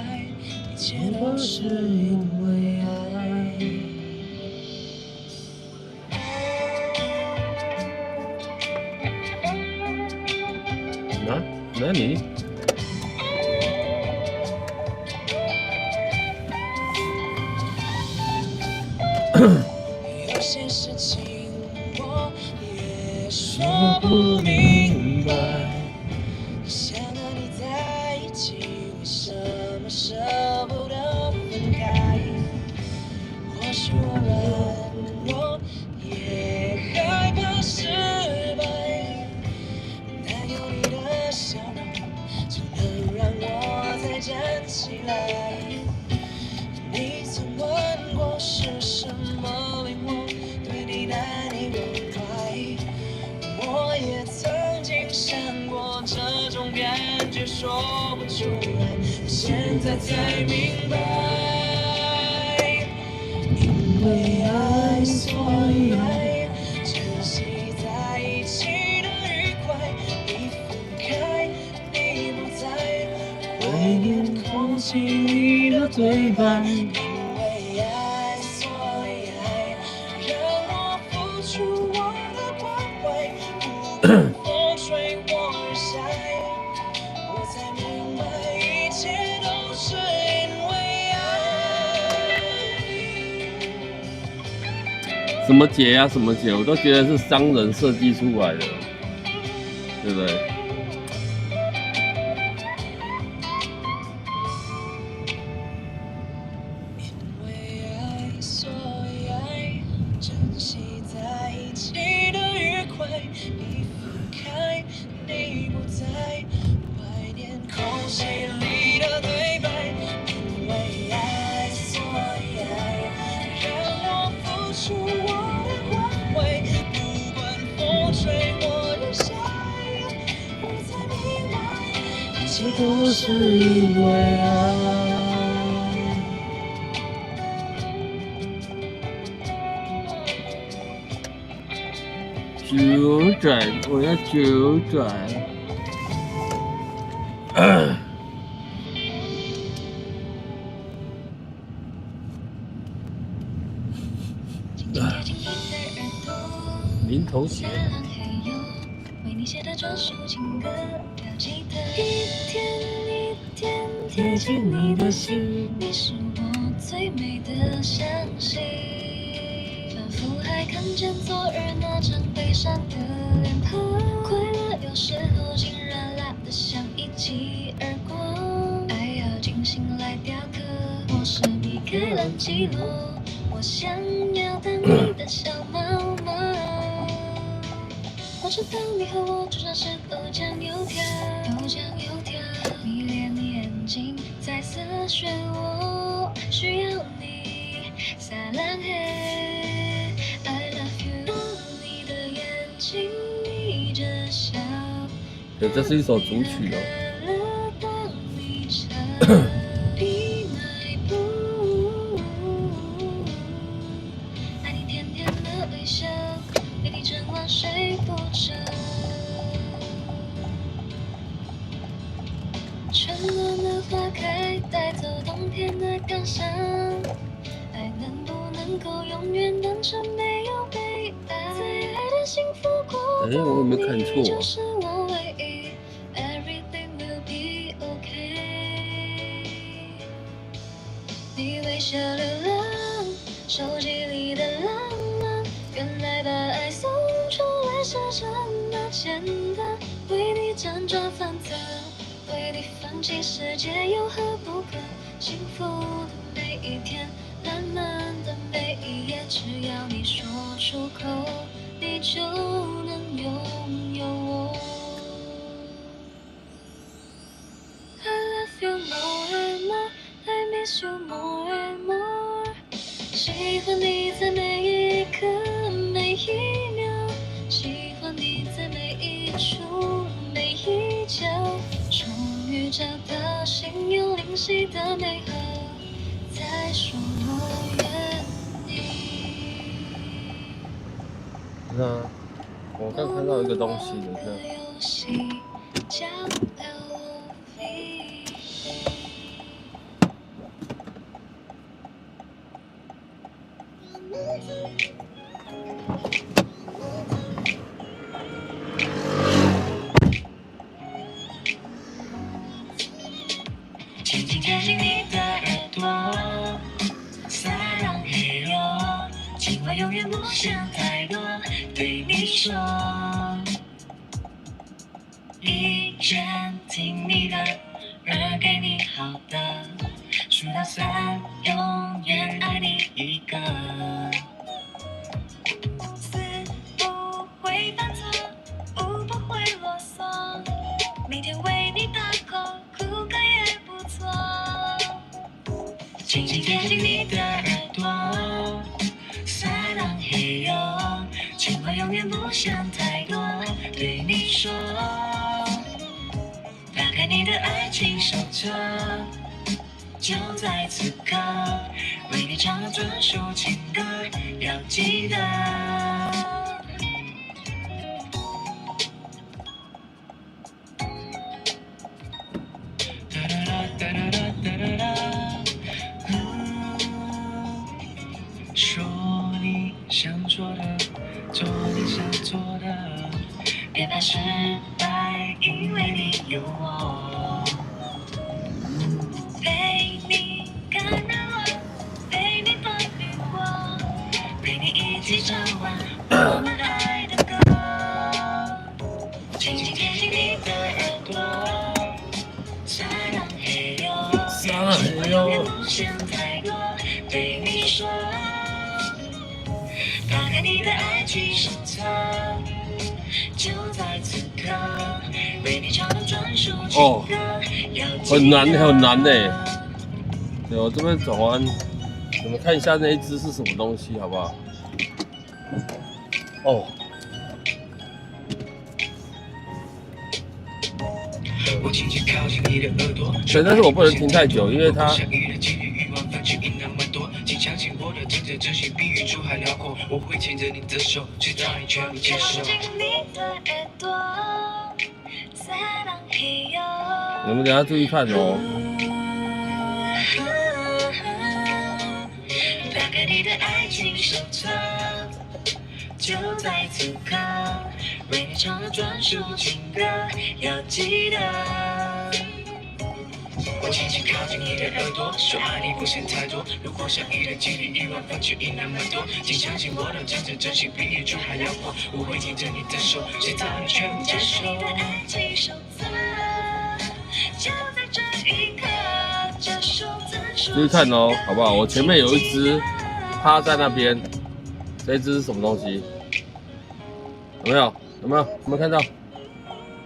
一切都是因为爱。哪里？有些事情我也说不明白，想和你在一起，为什么舍不得分开？或许我软弱，也害怕失败，但有你的笑容，就能让我再站起来。你曾问过是什么令我对你难以忘怀，我也曾经想过，这种感觉说不出来。我现在才明白，因为爱，所以爱，珍惜在一起的愉快。一分开，你不在，怀念空气里的对白。因为爱，所以爱，让我付出我的关怀，不管风吹或日晒。我才明白，一切都是因为爱。什么节啊，什么节，我都觉得是商人设计出来的，对不对？所以爱，珍惜在一起的愉快。一分开，你不在，怀念空气里的对白。因为爱，所以爱，让我付出我的关怀，不管风吹或日晒。我才明白，一切都是因为爱。九转，我要九转。零头鞋。为你写的专属情歌，要记得一天一天贴近你的心，你是我最美的相信。仿佛还看见昨日那张悲伤的脸庞，快乐有时候竟然来得像一记耳光。爱要精心来雕刻，我是米开朗基罗，我想要当你的小猫猫。我知道你和我就像是豆浆油条，豆浆油条，迷恋你眼睛彩色漩涡，需要你撒浪嘿 I love you， 你的眼睛眯着笑，对，这是一首主曲哦。片的感想。爱能不能够永远单纯，没有被爱？最爱的幸福过后，我有没有看错啊？就是我唯一。Everything will be okay。你微笑流浪，手机里的浪漫，原来把爱送出来是这么简单。为你辗转反侧，为你放弃世界有何不可？幸福的每一天，烂漫的每一页，只要你说出口，你就能拥有我。I love you more and more, I miss you more and more。喜欢你在每一刻每一秒，喜欢你在每一处每一角，终于找到心有灵犀的美好，再说我愿意。那我刚看到一个东西，等一下。游戏叫 LV。轻轻贴近你的耳朵，撒浪嘿哟，情话永远不想太多，对你说，一人听你的，耳给你好的，数到3，永远爱你一个。4不会犯错，5不会啰嗦，每天为你打 call， 哭个也不错。轻轻贴近你的耳朵，撒浪嘿哟，情话永远不想太多，对你说，打开你的爱情手册，就在此刻，为你唱了专属情歌，要记得。说你想做的，做你想做的，别怕失败，因为你有我。陪你看日落，陪你风雨过，陪你一起唱完我们爱的歌。轻轻贴近你的耳朵，撒浪嘿哟，撒浪嘿哟，不想太多，对你说，打开你的爱情手册，就在此刻，为你唱的专属情歌。很难很难呢。对，我这边走完，我们看一下那一只是什么东西，好不好？哦。对，但是我不能停太久，因为它。请相信我的真真心，比宇宙还辽阔。我会牵着你的手，直到你全部接受。你们等下注意看哦。打开你的爱情手册，就在此刻，为你唱了专属情歌，要记得。我轻轻靠近你的耳朵，说爱你不嫌太多。如果相遇的几率1万分之一那么多，请相信我的真真心比宇宙还辽阔。我会牵着你的手，直到你全部接受。你的爱情手册，就在这一刻，这首注意看哦，好不好？我前面有一只趴在那边，这一只是什么东西？有没有？有没有？有没有看到？有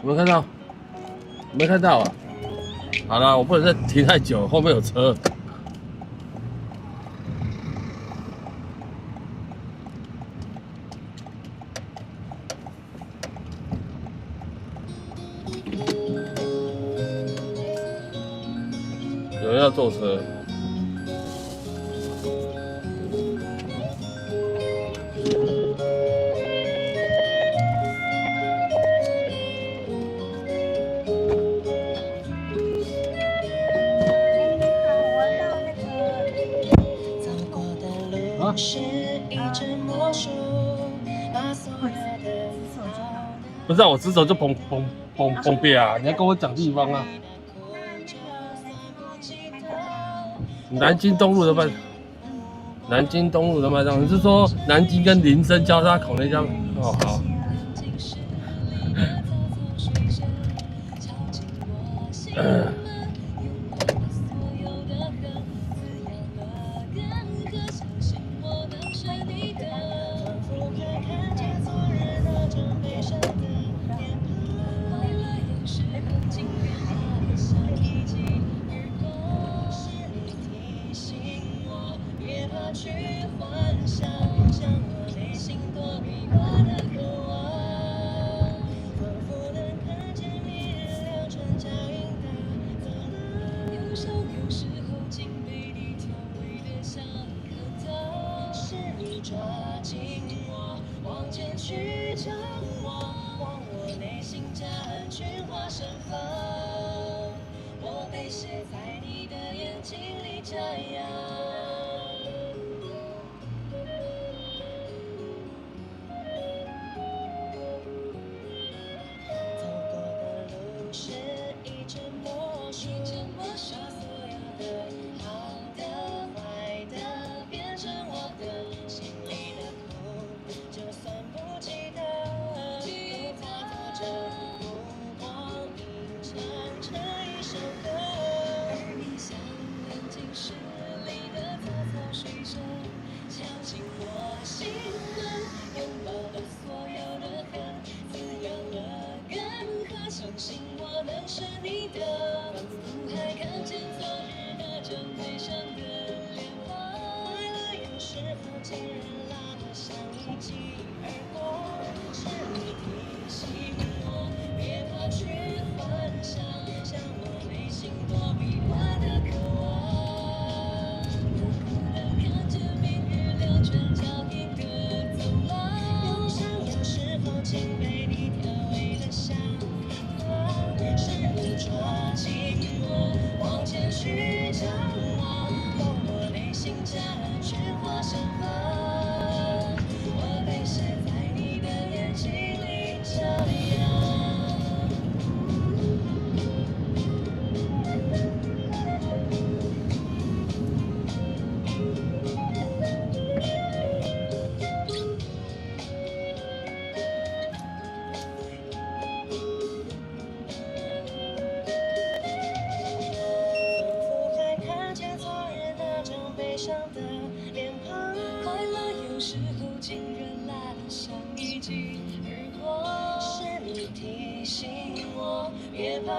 没有看到？有没有看到啊？好了，我不能再停太久，后面有车。有人要坐车。不是啊，我直走就崩壁啊！你要跟我讲地方啊。南京东路的麦，南京东路的麦当劳，你是说南京跟林森交叉口那家？哦，好。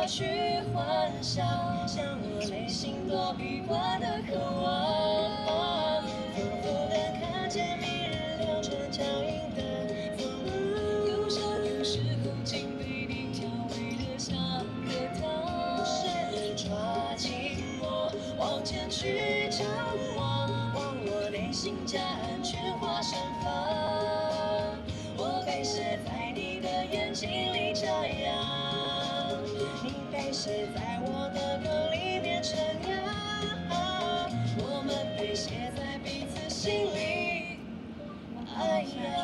去幻想，像我内心躲避惯的渴望，仿佛能看见明日流转脚印的走廊，忧伤有时候竟被你调味得像颗糖，是你抓紧我，往前去张望，往我内心加安全化盛放，我被写在你的眼睛里这样。被写在我的歌里面成样，我们被写在彼此心里。哎呀。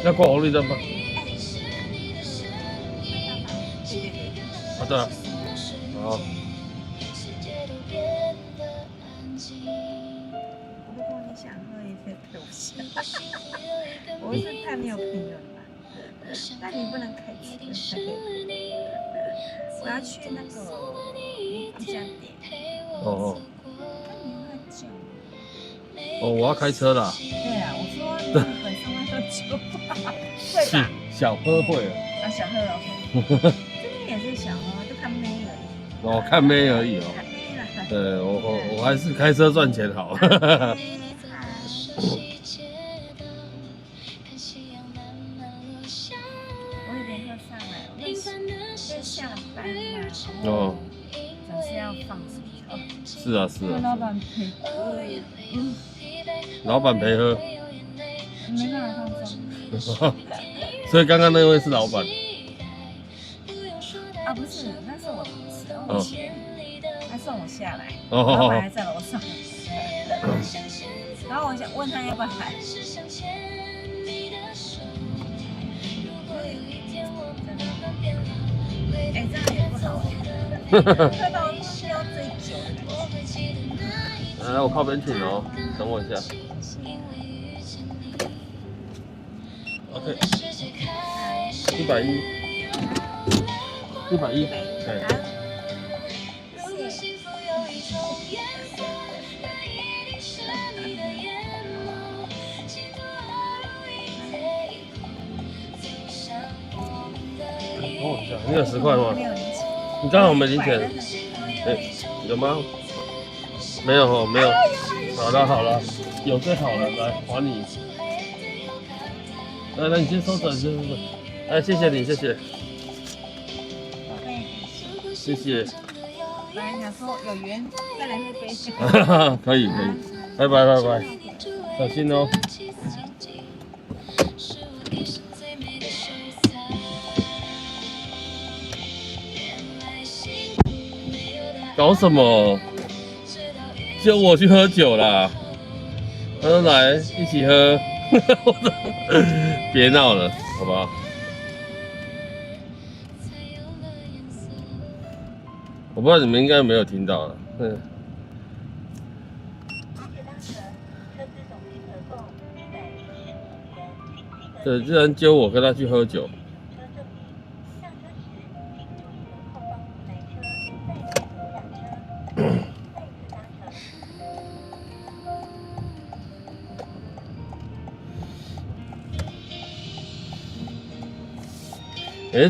要挂红绿灯吗？啊，对啊。好。如果你想喝，也可以陪我下。我是太没有品了吧？但你不能开车。我要去那个一家店。哦。那你喝酒？哦，我要开车啦。对啊，我说你本身会喝酒吧？会吧？小喝会啊。啊，小喝哦。这边也是小喝，就看妹而已。哦，看妹而已哦。看妹啦。对，我还是开车赚钱好。我有点喝上来，我就下班嘛，哦。总是要放松。是啊是啊。老板陪喝，老板陪喝。没办法放松。所以刚刚那位是老板。啊，不是，那是我同事，我前他送我下来，哦老板还在楼上。然后我想问他要不要来。哎，这样也不好哎。喝到要醉酒。来，我靠边请哦，等我一下。OK。110。110。对。哦，你有10块吗？你刚好没零钱。哎，有吗？没有哦，没有。好了好了，有最好了，来还你。来，你先收着，先收着。哎，谢谢你，谢谢。谢谢。本来想说有缘再来喝杯。可以可以，拜拜拜拜，小心哦。搞什么？叫我去喝酒啦！他说来一起喝，别闹了，好不好？我不知道你们应该没有听到了，对，居然揪我跟他去喝酒。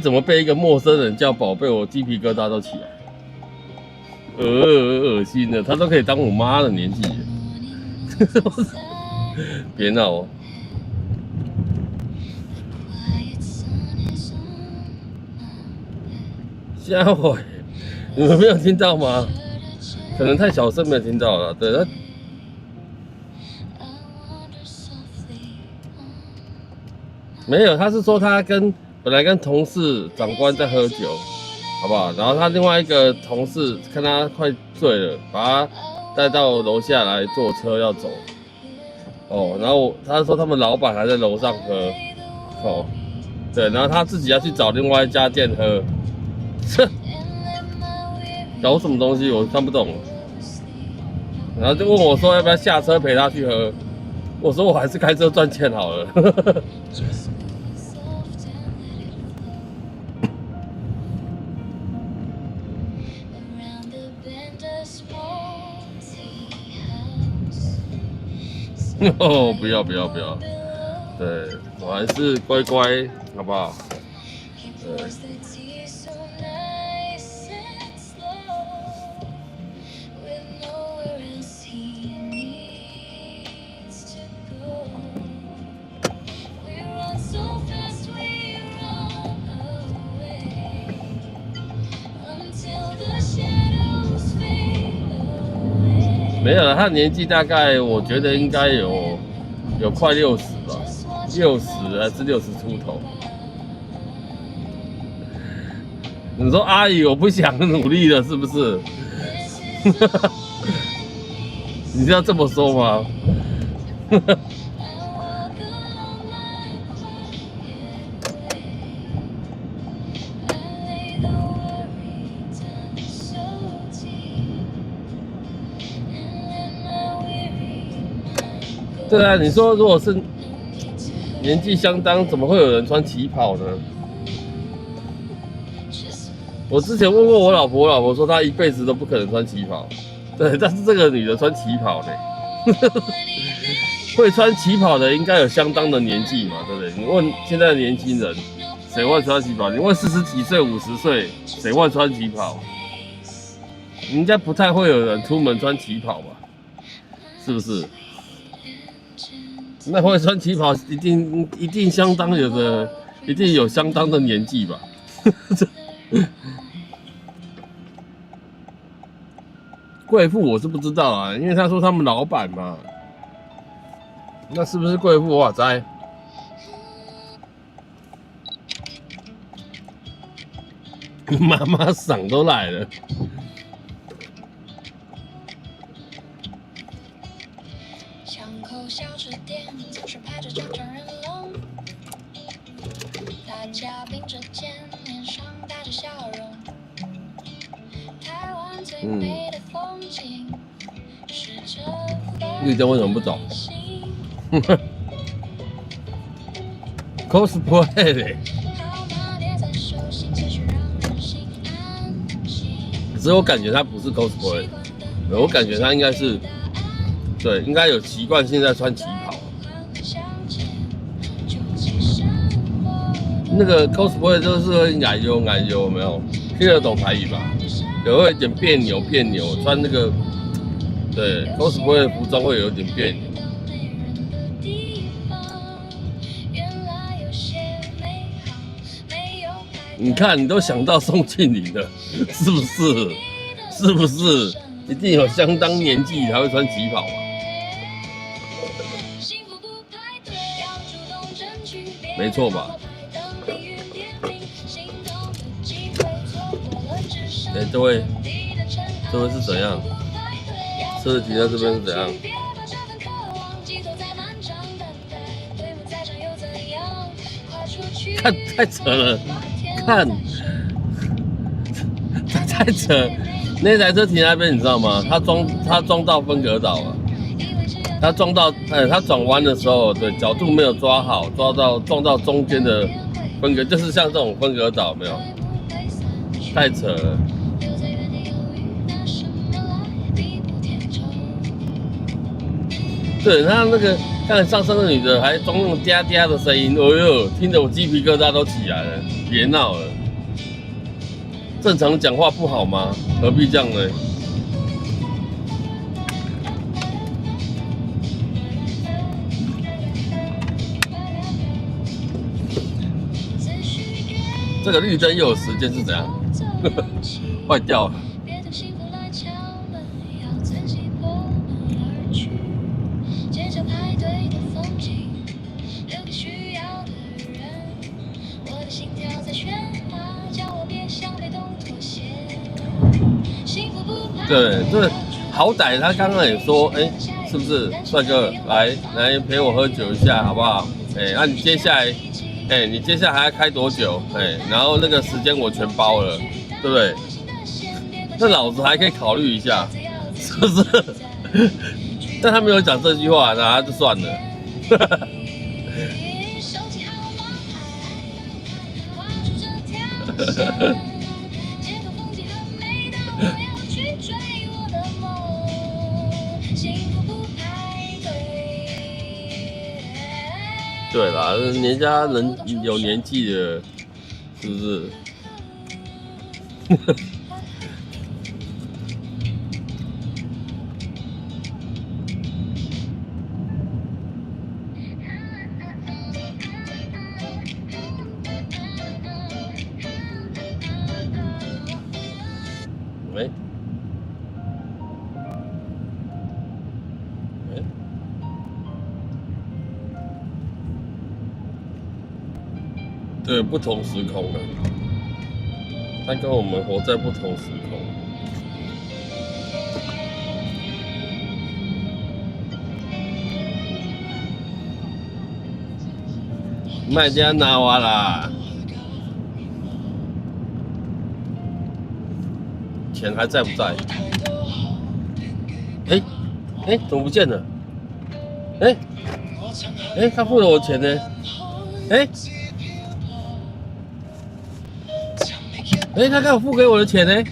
怎么被一个陌生人叫宝贝，我鸡皮疙瘩都起来，恶心的，他都可以当我妈的年纪了，别闹哦。吓我！你们没有听到吗？可能太小声没有听到了。对，他没有，他是说他本来跟同事长官在喝酒，好不好？然后他另外一个同事看他快醉了，把他带到楼下来坐车要走。哦，然后他说他们老板还在楼上喝，哦，对，然后他自己要去找另外一家店喝，搞什么东西我看不懂。然后就问我说要不要下车陪他去喝，我说我还是开车赚钱好了。哦，不要，对，我还是乖乖，好不好？对。没有了，他年纪大概我觉得应该有快60吧，60还是60出头。你说阿姨，我不想努力了，是不是？你是要这么说吗？对啊，你说如果是年纪相当，怎么会有人穿旗袍呢？我之前问过我老婆，我老婆说她一辈子都不可能穿旗袍。对，但是这个女的穿旗袍呢，会穿旗袍的应该有相当的年纪嘛，对不对？你问现在的年轻人，谁会穿旗袍？你问40几岁、50岁，谁会穿旗袍？应该不太会有人出门穿旗袍吧？是不是？那会穿旗袍一定相当有的，一定有相当的年纪吧？贵妇我是不知道啊，因为他说他们老板嘛，那是不是贵妇？哇塞！妈妈嗓都来了。巷口小吃店总是排着整整人龙，大家并着肩，脸上带着笑容。台湾最美的风景是这份绿灯为什么不走？cosplay 嘞。可是我感觉他不是 cosplay， 我感觉他应该是，对，应该有习惯性在穿旗袍。那个 cosplay 就是会矮油，有没有？听得懂台语吧？有一点别扭，穿那个，对 cosplay 的服装会有点别扭。你看，你都想到宋庆龄了，是不是？是不是？一定有相当年纪才会穿旗袍吧？没错吧？哎，这位是怎样？车停在这边是怎样？看，太扯了！看，太扯！那台车停在那边，你知道吗？他撞到分隔岛了。他撞到，他转弯的时候，对角度没有抓好，撞到中间的分隔，就是像这种分隔岛，有没有？太扯了。对，他那个看上身的女的还装那种嗲嗲的声音，哦呦，听得我鸡皮疙瘩都起来了。别闹了，正常讲话不好吗？何必这样呢？这个绿灯又有时间是怎样？坏掉了。对，就是好歹他刚刚也说，哎，是不是帅哥来陪我喝酒一下，好不好？哎，那你接下来，哎，你接下来还要开多久？哎，然后那个时间我全包了，对不对？那老子还可以考虑一下，是不是？但他没有讲这句话，那就算了。对啦，人家人有年纪的，是不是？喂？对，不同时空的，他跟我们活在不同时空。卖家拿完啦，钱还在不在？哎，怎么不见了？他付了我钱呢？他刚好付给我的钱呢？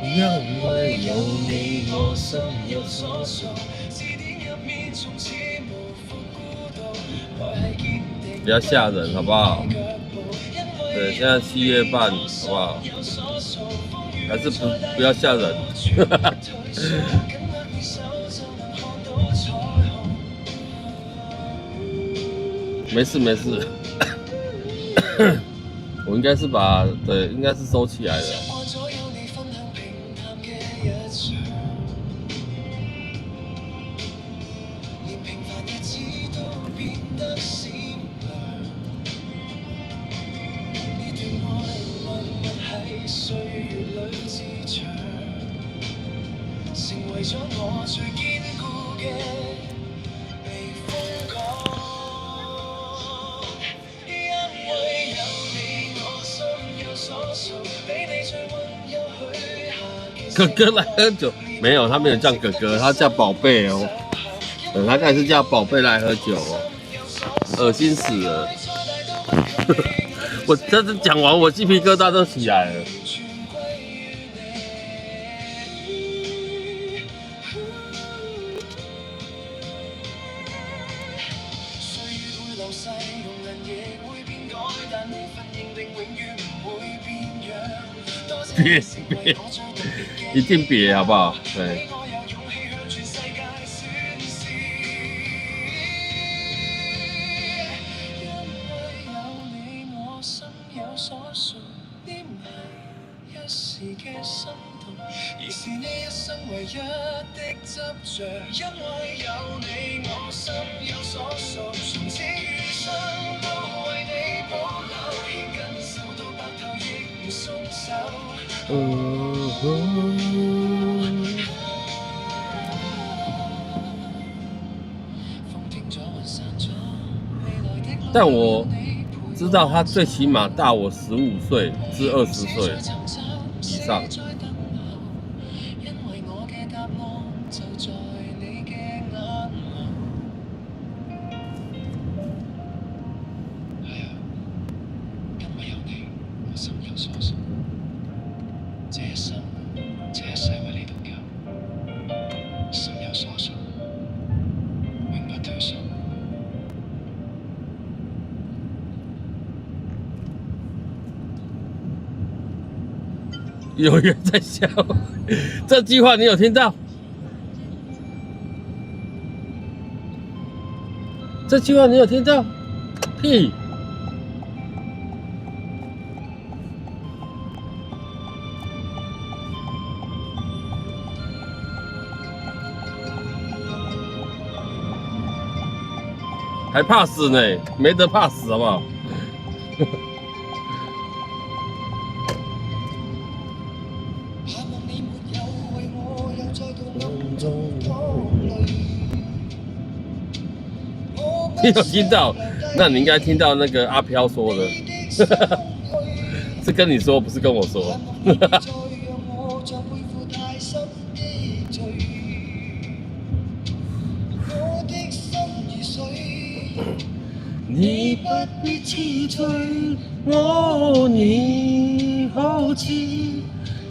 因為有你，我心有所屬。不要吓人，好不好？对，现在7月半，好不好？还是不要吓人。没事没事，我应该是应该是收起来了。哥哥来喝酒，没有，他没有叫哥哥，他叫宝贝哦。他刚才是叫宝贝来喝酒哦，恶心死了。我这次讲完，我鸡皮疙瘩都起来了。别，一定别，好不好？对。但我知道他最起码大我15岁至20岁以上。有人在笑，这句话你有听到？这句话你有听到？屁！还怕死呢？没得怕死，好不好？你有听到？那你应该听到那个阿飘说的，是跟你说，不是跟我说。你不必痴醉，我已可知，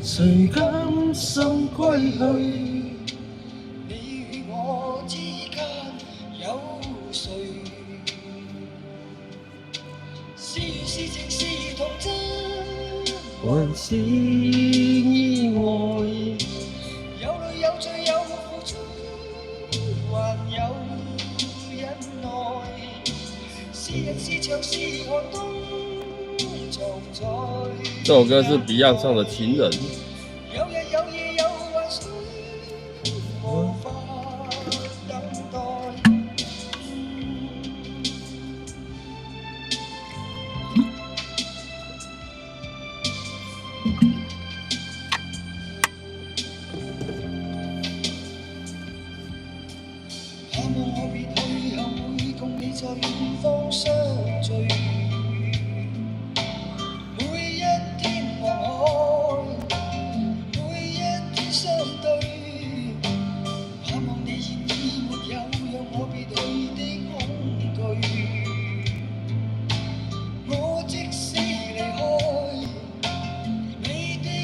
誰甘心歸去？還是意外，有淚有罪有付出，還有忍耐。是人是牆是寒冬，藏在。這首歌是 Beyond 唱的《情人》。有日有夜有幻想，無法等待。在遠方相聚。每一天望海，每一天相對，盼望你現已沒有讓我別去的恐懼。我即使離開，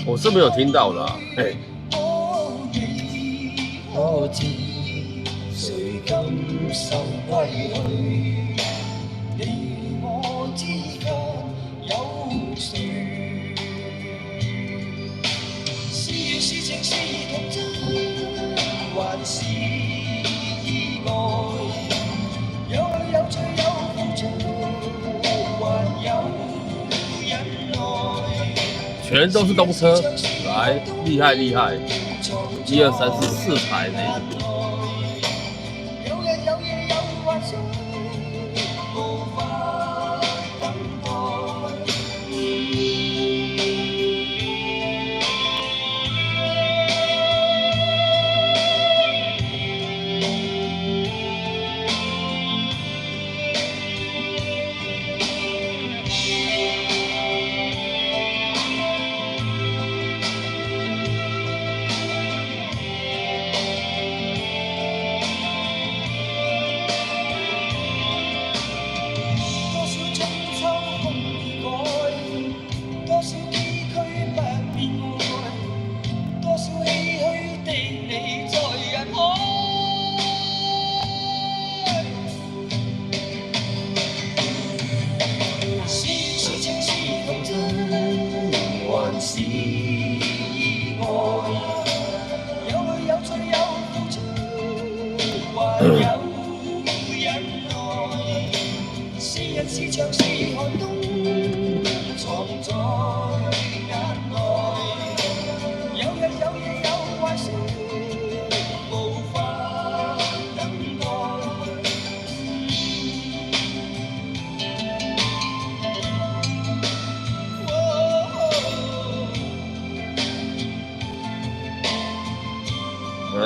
我是没有听到啦，嘿。我知誰甘心歸去？你我之間有誰？是緣是情是童真，還是意外？有淚有罪有付出，還有忍耐。全都是公车，来，厉害厉害！1、2、3、4、4台呢。有日有夜有幻想，無法等待。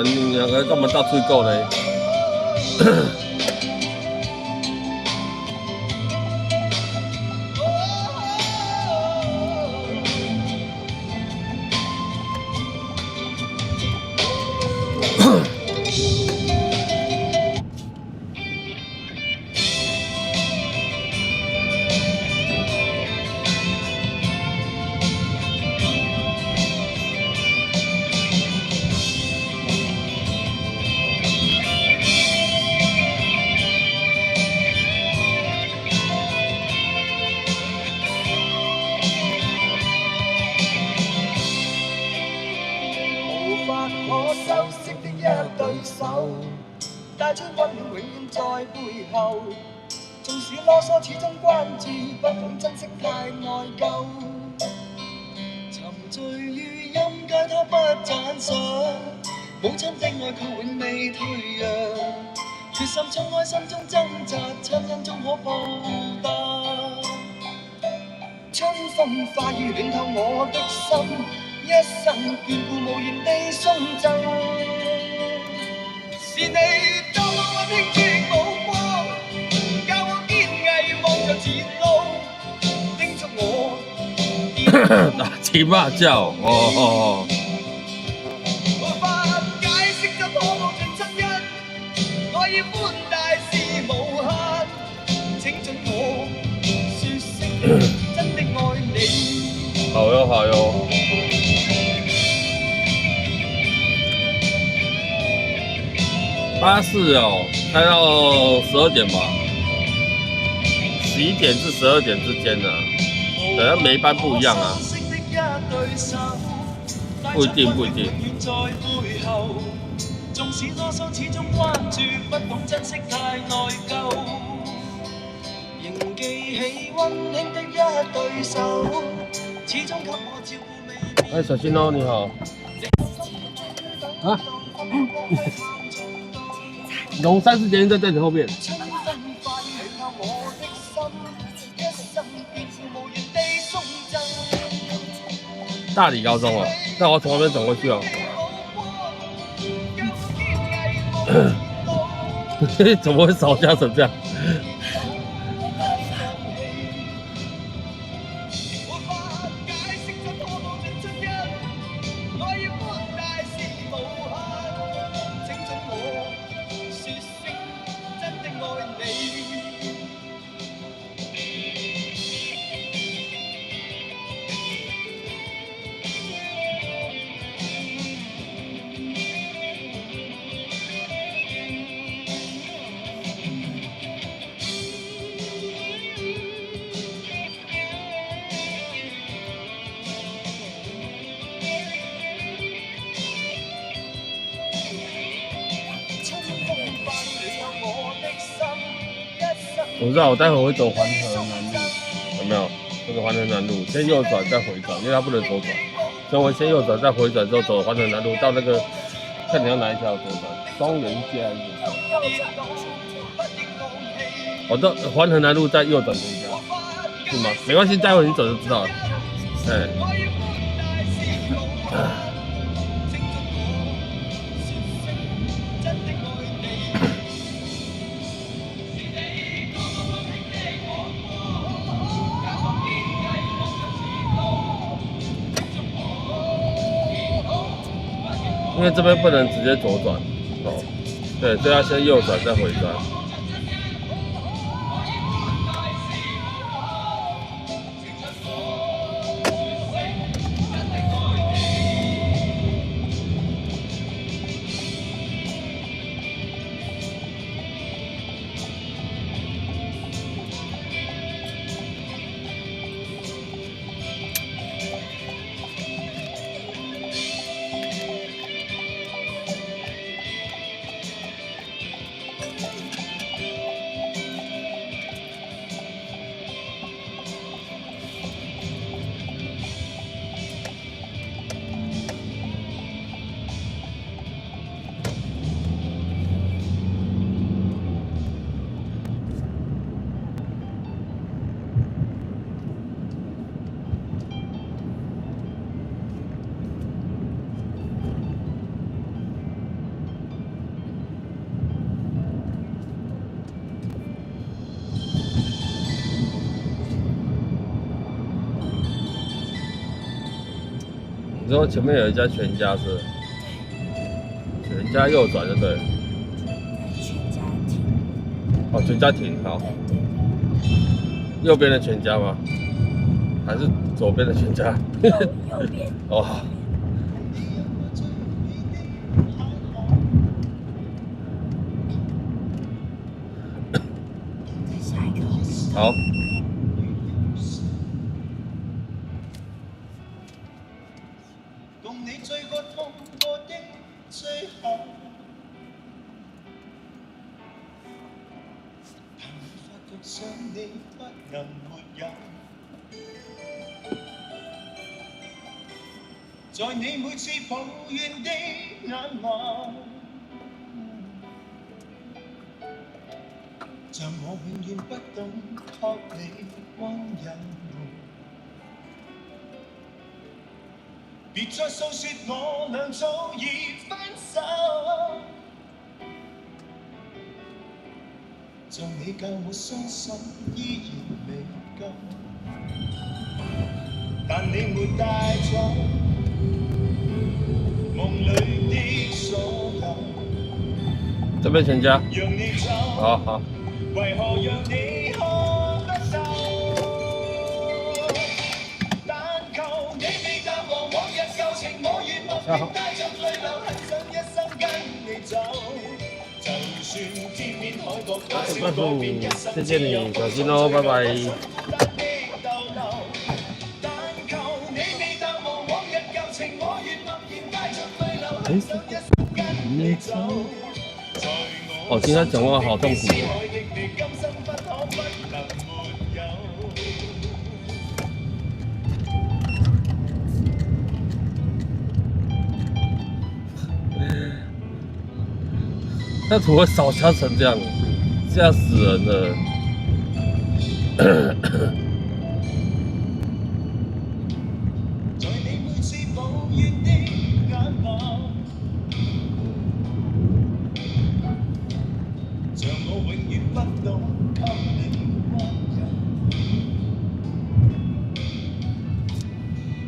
你两个干嘛到处购呢？帶出溫暖永遠在背後，縱使囉嗦始終關注，不懂珍惜太內疚。沉醉於音階，他不讚賞，母親的愛卻永未退讓，決心衝開心中掙扎，親恩終可報答。春風化雨暖透我的心，一生眷顧無言地送贈。是你當我溫馨的目光，教我堅毅望着前路，叮囑我打情罵俏哦。無法解釋怎可無盡親恩，愛意寬大是無限，請准我説聲真的愛你。好喲好喲。巴士哦，开到12点吧，11点至12点之间呢，可能每一班不一样啊，不一定。哎，小心哦，你好。啊？龙30节在你后面。大理高中啊，那我从那边走过去哦。怎么会吵架成这样？我知道，我待会会走环河南路，有没有？这个环河南路，先右转再回转，因为它不能左转，所以我先右转再回转之后走环河南路到那个，看你要哪一条左转，双园街还是什么？我到环河南路再右转这一条，是吗？没关系，待会你走就知道了。哎。因为这边不能直接左转，哦，对，所以要先右转再回转。你说前面有一家全家是？全家右转就对了。全家庭。哦，全家庭好。右边的全家吗？还是左边的全家？右边。哦。下一个。好。想你不能沒有，在你每次抱怨的眼眸，像我永遠不懂給你溫柔。別再訴說我倆早已分手。像你教我相信依然未夠，但你沒帶走夢裏的所有。這邊全家。讓你走。好好。為何讓你看不透？但求你未淡忘往日舊情，我願默然帶着淚流，很想一生跟你走。拜拜，谢谢你，小心哦，拜拜。哦，听他讲话好痛苦哦。那土会烧焦成这样，吓死人了！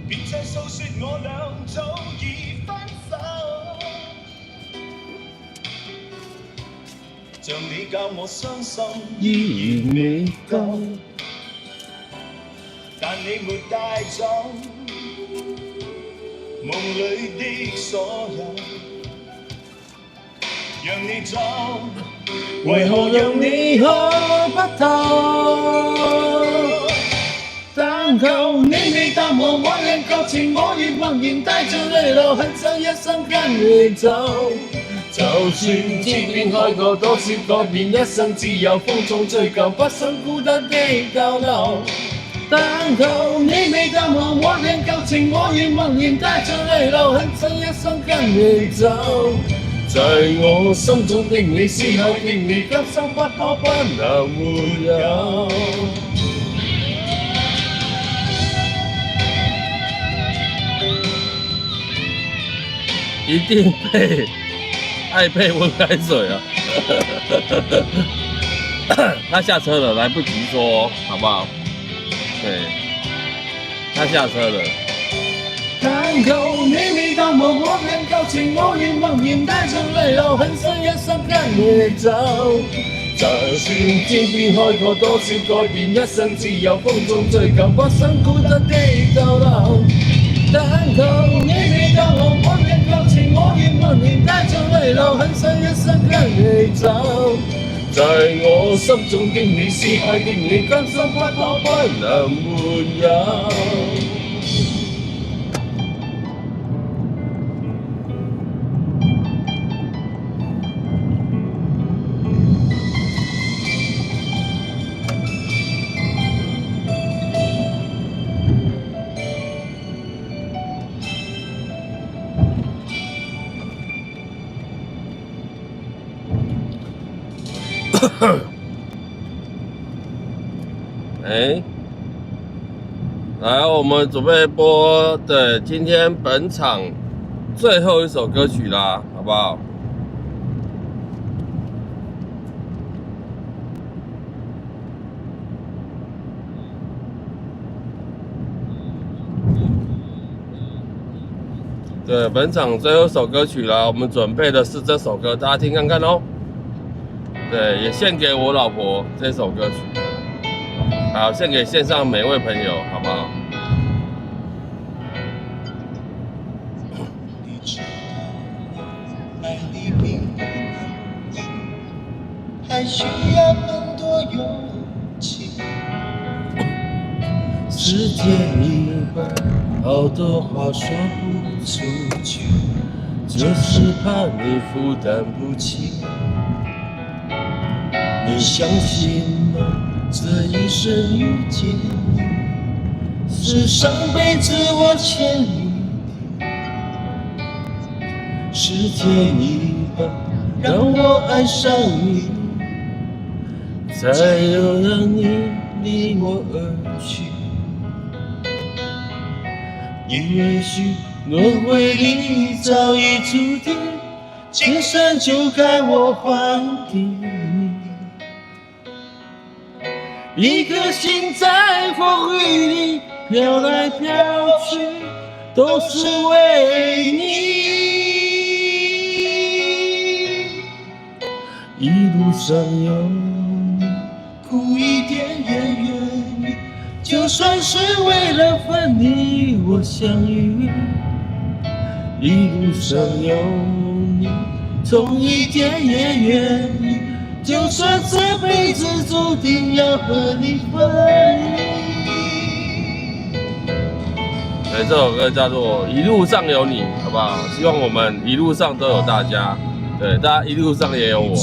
別再訴說我倆早已分手。像你教我相信依然未夠，但你沒帶走夢裏的所有。讓你走，為何讓你看不透？但求你未淡忘往日舊情，我願默然帶着淚流，很想一生跟你走。就算天邊海角多少改變，一生只有風中追究，不想孤單地逗留。但求你未淡忘我嘅舊情，我願默然帶着淚流，很想一生跟你走。在我心中的你，思考的你，今生不可不能沒有。一定爱配温开水啊！他下車了，來不及說，好不好？對，他下車了。但求你未淡忘我嘅舊情，我願默然帶着淚流，很想一生跟你走。就算天邊海角多少改變，一生只有風中追求，不想孤單地逗留。但求你未淡忘我嘅舊情，我願默然帶着淚流，很想一生跟你走。在我心中的你，思愛的你，今生不可不能沒有。来，我们准备播对今天本场最后一首歌曲啦，好不好？对，本场最后一首歌曲啦，我们准备的是这首歌，大家听看看哦。对，也献给我老婆这首歌曲。好，献给线上每位朋友，好不好？还需要很多勇气。世界一半，好多话说不出去，就是怕你负担不起。你相信吗？这一生遇见你，是上辈子我欠你的，是天意吧，让我爱上你，才又让你离我而去。也许轮回里早已注定，今生就该我还给你。一颗心在风雨里飘来飘去，都是为你。一路上有你，苦一点也愿意，就算是为了分离我相遇。一路上有你，痛一点也愿意，就算这辈子注定要和你分离。对，这首歌叫做《一路上有你》，好不好？希望我们一路上都有大家，对，大家一路上也有我。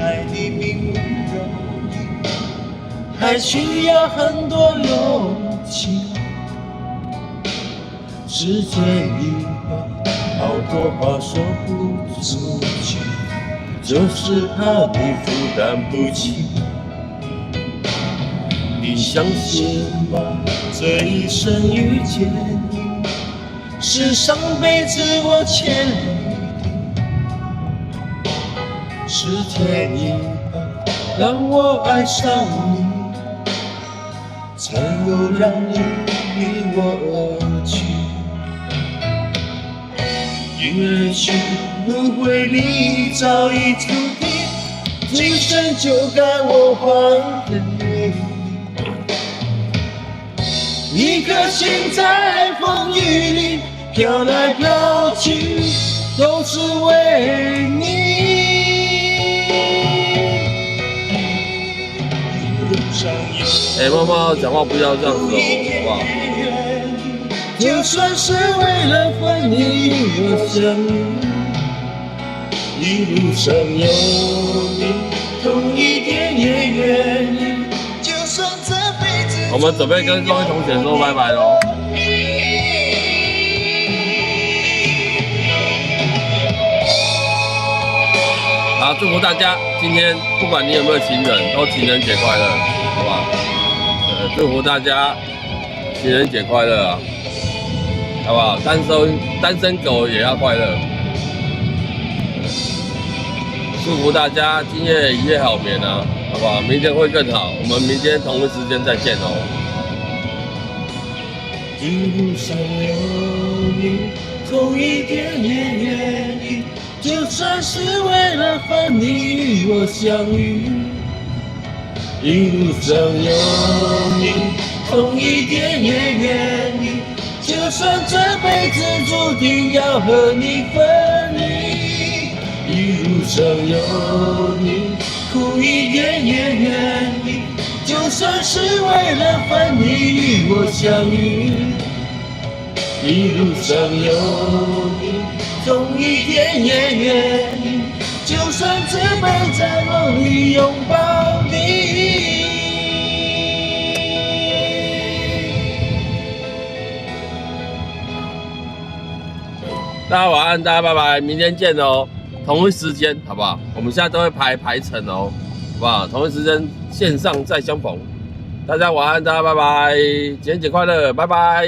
爱你并不容易，还需要很多勇气。世界一半，好多话说不出去，就是怕你负担不起。你相信吗？这一生遇见你，是上辈子我欠你的，是天意吧，让我爱上你，才又让你离我而去。也许轮回里早已注定，今生就该我还给你。一颗心在风雨里飘来飘去，都是为你。妈妈讲话不要这样子哦，好不好？就算是为了分离我相遇，一路上有你，痛一点也愿意。就算这辈子我们准备跟各位同学说拜拜喽。好，祝福大家今天不管你有没有情人，都情人节快乐，好吧？祝福大家情人节快乐啊，好不好？单身狗也要快乐。祝福大家今夜一夜好眠啊，好不好？明天会更好，我们明天同一时间再见哦。一路上有你，痛一点也愿意。就算是为了分你与我相遇，一路上有你，痛一点也愿意。就算这辈子注定要和你分离，一路上有你，苦一点也愿意。就算是为了分你与我相遇，一路上有你，痛一点也愿意，就算这辈子梦里拥抱你。大家晚安，大家拜拜，明天见哦，同一时间，好不好？我们现在都会排程哦，好不好？同一时间线上再相逢，大家晚安，大家拜拜，情人节快乐，拜拜。